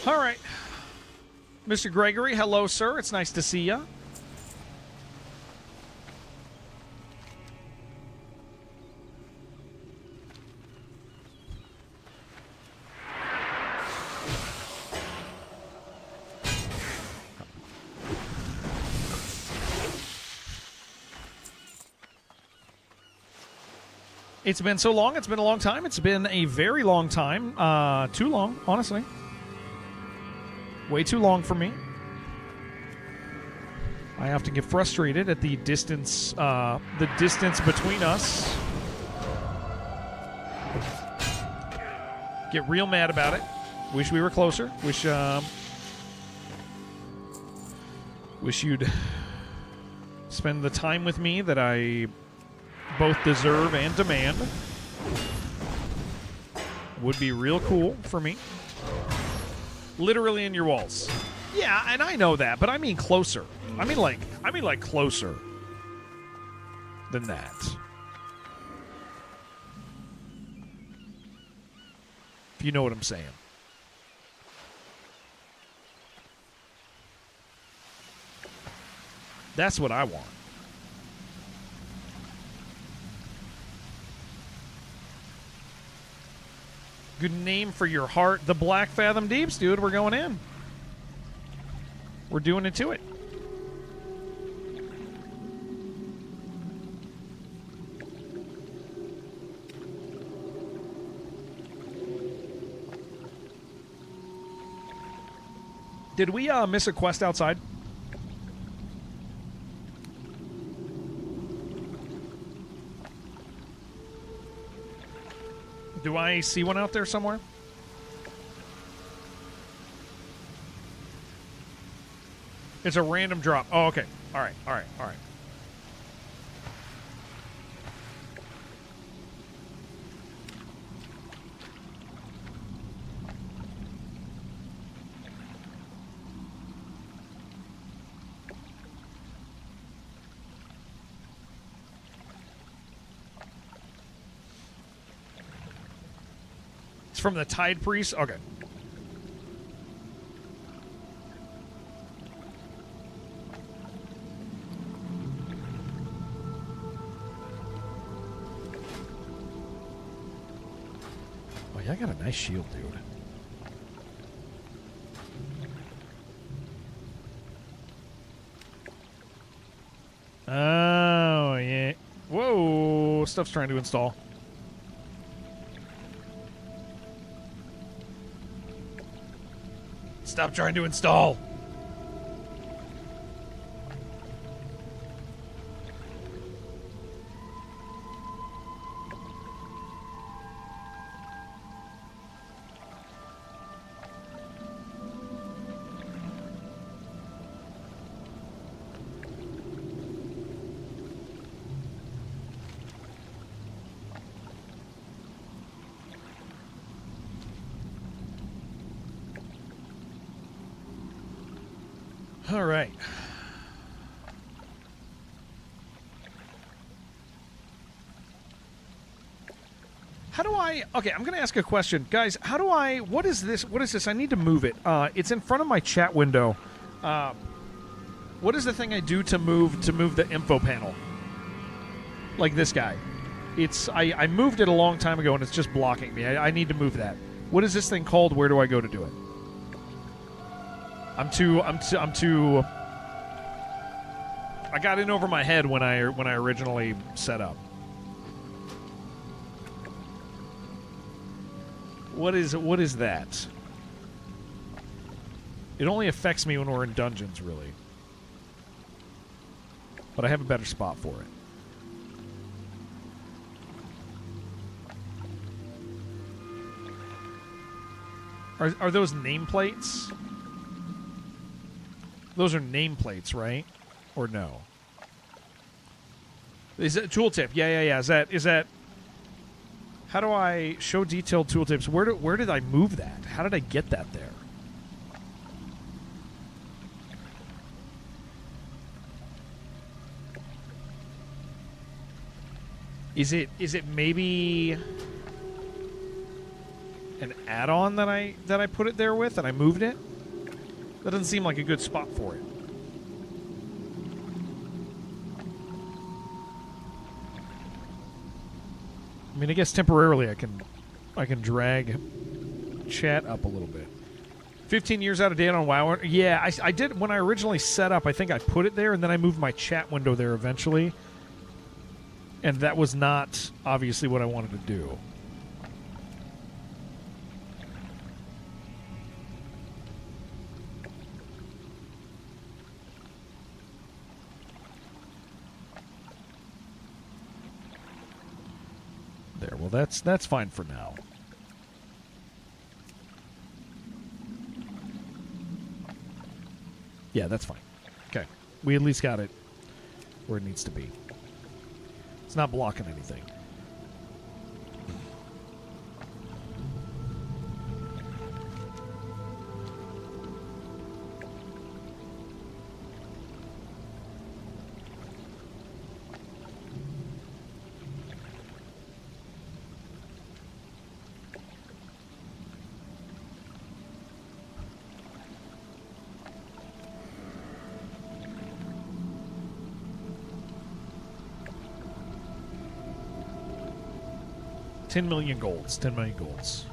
All right. Mr. Gregory, hello, sir. It's nice to see you. It's been so long. It's been a long time. It's been a very long time. Too long, honestly. Way too long for me. I often get frustrated at the distance between us. Get real mad about it. Wish we were closer. Wish you'd spend the time with me that I both deserve and demand. Would be real cool for me. Literally in your walls. Yeah, and I know that, but I mean closer. I mean like closer than that. If you know what I'm saying. That's what I want. Good name for your heart. The Black Fathom Deeps, dude. We're going in. We're doing it to it. Did we miss a quest outside? Do I see one out there somewhere? It's a random drop. Oh, okay. All right. It's from the Tide Priest? Okay. Oh, yeah, I got a nice shield, dude. Oh, yeah. Whoa, stuff's trying to install. Stop trying to install. All right. How do I... Okay, I'm going to ask a question. Guys, how do I... What is this? What is this? I need to move it. It's in front of my chat window. What is the thing I do to move the info panel? Like this guy. It's... I moved it a long time ago, and it's just blocking me. I need to move that. What is this thing called? Where do I go to do it? I'm too... I got in over my head when I originally set up. What is that? It only affects me when we're in dungeons, really. But I have a better spot for it. Are those nameplates? Those are nameplates, right? Or no? Is it tooltip? Yeah. Is that? How do I show detailed tooltips? Where did I move that? How did I get that there? Is it maybe an add-on that I put it there with and I moved it? That doesn't seem like a good spot for it. I mean, I guess temporarily I can drag chat up a little bit. 15 years out of date on WoW. Yeah, I did when I originally set up. I think I put it there, and then I moved my chat window there eventually. And that was not obviously what I wanted to do. There, well, that's fine for now. Yeah, that's fine. Okay, we at least got it where it needs to be. It's not blocking anything. $10 million golds. 10 million golds.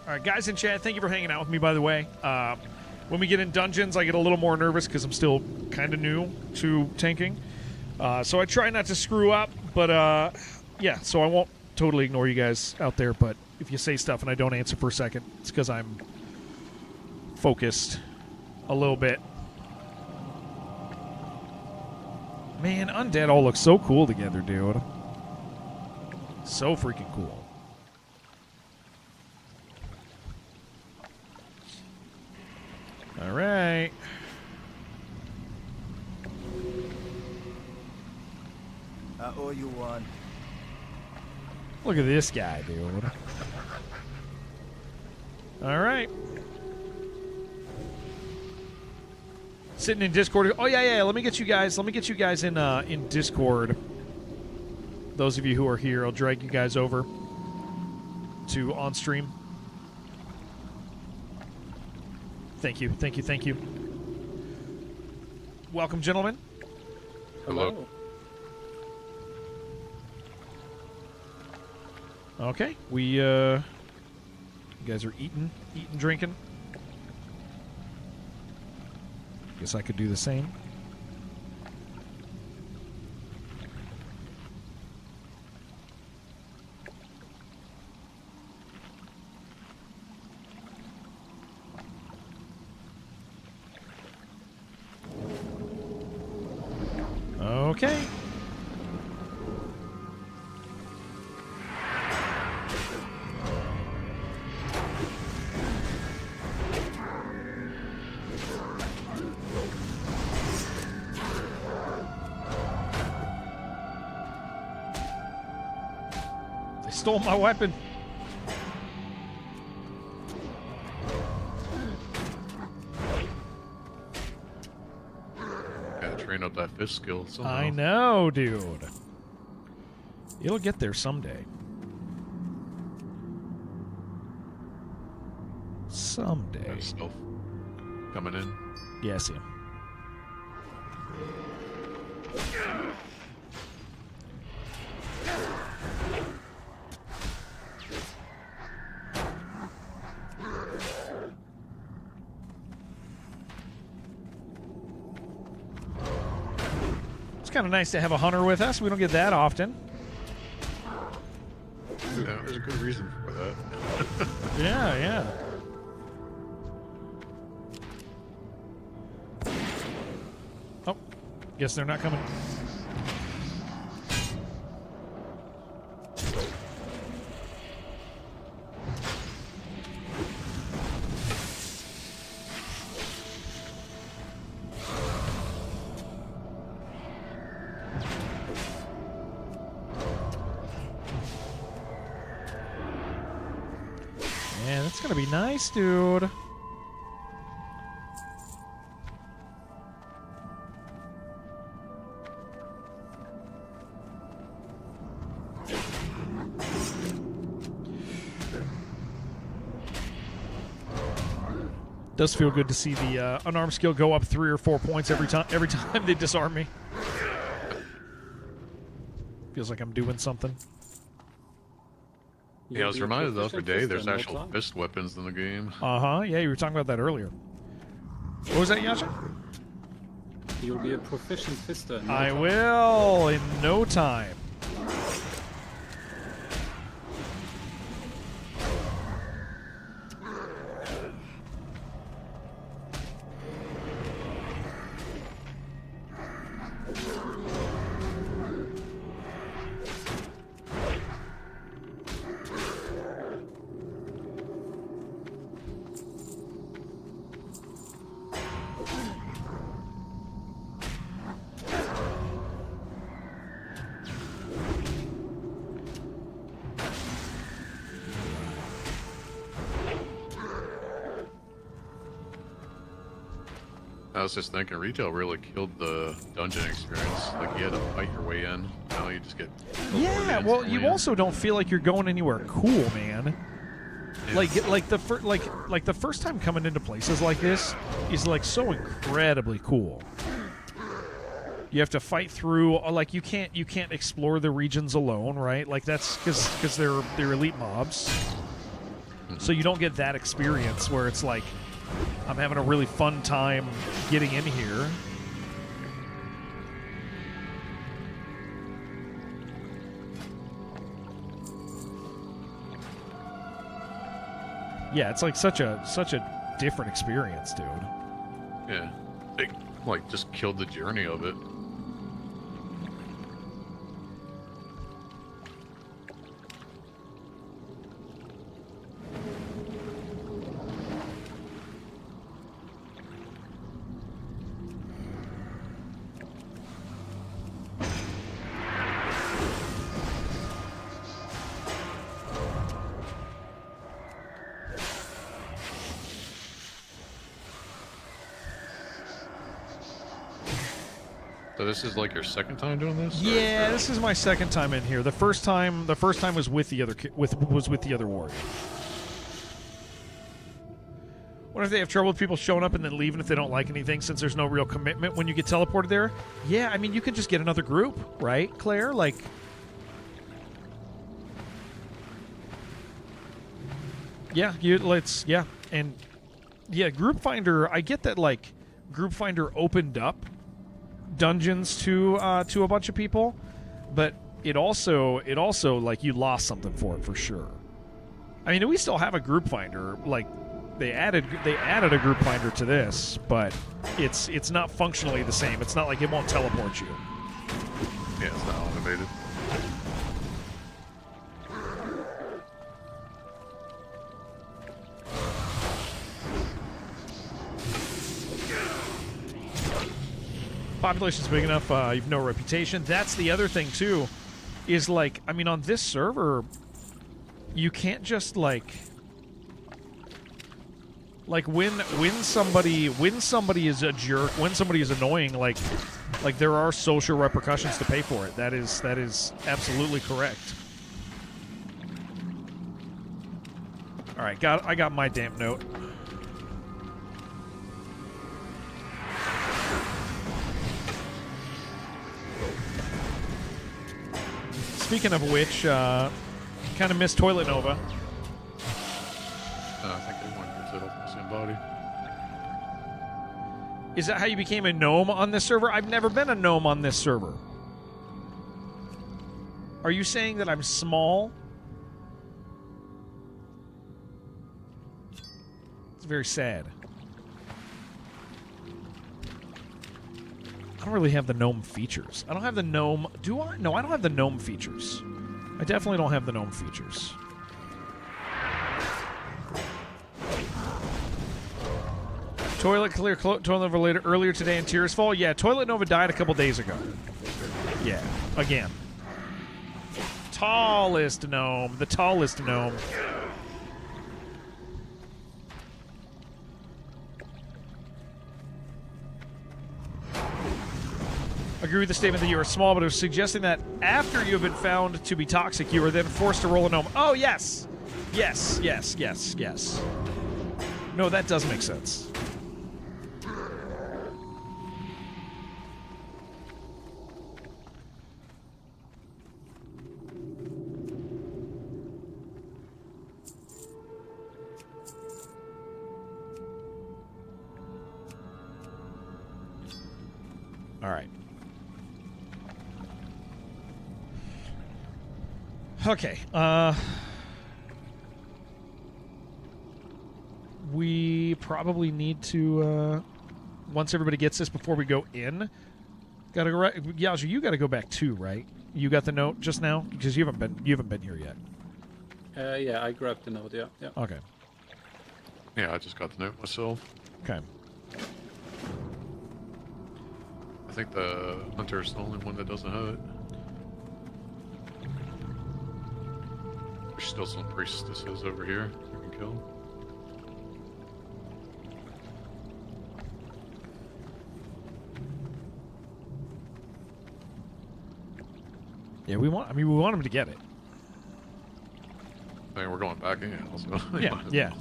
All right, guys in chat, thank you for hanging out with me, by the way. When we get in dungeons, I get a little more nervous because I'm still kind of new to tanking. So I try not to screw up, but yeah, so I won't totally ignore you guys out there, but if you say stuff and I don't answer for a second, it's because I'm focused a little bit. Man, Undead all look so cool together, dude. So freaking cool. All right. I owe you one. Look at this guy, dude. All right. Sitting in Discord. Oh yeah. Let me get you guys in Discord. Those of you who are here, I'll drag you guys over to on stream. Thank you. Welcome, gentlemen. Hello. Okay, you guys are eating, drinking. Guess I could do the same. Okay. They stole my weapon. Train up that fist skill somehow. I know, dude. It'll get there someday. Someday. Stealth coming in. Yeah, I see him. Kind of nice to have a hunter with us. We don't get that often. Yeah, there's a good reason for that. Yeah. Oh, guess they're not coming. Man, that's gonna be nice, dude. Does feel good to see the unarmed skill go up 3 or 4 points every time they disarm me. Feels like I'm doing something. Yeah, I was reminded the other day there's actual fist weapons in the game. Yeah, you were talking about that earlier. What was that, Yasha? You'll be a proficient fister. In no I time. will in no time. I was just thinking, retail really killed the dungeon experience. Like, you had to fight your way in. Now you just get... Yeah, well, you also don't feel like you're going anywhere cool, man. Yeah. Like the first time coming into places like this is like so incredibly cool. You have to fight through, like, you can't explore the regions alone, right? Like, that's because they're elite mobs. So you don't get that experience where it's like, I'm having a really fun time getting in here. Yeah, it's like such a different experience, dude. Yeah. They, like, just killed the journey of it. So this is like your second time doing this? or- Yeah, this is my second time in here. The first time was with the other was with the other warrior. Wonder if they have trouble with people showing up and then leaving if they don't like anything, since there's no real commitment when you get teleported there. Yeah, I mean, you could just get another group, right, Claire? Like, yeah, and yeah, Group Finder. I get that, like, Group Finder opened up dungeons to a bunch of people, but it also like you lost something for sure. I mean, we still have a Group Finder. Like, they added a Group Finder to this, but it's not functionally the same. It's not like it won't teleport you. Yeah, it's not automated. Population's big enough, you've no reputation. That's the other thing too, is like, I mean, on this server, you can't just like when somebody is a jerk, when somebody is annoying, like there are social repercussions to pay for it. That is absolutely correct. All right, I got my damn note. Speaking of which, kind of missed Toilet Nova. I think everyone gets it off the same body. Is that how you became a gnome on this server? I've never been a gnome on this server. Are you saying that I'm small? It's very sad. I don't really have the gnome features. I don't have the gnome... Do I? No, I don't have the gnome features. I definitely don't have the gnome features. Toilet clear. Toilet Nova earlier today in Tears Fall. Yeah, Toilet Nova died a couple days ago. Yeah, again. Tallest gnome. The tallest gnome. Agree with the statement that you are small, but it was suggesting that after you have been found to be toxic, you are then forced to roll a gnome. Oh, yes. Yes. No, that does make sense. All right. Okay, we probably need to, once everybody gets this before we go in, gotta go right. Yalja, you gotta go back too, right? You got the note just now? Because you haven't been here yet. Yeah, I grabbed the note, yeah. Okay. Yeah, I just got the note myself. Okay. I think the hunter is the only one that doesn't have it. There's still some priestesses over here we can kill. Yeah, we want him to get it. I mean, we're going back in also. Yeah.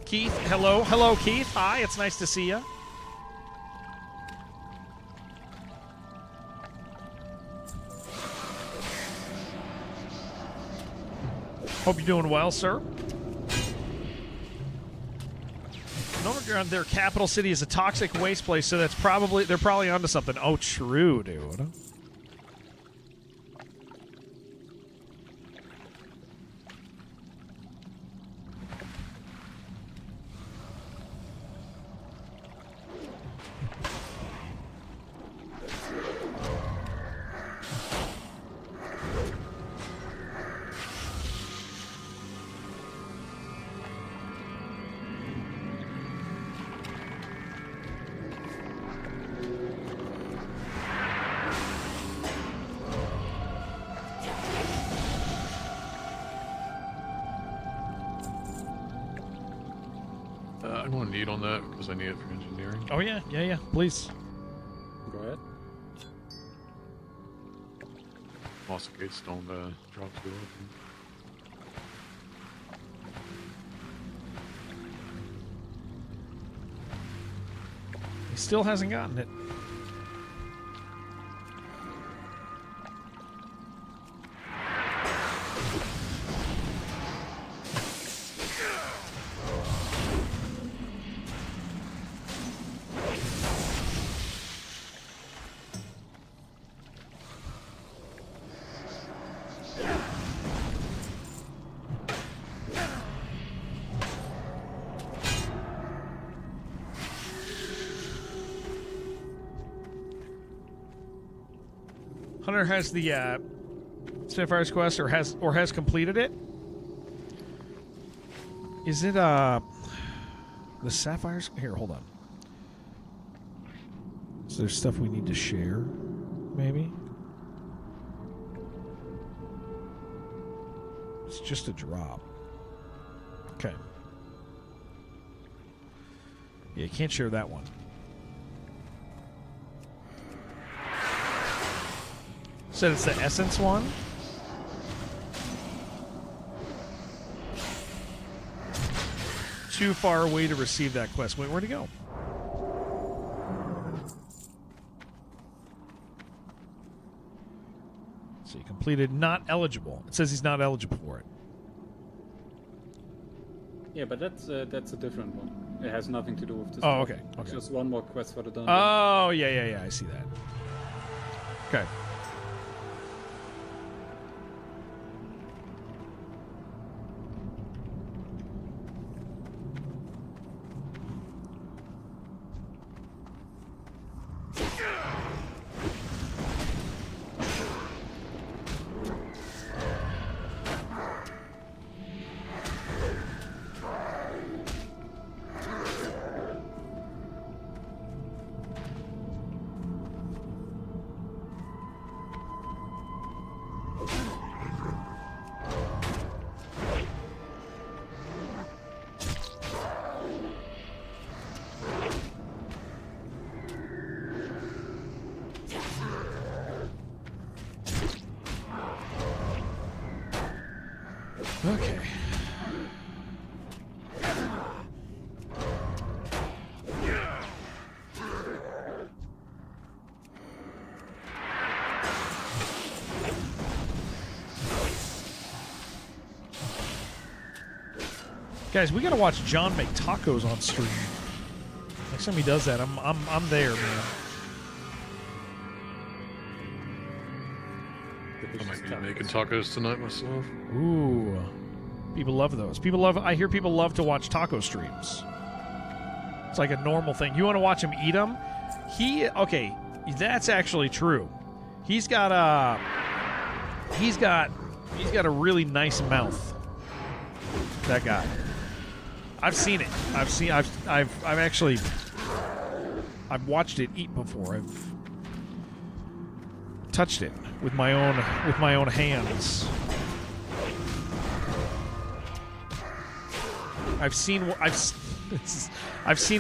Keith, hello, Keith. Hi, it's nice to see you. Hope you're doing well, sir. Underground, their capital city is a toxic waste place, so they're probably onto something. Oh, true, dude. speed on that because I need it for engineering? Oh yeah, yeah, please. Go ahead. Lost gates don't drop too often. He still hasn't gotten it. Hunter has the Spitfire's quest, or has completed it. Is it the Sapphires? Here, hold on. Is there stuff we need to share? Maybe. It's just a drop. Okay. Yeah, you can't share that one. Said it's the Essence one. Too far away to receive that quest. Wait, where'd he go? So you completed not eligible. It says he's not eligible for it. Yeah, but that's a different one. It has nothing to do with this. Oh, one. okay. It's Okay. just one more quest for the dungeon. Oh, yeah. I see that. Okay. Okay. Guys, we gotta watch John make tacos on stream. Next time he does that, I'm there, man. I might be making tacos tonight myself. Ooh. People love those. I hear people love to watch taco streams. It's like a normal thing. You want to watch him eat them? Okay, that's actually true. He's got a really nice mouth. That guy. I've seen it. I've watched it eat before. I've touched it with my own hands. I've seen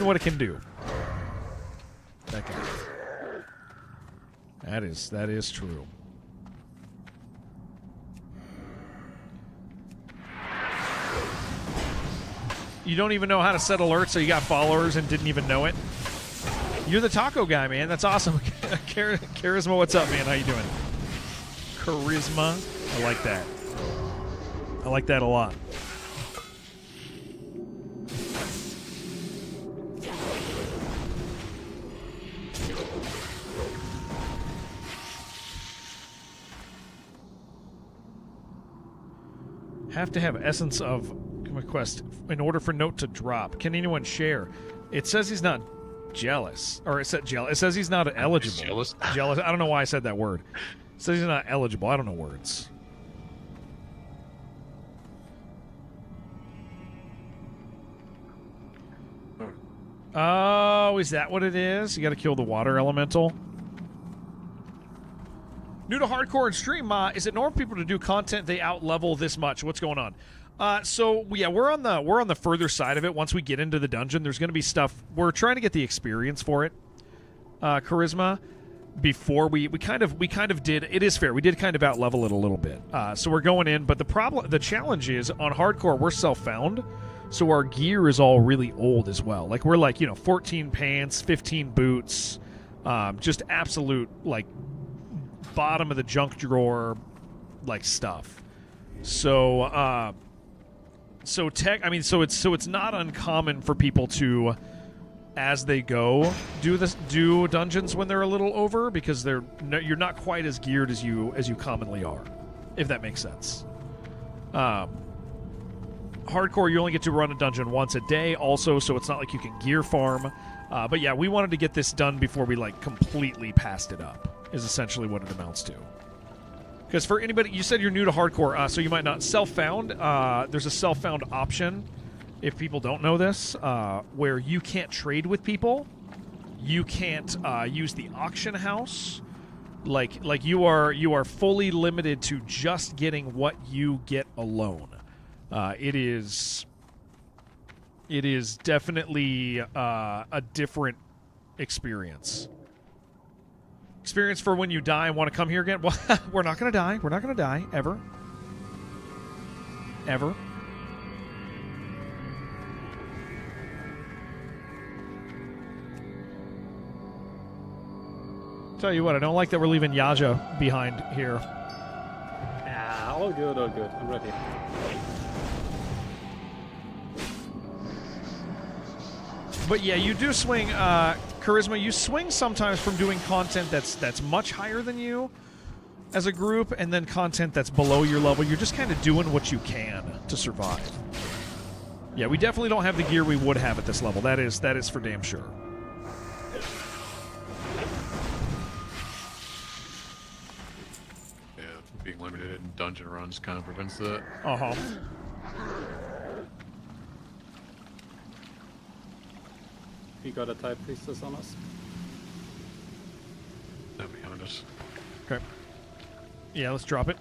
what it can do. That guy. That is true. You don't even know how to set alerts, so you got followers and didn't even know it. You're the taco guy, man. That's awesome. Charisma, what's up, man? How you doing? Charisma. I like that. I like that a lot. Have to have essence of quest in order for note to drop. Can anyone share? It says he's not jealous, or it says he's not eligible. Jealous? Jealous. I don't know why I said that word. It says he's not eligible. I don't know words. Oh, is that what it is? You got to kill the water elemental. New to hardcore and stream, is it normal for people to do content they out level this much? What's going on? So yeah, we're on the further side of it. Once we get into the dungeon, there's going to be stuff. We're trying to get the experience for it, charisma. Before we kind of did. It is fair. We did kind of out level it a little bit. So we're going in, but the challenge is on hardcore we're self-found, so our gear is all really old as well. Like we're like 14 pants, 15 boots, just absolute like bottom of the junk drawer like stuff. So so it's not uncommon for people to, as they go, do dungeons when they're a little over, because you're not quite as geared as you commonly are, if that makes sense. Hardcore, you only get to run a dungeon once a day also, so it's not like you can gear farm. But yeah, we wanted to get this done before we like completely passed it up, is essentially what it amounts to. Because for anybody, you said you're new to hardcore, so you might not self-found. There's a self-found option, if people don't know this, where you can't trade with people. You can't use the auction house. Like you are fully limited to just getting what you get alone. It is definitely a different experience. Experience for when you die and want to come here again? Well, we're not going to die. We're not going to die, ever. Ever. Tell you what, I don't like that we're leaving Yaja behind here. Ah, all good, all good. I'm ready. But yeah, you do swing, Charisma, you swing sometimes from doing content that's much higher than you as a group, and then content that's below your level. You're just kind of doing what you can to survive. Yeah, we definitely don't have the gear we would have at this level. That is for damn sure. Yeah, being limited in dungeon runs kind of prevents that. Uh-huh. We got a type priestess on us. They're behind us. Okay. Yeah, let's drop it.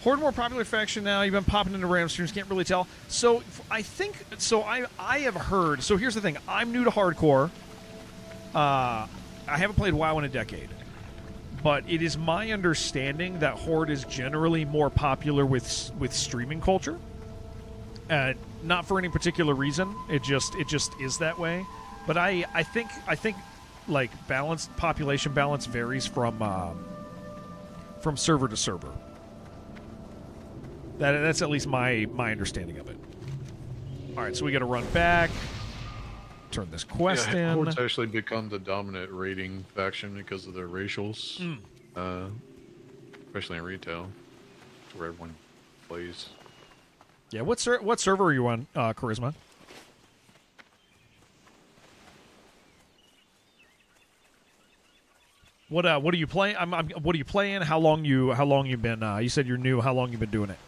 Horde more popular faction now. You've been popping into random streams. Can't really tell. So I think so. I have heard. So here's the thing. I'm new to hardcore. I haven't played WoW in a decade, but it is my understanding that Horde is generally more popular with streaming culture. Not for any particular reason. It just is that way. But I think like population balance varies from server to server. That's at least my understanding of it. All right, so we got to run back, turn this quest in. Horde's actually become the dominant raiding faction because of their racials, especially in retail, where everyone plays. Yeah, what server are you on, Charisma? What are you playing? What are you playing? How long you been? You said you're new. How long you been doing it?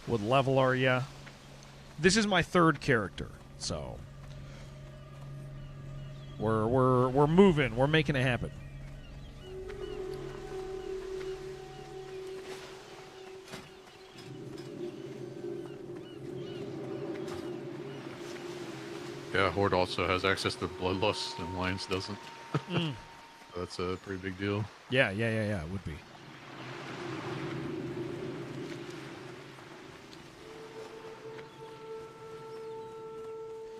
What level are you? This is my third character, so we're moving. We're making it happen. Yeah, Horde also has access to Bloodlust, and Alliance doesn't. That's a pretty big deal. Yeah, it would be.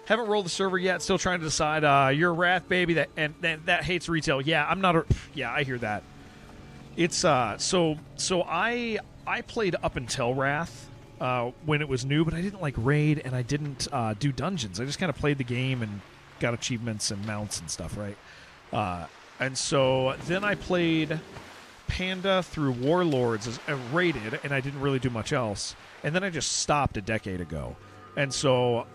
Haven't rolled the server yet. Still trying to decide. You're a Wrath baby that hates retail. Yeah, I'm not. Yeah, I hear that. It's so I played up until Wrath when it was new, but I didn't like raid and I didn't do dungeons. I just kind of played the game and got achievements and mounts and stuff, right? And so then I played Panda through Warlords as raided, and I didn't really do much else. And then I just stopped a decade ago. And so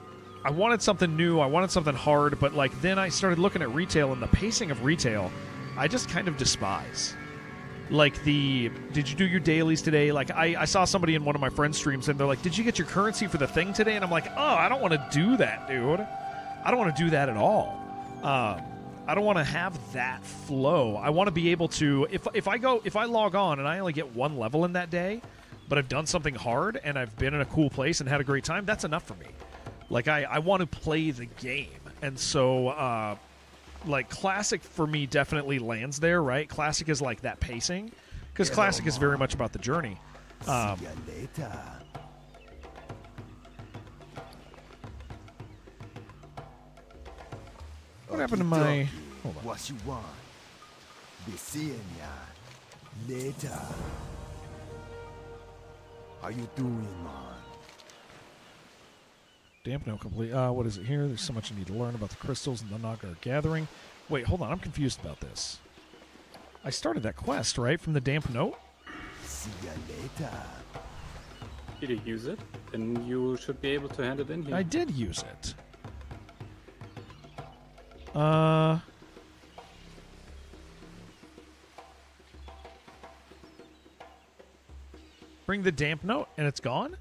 I wanted something new. I wanted something hard, but like then I started looking at retail, and the pacing of retail, I just kind of despise. Like did you do your dailies today? Like I saw somebody in one of my friends' streams and they're like, did you get your currency for the thing today? And I'm like, oh, I don't want to do that, dude. I don't want to do that at all. I don't want to have that flow. I want to be able to, if I log on and I only get one level in that day, but I've done something hard and I've been in a cool place and had a great time, that's enough for me. Like I want to play the game. And so like Classic for me definitely lands there, right? Classic is like that pacing, because Classic is very much about the journey. See ya later. What happened to my... Hold on. What you want? Be seeing ya later. How you doing, man? Damp note complete. What is it here? There's so much I need to learn about the crystals and the Naga gathering. Wait, hold on. I'm confused about this. I started that quest, right? From the damp note? See ya later. Did you use it? Then you should be able to hand it in here. I did use it. Bring the damp note, and it's gone?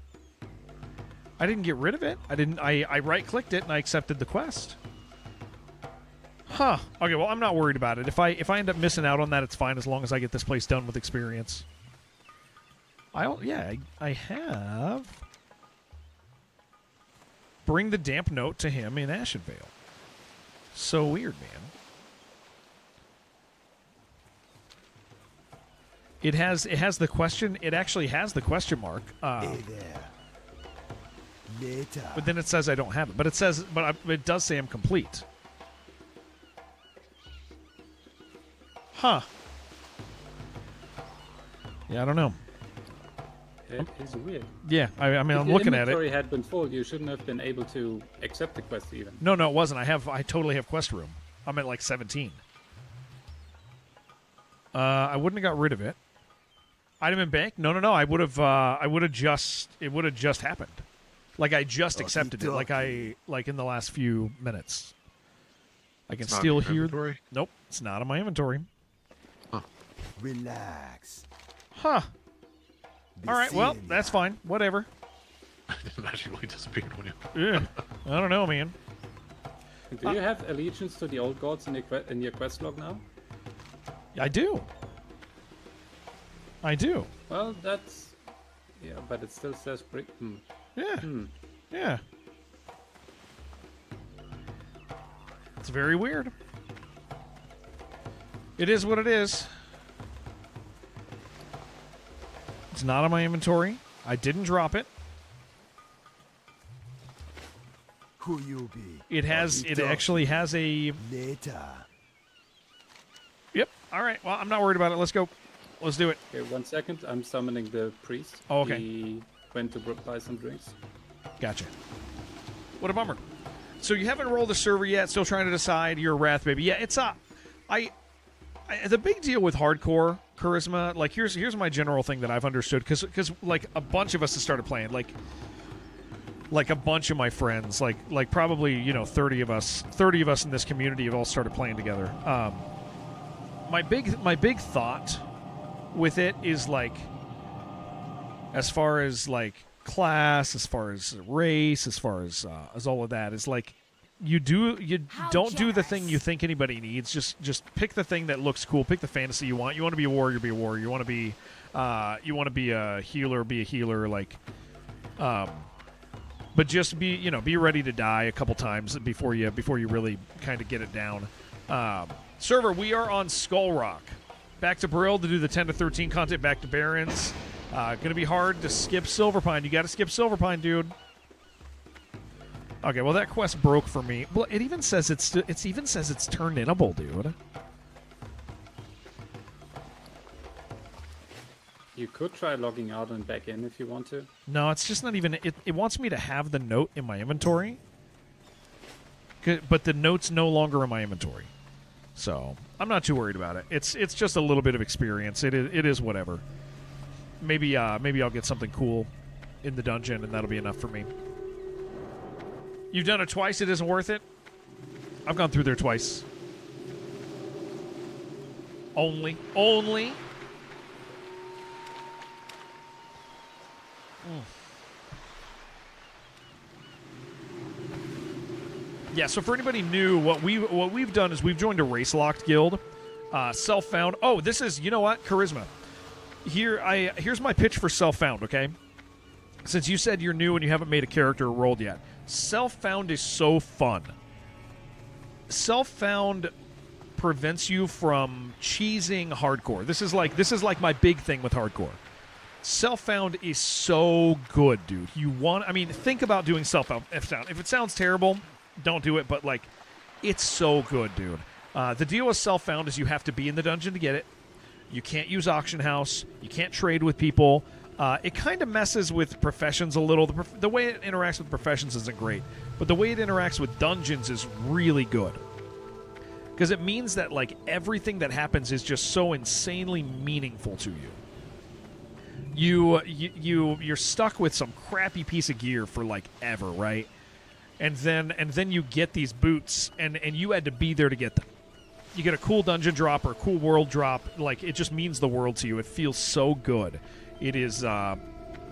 I didn't get rid of it. I right-clicked it, and I accepted the quest. Huh. Okay, well, I'm not worried about it. If I end up missing out on that, it's fine as long as I get this place done with experience. I have... Bring the damp note to him in Ashenvale. So weird, man. It has the question. It actually has the question mark. Hey there. Later. But then it says I don't have it. But it says, it does say I'm complete. Huh. Yeah, I don't know. It is weird. Yeah, I mean, I'm If looking your at it. inventory had been full, you shouldn't have been able to accept the quest even. No, it wasn't. I totally have quest room. I'm at like 17. I wouldn't have got rid of it. Item in bank? No. I would have just. It would have just happened. Like I just accepted it. Like in the last few minutes. I can It's not still in your hear. inventory? Nope, it's not in my inventory. Relax. Huh. Be All right. Well, seeing that's ya. fine. Whatever. It magically disappeared when you... Yeah. I don't know, man. Do you have allegiance to the old gods in your quest log now? I do. Well, that's... Yeah, but it still says... Yeah. Yeah. It's very weird. It is what it is. It's not in my inventory. I didn't drop it. Who you be? It has. What you It talking? actually has a. Later. Yep. All right. Well, I'm not worried about it. Let's go. Let's do it. Okay, 1 second. I'm summoning the priest. Oh, okay. He went to buy some drinks. Gotcha. What a bummer. So you haven't rolled the server yet. Still trying to decide your wrath, baby. Yeah, it's the big deal with hardcore charisma. Like here's my general thing that I've understood because like a bunch of us have started playing like a bunch of my friends like probably 30 of us in this community have all started playing together. My big thought with it is like as far as like class, as far as race, as far as all of that is like you don't do the thing you think anybody needs. Just pick the thing that looks cool. Pick the fantasy you want. You want to be a warrior, be a warrior. You want to be a healer, be a healer. Like, but just be ready to die a couple times before you really kind of get it down. Server, we are on Skull Rock. Back to Brill to do the 10 to 13 content. Back to Barrens. Gonna be hard to skip Silverpine. You got to skip Silverpine, dude. Okay, well that quest broke for me. Well, it even says it's turned inable, dude. You could try logging out and back in if you want to. No, it's just not even. It wants me to have the note in my inventory, but the note's no longer in my inventory. So I'm not too worried about it. It's just a little bit of experience. It is whatever. Maybe I'll get something cool in the dungeon, and that'll be enough for me. You've done it twice. It isn't worth it. I've gone through there twice. Only. Yeah, so for anybody new, what we've done is we've joined a race locked guild, self-found. Oh, this is, you know what, charisma. Here's my pitch for self-found. Okay, since you said you're new and you haven't made a character or rolled yet, self-found is so fun. Self-found prevents you from cheesing hardcore. This is like my big thing with hardcore. Self-found is so good, dude. Think about doing self-found. If it sounds terrible, don't do it, but like, it's so good, dude. The deal with self-found is you have to be in the dungeon to get it. You can't use auction house. You can't trade with people. It kind of messes with professions a little. The way it interacts with professions isn't great, but the way it interacts with dungeons is really good. Because it means that like everything that happens is just so insanely meaningful to you. You're stuck with some crappy piece of gear for like ever, right? And then you get these boots, and you had to be there to get them. You get a cool dungeon drop or a cool world drop. Like, it just means the world to you. It feels so good. It is, man.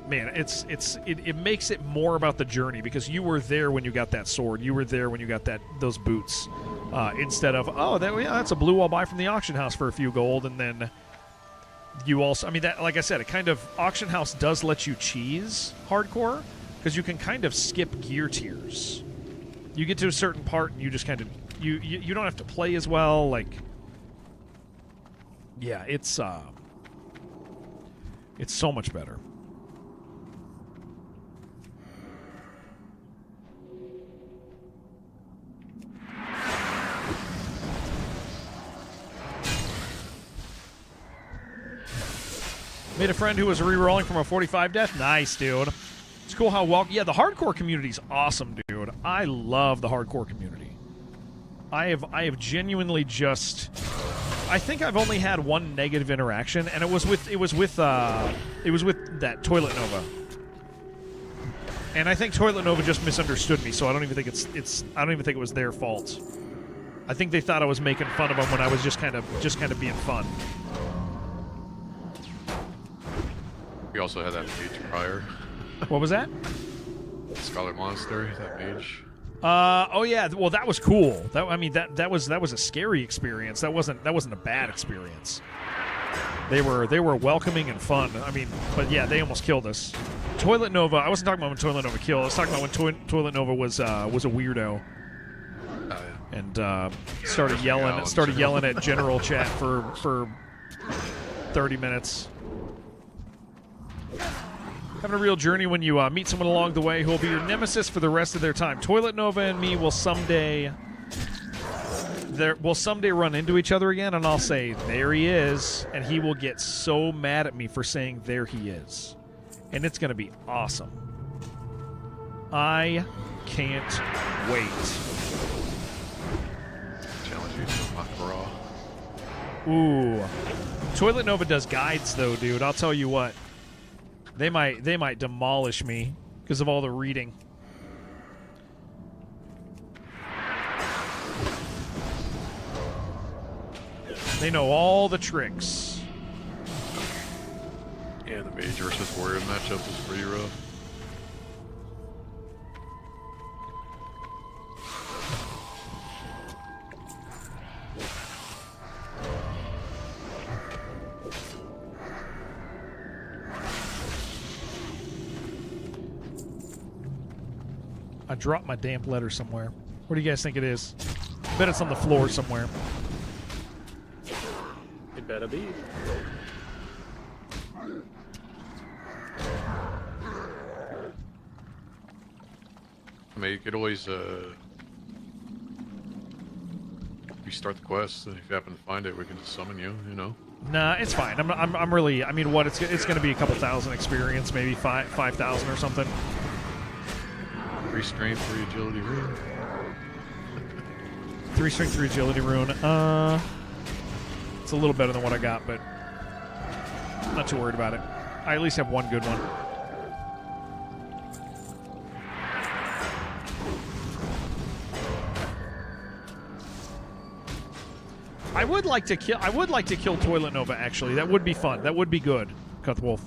It makes it more about the journey because you were there when you got that sword. You were there when you got those boots. Instead of that's a blue I'll buy from the auction house for a few gold, and then you also. That, like I said, it kind of auction house does let you cheese hardcore. Because you can kind of skip gear tiers. You get to a certain part and you just kind of you don't have to play as well. Like, yeah, it's so much better. Made a friend who was re-rolling from a 45 death. Nice, dude. It's cool how well... Yeah, the hardcore community's awesome, dude. I love the hardcore community. I have genuinely just... I think I've only had one negative interaction, and it was with that Toilet Nova. And I think Toilet Nova just misunderstood me, so I don't even think I don't even think it was their fault. I think they thought I was making fun of them when I was just kind of being fun. We also had that mage prior. What was that? Scholar Monastery, that mage. Oh yeah. Well, that was cool. That was a scary experience. That wasn't a bad experience. They were welcoming and fun. But yeah, they almost killed us. Toilet Nova. I wasn't talking about when Toilet Nova killed. I was talking about when Toilet Nova was a weirdo. And started yelling at general chat for 30 minutes. Having a real journey when you meet someone along the way who will be your nemesis for the rest of their time. Toilet Nova and me will someday run into each other again, and I'll say, there he is, and he will get so mad at me for saying there he is. And it's going to be awesome. I can't wait. Challenge you to Makara. Ooh. Toilet Nova does guides, though, dude. I'll tell you what. They might demolish me because of all the reading. They know all the tricks. Yeah, the mage versus warrior matchup was pretty rough. I dropped my damp letter somewhere. Where do you guys think it is? I bet it's on the floor somewhere. It better be. You could always restart the quest, and if you happen to find it, we can just summon you. Nah, it's fine. I'm really. It's going to be a couple thousand experience, maybe 5,000 or something. 3 strength, 3 agility rune. 3 strength, 3 agility rune. It's a little better than what I got, but I'm not too worried about it. I at least have one good one. I would like to kill Toilet Nova. Actually, that would be fun. That would be good, Cuthwolf.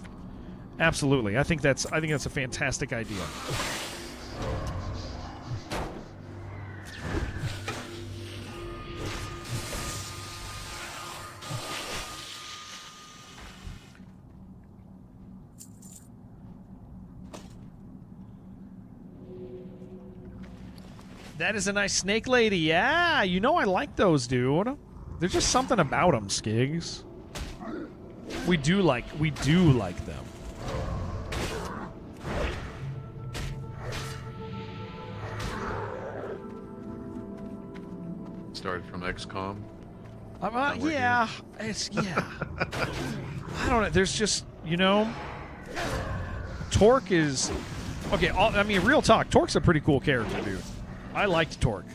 Absolutely. I think that's a fantastic idea. That is a nice snake lady. Yeah, you know I like those, dude. There's just something about them, Skigs. We do like them. Started from XCOM. Yeah, it's yeah. I don't know. There's just Torque is okay. I mean, real talk. Torque's a pretty cool character, dude. I liked Torque.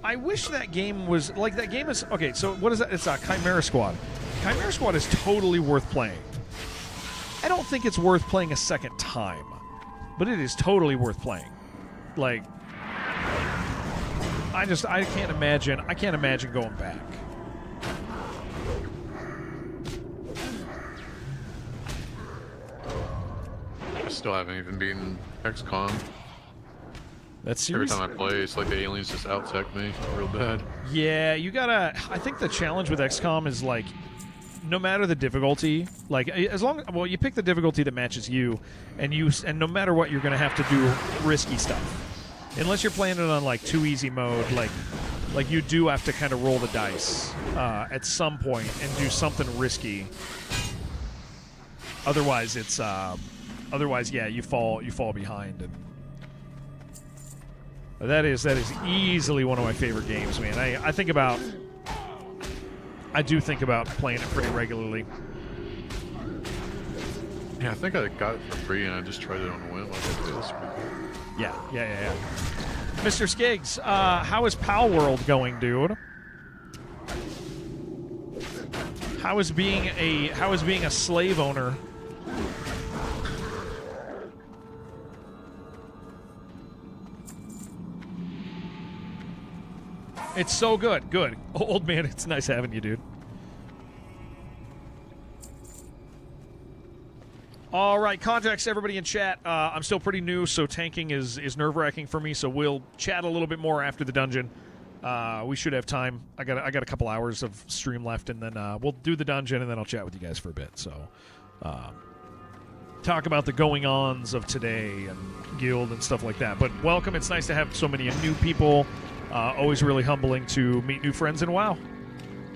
I wish that game was like that game is okay. So what is that? It's a Chimera Squad. Chimera Squad is totally worth playing. I don't think it's worth playing a second time, but it is totally worth playing. Like, I can't imagine. I can't imagine going back. I still haven't even beaten XCOM. That's Every serious. time I play, it's like the aliens just out-tech me real bad. Yeah, you gotta. I think the challenge with XCOM is like, no matter the difficulty, like as long you pick the difficulty that matches you, and no matter what, you're gonna have to do risky stuff. Unless you're playing it on like too easy mode, like you do have to kind of roll the dice at some point and do something risky. Otherwise, yeah, you fall behind. And that is easily one of my favorite games, man. I do think about playing it pretty regularly. Yeah, I think I got it for free and I just tried it on a whim. Like, okay, that's pretty cool. Yeah. Mr. Skiggs, how is Pal World going, dude? How is being a slave owner? It's so good. Good. Old man, it's nice having you, dude. All right, context, everybody in chat. I'm still pretty new, so tanking is nerve-wracking for me, so we'll chat a little bit more after the dungeon. We should have time. I got a couple hours of stream left, and then we'll do the dungeon, and then I'll chat with you guys for a bit. So, talk about the going-ons of today and guild and stuff like that. But welcome. It's nice to have so many new people. Always really humbling to meet new friends in WoW.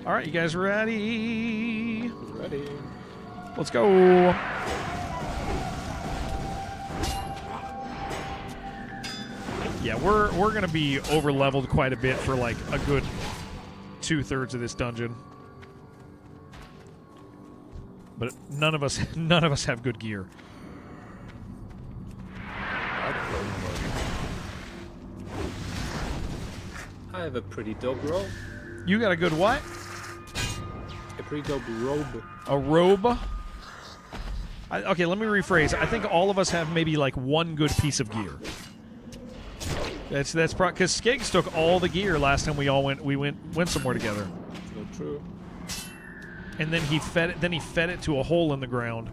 All right, you guys ready? Ready. Let's go. Yeah, we're going to be over-leveled quite a bit for like a good 2/3 of this dungeon. But none of us have good gear. I have a pretty dope robe. You got a good what? A pretty dope robe. A robe? Okay, let me rephrase. I think all of us have maybe like one good piece of gear. That's because Skiggs took all the gear last time we went somewhere together. So true. And then he fed it to a hole in the ground.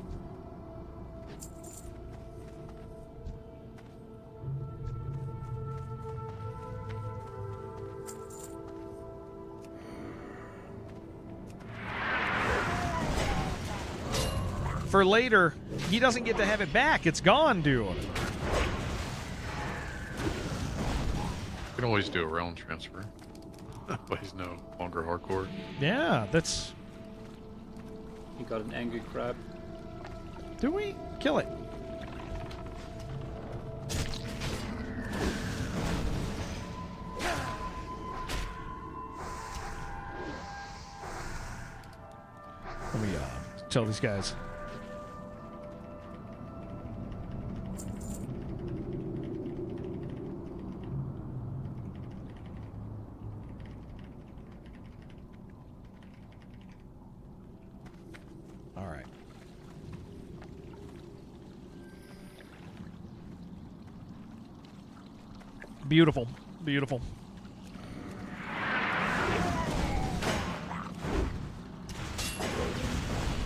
For later, he doesn't get to have it back. It's gone, dude. You can always do a realm transfer. But he's no longer hardcore. Yeah, that's... He got an angry crab. Do we? Kill it. Let me tell these guys. All right. Beautiful. Beautiful.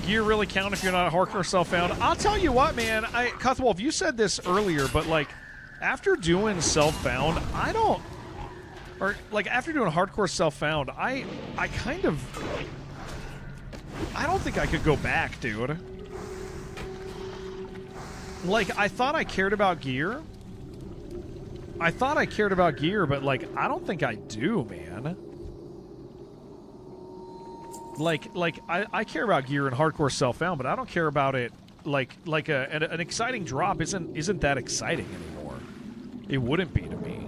Gear really count if you're not a hardcore self-found? I'll tell you what, man. Cuthwolf, you said this earlier, but like after doing self-found, I don't, or like after doing hardcore self-found, I kind of, I don't think I could go back, dude. Like, I thought I cared about gear. I thought I cared about gear, but, like, I don't think I do, man. I care about gear in hardcore self-found, but I don't care about it, like an exciting drop isn't that exciting anymore. It wouldn't be to me.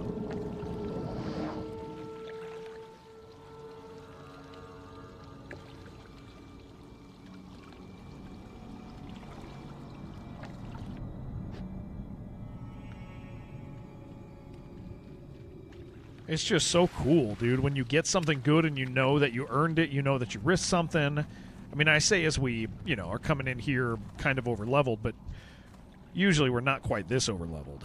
It's just so cool, dude, when you get something good and you know that you earned it, you know that you risked something. I mean, I say as we, are coming in here kind of over-leveled, but usually we're not quite this over-leveled.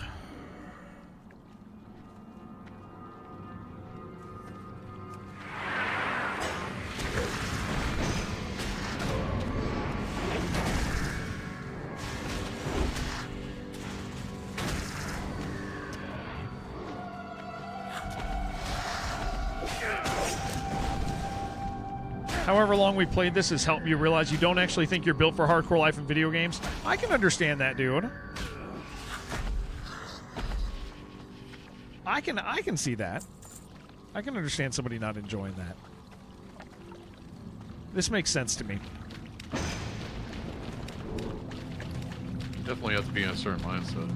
However long we played this has helped you realize you don't actually think you're built for hardcore life in video games. I can understand that, dude. I can see that. I can understand somebody not enjoying that. This makes sense to me. Definitely have to be in a certain mindset.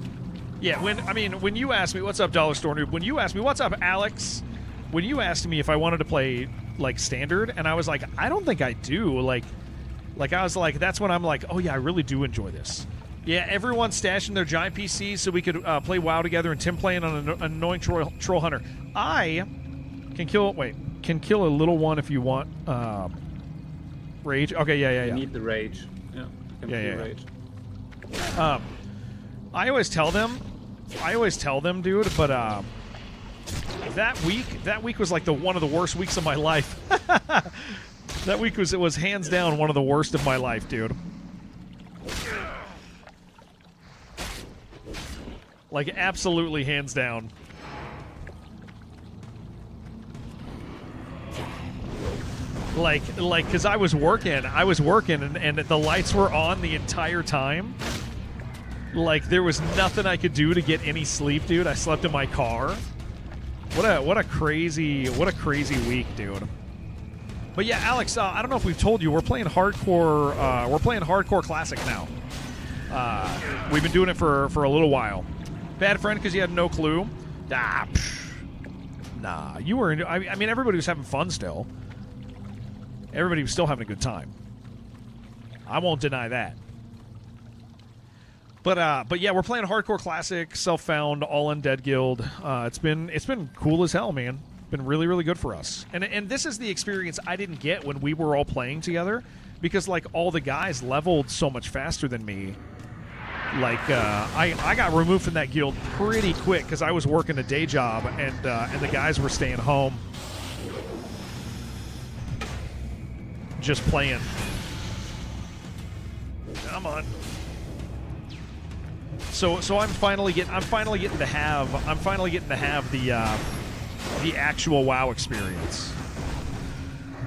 Yeah, when you asked me, what's up, Dollar Store Noob? When you asked me, what's up, Alex? When you asked me if I wanted to play like standard, and I was like, I don't think I do. Like I was like, that's when I'm like, oh yeah, I really do enjoy this. Yeah, everyone's stashing their giant PCs so we could play WoW together, and Tim playing on an annoying troll hunter. I can kill a little one if you want. Rage. Okay, yeah. You need the rage. Yeah. You can rage. I always tell them, dude, but that week was like one of the worst weeks of my life. That week was hands down one of the worst of my life, dude. Like, absolutely hands down. Like, because I was working, and the lights were on the entire time. Like, there was nothing I could do to get any sleep, dude. I slept in my car. What a crazy week, dude. But yeah, Alex, I don't know if we've told you, we're playing hardcore. We're playing hardcore classic now. We've been doing it for a little while. Bad friend because you had no clue. Nah, you were. I mean, everybody was having fun still. Everybody was still having a good time. I won't deny that. But yeah, we're playing hardcore classic, self-found, all undead guild. It's been cool as hell, man. Been really, really good for us. And this is the experience I didn't get when we were all playing together, because like all the guys leveled so much faster than me. Like I got removed from that guild pretty quick because I was working a day job, and the guys were staying home, just playing. Come on. So I'm finally getting to have the actual WoW experience.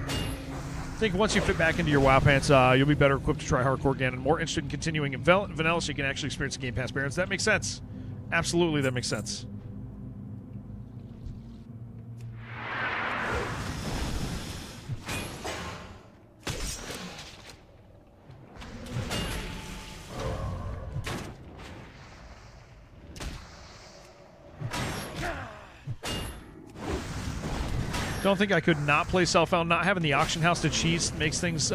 I think once you fit back into your WoW pants, you'll be better equipped to try hardcore again and more interested in continuing in vanilla, so you can actually experience the Game Pass experience. That makes sense. Absolutely, that makes sense. Don't think I could not play self-found. Not having the auction house to cheese makes things.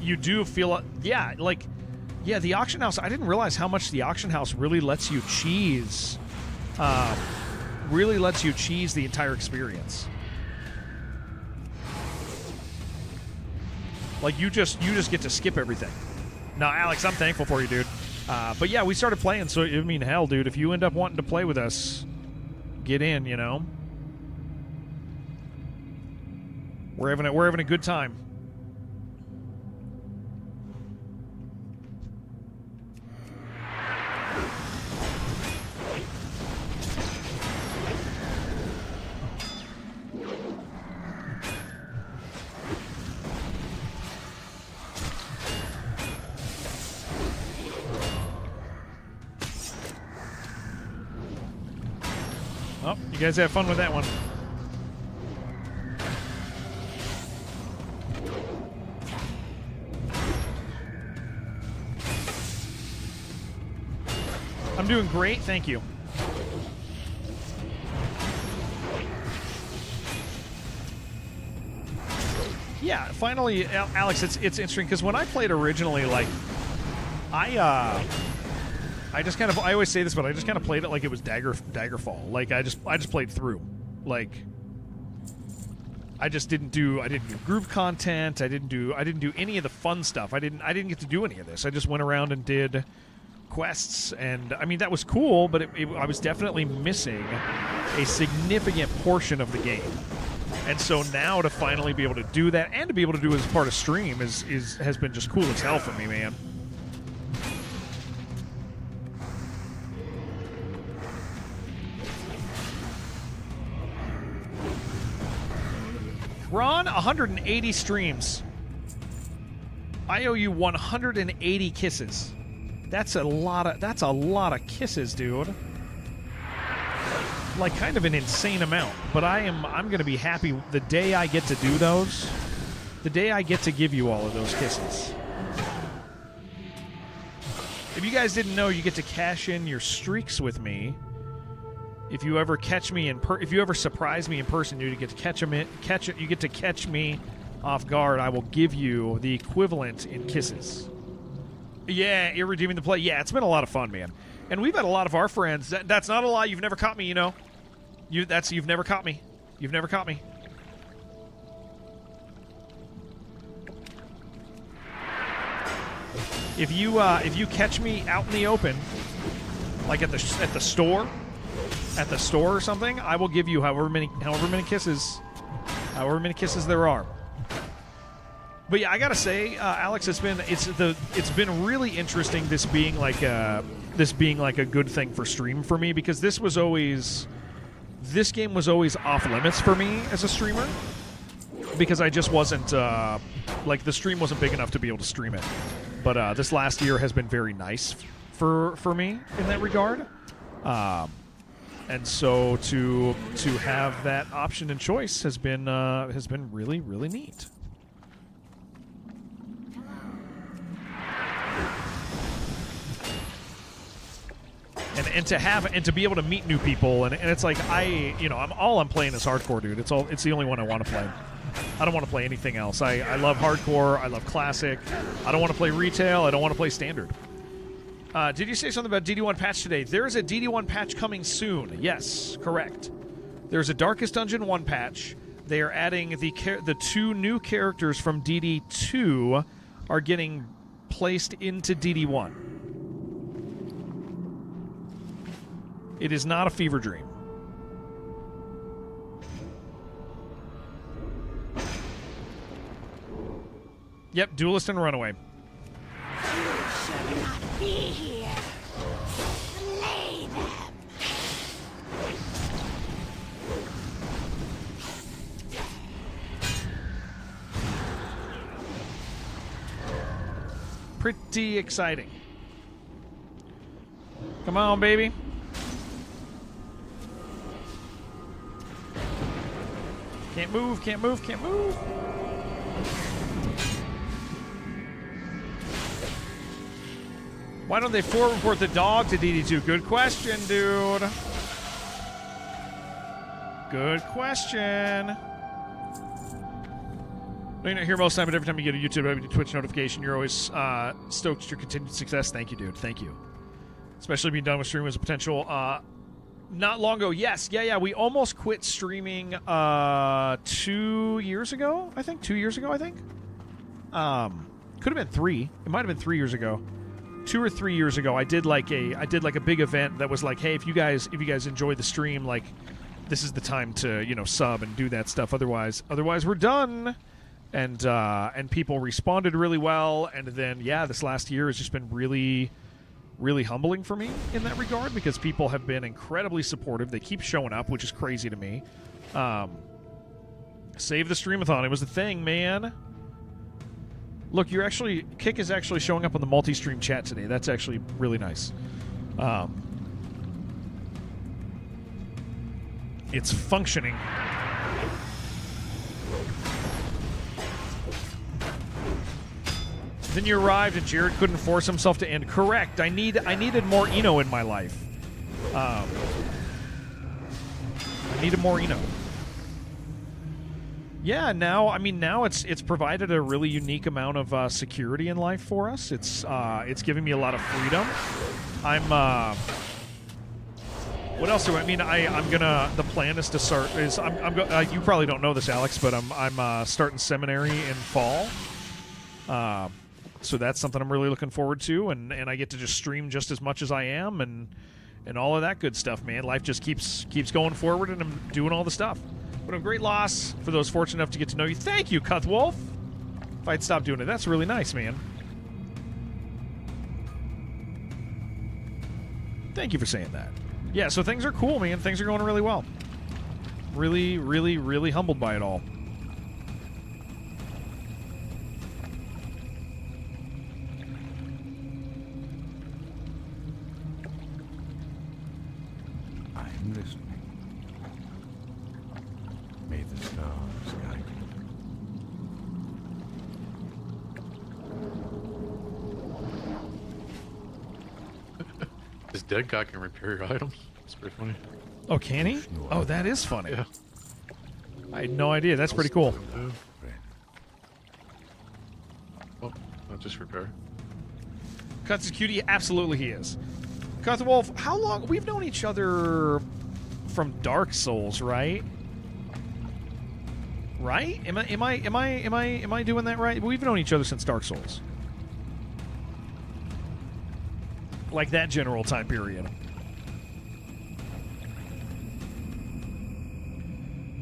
You do feel, yeah, the auction house. I didn't realize how much the auction house really lets you cheese. Really lets you cheese the entire experience. Like you just get to skip everything. No, Alex, I'm thankful for you, dude. But yeah, we started playing. So I mean, hell, dude, if you end up wanting to play with us, get in. You know. We're having a good time. Oh, you guys have fun with that one. I'm doing great, thank you. Yeah, finally, Alex, it's interesting because when I played originally, like, I just kind of, I always say this, but I just kind of played it like it was Daggerfall. Like I just played through. Like I didn't do group content. I didn't do any of the fun stuff. I didn't get to do any of this. I just went around and did quests, and I mean that was cool, but I was definitely missing a significant portion of the game. And so now to finally be able to do that and to be able to do it as part of stream has been just cool as hell for me, man. Ron, 180 streams. I owe you 180 kisses. That's a lot of kisses, dude. Like kind of an insane amount, but I'm going to be happy the day I get to do those. The day I get to give you all of those kisses. If you guys didn't know, you get to cash in your streaks with me. If you ever catch me if you ever surprise me in person, you get to you get to catch me off guard. I will give you the equivalent in kisses. Yeah, you're redeeming the play. Yeah, it's been a lot of fun, man. And we've had a lot of our friends. That's not a lie. You've never caught me, you know. You've never caught me. You've never caught me. If you catch me out in the open, like at the store, or something, I will give you however many kisses there are. But yeah, I gotta say, Alex, it's been really interesting. This being like a good thing for stream for me, because this game was always off limits for me as a streamer, because I just wasn't like the stream wasn't big enough to be able to stream it. But this last year has been very nice for me in that regard. And so to have that option and choice has been really, really neat. And to be able to meet new people, and it's like I'm playing is hardcore, dude. It's the only one I want to play. I don't want to play anything else. I love hardcore. I love classic. I don't want to play retail. I don't want to play standard. Did you say something about DD1 patch today? There is a DD1 patch coming soon. Yes, correct. There's a Darkest Dungeon 1 patch. They are adding the two new characters from DD2 are getting placed into DD1. It is not a fever dream. Yep, Duelist and Runaway. Should not be here. Slay them. Pretty exciting. Come on, baby. Can't move, can't move, can't move. Why don't they forward report the dog to DD2? Good question, dude. Good question. You're not here most of the time, but every time you get a YouTube or Twitch notification, you're always stoked at your continued success. Thank you, dude. Thank you. Especially being done with streaming as a potential. Not long ago, yes. Yeah. We almost quit streaming 2 years ago, I think. 2 years ago, I think. Could have been 3. It might have been 3 years ago. 2 or 3 years ago, I did like a big event that was like, hey, if you guys enjoy the stream, like, this is the time to sub and do that stuff. Otherwise we're done. And people responded really well. And then this last year has just been really, really humbling for me in that regard, because people have been incredibly supportive. They keep showing up, which is crazy to me. Save the Streamathon. It was the thing, man. Look, Kick is actually showing up on the multi-stream chat today. That's actually really nice. It's functioning. Then you arrived and Jared couldn't force himself to end. Correct. I needed more Eno in my life. I needed more Eno. Yeah, now it's provided a really unique amount of security in life for us. It's giving me a lot of freedom. What else do I mean? I'm gonna. The plan is to start. You probably don't know this, Alex, but I'm starting seminary in fall. So that's something I'm really looking forward to, and I get to just stream just as much as I am, and all of that good stuff, man. Life just keeps going forward, and I'm doing all the stuff. But a great loss for those fortunate enough to get to know you. Thank you, Cuthwolf. If I'd stop doing it, that's really nice, man. Thank you for saying that. Yeah, so things are cool, man. Things are going really well. Really, really, really humbled by it all. I'm listening. May the stars guide you. This dead guy can repair your items. It's pretty funny. Oh, can he? Oh, that is funny. Yeah. I had no idea. That's pretty cool. Oh, not just repair. Cuts is cutie. Absolutely, he is. Cut the Wolf. How long? We've known each other from Dark Souls, right? Right? Am I doing that right? We've known each other since Dark Souls. Like that general time period.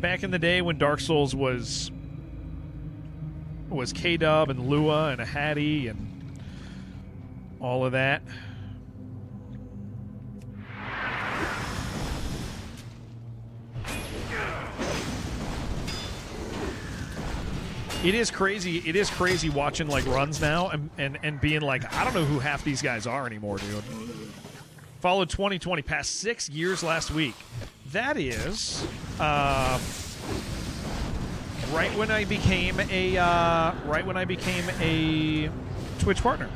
Back in the day when Dark Souls was K-Dub and Lua and a Hattie and all of that. It is crazy. It is crazy watching like runs now and being like, I don't know who half these guys are anymore, dude. Followed 2020 past 6 years last week. That is right when I became a Twitch partner.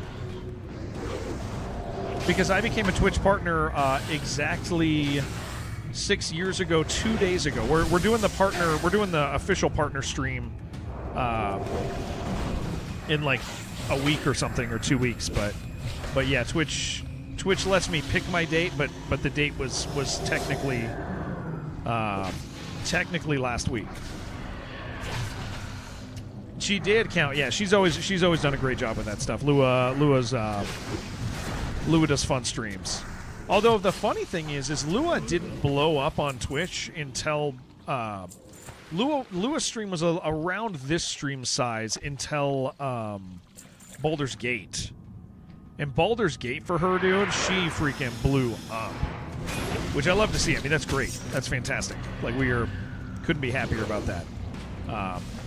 Because I became a Twitch partner exactly 6 years ago, 2 days ago. We're doing the official partner stream in like a week or something, or 2 weeks, but yeah, Twitch lets me pick my date, but the date was technically last week. She did count. Yeah, she's always done a great job with that stuff. Lua does fun streams. Although the funny thing is Lua didn't blow up on Twitch until Lua's stream was around this stream size until Baldur's Gate. And Baldur's Gate for her, dude, she freaking blew up. Which I love to see. I mean, that's great. That's fantastic. Like, couldn't be happier about that.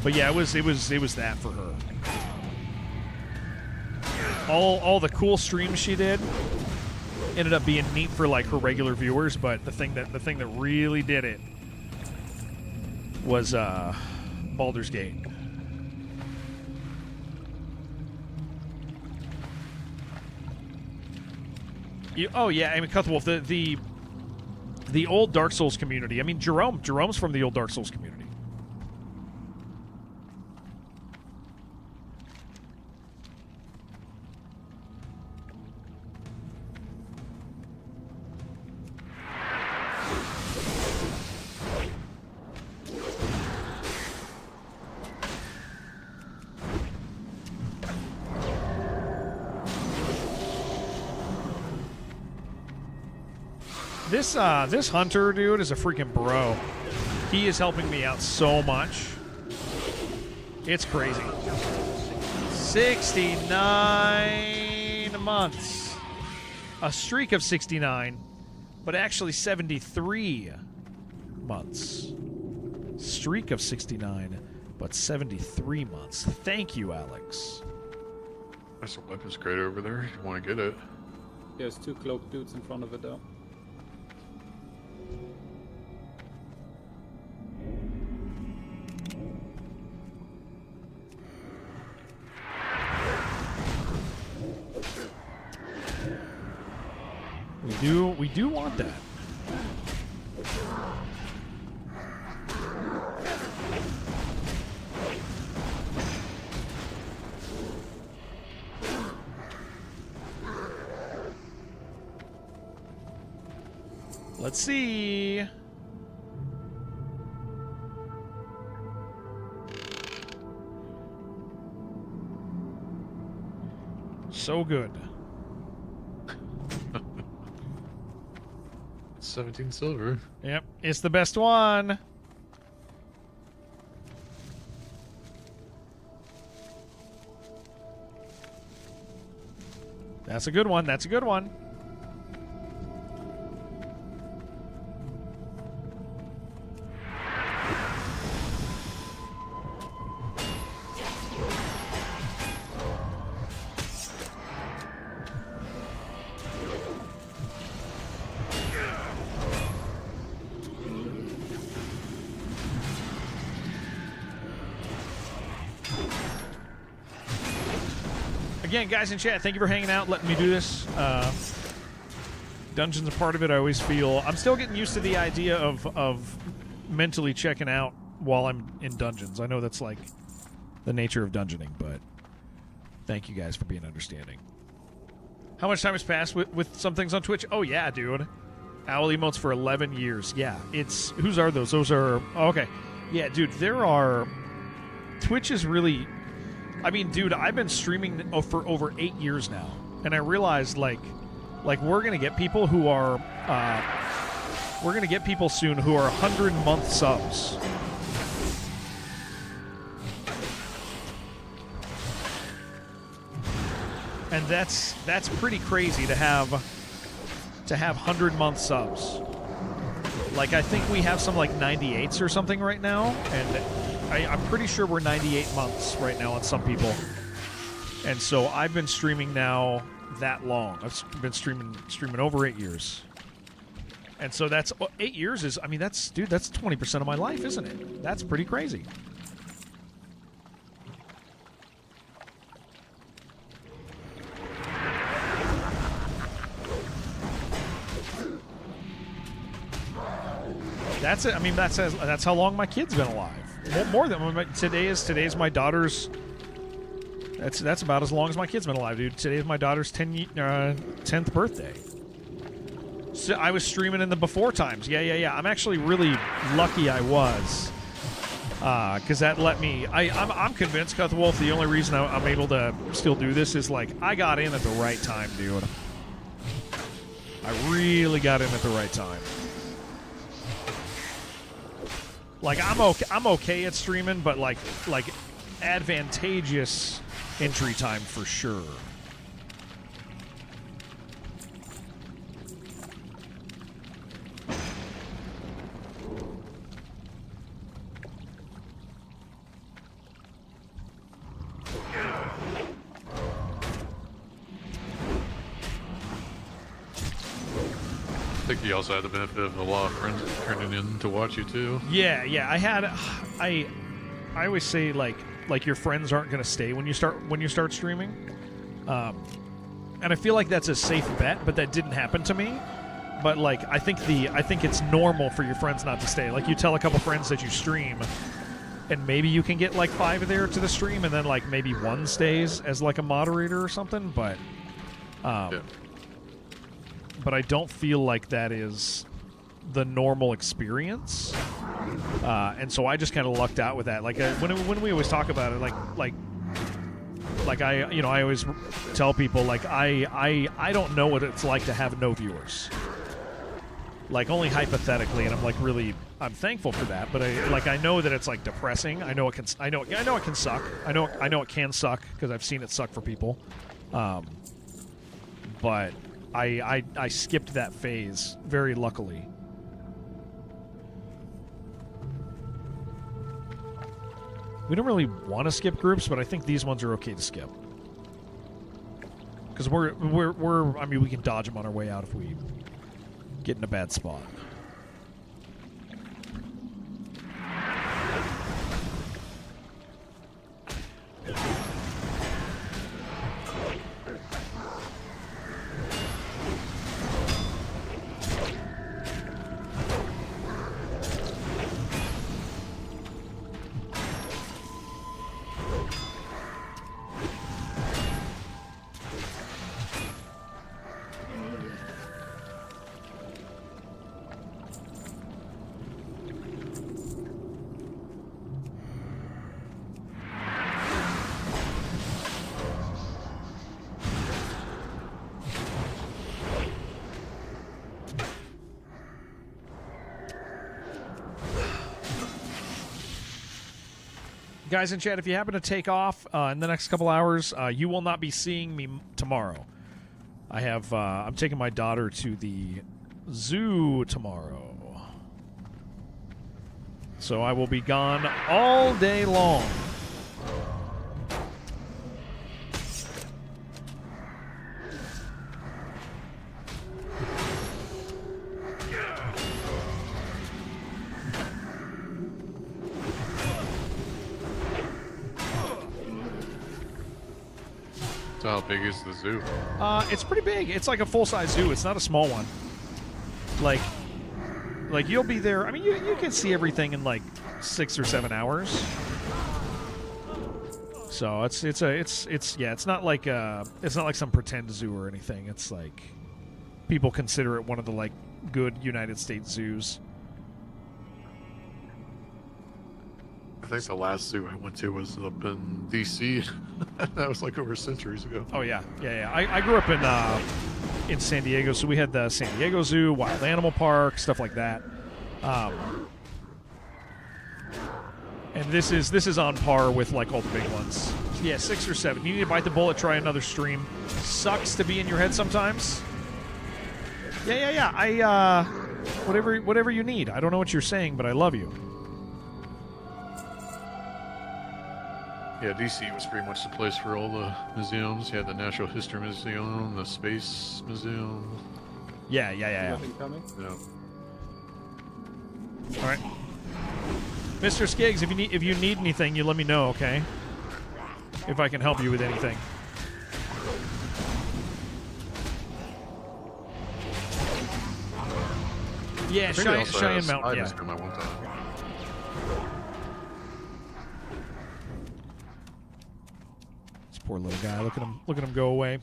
But yeah, it was that for her. All the cool streams she did ended up being neat for like her regular viewers, but the thing that really did it was Baldur's Gate. Oh yeah, I mean, Cuthwolf, the old Dark Souls community. I mean, Jerome's from the old Dark Souls community. This hunter dude is a freaking bro. He is helping me out so much. It's crazy. 69 months. A streak of 69, but actually 73 months. Streak of 69, but 73 months. Thank you, Alex. There's a weapons crate over there. You want to get it? There's two cloaked dudes in front of it, though. We do want that. Let's see. So good. 17 silver. Yep, it's the best one. That's a good one. That's a good one. Again, guys in chat, thank you for hanging out, letting me do this. Dungeon's a part of it. I always feel I'm still getting used to the idea of mentally checking out while I'm in dungeons. I know that's like the nature of dungeoning, but thank you guys for being understanding. How much time has passed with some things on Twitch? Oh yeah, dude. Owl emotes for 11 years. Yeah, it's whose are those? Those are okay. Yeah, dude. There are. Twitch is really. I mean, dude, I've been streaming for over 8 years now, and I realized like we're gonna get people who are we're gonna get people soon who are 100-month subs. And that's pretty crazy to have 100-month subs. Like, I think we have some like 98s or something right now, and I'm pretty sure we're 98 months right now on some people. And so I've been streaming now that long. I've been streaming over 8 years. And so that's 8 years is, I mean, that's 20% of my life, isn't it? That's pretty crazy. That's it. I mean, that's how long my kid's been alive. More than today's my daughter's. That's about as long as my kid's been alive, dude. Today is my daughter's 10th birthday. So I was streaming in the before times. Yeah. I'm actually really lucky I was, because that let me. I'm convinced, Cut the Wolf. The only reason I'm able to still do this is like I got in at the right time, dude. I really got in at the right time. Like I'm okay at streaming, but like advantageous entry time for sure. I think you also had the benefit of a lot of friends turning in to watch you too. Yeah. I always say like your friends aren't going to stay when you start streaming, and I feel like that's a safe bet, but that didn't happen to me. But like I think it's normal for your friends not to stay. Like you tell a couple friends that you stream, and maybe you can get like 5 there to the stream, and then like maybe 1 stays as like a moderator or something. But but I don't feel like that is the normal experience, and so I just kind of lucked out with that. Like when we always talk about it, like I always tell people like I don't know what it's like to have no viewers, like only hypothetically, and I'm like really I'm thankful for that. But I know that it's like depressing. I know it can suck. I know it can suck because I've seen it suck for people, but I skipped that phase very luckily. We don't really want to skip groups, but I think these ones are okay to skip. Because I mean, we can dodge them on our way out if we get in a bad spot. Guys in chat, if you happen to take off in the next couple hours, you will not be seeing me tomorrow. I'm taking my daughter to the zoo tomorrow. So I will be gone all day long. So how big is the zoo? It's pretty big. It's like a full-size zoo. It's not a small one. Like you'll be there. I mean, you can see everything in like 6 or 7 hours. So it's not like some pretend zoo or anything. It's like people consider it one of the like good United States zoos. I think the last zoo I went to was up in D.C. That was like over centuries ago. Oh yeah. I grew up in San Diego, so we had the San Diego Zoo, Wild Animal Park, stuff like that. And this is on par with like all the big ones. Yeah, 6 or 7. You need to bite the bullet, try another stream. Sucks to be in your head sometimes. Yeah. Whatever you need. I don't know what you're saying, but I love you. Yeah, DC was pretty much the place for all the museums. You had the Natural History Museum, the Space Museum. Yeah. Nothing coming? Yeah. All right, Mr. Skiggs, if you need anything, you let me know, okay? If I can help you with anything. Yeah, Cheyenne Mountain. Yeah. My one time. This poor little guy. Look at him go away.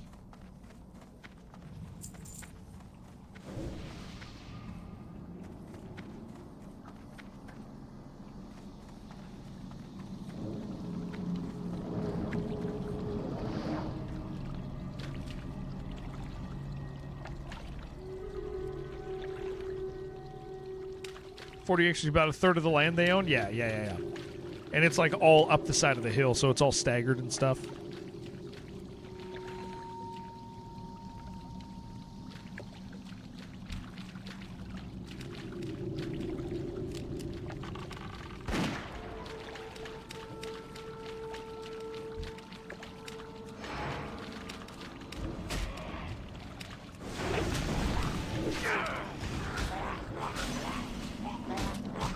Acres is about a third of the land they own. Yeah. And it's like all up the side of the hill, so it's all staggered and stuff.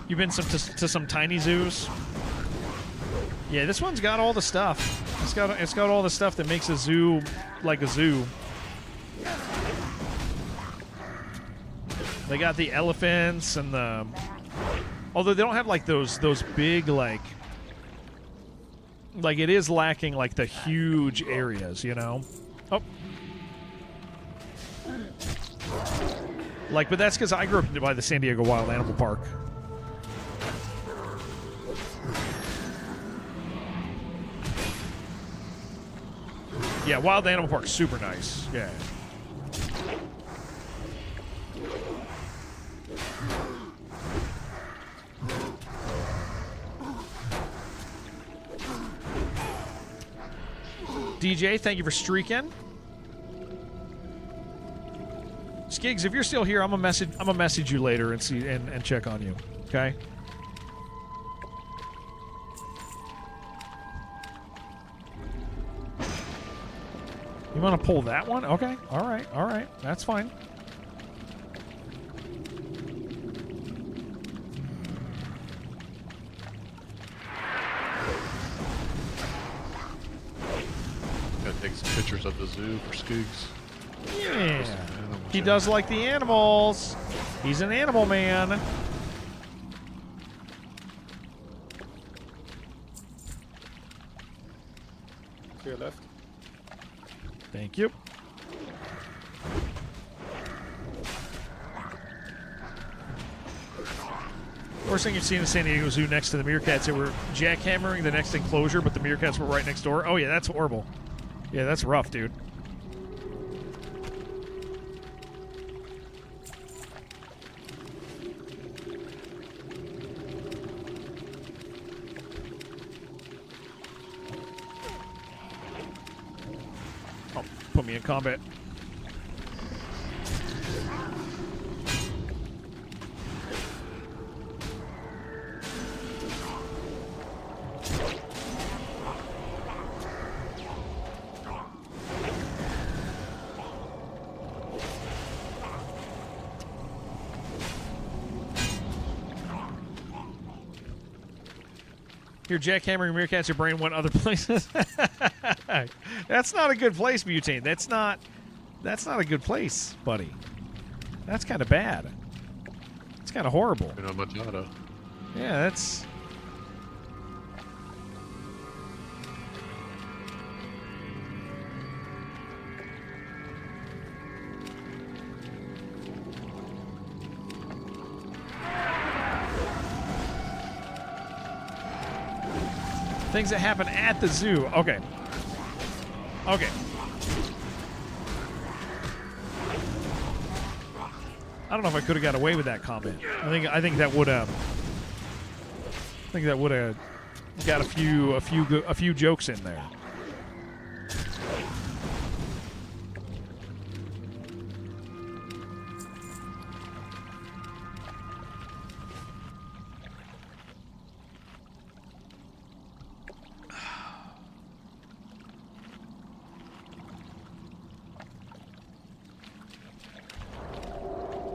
You've been to some tiny zoos? Yeah, this one's got all the stuff. It's got all the stuff that makes a zoo like a zoo. They got the elephants and the... Although they don't have like those big like it is lacking like the huge areas, you know? Oh. Like, but that's because I grew up by the San Diego Wild Animal Park. Yeah, Wild Animal Park's super nice. Yeah. DJ, thank you for streaking. Skiggs, if you're still here, I'm gonna message you later and see and check on you. Okay? You want to pull that one? Okay. All right. That's fine. Gotta take some pictures of the zoo for Skiggs. Yeah. He does like the animals. He's an animal man. To your left. Thank you. Worst thing you've seen in San Diego Zoo next to the meerkats. They were jackhammering the next enclosure, but the meerkats were right next door. Oh, yeah, that's horrible. Yeah, that's rough, dude. put me in combat. Your jackhammering meerkats, your brain went other places. That's not a good place, Butane. That's not a good place, buddy. That's kind of bad. It's kind of horrible. You know, Machado. Yeah, that's... Things that happen at the zoo. Okay. Okay. I don't know if I could have got away with that comment. I think that would have. I think that would have got a few jokes in there.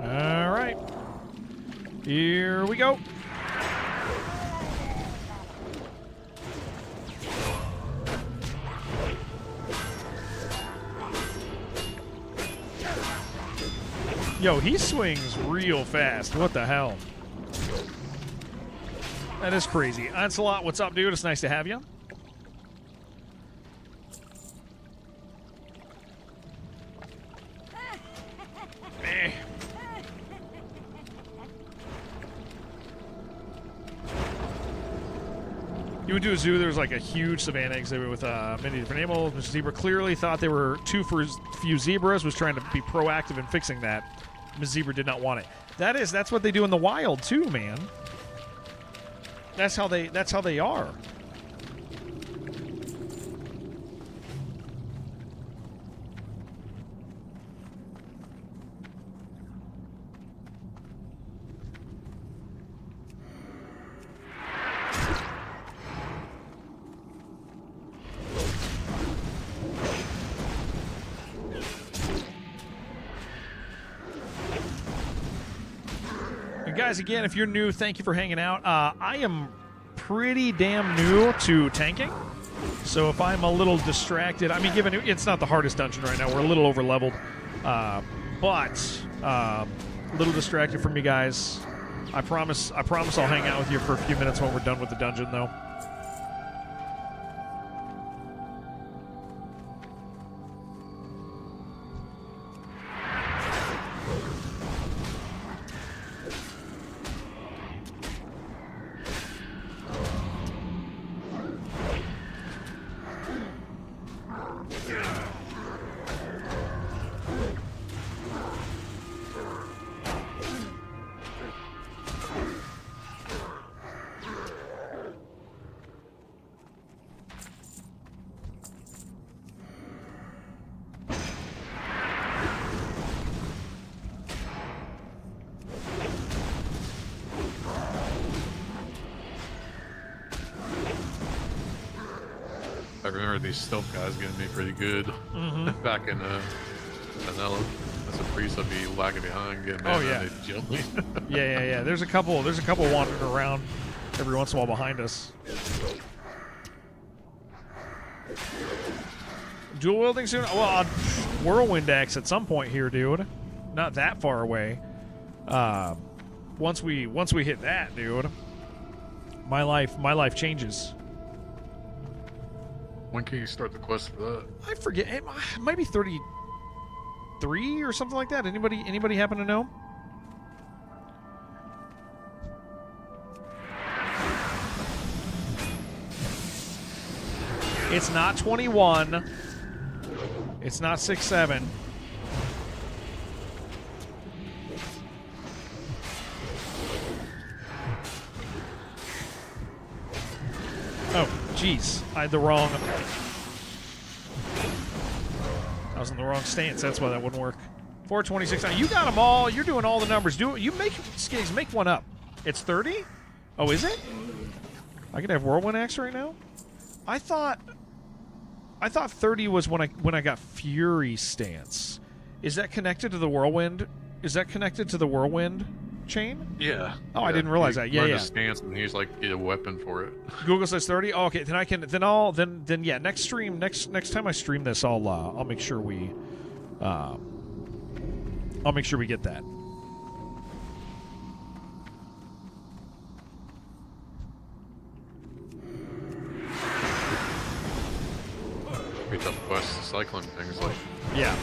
All right. Here we go. Yo, he swings real fast. What the hell? That is crazy. Onslaught, what's up, dude? It's nice to have you. You went to a zoo, there was like a huge savanna exhibit with many different animals. Mr. Zebra clearly thought they were too few zebras, was trying to be proactive in fixing that. Ms. Zebra did not want it. That's what they do in the wild too, man. That's how they are. Guys, again, if you're new, thank you for hanging out. I am pretty damn new to tanking, so if I'm a little distracted, I mean, given it's not the hardest dungeon right now, we're a little over leveled, but a little distracted from you guys. I promise I'll hang out with you for a few minutes when we're done with the dungeon, though. I remember these stealth guys getting me pretty good back in Vanilla. As a priest, I'd be lagging behind, getting mad, and they'd jump me. yeah. There's a couple wandering around every once in a while behind us. Dual wielding soon? Well, Whirlwind Axe at some point here, dude. Not that far away. Once we hit that, dude, my life changes. When can you start the quest for that? I forget. It might be 33 or something like that. Anybody happen to know? It's not 21. It's not 6-7. Oh, jeez. I had the wrong... was in the wrong stance. That's why that wouldn't work. 426. Now, you got them all. You're doing all the numbers. You make Skiggs, make one up. It's 30? Oh, is it? I could have Whirlwind Axe right now? I thought 30 was when I got Fury stance. Is that connected to the Whirlwind? Is that connected to the Whirlwind chain? Yeah. Oh, I didn't realize that. Yeah, learn yeah. to stance and he's like, get a weapon for it. Google says 30. Oh, okay, then I can. Then yeah. Next stream. Next time I stream this, I'll make sure we. I'll make sure we get that. Pretty tough quest. Cycling things like Yeah.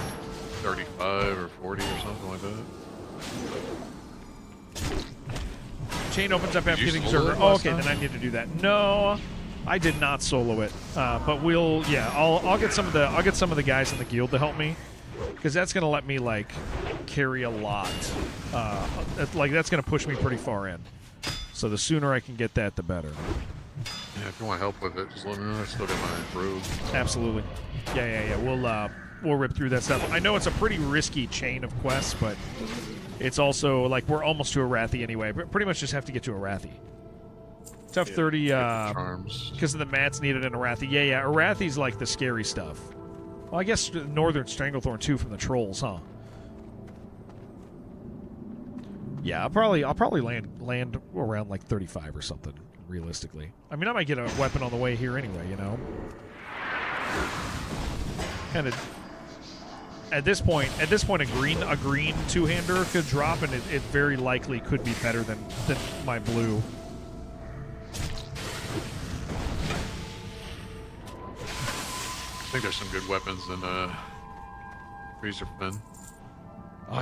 35 or 40 or something like that. Chain opens up after you getting solo Zerger. it Oh, last okay, time? then I need to do that. No, I did not solo it. But I'll get some of the guys in the guild to help me, because that's gonna let me like carry a lot. That's gonna push me pretty far in. So the sooner I can get that, the better. Yeah, if you want help with it, just let me know. I still got my robe. Absolutely. Yeah. We'll rip through that stuff. I know it's a pretty risky chain of quests, but it's also like we're almost to Arathi anyway. But pretty much just have to get to Arathi. Tough 30 charms. because of the mats needed in Arathi. Yeah. Arathi's like the scary stuff. Well, I guess Northern Stranglethorn too from the trolls, huh? Yeah, I'll probably land around like 35 or something. Realistically, I mean, I might get a weapon on the way here anyway. You know, kind of. At this point, a green two-hander could drop, and it very likely could be better than my blue. I think there's some good weapons in Razorfen.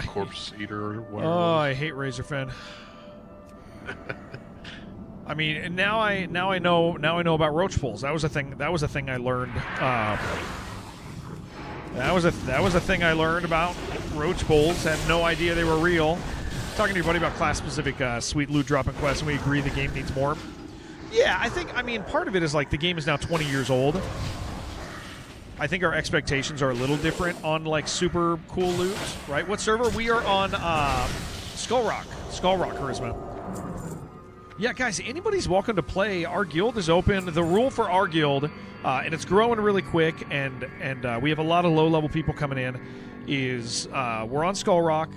Corpse Eater or whatever. Oh, I hate Razorfen. I mean, now I know about roach pulls. That was a thing I learned. That was a thing I learned about roach pulls. Had no idea they were real. Talking to your buddy about class-specific sweet loot dropping quests, and we agree the game needs more. Yeah, I mean, part of it is like the game is now 20 years old. I think our expectations are a little different on like super cool loot, right? What server? We are on Skull Rock Charisma. Yeah, guys, anybody's welcome to play. Our guild is open. The rule for our guild, and it's growing really quick, and we have a lot of low-level people coming in, is we're on Skull Rock.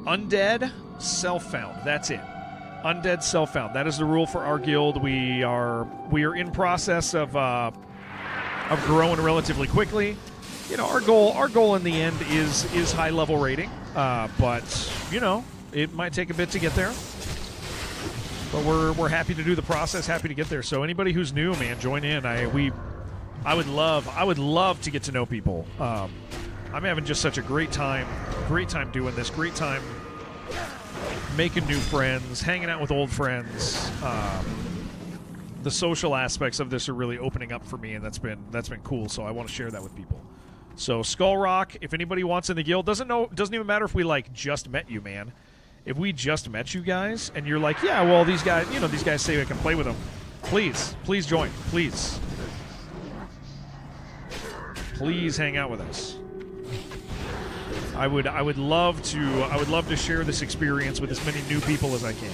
Undead, self-found. That's it. Undead, self-found. That is the rule for our guild. We are in process of growing relatively quickly. You know, our goal in the end is high-level rating, but you know, it might take a bit to get there. But we're happy to do the process, happy to get there. So anybody who's new, man, join in. I would love to get to know people. I'm having just such a great time doing this. Great time making new friends, hanging out with old friends. The social aspects of this are really opening up for me, and that's been cool. So I want to share that with people. So Skull Rock, if anybody wants in the guild, doesn't even matter if we like just met you, man. If we just met you guys and you're like, yeah, well, these guys say I can play with them, please join. Please hang out with us. I would love to share this experience with as many new people as I can.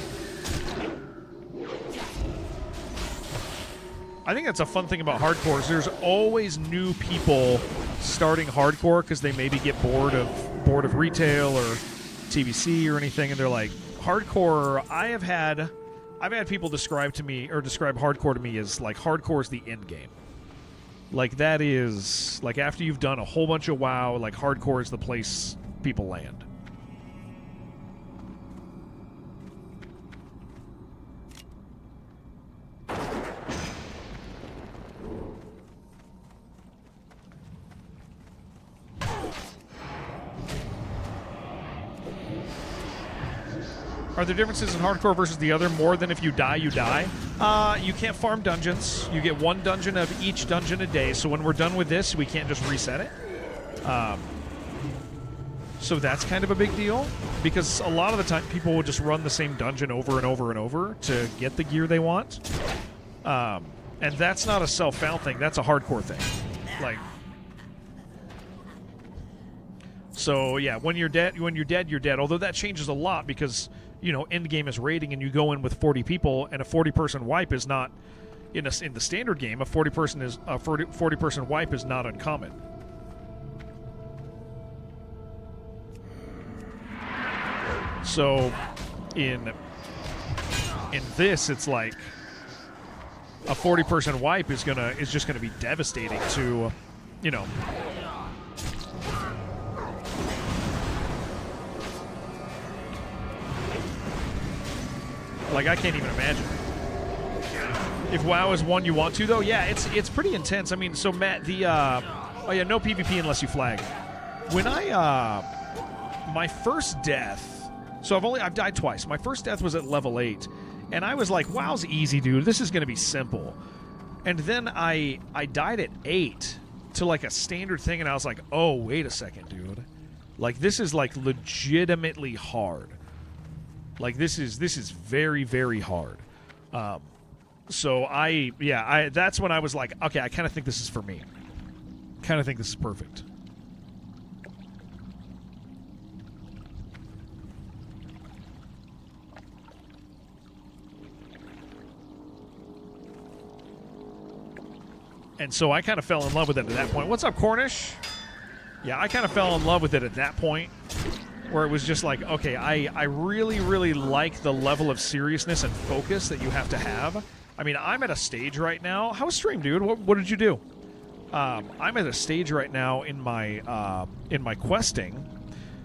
I think that's a fun thing about hardcore is there's always new people starting hardcore because they maybe get bored of retail or TVC or anything, and they're like, hardcore. I've had people describe hardcore to me as like hardcore is the end game. Like that is like after you've done a whole bunch of WoW, like hardcore is the place people land. Are there differences in hardcore versus the other more than if you die, you die? You can't farm dungeons. You get one dungeon of each dungeon a day, so when we're done with this, we can't just reset it. So that's kind of a big deal, because a lot of the time people will just run the same dungeon over and over and over to get the gear they want. And that's not a self-found thing, that's a hardcore thing. Like, So yeah, when you're dead, you're dead. Although that changes a lot because end game is raiding, and you go in with 40 people, and a 40-person wipe is not in the standard game. A 40-person wipe is not uncommon. So in this, it's like a 40-person wipe is just gonna be devastating to, like I can't even imagine. If WoW is one you want to, though, yeah, it's pretty intense. I mean, so Matt, oh yeah, no PvP unless you flag. When my first death. So I've died twice. My first death was at level 8, and I was like, WoW's easy, dude. This is going to be simple. And then I died at 8 to like a standard thing, and I was like, oh, wait a second, dude. Like, this is like legitimately hard. Like, this is very, very hard. So that's when I was like, okay, I kind of think this is for me. Kind of think this is perfect. And so I kind of fell in love with it at that point. What's up, Cornish? Yeah, I kind of fell in love with it at that point, where it was just like, okay, I really, really like the level of seriousness and focus that you have to have. I mean, I'm at a stage right now. How's stream, dude? What did you do? I'm at a stage right now in my questing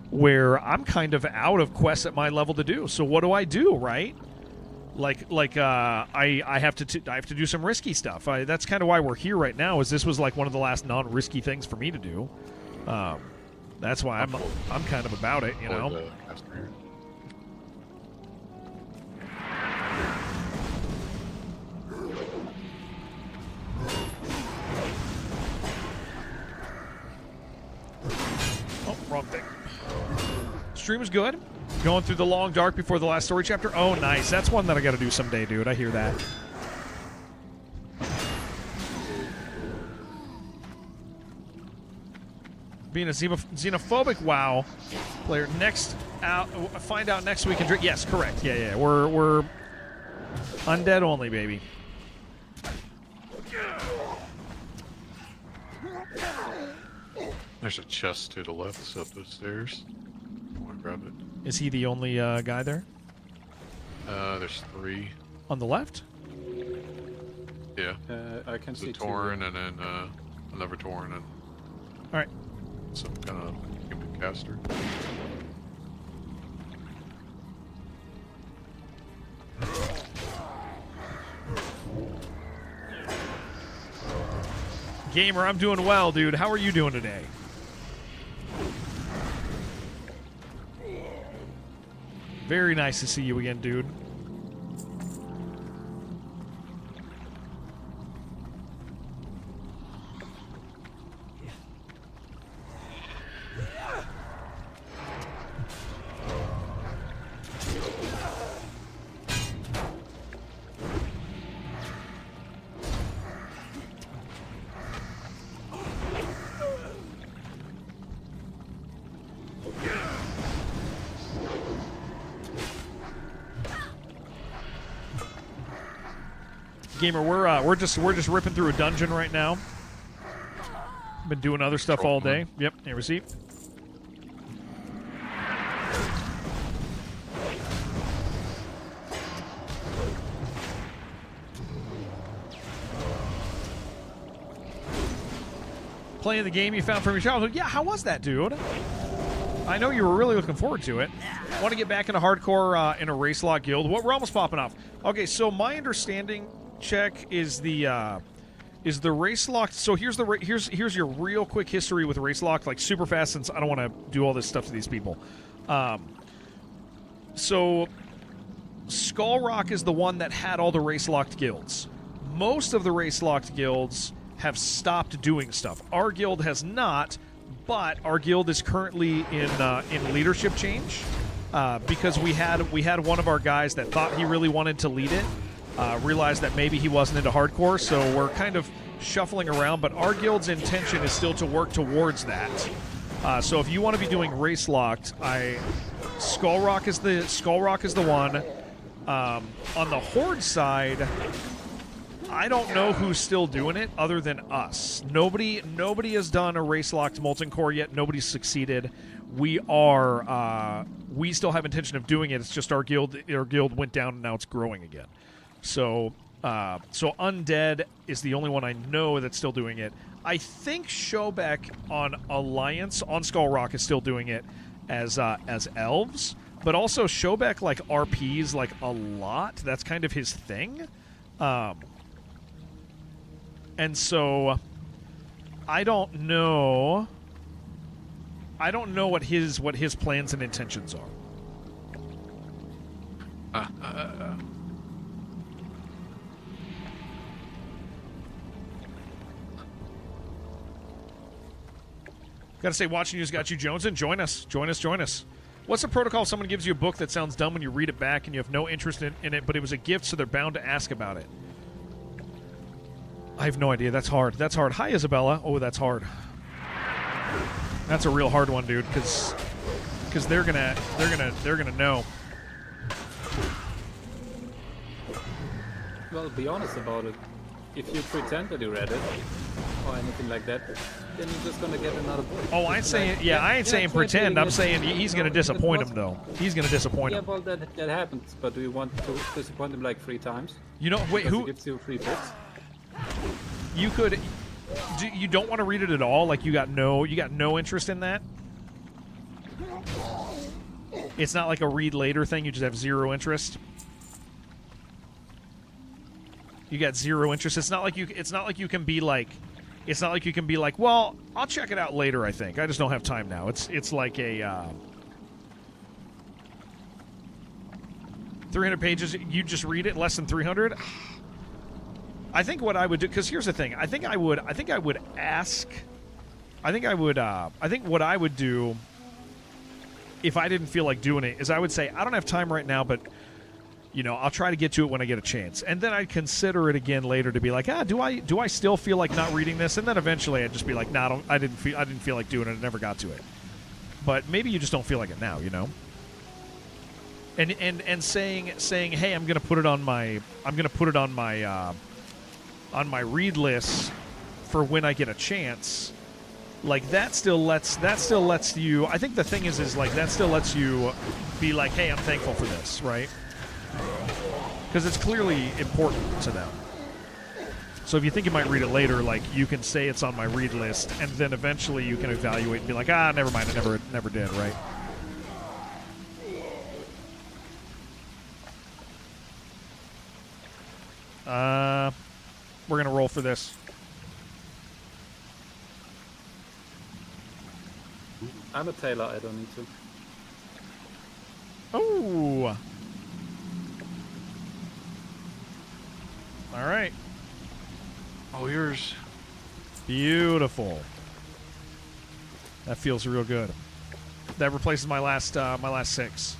where I'm kind of out of quests at my level to do. So what do, right? I have to do some risky stuff. That's kind of why we're here right now. Is this was like one of the last non-risky things for me to do. That's why I'm kind of about it, Oh, wrong thing. Stream is good. Going through the long dark before the last story chapter. Oh, nice. That's one that I got to do someday, dude. I hear that. Being a xenophobic WoW player. Find out next week and drink. Yes, correct. Yeah. We're undead only, baby. There's a chest to the left, it's up those stairs. I want to grab it. Is he the only guy there? There's 3. On the left? Yeah. I can see Tauren 2. and then another Tauren and all right. some kind of human caster. Gamer, I'm doing well, dude. How are you doing today? Very nice to see you again, dude. Gamer, we're just ripping through a dungeon right now. Been doing other stuff all day. Yep, here we see. Playing the game you found from your childhood. Yeah, how was that, dude? I know you were really looking forward to it. Want to get back into hardcore in a race lock guild. What, we're almost popping off. Okay, so my understanding check is the race lock. So here's your real quick history with race lock, like super fast, since I don't want to do all this stuff to these people. So Skull Rock is the one that had all the race locked guilds. Most of the race locked guilds have stopped doing stuff. Our guild has not, but our guild is currently in leadership change because we had one of our guys that thought he really wanted to lead it. Realized that maybe he wasn't into hardcore, so we're kind of shuffling around, but our guild's intention is still to work towards that. So if you want to be doing race locked, Skull Rock is the one. On the Horde side, I don't know who's still doing it other than us. Nobody has done a race locked Molten Core yet. Nobody's succeeded. We still have intention of doing it. It's just our guild went down and now it's growing again. So Undead is the only one I know that's still doing it. I think Showback on Alliance on Skull Rock is still doing it as elves, but also Showback like RPs like a lot. That's kind of his thing. And so I don't know what his plans and intentions are. Gotta say, watching you's got you, Jones, and join us. What's the protocol if someone gives you a book that sounds dumb when you read it back and you have no interest in it, but it was a gift, so they're bound to ask about it? I have no idea. That's hard. Hi, Isabella. Oh, that's hard. That's a real hard one, dude, because they're gonna know. Well, be honest about it. If you pretend that you read it or anything like that, then you're just gonna get another book. Oh, I ain't saying pretend. I'm saying he's gonna disappoint him, though. He's gonna disappoint him. Yeah, well, that happens. But do you want to disappoint him like 3 times? You know, wait, because who he gives you 3 books? You could. You don't want to read it at all? Like you got no interest in that? It's not like a read later thing. You just have zero interest. You got zero interest. It's not like you can be like. Well, I'll check it out later. I think I just don't have time now. It's like a 300 pages. You just read it less than 300. I think what I would do, because here's the thing. I think what I would do if I didn't feel like doing it is I would say, I don't have time right now, but I'll try to get to it when I get a chance. And then I'd consider it again later to be like, do I still feel like not reading this? And then eventually I'd just be like, nah, I didn't feel like doing it. I never got to it. But maybe you just don't feel like it now, And saying, hey, I'm gonna put it on my read list for when I get a chance. Like that still lets you. I think the thing is like that still lets you be like, hey, I'm thankful for this, right? Because it's clearly important to them. So if you think you might read it later, like you can say it's on my read list, and then eventually you can evaluate and be like, never mind, I never did, right? We're gonna roll for this. I'm a tailor, I don't need to. Oh! Alright. Oh, yours. Beautiful. That feels real good. That replaces my last 6.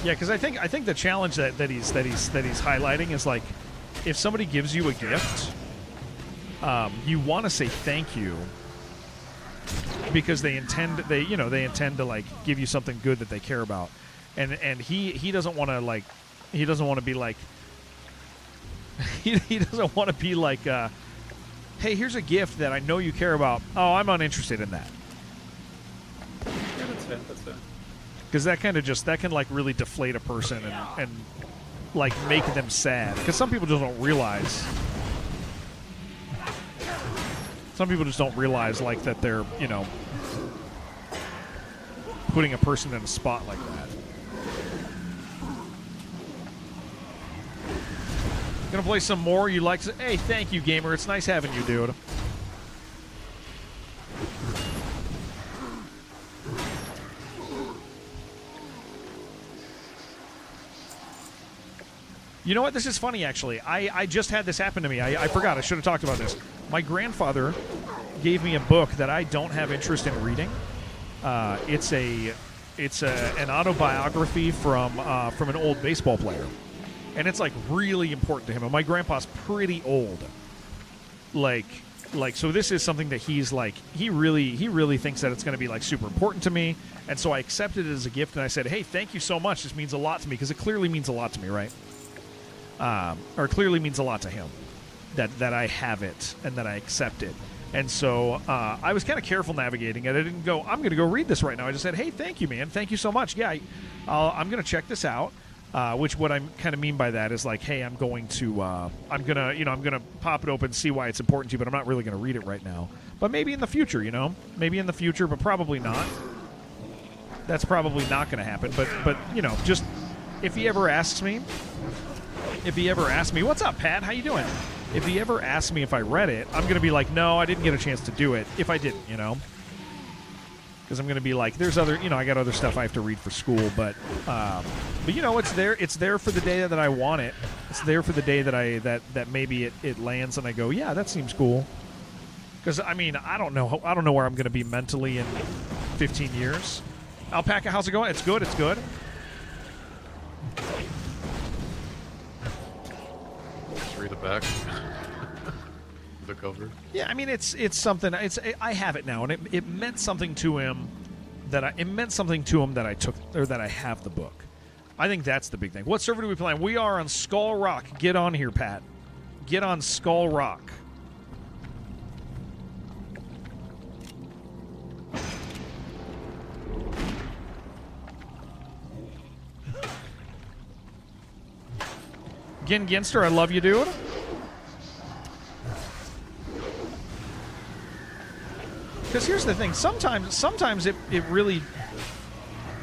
Yeah, because I think the challenge that he's highlighting is like, if somebody gives you a gift, you want to say thank you because they intend to like give you something good that they care about, and he doesn't want to like he doesn't want to be like he doesn't want to be like hey, here's a gift that I know you care about. Oh, I'm uninterested in that. Yeah, that's fair. Because that can like really deflate a person and like make them sad. Because some people just don't realize. Some people just don't realize like that they're putting a person in a spot like that. Gonna play some more. You like? Hey, thank you, gamer. It's nice having you, dude. You know what? This is funny, actually. I just had this happen to me. I forgot. I should have talked about this. My grandfather gave me a book that I don't have interest in reading. It's an autobiography from an old baseball player, and it's like really important to him. And my grandpa's pretty old. Like so this is something that he's like he really thinks that it's going to be like super important to me, and so I accepted it as a gift, and I said, hey, thank you so much, this means a lot to me, because it clearly means a lot to me, right? Or clearly means a lot to him that I have it and that I accept it. And so I was kind of careful navigating it. I didn't go, I'm going to go read this right now. I just said, hey, thank you, man, thank you so much. Yeah, I'm going to check this out. Which what I kind of mean by that is like, hey, I'm gonna pop it open, see why it's important to you, but I'm not really gonna read it right now. But maybe in the future, maybe in the future, but probably not. That's probably not gonna happen. But just if he ever asks me, what's up, Pat? How you doing? If he ever asks me if I read it, I'm gonna be like, no, I didn't get a chance to do it. If I didn't, because I'm going to be like, there's other, I got other stuff I have to read for school, but it's there for the day that I want it. It's there for the day that that maybe it lands and I go, yeah, that seems cool. Because I don't know where I'm going to be mentally in 15 years. Alpaca, how's it going? It's good. It's good. Just read the back. The cover. Yeah, it's something. I have it now, and it meant something to him that I took or that I have the book. I think that's the big thing. What server do we play on? We are on Skull Rock. Get on here, Pat. Get on Skull Rock. Ginster, I love you, dude. Because here's the thing, sometimes it really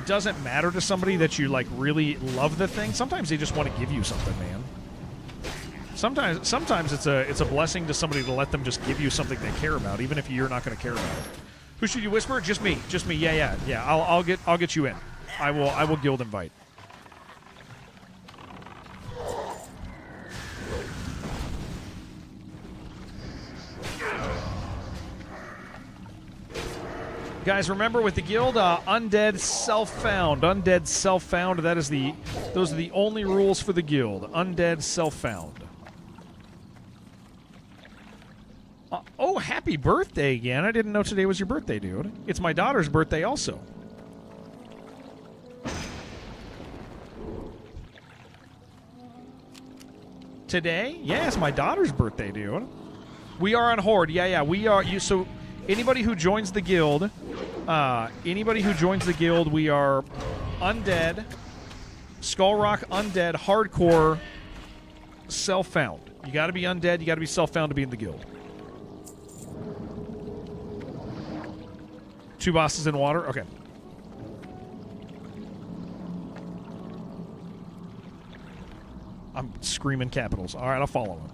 doesn't matter to somebody that you like really love the thing. Sometimes they just want to give you something, man. Sometimes it's a blessing to somebody to let them just give you something they care about, even if you're not going to care about it. Who should you whisper? Just me. Yeah. I'll get you in. I will guild invite. Guys, remember with the guild, undead self-found. Undead self-found. Those are the only rules for the guild. Undead self-found. Oh, happy birthday again. I didn't know today was your birthday, dude. It's my daughter's birthday also. Today? Yeah, it's my daughter's birthday, dude. We are on Horde. Yeah, we are. So anybody who joins the guild, we are undead, Skull Rock undead, hardcore, self-found. You got to be undead. You got to be self-found to be in the guild. 2 bosses in water. Okay. I'm screaming capitals. All right, I'll follow him.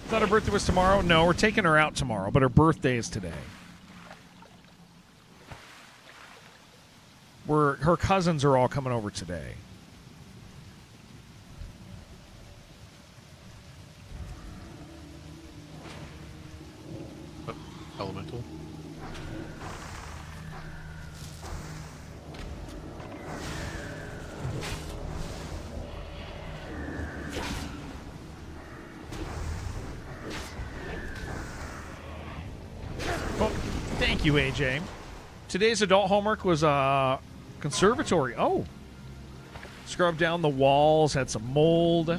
Thought her birthday was tomorrow. No, we're taking her out tomorrow, but her birthday is today. Her cousins are all coming over today. Elemental. Well, thank you, AJ. Today's adult homework was conservatory. Oh. Scrubbed down the walls, had some mold.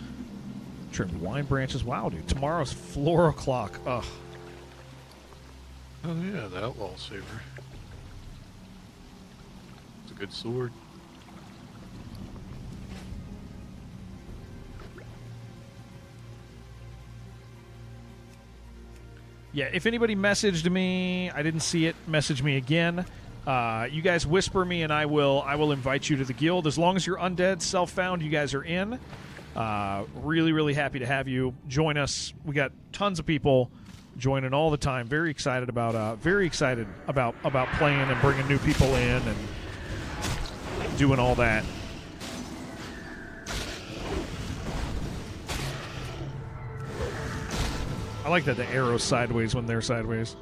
Trimmed wine branches. Wow, dude. Tomorrow's floral clock. Ugh. Oh, yeah, the outlaw saber. It's a good sword. Yeah, if anybody messaged me, I didn't see it, message me again. You guys whisper me, and I will invite you to the guild. As long as you're undead, self-found, you guys are in. Really, really happy to have you join us. We got tons of people joining all the time. Very excited about playing and bringing new people in and doing all that. I like that the arrow's sideways when they're sideways.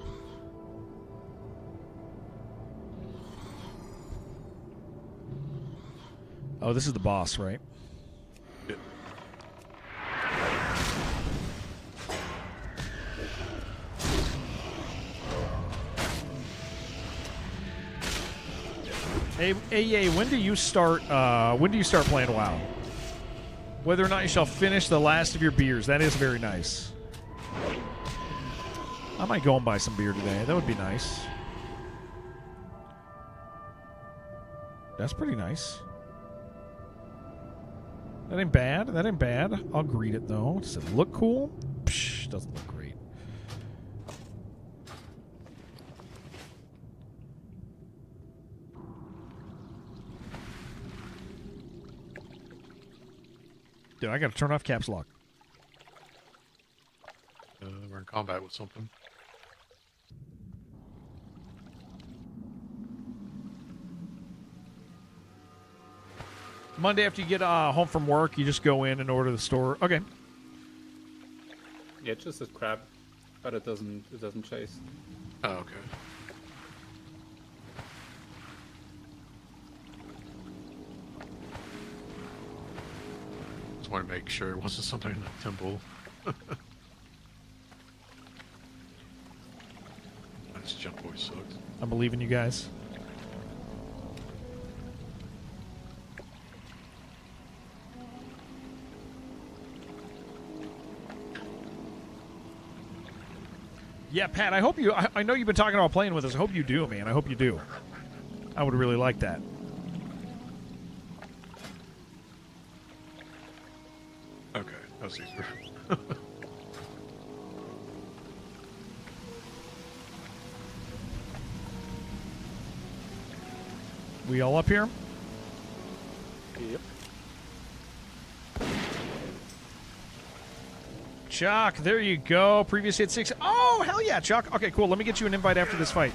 Oh, this is the boss, right? Yep. Hey, when do you start playing WoW? Whether or not you shall finish the last of your beers. That is very nice. I might go and buy some beer today. That would be nice. That's pretty nice. That ain't bad. That ain't bad. I'll greet it, though. Does it look cool? Psh, doesn't look great. Dude, I gotta turn off caps lock. We're in combat with something. Monday after you get home from work, you just go in and order the store. Okay. Yeah, it's just a crab, but it doesn't chase. Oh, okay. Just want to make sure it wasn't something in the temple. This jump always sucks. I believe in you guys. Yeah, Pat, I hope you... I know you've been talking about playing with us. I hope you do, man. I hope you do. I would really like that. Okay, that's easier. We all up here? Yep. Chuck, there you go. Previous hit 6. Oh, hell yeah, Chuck. Okay, cool. Let me get you an invite after this fight.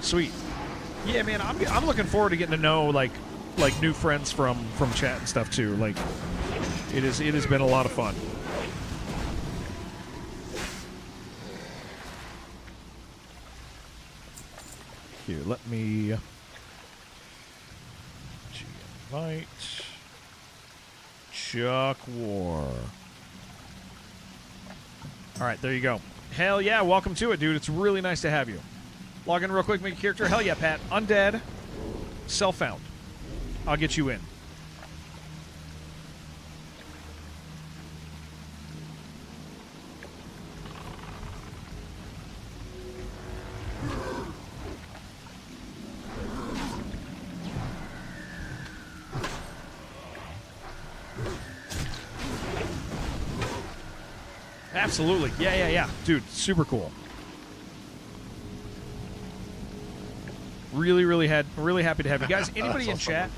Sweet. Yeah, man, I'm looking forward to getting to know like new friends from chat and stuff too. Like it has been a lot of fun. Here, let me invite Chuck War. All right, there you go. Hell yeah, welcome to it, dude. It's really nice to have you. Log in real quick, make a character. Hell yeah, Pat. Undead, self-found. I'll get you in. Absolutely. Yeah. Dude, super cool. Really happy to have you guys. Anybody in chat?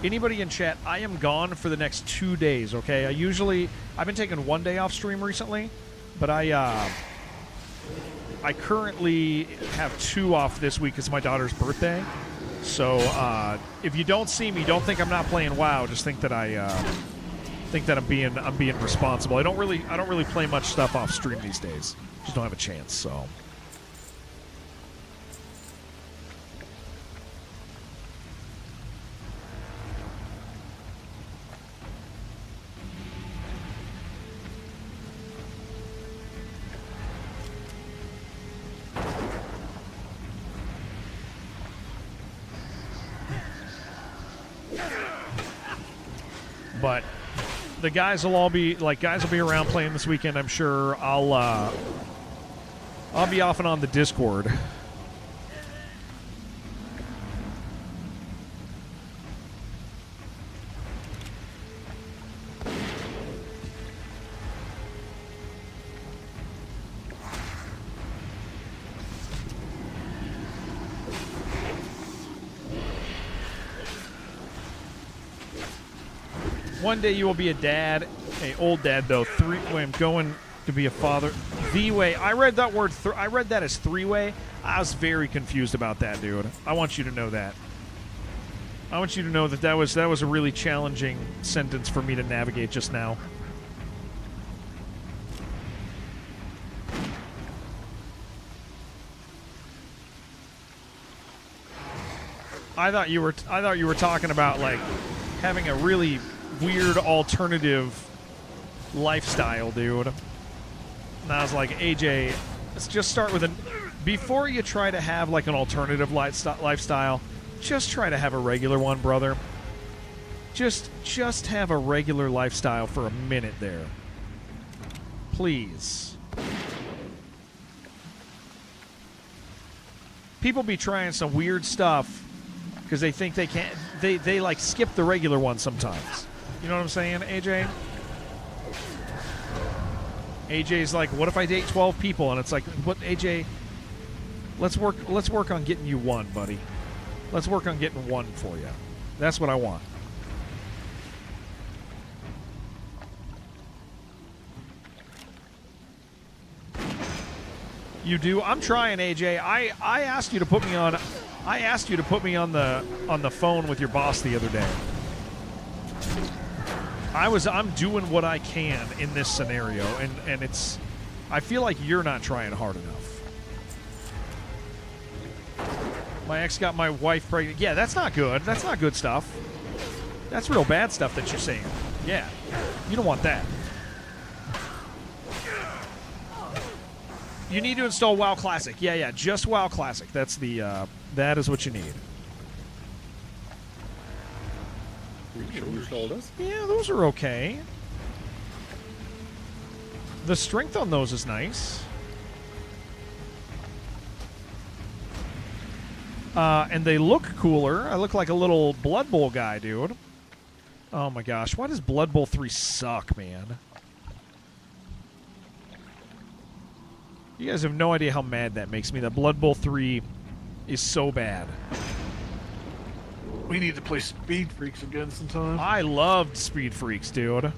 Anybody in chat? I am gone for the next 2 days, okay? I've been taking 1 day off stream recently, but I currently have 2 off this week. It's my daughter's birthday. So, if you don't see me, don't think I'm not playing WoW. Just think that I'm being responsible. I don't really play much stuff off stream these days. Just don't have a chance, so. But the guys will be around playing this weekend, I'm sure. I'll be off and on the Discord. One day you will be a dad, a old dad though. I'm going to be a father. The way I read that word, I read that as three-way. I was very confused about that, dude. I want you to know that. I want you to know that that was a really challenging sentence for me to navigate just now. I thought you were talking about like having a really weird alternative lifestyle, dude. And I was like, AJ, let's just start with before you try to have like an alternative lifestyle, just try to have a regular one, brother. Just have a regular lifestyle for a minute there. Please. People be trying some weird stuff because they think they can't. They like skip the regular one sometimes. You know what I'm saying, AJ? AJ's like, what if I date 12 people? And it's like, what, AJ? Let's work on getting you one, buddy. Let's work on getting one for you. That's what I want. You do? I'm trying, AJ. I asked you to put me on. I asked you to put me on the phone with your boss the other day. I'm doing what I can in this scenario, and it's. I feel like you're not trying hard enough. My ex got my wife pregnant. Yeah, that's not good. That's not good stuff. That's real bad stuff that you're saying. Yeah, you don't want that. You need to install WoW Classic. Yeah, just WoW Classic. That's the. That is what you need. Shoulders. Yeah, those are okay. The strength on those is nice. And they look cooler. I look like a little Blood Bowl guy, dude. Oh my gosh, why does Blood Bowl 3 suck, man? You guys have no idea how mad that makes me. That Blood Bowl 3 is so bad. We need to play Speed Freaks again sometime. I loved Speed Freaks, dude.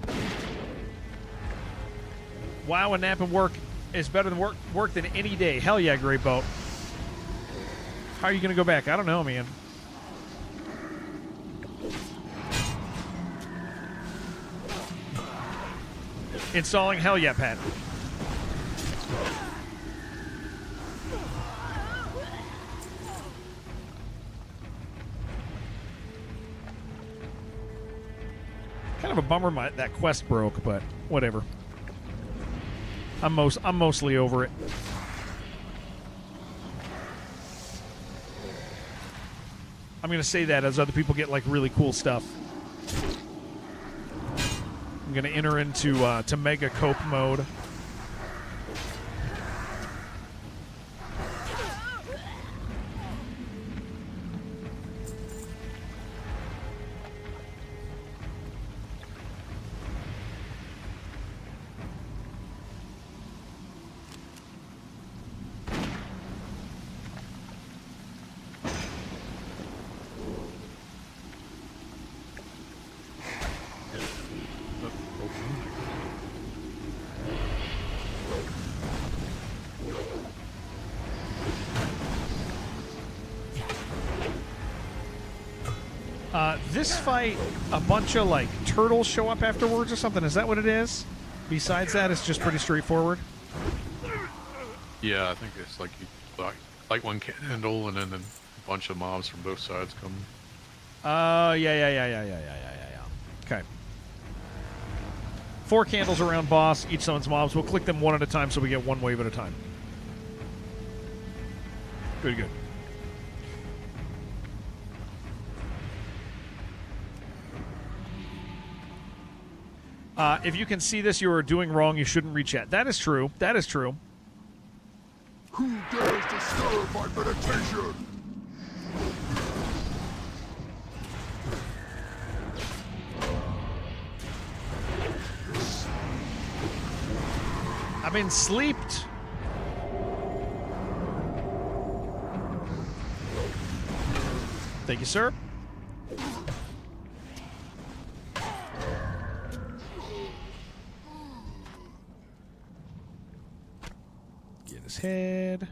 WoW and nap and work is better than work than any day. Hell yeah, Great Boat. How are you going to go back? I don't know, man. Installing? Hell yeah, Pat. Kind of a bummer that quest broke, but whatever. I'm mostly over it. I'm going to say that as other people get like really cool stuff. I'm going to enter into to mega cope mode. This fight, a bunch of like turtles show up afterwards or something. Is that what it is? Besides that, it's just pretty straightforward. Yeah, I think it's like you light one candle and then a bunch of mobs from both sides come. Yeah. Okay. 4 candles around boss. Each summons mobs. We'll click them one at a time so we get one wave at a time. Good. If you can see this, you are doing wrong. You shouldn't reach yet. That is true. Who dares disturb my meditation? I've been sleeped. Thank you, sir. his head.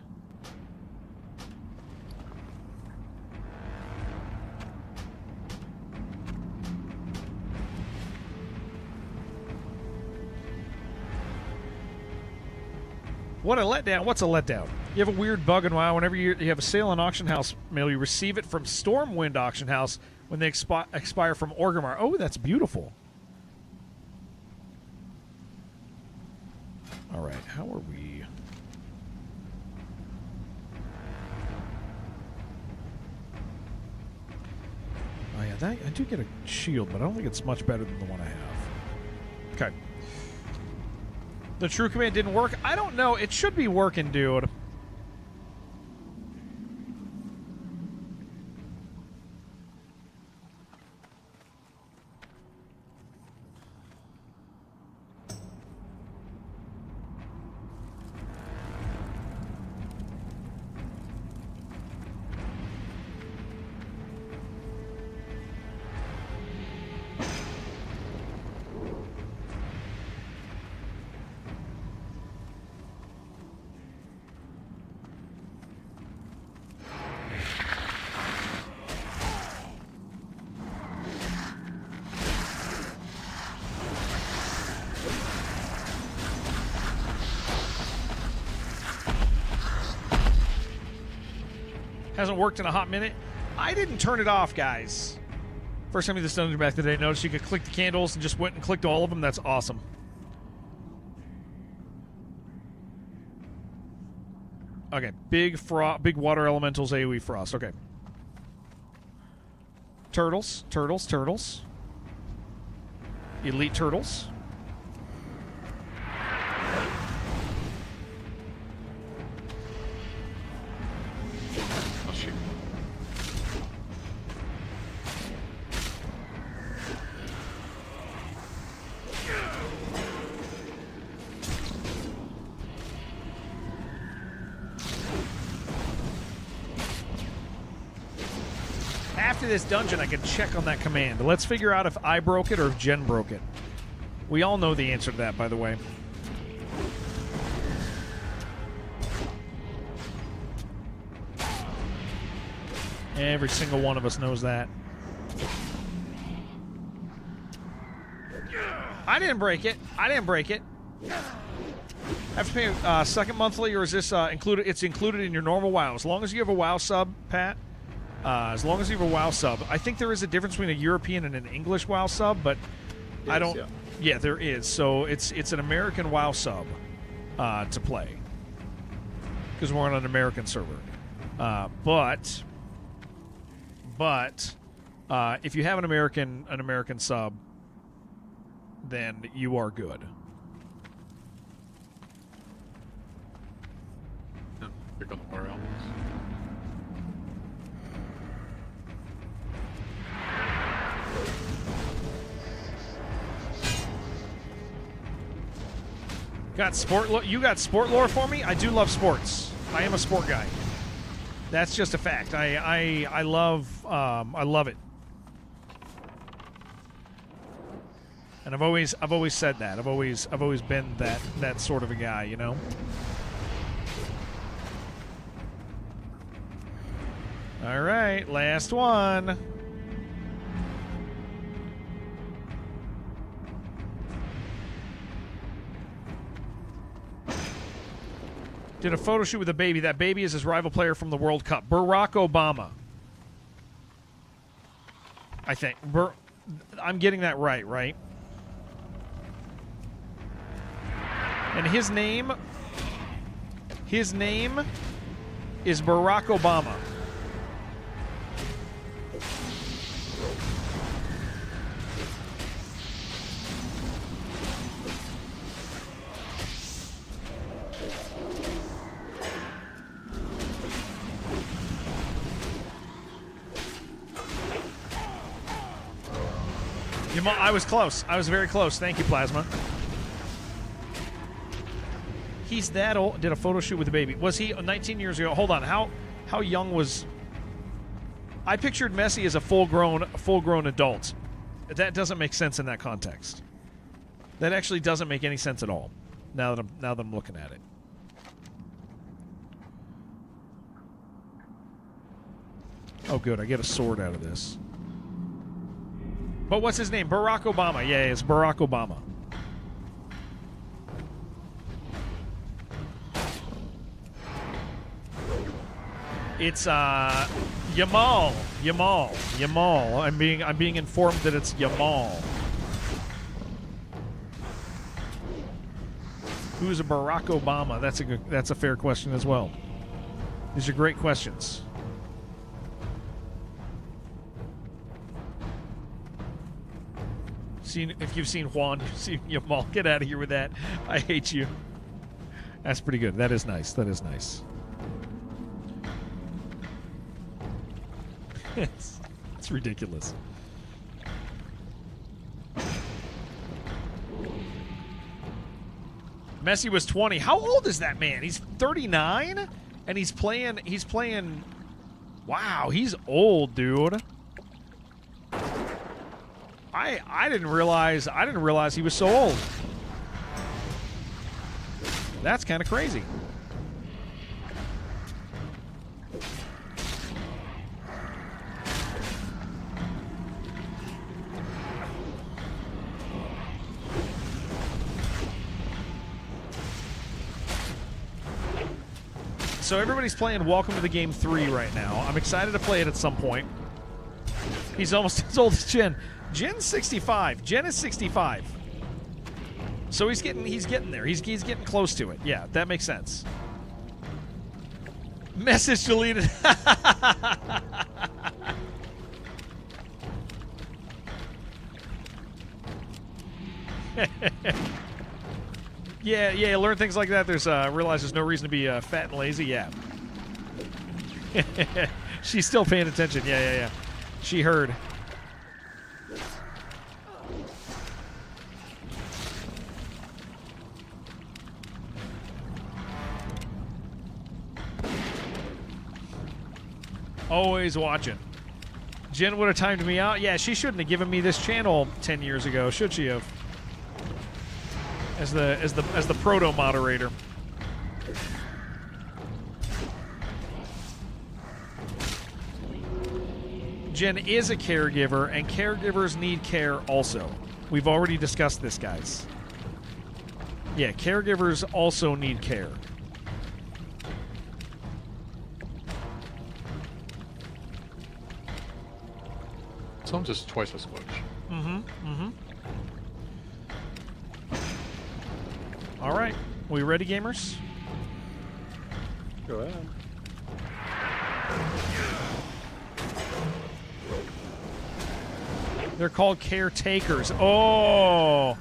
What a letdown. What's a letdown? You have a weird bug in WoW. Whenever you have a sale on Auction House mail, you receive it from Stormwind Auction House when they expire from Orgrimmar. Oh, that's beautiful. All right, how are we? Oh, yeah, I do get a shield, but I don't think it's much better than the one I have. Okay. The true command didn't work? I don't know. It should be working, dude. Hasn't worked in a hot minute. I didn't turn it off, guys. First time I did this dungeon back today, noticed you could click the candles and just went and clicked all of them. That's awesome. Okay, big water elementals, AoE frost. Okay. Turtles. Elite turtles. After this dungeon, I can check on that command. Let's figure out if I broke it or if Jen broke it. We all know the answer to that, by the way. Every single one of us knows that. I didn't break it. I have to pay second monthly, or is this included? It's included in your normal WoW. As long as you have a WoW sub, Pat. As long as you have a WoW sub. I think there is a difference between a European and an English WoW sub, but I don't... Yeah, there is. So it's an American WoW sub to play. Because we're on an American server. But if you have an American sub, then you are good. Pick on the water elements. You got sport lore for me? I do love sports. I am a sport guy. That's just a fact. I love it. And I've always said that. I've always been that sort of a guy, you know? All right, last one. Did a photo shoot with a baby. That baby is his rival player from the World Cup, Barack Obama. I think. I'm getting that right? And his name is Barack Obama. I was close. I was very close. Thank you, Plasma. He's that old. Did a photo shoot with a baby. Was he 19 years ago? Hold on. How young was... I pictured Messi as a full-grown adult. That doesn't make sense in that context. That actually doesn't make any sense at all. Now that I'm looking at it. Oh, good. I get a sword out of this. But what's his name? Barack Obama. Yeah, it's Barack Obama. It's Yamal. I'm being informed that it's Yamal. Who's a Barack Obama? That's a fair question as well. These are great questions. If you've seen Juan, you've seen Yamal. Get out of here with that. I hate you. That's pretty good. That is nice. That is nice. It's ridiculous. Messi was 20. How old is that man? He's 39 and he's playing wow, he's old, dude. I didn't realize he was so old. That's kind of crazy. So everybody's playing Welcome to the Game 3 right now. I'm excited to play it at some point. He's almost as old as Jen. Jen's 65. Jen is 65. So he's getting there. He's getting close to it. Yeah, that makes sense. Message deleted. Yeah, learn things like that. Realize there's no reason to be fat and lazy. Yeah. She's still paying attention. Yeah. She heard. Always watching. Jen would have timed me out. Yeah, she shouldn't have given me this channel 10 years ago, should she have? As the proto moderator. Jen is a caregiver, and caregivers need care also. We've already discussed this, guys. Yeah, caregivers also need care. Some just twice as much. All right. We ready, gamers? Go ahead. They're called caretakers. Oh,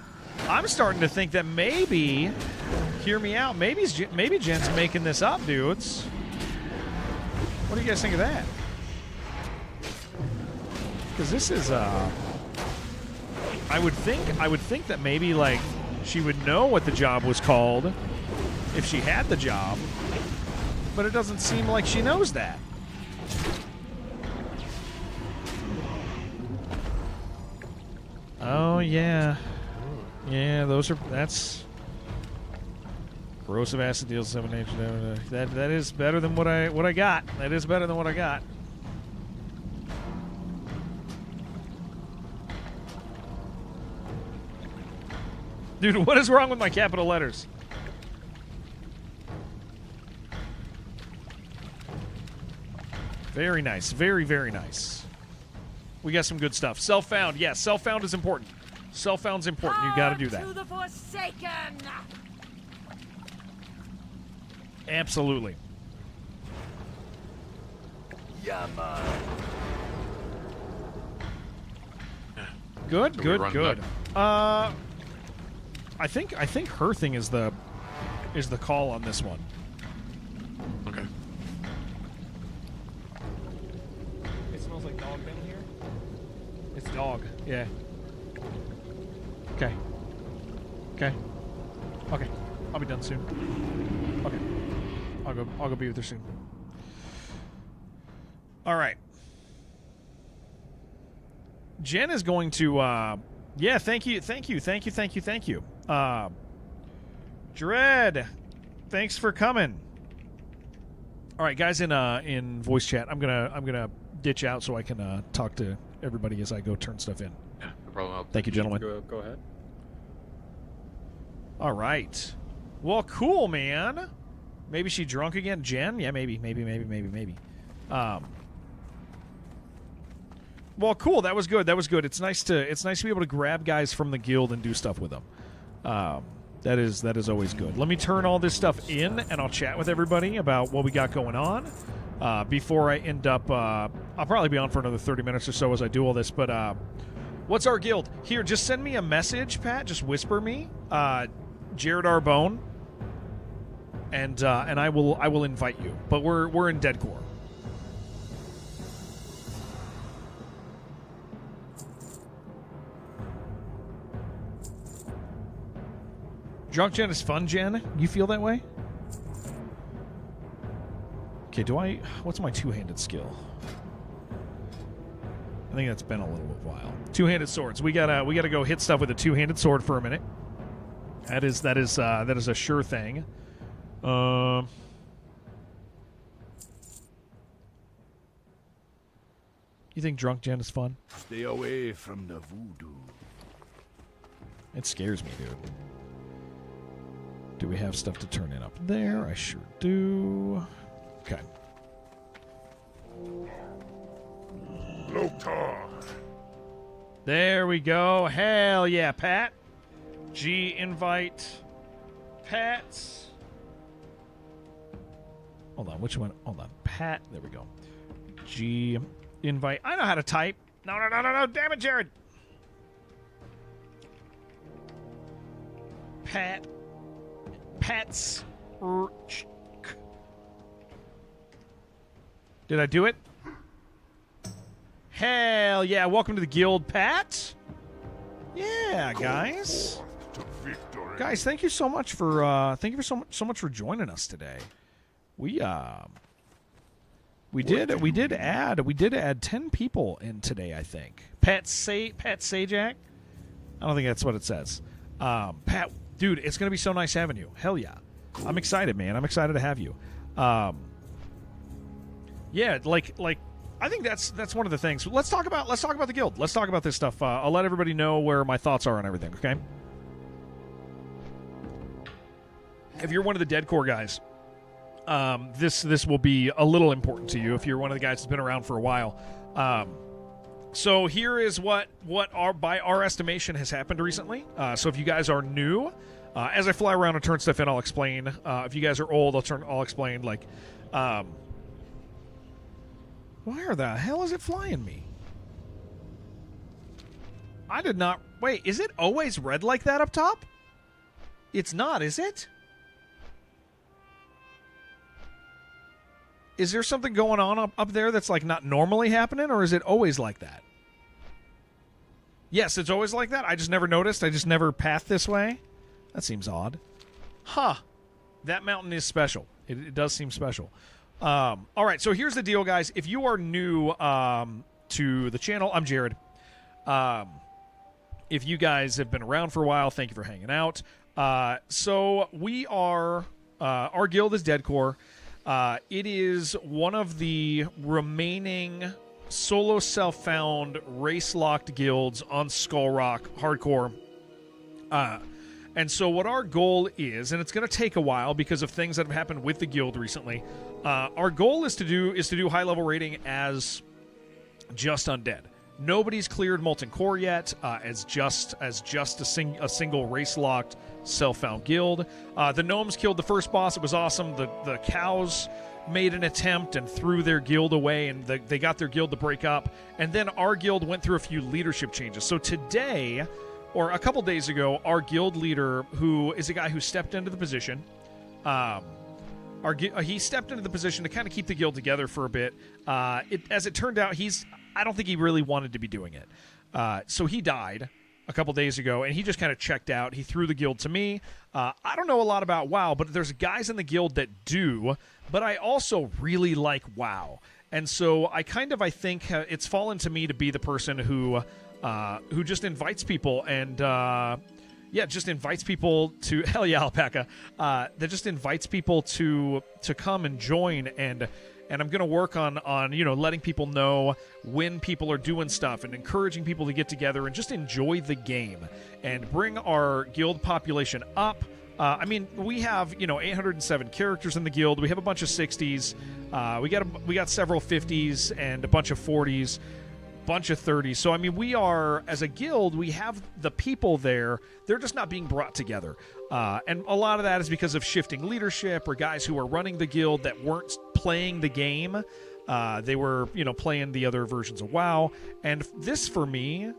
I'm starting to think that maybe, hear me out, maybe Jen's making this up, dudes. What do you guys think of that? Because this is, I would think that maybe, like, she would know what the job was called if she had the job, but it doesn't seem like she knows that. Oh yeah, that's corrosive acid deals 7H. That is better than what I got. That is better than what I got. Dude, what is wrong with my capital letters? Very nice. Very, very nice. We got some good stuff. Self-found. Yes, self-found is important. Self-found's important. You got to do that. To the Forsaken! Absolutely. Yeah, man. Good, Do we good, run good. back? I think her thing is the call on this one. Okay. It smells like dog down here. It's dog. Yeah. Okay. I'll be done soon. Okay. I'll go be with her soon. All right. Jen is going to yeah, thank you. Dread, thanks for coming. All right, guys, in voice chat, I'm gonna ditch out so I can talk to everybody as I go turn stuff in. Yeah, no problem. Thank you, gentlemen. Go ahead. All right. Well, cool, man. Maybe she drunk again, Jen? Yeah, maybe. Well, cool. That was good. It's nice to be able to grab guys from the guild and do stuff with them. That is always good. Let me turn all this stuff in, and I'll chat with everybody about what we got going on before I end up. I'll probably be on for another 30 minutes or so as I do all this. But what's our guild? Here, just send me a message, Pat. Just whisper me, Jared Arbone, and I will invite you. But we're in Deadcore. Drunk Jen is fun, Jen? You feel that way? Okay, what's my two-handed skill? I think that's been a little while. Two-handed swords. We gotta go hit stuff with a two-handed sword for a minute. That is a sure thing. You think Drunk Jen is fun? Stay away from the voodoo. It scares me, dude. Do we have stuff to turn in up there? I sure do. Okay. Loktar. There we go. Hell yeah, Pat. G invite. Pat. Hold on, which one? Hold on. Pat. There we go. G invite. I know how to type. No. Damn it, Jared. Pat. Pets. Did I do it? Hell yeah! Welcome to the guild, Pat. Yeah, guys. Guys, thank you so much for so much for joining us today. We did add 10 people in today, I think. Pat Sajak. I don't think that's what it says. Pat. Dude, it's going to be so nice having you. Hell yeah. I'm excited, man. I'm excited to have you. Yeah, like I think that's one of the things. Let's talk about the guild. Let's talk about this stuff. I'll let everybody know where my thoughts are on everything, okay? If you're one of the Deadcore guys, this will be a little important to you if you're one of the guys that's been around for a while. So here is what by our estimation has happened recently. So if you guys are new, as I fly around and turn stuff in, I'll explain. If you guys are old, I'll explain. Like, where the hell is it flying me? I did not. Wait, is it always red like that up top? It's not, is it? Is there something going on up there that's like not normally happening, or is it always like that? Yes, it's always like that. I just never noticed. I just never pathed this way. That seems odd. Huh. That mountain is special. It does seem special. All right, so here's the deal, guys. If you are new to the channel, I'm Jared. If you guys have been around for a while, thank you for hanging out. So we are... our guild is Deadcore. It is one of the remaining solo self-found race-locked guilds on Skull Rock Hardcore. And so what our goal is, and it's going to take a while because of things that have happened with the guild recently, our goal is to do high-level rating as just undead. Nobody's cleared Molten Core yet as just a single race-locked self-found guild. The gnomes killed the first boss. It was awesome. The cows made an attempt and threw their guild away, and they got their guild to break up. And then our guild went through a few leadership changes. So today, or a couple days ago, our guild leader, who is a guy who stepped into the position, he stepped into the position to kind of keep the guild together for a bit. As it turned out, I don't think he really wanted to be doing it. So he died a couple days ago, and he just kind of checked out. He threw the guild to me. I don't know a lot about WoW, but there's guys in the guild that do, but I also really like WoW. And so I think it's fallen to me to be the person who just invites people and, just invites people to, hell yeah, Alpaca, that just invites people to come and join and and I'm going to work on letting people know when people are doing stuff and encouraging people to get together and just enjoy the game and bring our guild population up. We have 807 characters in the guild. We have a bunch of 60s. We got several 50s and a bunch of 40s, bunch of 30s. So we are, as a guild, we have the people there. They're just not being brought together. And a lot of that is because of shifting leadership or guys who are running the guild that weren't playing the game. They were, playing the other versions of WoW. And this, for me,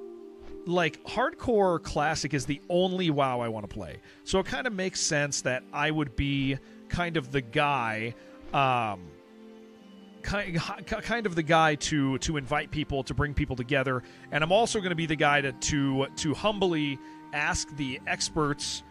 like, hardcore classic is the only WoW I want to play. So it kind of makes sense that I would be kind of the guy, kind of the guy to invite people, to bring people together. And I'm also going to be the guy to humbly ask the experts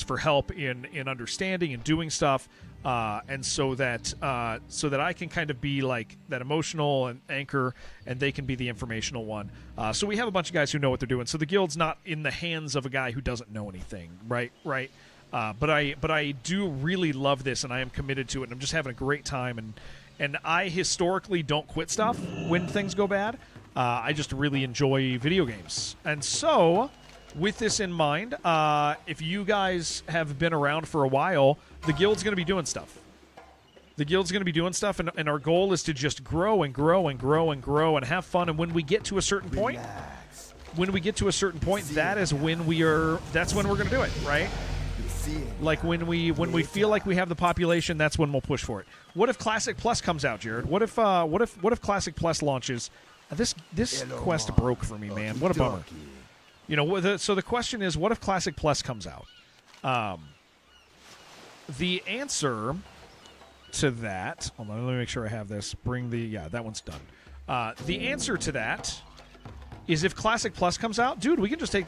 for help in understanding and doing stuff, and so that I can kind of be like that emotional anchor, and they can be the informational one. So we have a bunch of guys who know what they're doing. So the guild's not in the hands of a guy who doesn't know anything, right? But I do really love this, and I am committed to it, and I'm just having a great time. And I historically don't quit stuff when things go bad. I just really enjoy video games, and so, with this in mind, if you guys have been around for a while, the guild's going to be doing stuff. The guild's going to be doing stuff, and our goal is to just grow and grow and grow and grow and have fun. And when we get to a certain point, that's when we're going to do it, right? Like when we feel like we have the population, that's when we'll push for it. What if Classic Plus comes out, Jared? What if Classic Plus launches? This quest broke for me, man. What a bummer. So the question is, what if Classic Plus comes out? The answer to that... Hold on, let me make sure I have this. That one's done. The answer to that is if Classic Plus comes out, dude, we can just take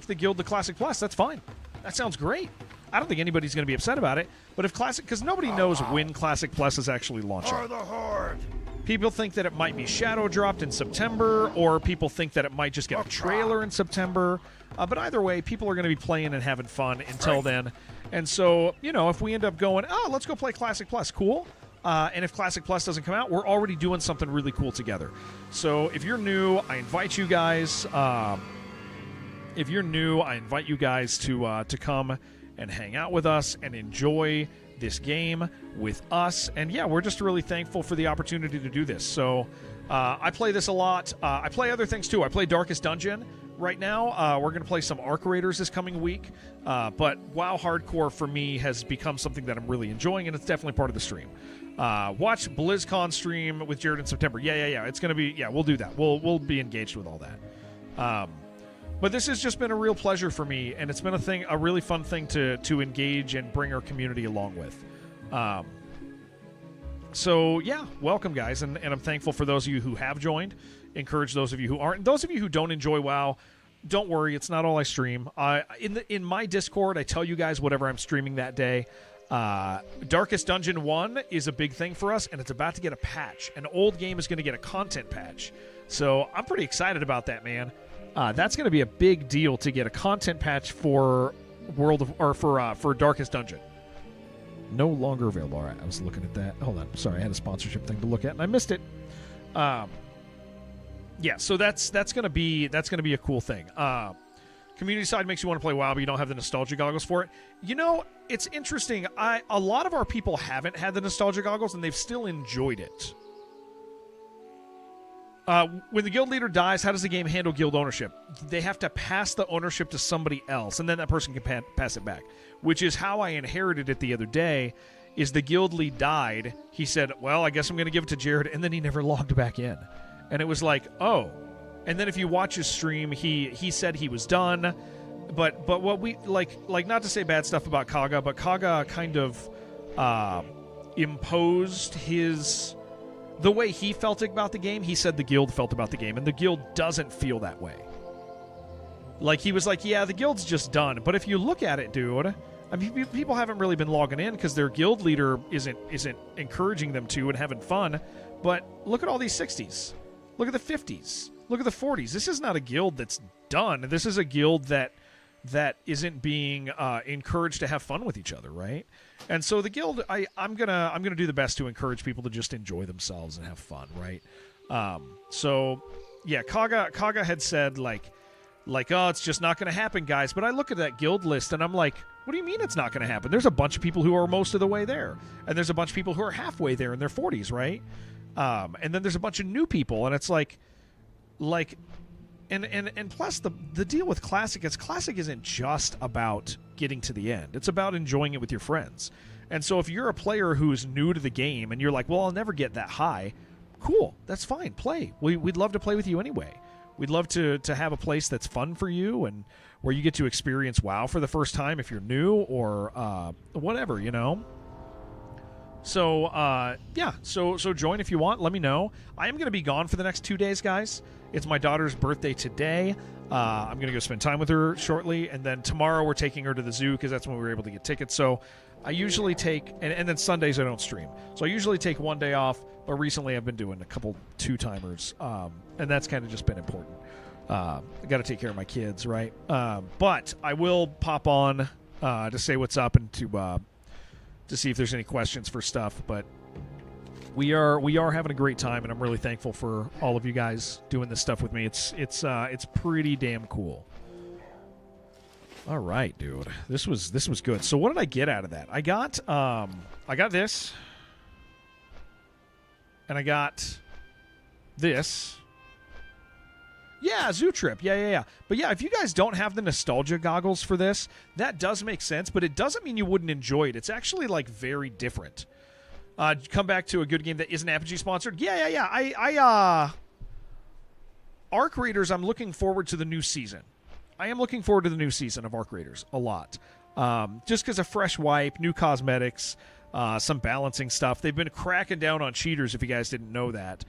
the guild to Classic Plus. That's fine. That sounds great. I don't think anybody's going to be upset about it. But if Classic... Because nobody knows when Classic Plus is actually launching. For the Horde! People think that it might be shadow dropped in September, or people think that it might just get a trailer in September. But either way, people are going to be playing and having fun until then. And so, if we end up going, let's go play Classic Plus, cool. And if Classic Plus doesn't come out, we're already doing something really cool together. So if you're new, I invite you guys. To come and hang out with us and enjoy this game with us. And yeah, we're just really thankful for the opportunity to do this. So I play this a lot. I play other things too. I play Darkest Dungeon right now. We're going to play some Arc Raiders this coming week. But WoW Hardcore for me has become something that I'm really enjoying, and it's definitely part of the stream. Watch BlizzCon stream with Jared in September. Yeah. It's going to be, we'll do that. We'll be engaged with all that. But this has just been a real pleasure for me, and it's been a really fun thing to engage and bring our community along with. So yeah, welcome guys, and I'm thankful for those of you who have joined. Encourage those of you who aren't. Those of you who don't enjoy WoW, don't worry, it's not all I stream. In my Discord, I tell you guys whatever I'm streaming that day. Darkest Dungeon 1 is a big thing for us, and it's about to get a patch. An old game is going to get a content patch. So I'm pretty excited about that, man. That's going to be a big deal to get a content patch for for Darkest Dungeon. No longer available. All right, I was looking at that. Hold on. Sorry, I had a sponsorship thing to look at, and I missed it. Yeah, so that's going to be a cool thing. Community side makes you want to play WoW, but you don't have the nostalgia goggles for it. It's interesting. A lot of our people haven't had the nostalgia goggles, and they've still enjoyed it. When the guild leader dies, how does the game handle guild ownership? They have to pass the ownership to somebody else, and then that person can pass it back, which is how I inherited it the other day. Is the guild lead died, he said, well, I guess I'm going to give it to Jared, and then he never logged back in. And it was like, oh. And then if you watch his stream, he said he was done. But what we, like not to say bad stuff about Kaga, but Kaga kind of imposed the way he felt about the game. He said the guild felt about the game, and the guild doesn't feel that way. Like, he was like, yeah, the guild's just done. But if you look at it, dude, I mean, people haven't really been logging in because their guild leader isn't encouraging them to and having fun. But look at all these 60s. Look at the 50s. Look at the 40s. This is not a guild that's done. This is a guild that that isn't being encouraged to have fun with each other, right? And so the guild, I'm gonna do the best to encourage people to just enjoy themselves and have fun, right? So yeah, Kaga had said like, oh, it's just not gonna happen, guys. But I look at that guild list and I'm like, what do you mean it's not gonna happen? There's a bunch of people who are most of the way there, and there's a bunch of people who are halfway there in their 40s, right? And then there's a bunch of new people, and it's like. And plus the deal with Classic is Classic isn't just about getting to the end. It's about enjoying it with your friends. And so if you're a player who's new to the game and you're like, well, I'll never get that high, cool, that's fine. Play. We'd love to play with you anyway. We'd love to have a place that's fun for you and where you get to experience WoW for the first time if you're new or whatever, you know? So, yeah, so join if you want. Let me know. I am going to be gone for the next 2 days, guys. It's my daughter's birthday today. I'm going to go spend time with her shortly, and then tomorrow we're taking her to the zoo because that's when we were able to get tickets. So I usually take, and then Sundays I don't stream. So I usually take 1 day off, but recently I've been doing a couple two-timers, and that's kind of just been important. I got to take care of my kids, right? But I will pop on to say what's up and to see if there's any questions for stuff, but we are having a great time, and I'm really thankful for all of you guys doing this stuff with me. It's pretty damn cool. All right, dude, this was good. So what did I get out of that? I got this, and I got this. Yeah, Zoo Trip. Yeah. But yeah, if you guys don't have the nostalgia goggles for this, that does make sense, but it doesn't mean you wouldn't enjoy it. It's actually, like, very different. Come back to a good game that isn't Apogee sponsored. Yeah. Arc Raiders, I'm looking forward to the new season. I am looking forward to the new season of Arc Raiders a lot. Just because of fresh wipe, new cosmetics, some balancing stuff. They've been cracking down on cheaters, if you guys didn't know that.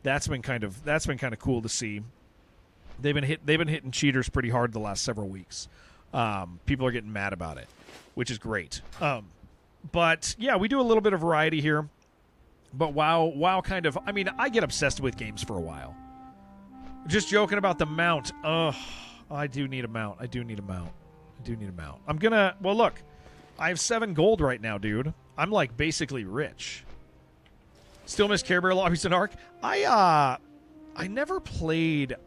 That's been kind of cool to see. They've been hitting cheaters pretty hard the last several weeks. People are getting mad about it, which is great. But yeah, we do a little bit of variety here. But WoW kind of, I mean, I get obsessed with games for a while. Just joking about the mount. Ugh, I do need a mount. I'm gonna, well, look, I have 7 gold right now, dude. I'm like basically rich. Still miss Care Bear lobbies in Ark. I never played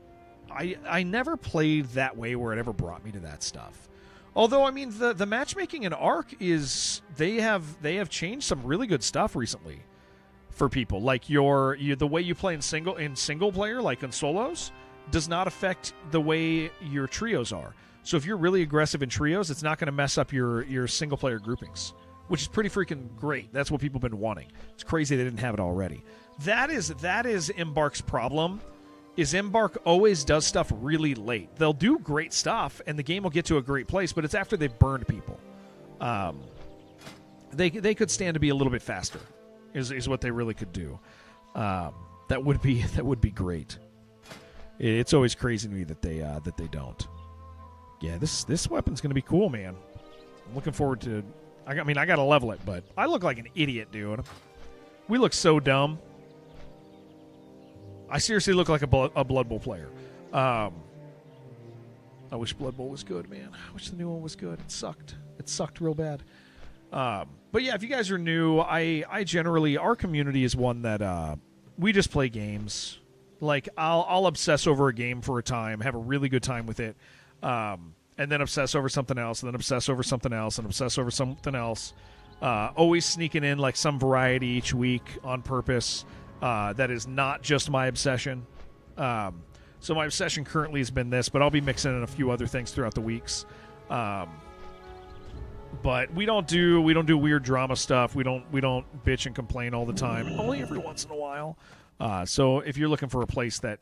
that way where it ever brought me to that stuff. Although, I mean, the matchmaking in Ark is they have changed some really good stuff recently for people. Like the way you play in single player, like in solos, does not affect the way your trios are. So if you're really aggressive in trios, it's not going to mess up your single player groupings, which is pretty freaking great. That's what people have been wanting. It's crazy they didn't have it already. That is Embark's problem. Is Embark always does stuff really late. They'll do great stuff, and the game will get to a great place, but it's after they've burned people. They could stand to be a little bit faster, is what they really could do. That would be great. It's always crazy to me that they don't. Yeah, this weapon's gonna be cool, man. I'm looking forward to. I gotta level it, but I look like an idiot, dude. We look so dumb. I seriously look like a Blood Bowl player. I wish Blood Bowl was good, man. I wish the new one was good. It sucked. It sucked real bad. But yeah, if you guys are new, I generally, our community is one that we just play games. Like, I'll obsess over a game for a time, have a really good time with it, and then obsess over something else, and then obsess over something else, and obsess over something else. Always sneaking in like some variety each week on purpose. That is not just my obsession. So my obsession currently has been this, but I'll be mixing in a few other things throughout the weeks. But we don't do weird drama stuff. We don't bitch and complain all the time. Only every once in a while. So if you're looking for a place that,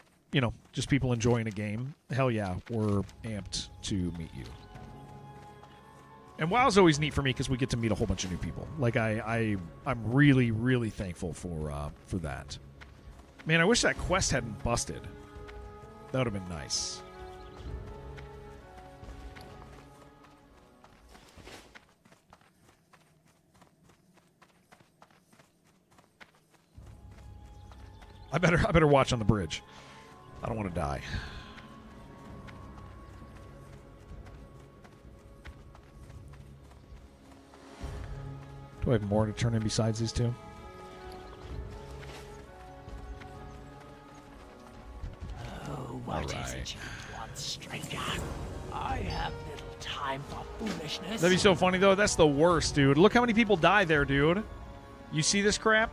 just people enjoying a game, hell yeah, we're amped to meet you. And WoW's always neat for me because we get to meet a whole bunch of new people. Like I'm really, really thankful for that. Man, I wish that quest hadn't busted. That would have been nice. I better watch on the bridge. I don't want to die. Do I have more to turn in besides these two? Oh, what is Alright. it you want, stranger? I have little time for foolishness. That'd be so funny, though. That's the worst, dude. Look how many people die there, dude. You see this crap?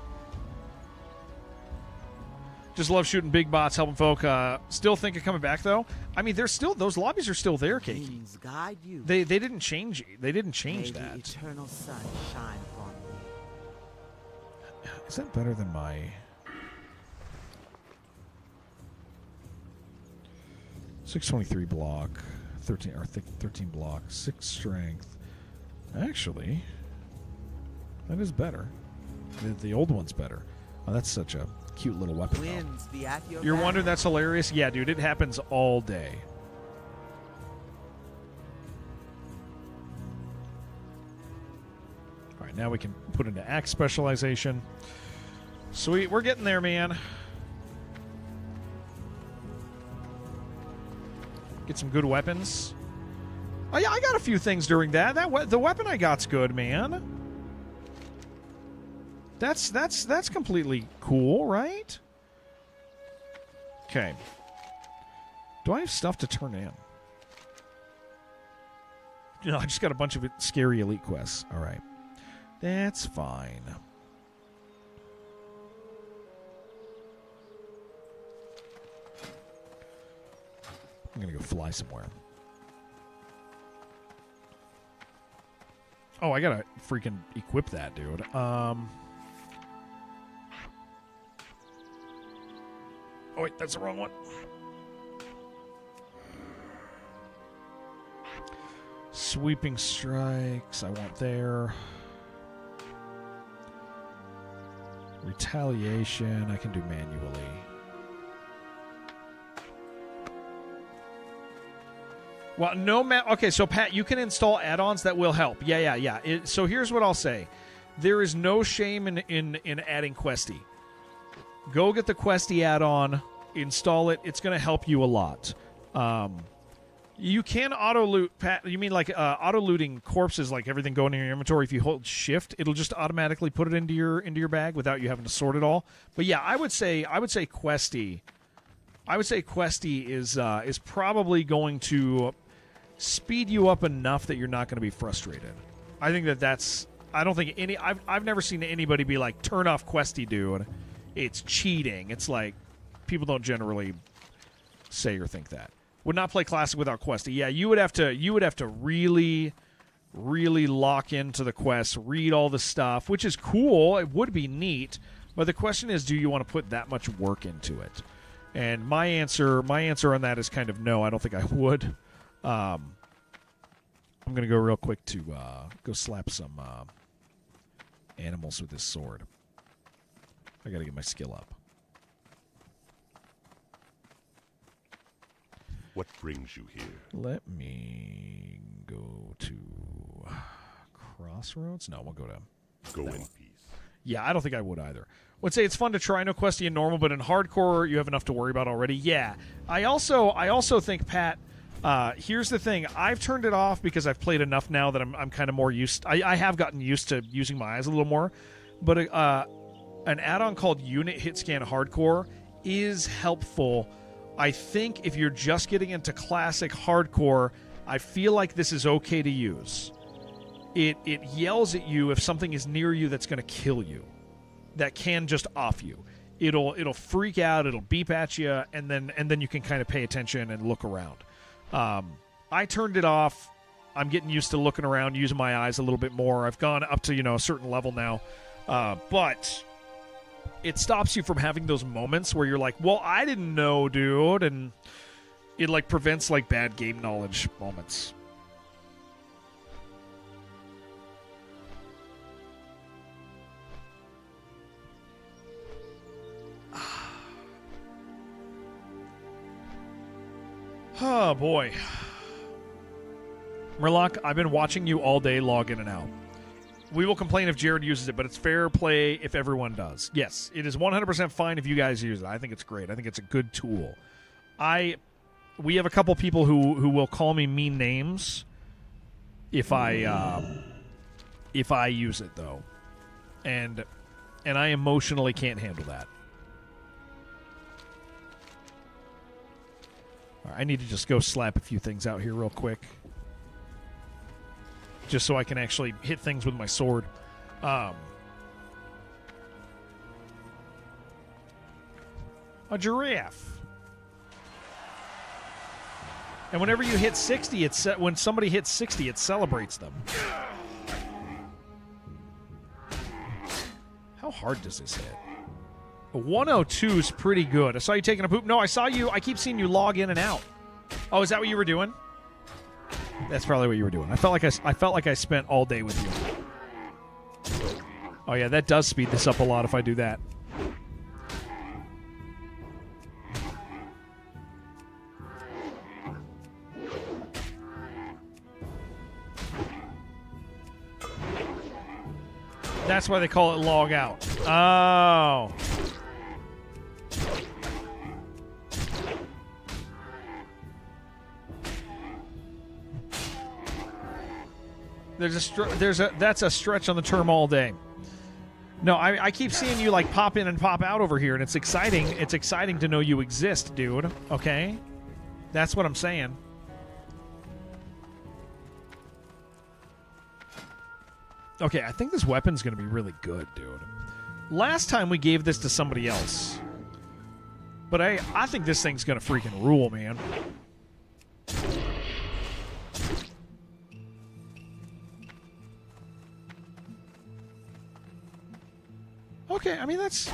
Just love shooting big bots, helping folk. Still think of coming back, though. I mean, those lobbies are still there, Cakey. Kings guide you. They didn't change. They didn't change May that. the eternal sun shine upon me. Is that better than my? 623 block, 13 block, 6 strength. Actually, that is better. The old one's better. Oh, that's such a cute little weapon. Winds be at your You're back. wondering that's hilarious? Yeah, dude, it happens all day. All right, now we can put into axe specialization. Sweet, we're getting there, man. Get some good weapons. Oh yeah, I got a few things during that. The weapon I got's good, man. That's completely cool, right? Okay. Do I have stuff to turn in? No, I just got a bunch of scary elite quests. All right. That's fine. I'm going to go fly somewhere. Oh, I got to freaking equip that, dude. Oh, wait, that's the wrong one. Sweeping strikes, I want there. Retaliation, I can do manually. Well, okay, so Pat, you can install add-ons that will help. Yeah. So here's what I'll say. There is no shame in adding Questy. Go get the Questy add-on, install it. It's going to help you a lot. You can auto-loot, Pat. You mean like auto-looting corpses, like everything going in your inventory. If you hold shift, it'll just automatically put it into your bag without you having to sort it all. But yeah, I would say Questy. I would say Questy is probably going to speed you up enough that you're not going to be frustrated. I think that's. I don't think I've never seen anybody be like, turn off Questy, dude. It's cheating. It's like people don't generally say or think that. Would not play Classic without Questy. Yeah, you would have to really, really lock into the quests, read all the stuff, which is cool. It would be neat, but the question is, do you want to put that much work into it? And my answer on that is kind of no. I don't think I would. I'm gonna go real quick to go slap some animals with this sword. I gotta get my skill up. What brings you here? Let me go to Crossroads. No, we'll go to. Go in peace. Yeah, I don't think I would either. Would say it's fun to try no Questy in normal, but in hardcore you have enough to worry about already. Yeah, I also think, Pat. Here's the thing: I've turned it off because I've played enough now that I'm kind of more used. I have gotten used to using my eyes a little more, but an add-on called Unit Hit Scan Hardcore is helpful. I think if you're just getting into classic hardcore, I feel like this is okay to use. It yells at you if something is near you that's going to kill you, that can just off you. It'll freak out. It'll beep at you, and then you can kind of pay attention and look around. I turned it off. I'm getting used to looking around, using my eyes a little bit more. I've gone up to a certain level now, but it stops you from having those moments where you're like, well, I didn't know, dude, and it like prevents like bad game knowledge moments. Oh, boy. Murloc, I've been watching you all day log in and out. We will complain if Jared uses it, but it's fair play if everyone does. Yes, it is 100% fine if you guys use it. I think it's great. I think it's a good tool. We have a couple people who will call me mean names if I use it, though. and I emotionally can't handle that. All right, I need to just go slap a few things out here real quick, just so I can actually hit things with my sword. A giraffe. And whenever you hit 60, when somebody hits 60, it celebrates them. How hard does this hit? A 102 is pretty good. I saw you taking a poop. No, I saw you. I keep seeing you log in and out. Oh, is that what you were doing? That's probably what you were doing. I felt like I spent all day with you. Oh yeah, that does speed this up a lot if I do that. That's why they call it log out. Oh. That's a stretch on the term all day. No, I keep seeing you like pop in and pop out over here, and it's exciting. It's exciting to know you exist, dude. Okay? That's what I'm saying. Okay, I think this weapon's going to be really good, dude. Last time we gave this to somebody else. But I think this thing's going to freaking rule, man. Okay, I mean, that's...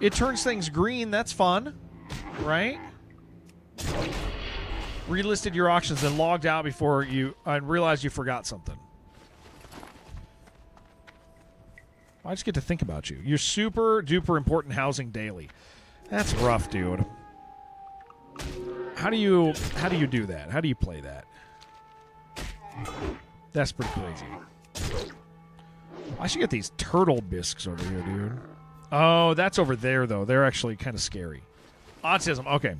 It turns things green. That's fun. Right? Relisted your auctions and logged out before you... and realized you forgot something. I just get to think about you. You're super duper important housing daily. That's rough, dude. How do you do that? How do you play that? That's pretty crazy. I should get these turtle bisques over here, dude. Oh, that's over there, though. They're actually kind of scary. Autism. Okay.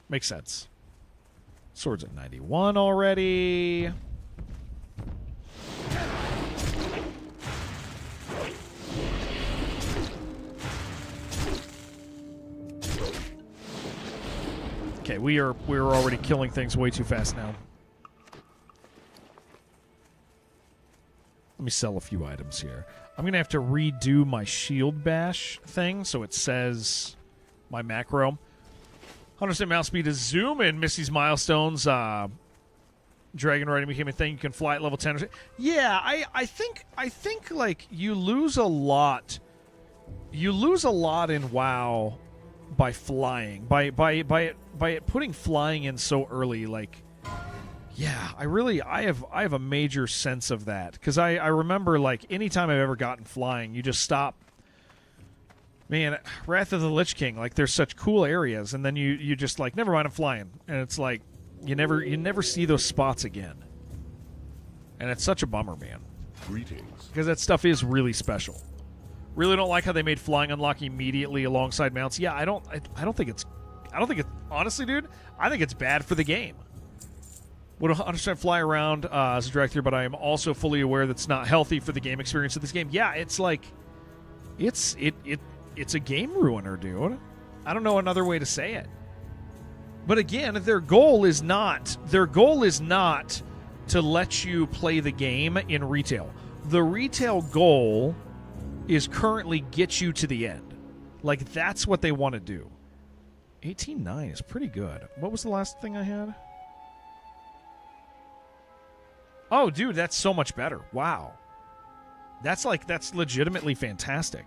Makes sense. Sword's at 91 already. Okay, we're already killing things way too fast now. Let me sell a few items here. I'm going to have to redo my shield bash thing so it says my macro. 100% mouse speed to zoom in Missy's milestones. Dragon riding became a thing. You can fly at level 10. Yeah, I think like you lose a lot. You lose a lot in WoW by flying. By it putting flying in so early, like, yeah, I have a major sense of that, because I remember, like, anytime I've ever gotten flying, you just stop. Man, Wrath of the Lich King, like, there's such cool areas, and then you just like, never mind, I'm flying, and it's like you never see those spots again, and it's such a bummer, man. Greetings. Because that stuff is really special. Really don't like how they made flying unlock immediately alongside mounts. Yeah, I don't think it's honestly, dude, I think it's bad for the game. Would 100% fly around as a director, but I am also fully aware that's not healthy for the game experience of this game. Yeah, it's like it's a game ruiner, dude. I don't know another way to say it. But again, their goal is not to let you play the game in retail. The retail goal is currently get you to the end. Like, that's what they want to do. 18.9 is pretty good. What was the last thing I had? Oh, dude, that's so much better. Wow. That's legitimately fantastic.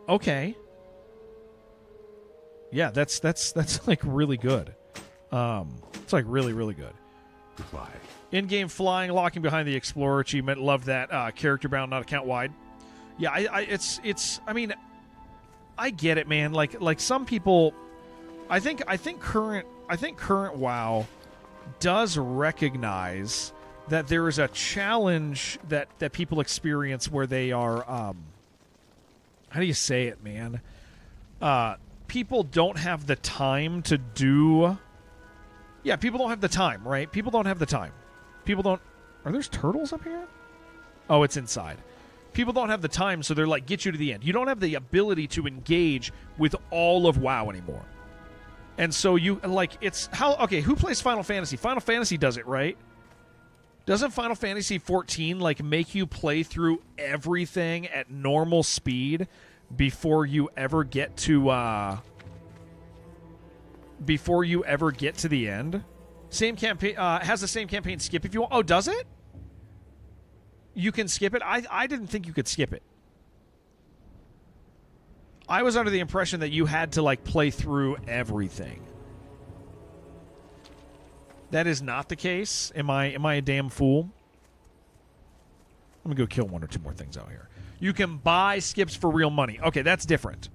Okay. Yeah, that's like really good. It's like really, really good. Goodbye. In-game flying, locking behind the Explorer achievement. Love that. Character bound, not account wide. Yeah, I mean, I get it, man. Like some people, I think current WoW does recognize that there is a challenge that people experience where they are, how do you say it, man? People don't have the time to do. Yeah, people don't have the time, right? People don't have the time. People don't... Are there turtles up here? Oh, it's inside. People don't have the time, so they're like, get you to the end. You don't have the ability to engage with all of WoW anymore. And so you, like, it's... how? Okay, who plays Final Fantasy? Final Fantasy does it, right? Doesn't Final Fantasy 14, like, make you play through everything at normal speed before you ever get to, before you ever get to the end? Same campaign, has the same campaign skip if you want. Oh, does it? You can skip it? I didn't think you could skip it. I was under the impression that you had to, like, play through everything. That is not the case. Am I a damn fool? Let me go kill one or two more things out here. You can buy skips for real money. Okay, that's different.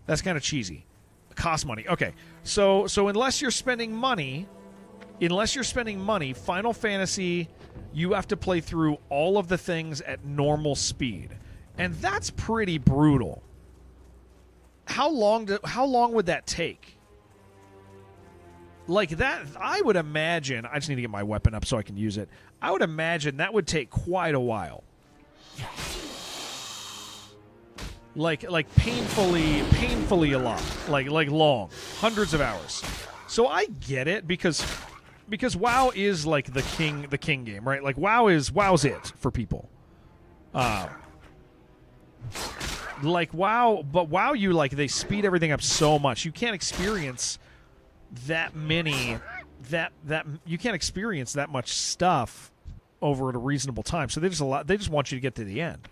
That's kind of cheesy. It costs money. Okay, so unless you're spending money, Final Fantasy, you have to play through all of the things at normal speed, and that's pretty brutal. How long would that take? Like that, I would imagine... I just need to get my weapon up so I can use it. I would imagine that would take quite a while. Like painfully a lot. Like long. Hundreds of hours. So I get it because WoW is like the king game, right? Like WoW's it for people. Like WoW, but WoW, you like, they speed everything up so much. You can't experience that many, you can't experience that much stuff over at a reasonable time. So they just want you to get to the end.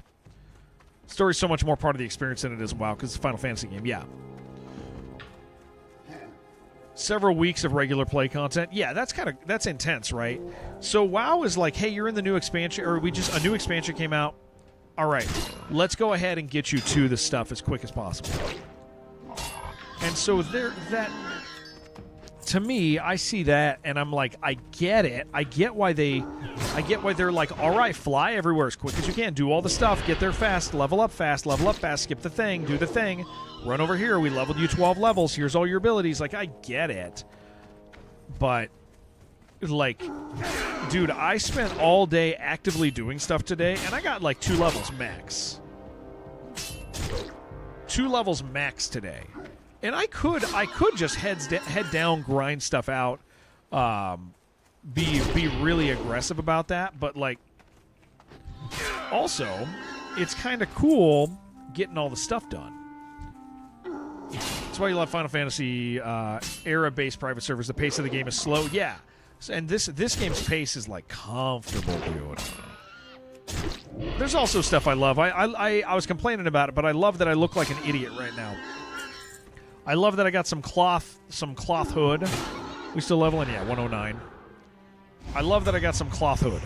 Story's so much more part of the experience than it is WoW, because it's a Final Fantasy game. Yeah. Several weeks of regular play content. Yeah, that's intense, right? So WoW is like, hey, you're in the new expansion, or a new expansion came out. All right, let's go ahead and get you to the stuff as quick as possible. And so to me, I see that, and I'm like, I get it. I get why they're like, all right, fly everywhere as quick as you can. Do all the stuff. Get there fast. Level up fast. Skip the thing. Do the thing. Run over here. We leveled you 12 levels. Here's all your abilities. Like, I get it. But, like, dude, I spent all day actively doing stuff today, and I got, like, 2 levels max. 2 levels max today. And I could just head down, grind stuff out, be really aggressive about that. But, like, also, it's kind of cool getting all the stuff done. That's why you love Final Fantasy era-based private servers. The pace of the game is slow. Yeah. And this game's pace is, like, comfortable, dude. There's also stuff I love. I was complaining about it, but I love that I look like an idiot right now. I love that I got some cloth hood. We still leveling? Yeah, 109. I love that I got some cloth hood.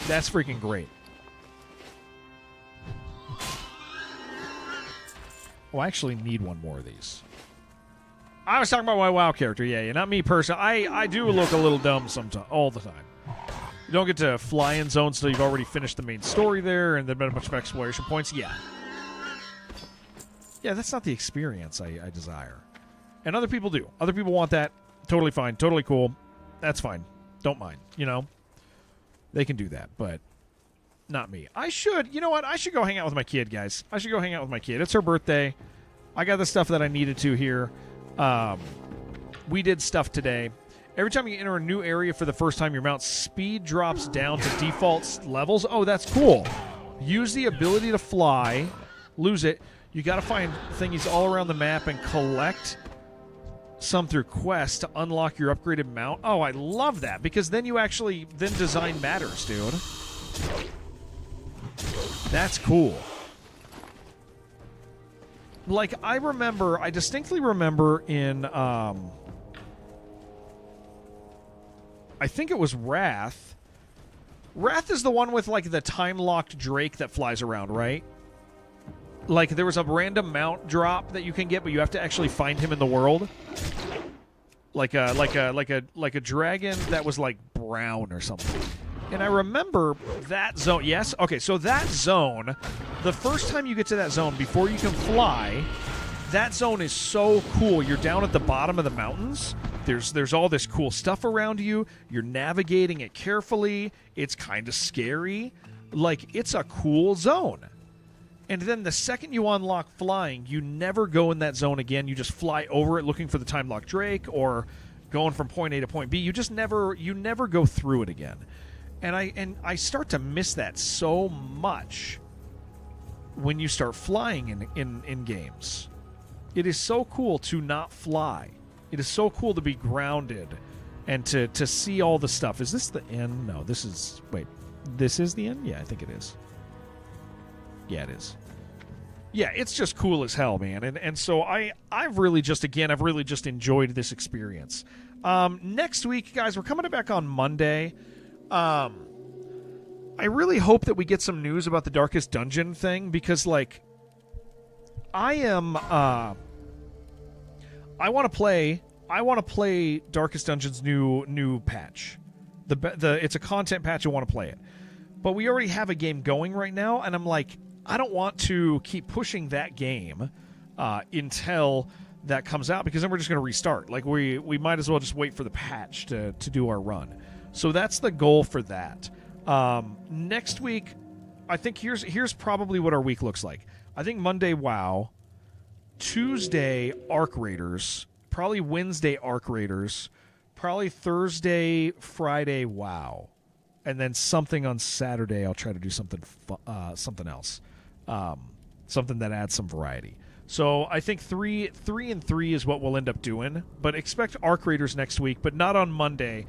That's freaking great. Oh, I actually need one more of these. I was talking about my WoW character. Yeah, not me personally. I do look a little dumb sometimes, all the time. You don't get to fly in zones until you've already finished the main story there, and there's been a bunch of exploration points. Yeah. Yeah, that's not the experience I desire. And other people do. Other people want that. Totally fine. Totally cool. That's fine. Don't mind. You know? They can do that, but not me. You know what? I should go hang out with my kid, guys. I should go hang out with my kid. It's her birthday. I got the stuff that I needed to here. We did stuff today. Every time you enter a new area for the first time, your mount's speed drops down to default levels. Oh, that's cool. Use the ability to fly. Lose it. You got to find thingies all around the map and collect some through quests to unlock your upgraded mount. Oh, I love that, because then you actually design matters, dude. That's cool. Like, I distinctly remember in, I think it was Wrath. Wrath is the one with, like, the time-locked Drake that flies around, right? Like, there was a random mount drop that you can get, but you have to actually find him in the world. Like a dragon that was, like, brown or something. And I remember that zone. Yes? Okay, so that zone, the first time you get to that zone, before you can fly, that zone is so cool. You're down at the bottom of the mountains, There's all this cool stuff around you. You're navigating it carefully. It's kind of scary. Like, it's a cool zone. And then the second you unlock flying, you never go in that zone again. You just fly over it looking for the time lock Drake or going from point A to point B. You just never go through it again. And I start to miss that so much when you start flying in games. It is so cool to not fly. It is so cool to be grounded and to see all the stuff. Is this the end? No, this is... Wait, this is the end? Yeah, I think it is. Yeah, it is. Yeah, it's just cool as hell, man. And so I've really just enjoyed this experience. Next week, guys, we're coming back on Monday. I really hope that we get some news about the Darkest Dungeon thing because, like, I want to play Darkest Dungeon's new patch. It's a content patch. I want to play it, but we already have a game going right now, and I'm like, I don't want to keep pushing that game until that comes out because then we're just going to restart. Like we might as well just wait for the patch to do our run. So that's the goal for that. Next week, I think here's probably what our week looks like. I think Monday, WoW. Tuesday, Arc Raiders. Probably Wednesday, Arc Raiders. Probably Thursday, Friday, WoW. And then something on Saturday, I'll try to do something else. Something that adds some variety. So I think 3 and 3 is what we'll end up doing. But expect Arc Raiders next week, but not on Monday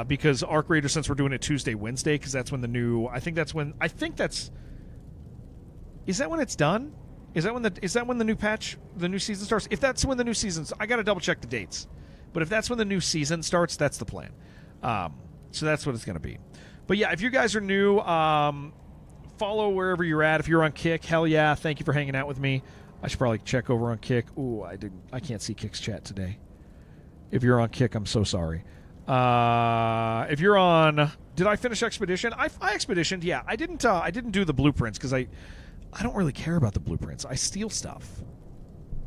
because Arc Raiders, since we're doing it Tuesday, Wednesday, because that's when the new... Is that when it's done? Is that when the new patch, the new season starts? If that's when the new season's... I got to double check the dates. But if that's when the new season starts, that's the plan. So that's what it's going to be. But yeah, if you guys are new, follow wherever you're at. If you're on Kick, hell yeah, thank you for hanging out with me. I should probably check over on Kick. Ooh, I can't see Kick's chat today. If you're on Kick, I'm so sorry. If you're on... Did I finish Expedition? I expeditioned, yeah. I didn't do the blueprints because I don't really care about the blueprints. I steal stuff.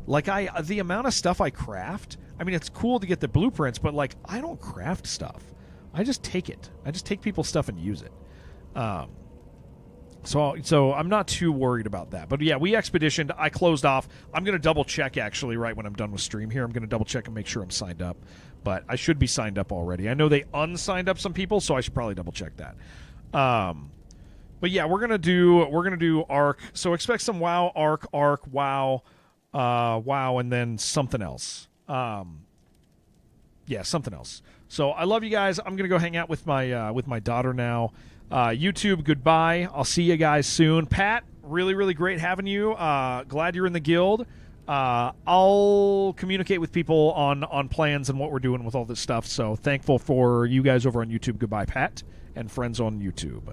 Like, the amount of stuff I craft, I mean, it's cool to get the blueprints, but, like, I don't craft stuff. I just take it. I just take people's stuff and use it. So I'm not too worried about that. But, yeah, we expeditioned. I closed off. I'm going to double-check, actually, right when I'm done with stream here. I'm going to double-check and make sure I'm signed up. But I should be signed up already. I know they unsigned up some people, so I should probably double-check that. But yeah, we're gonna do Arc. So expect some WoW, Arc, WoW, WoW, and then something else. Yeah, something else. So I love you guys. I'm gonna go hang out with my daughter now. YouTube, goodbye. I'll see you guys soon. Pat, really, really great having you. Glad you're in the guild. I'll communicate with people on plans and what we're doing with all this stuff. So thankful for you guys over on YouTube. Goodbye, Pat, and friends on YouTube.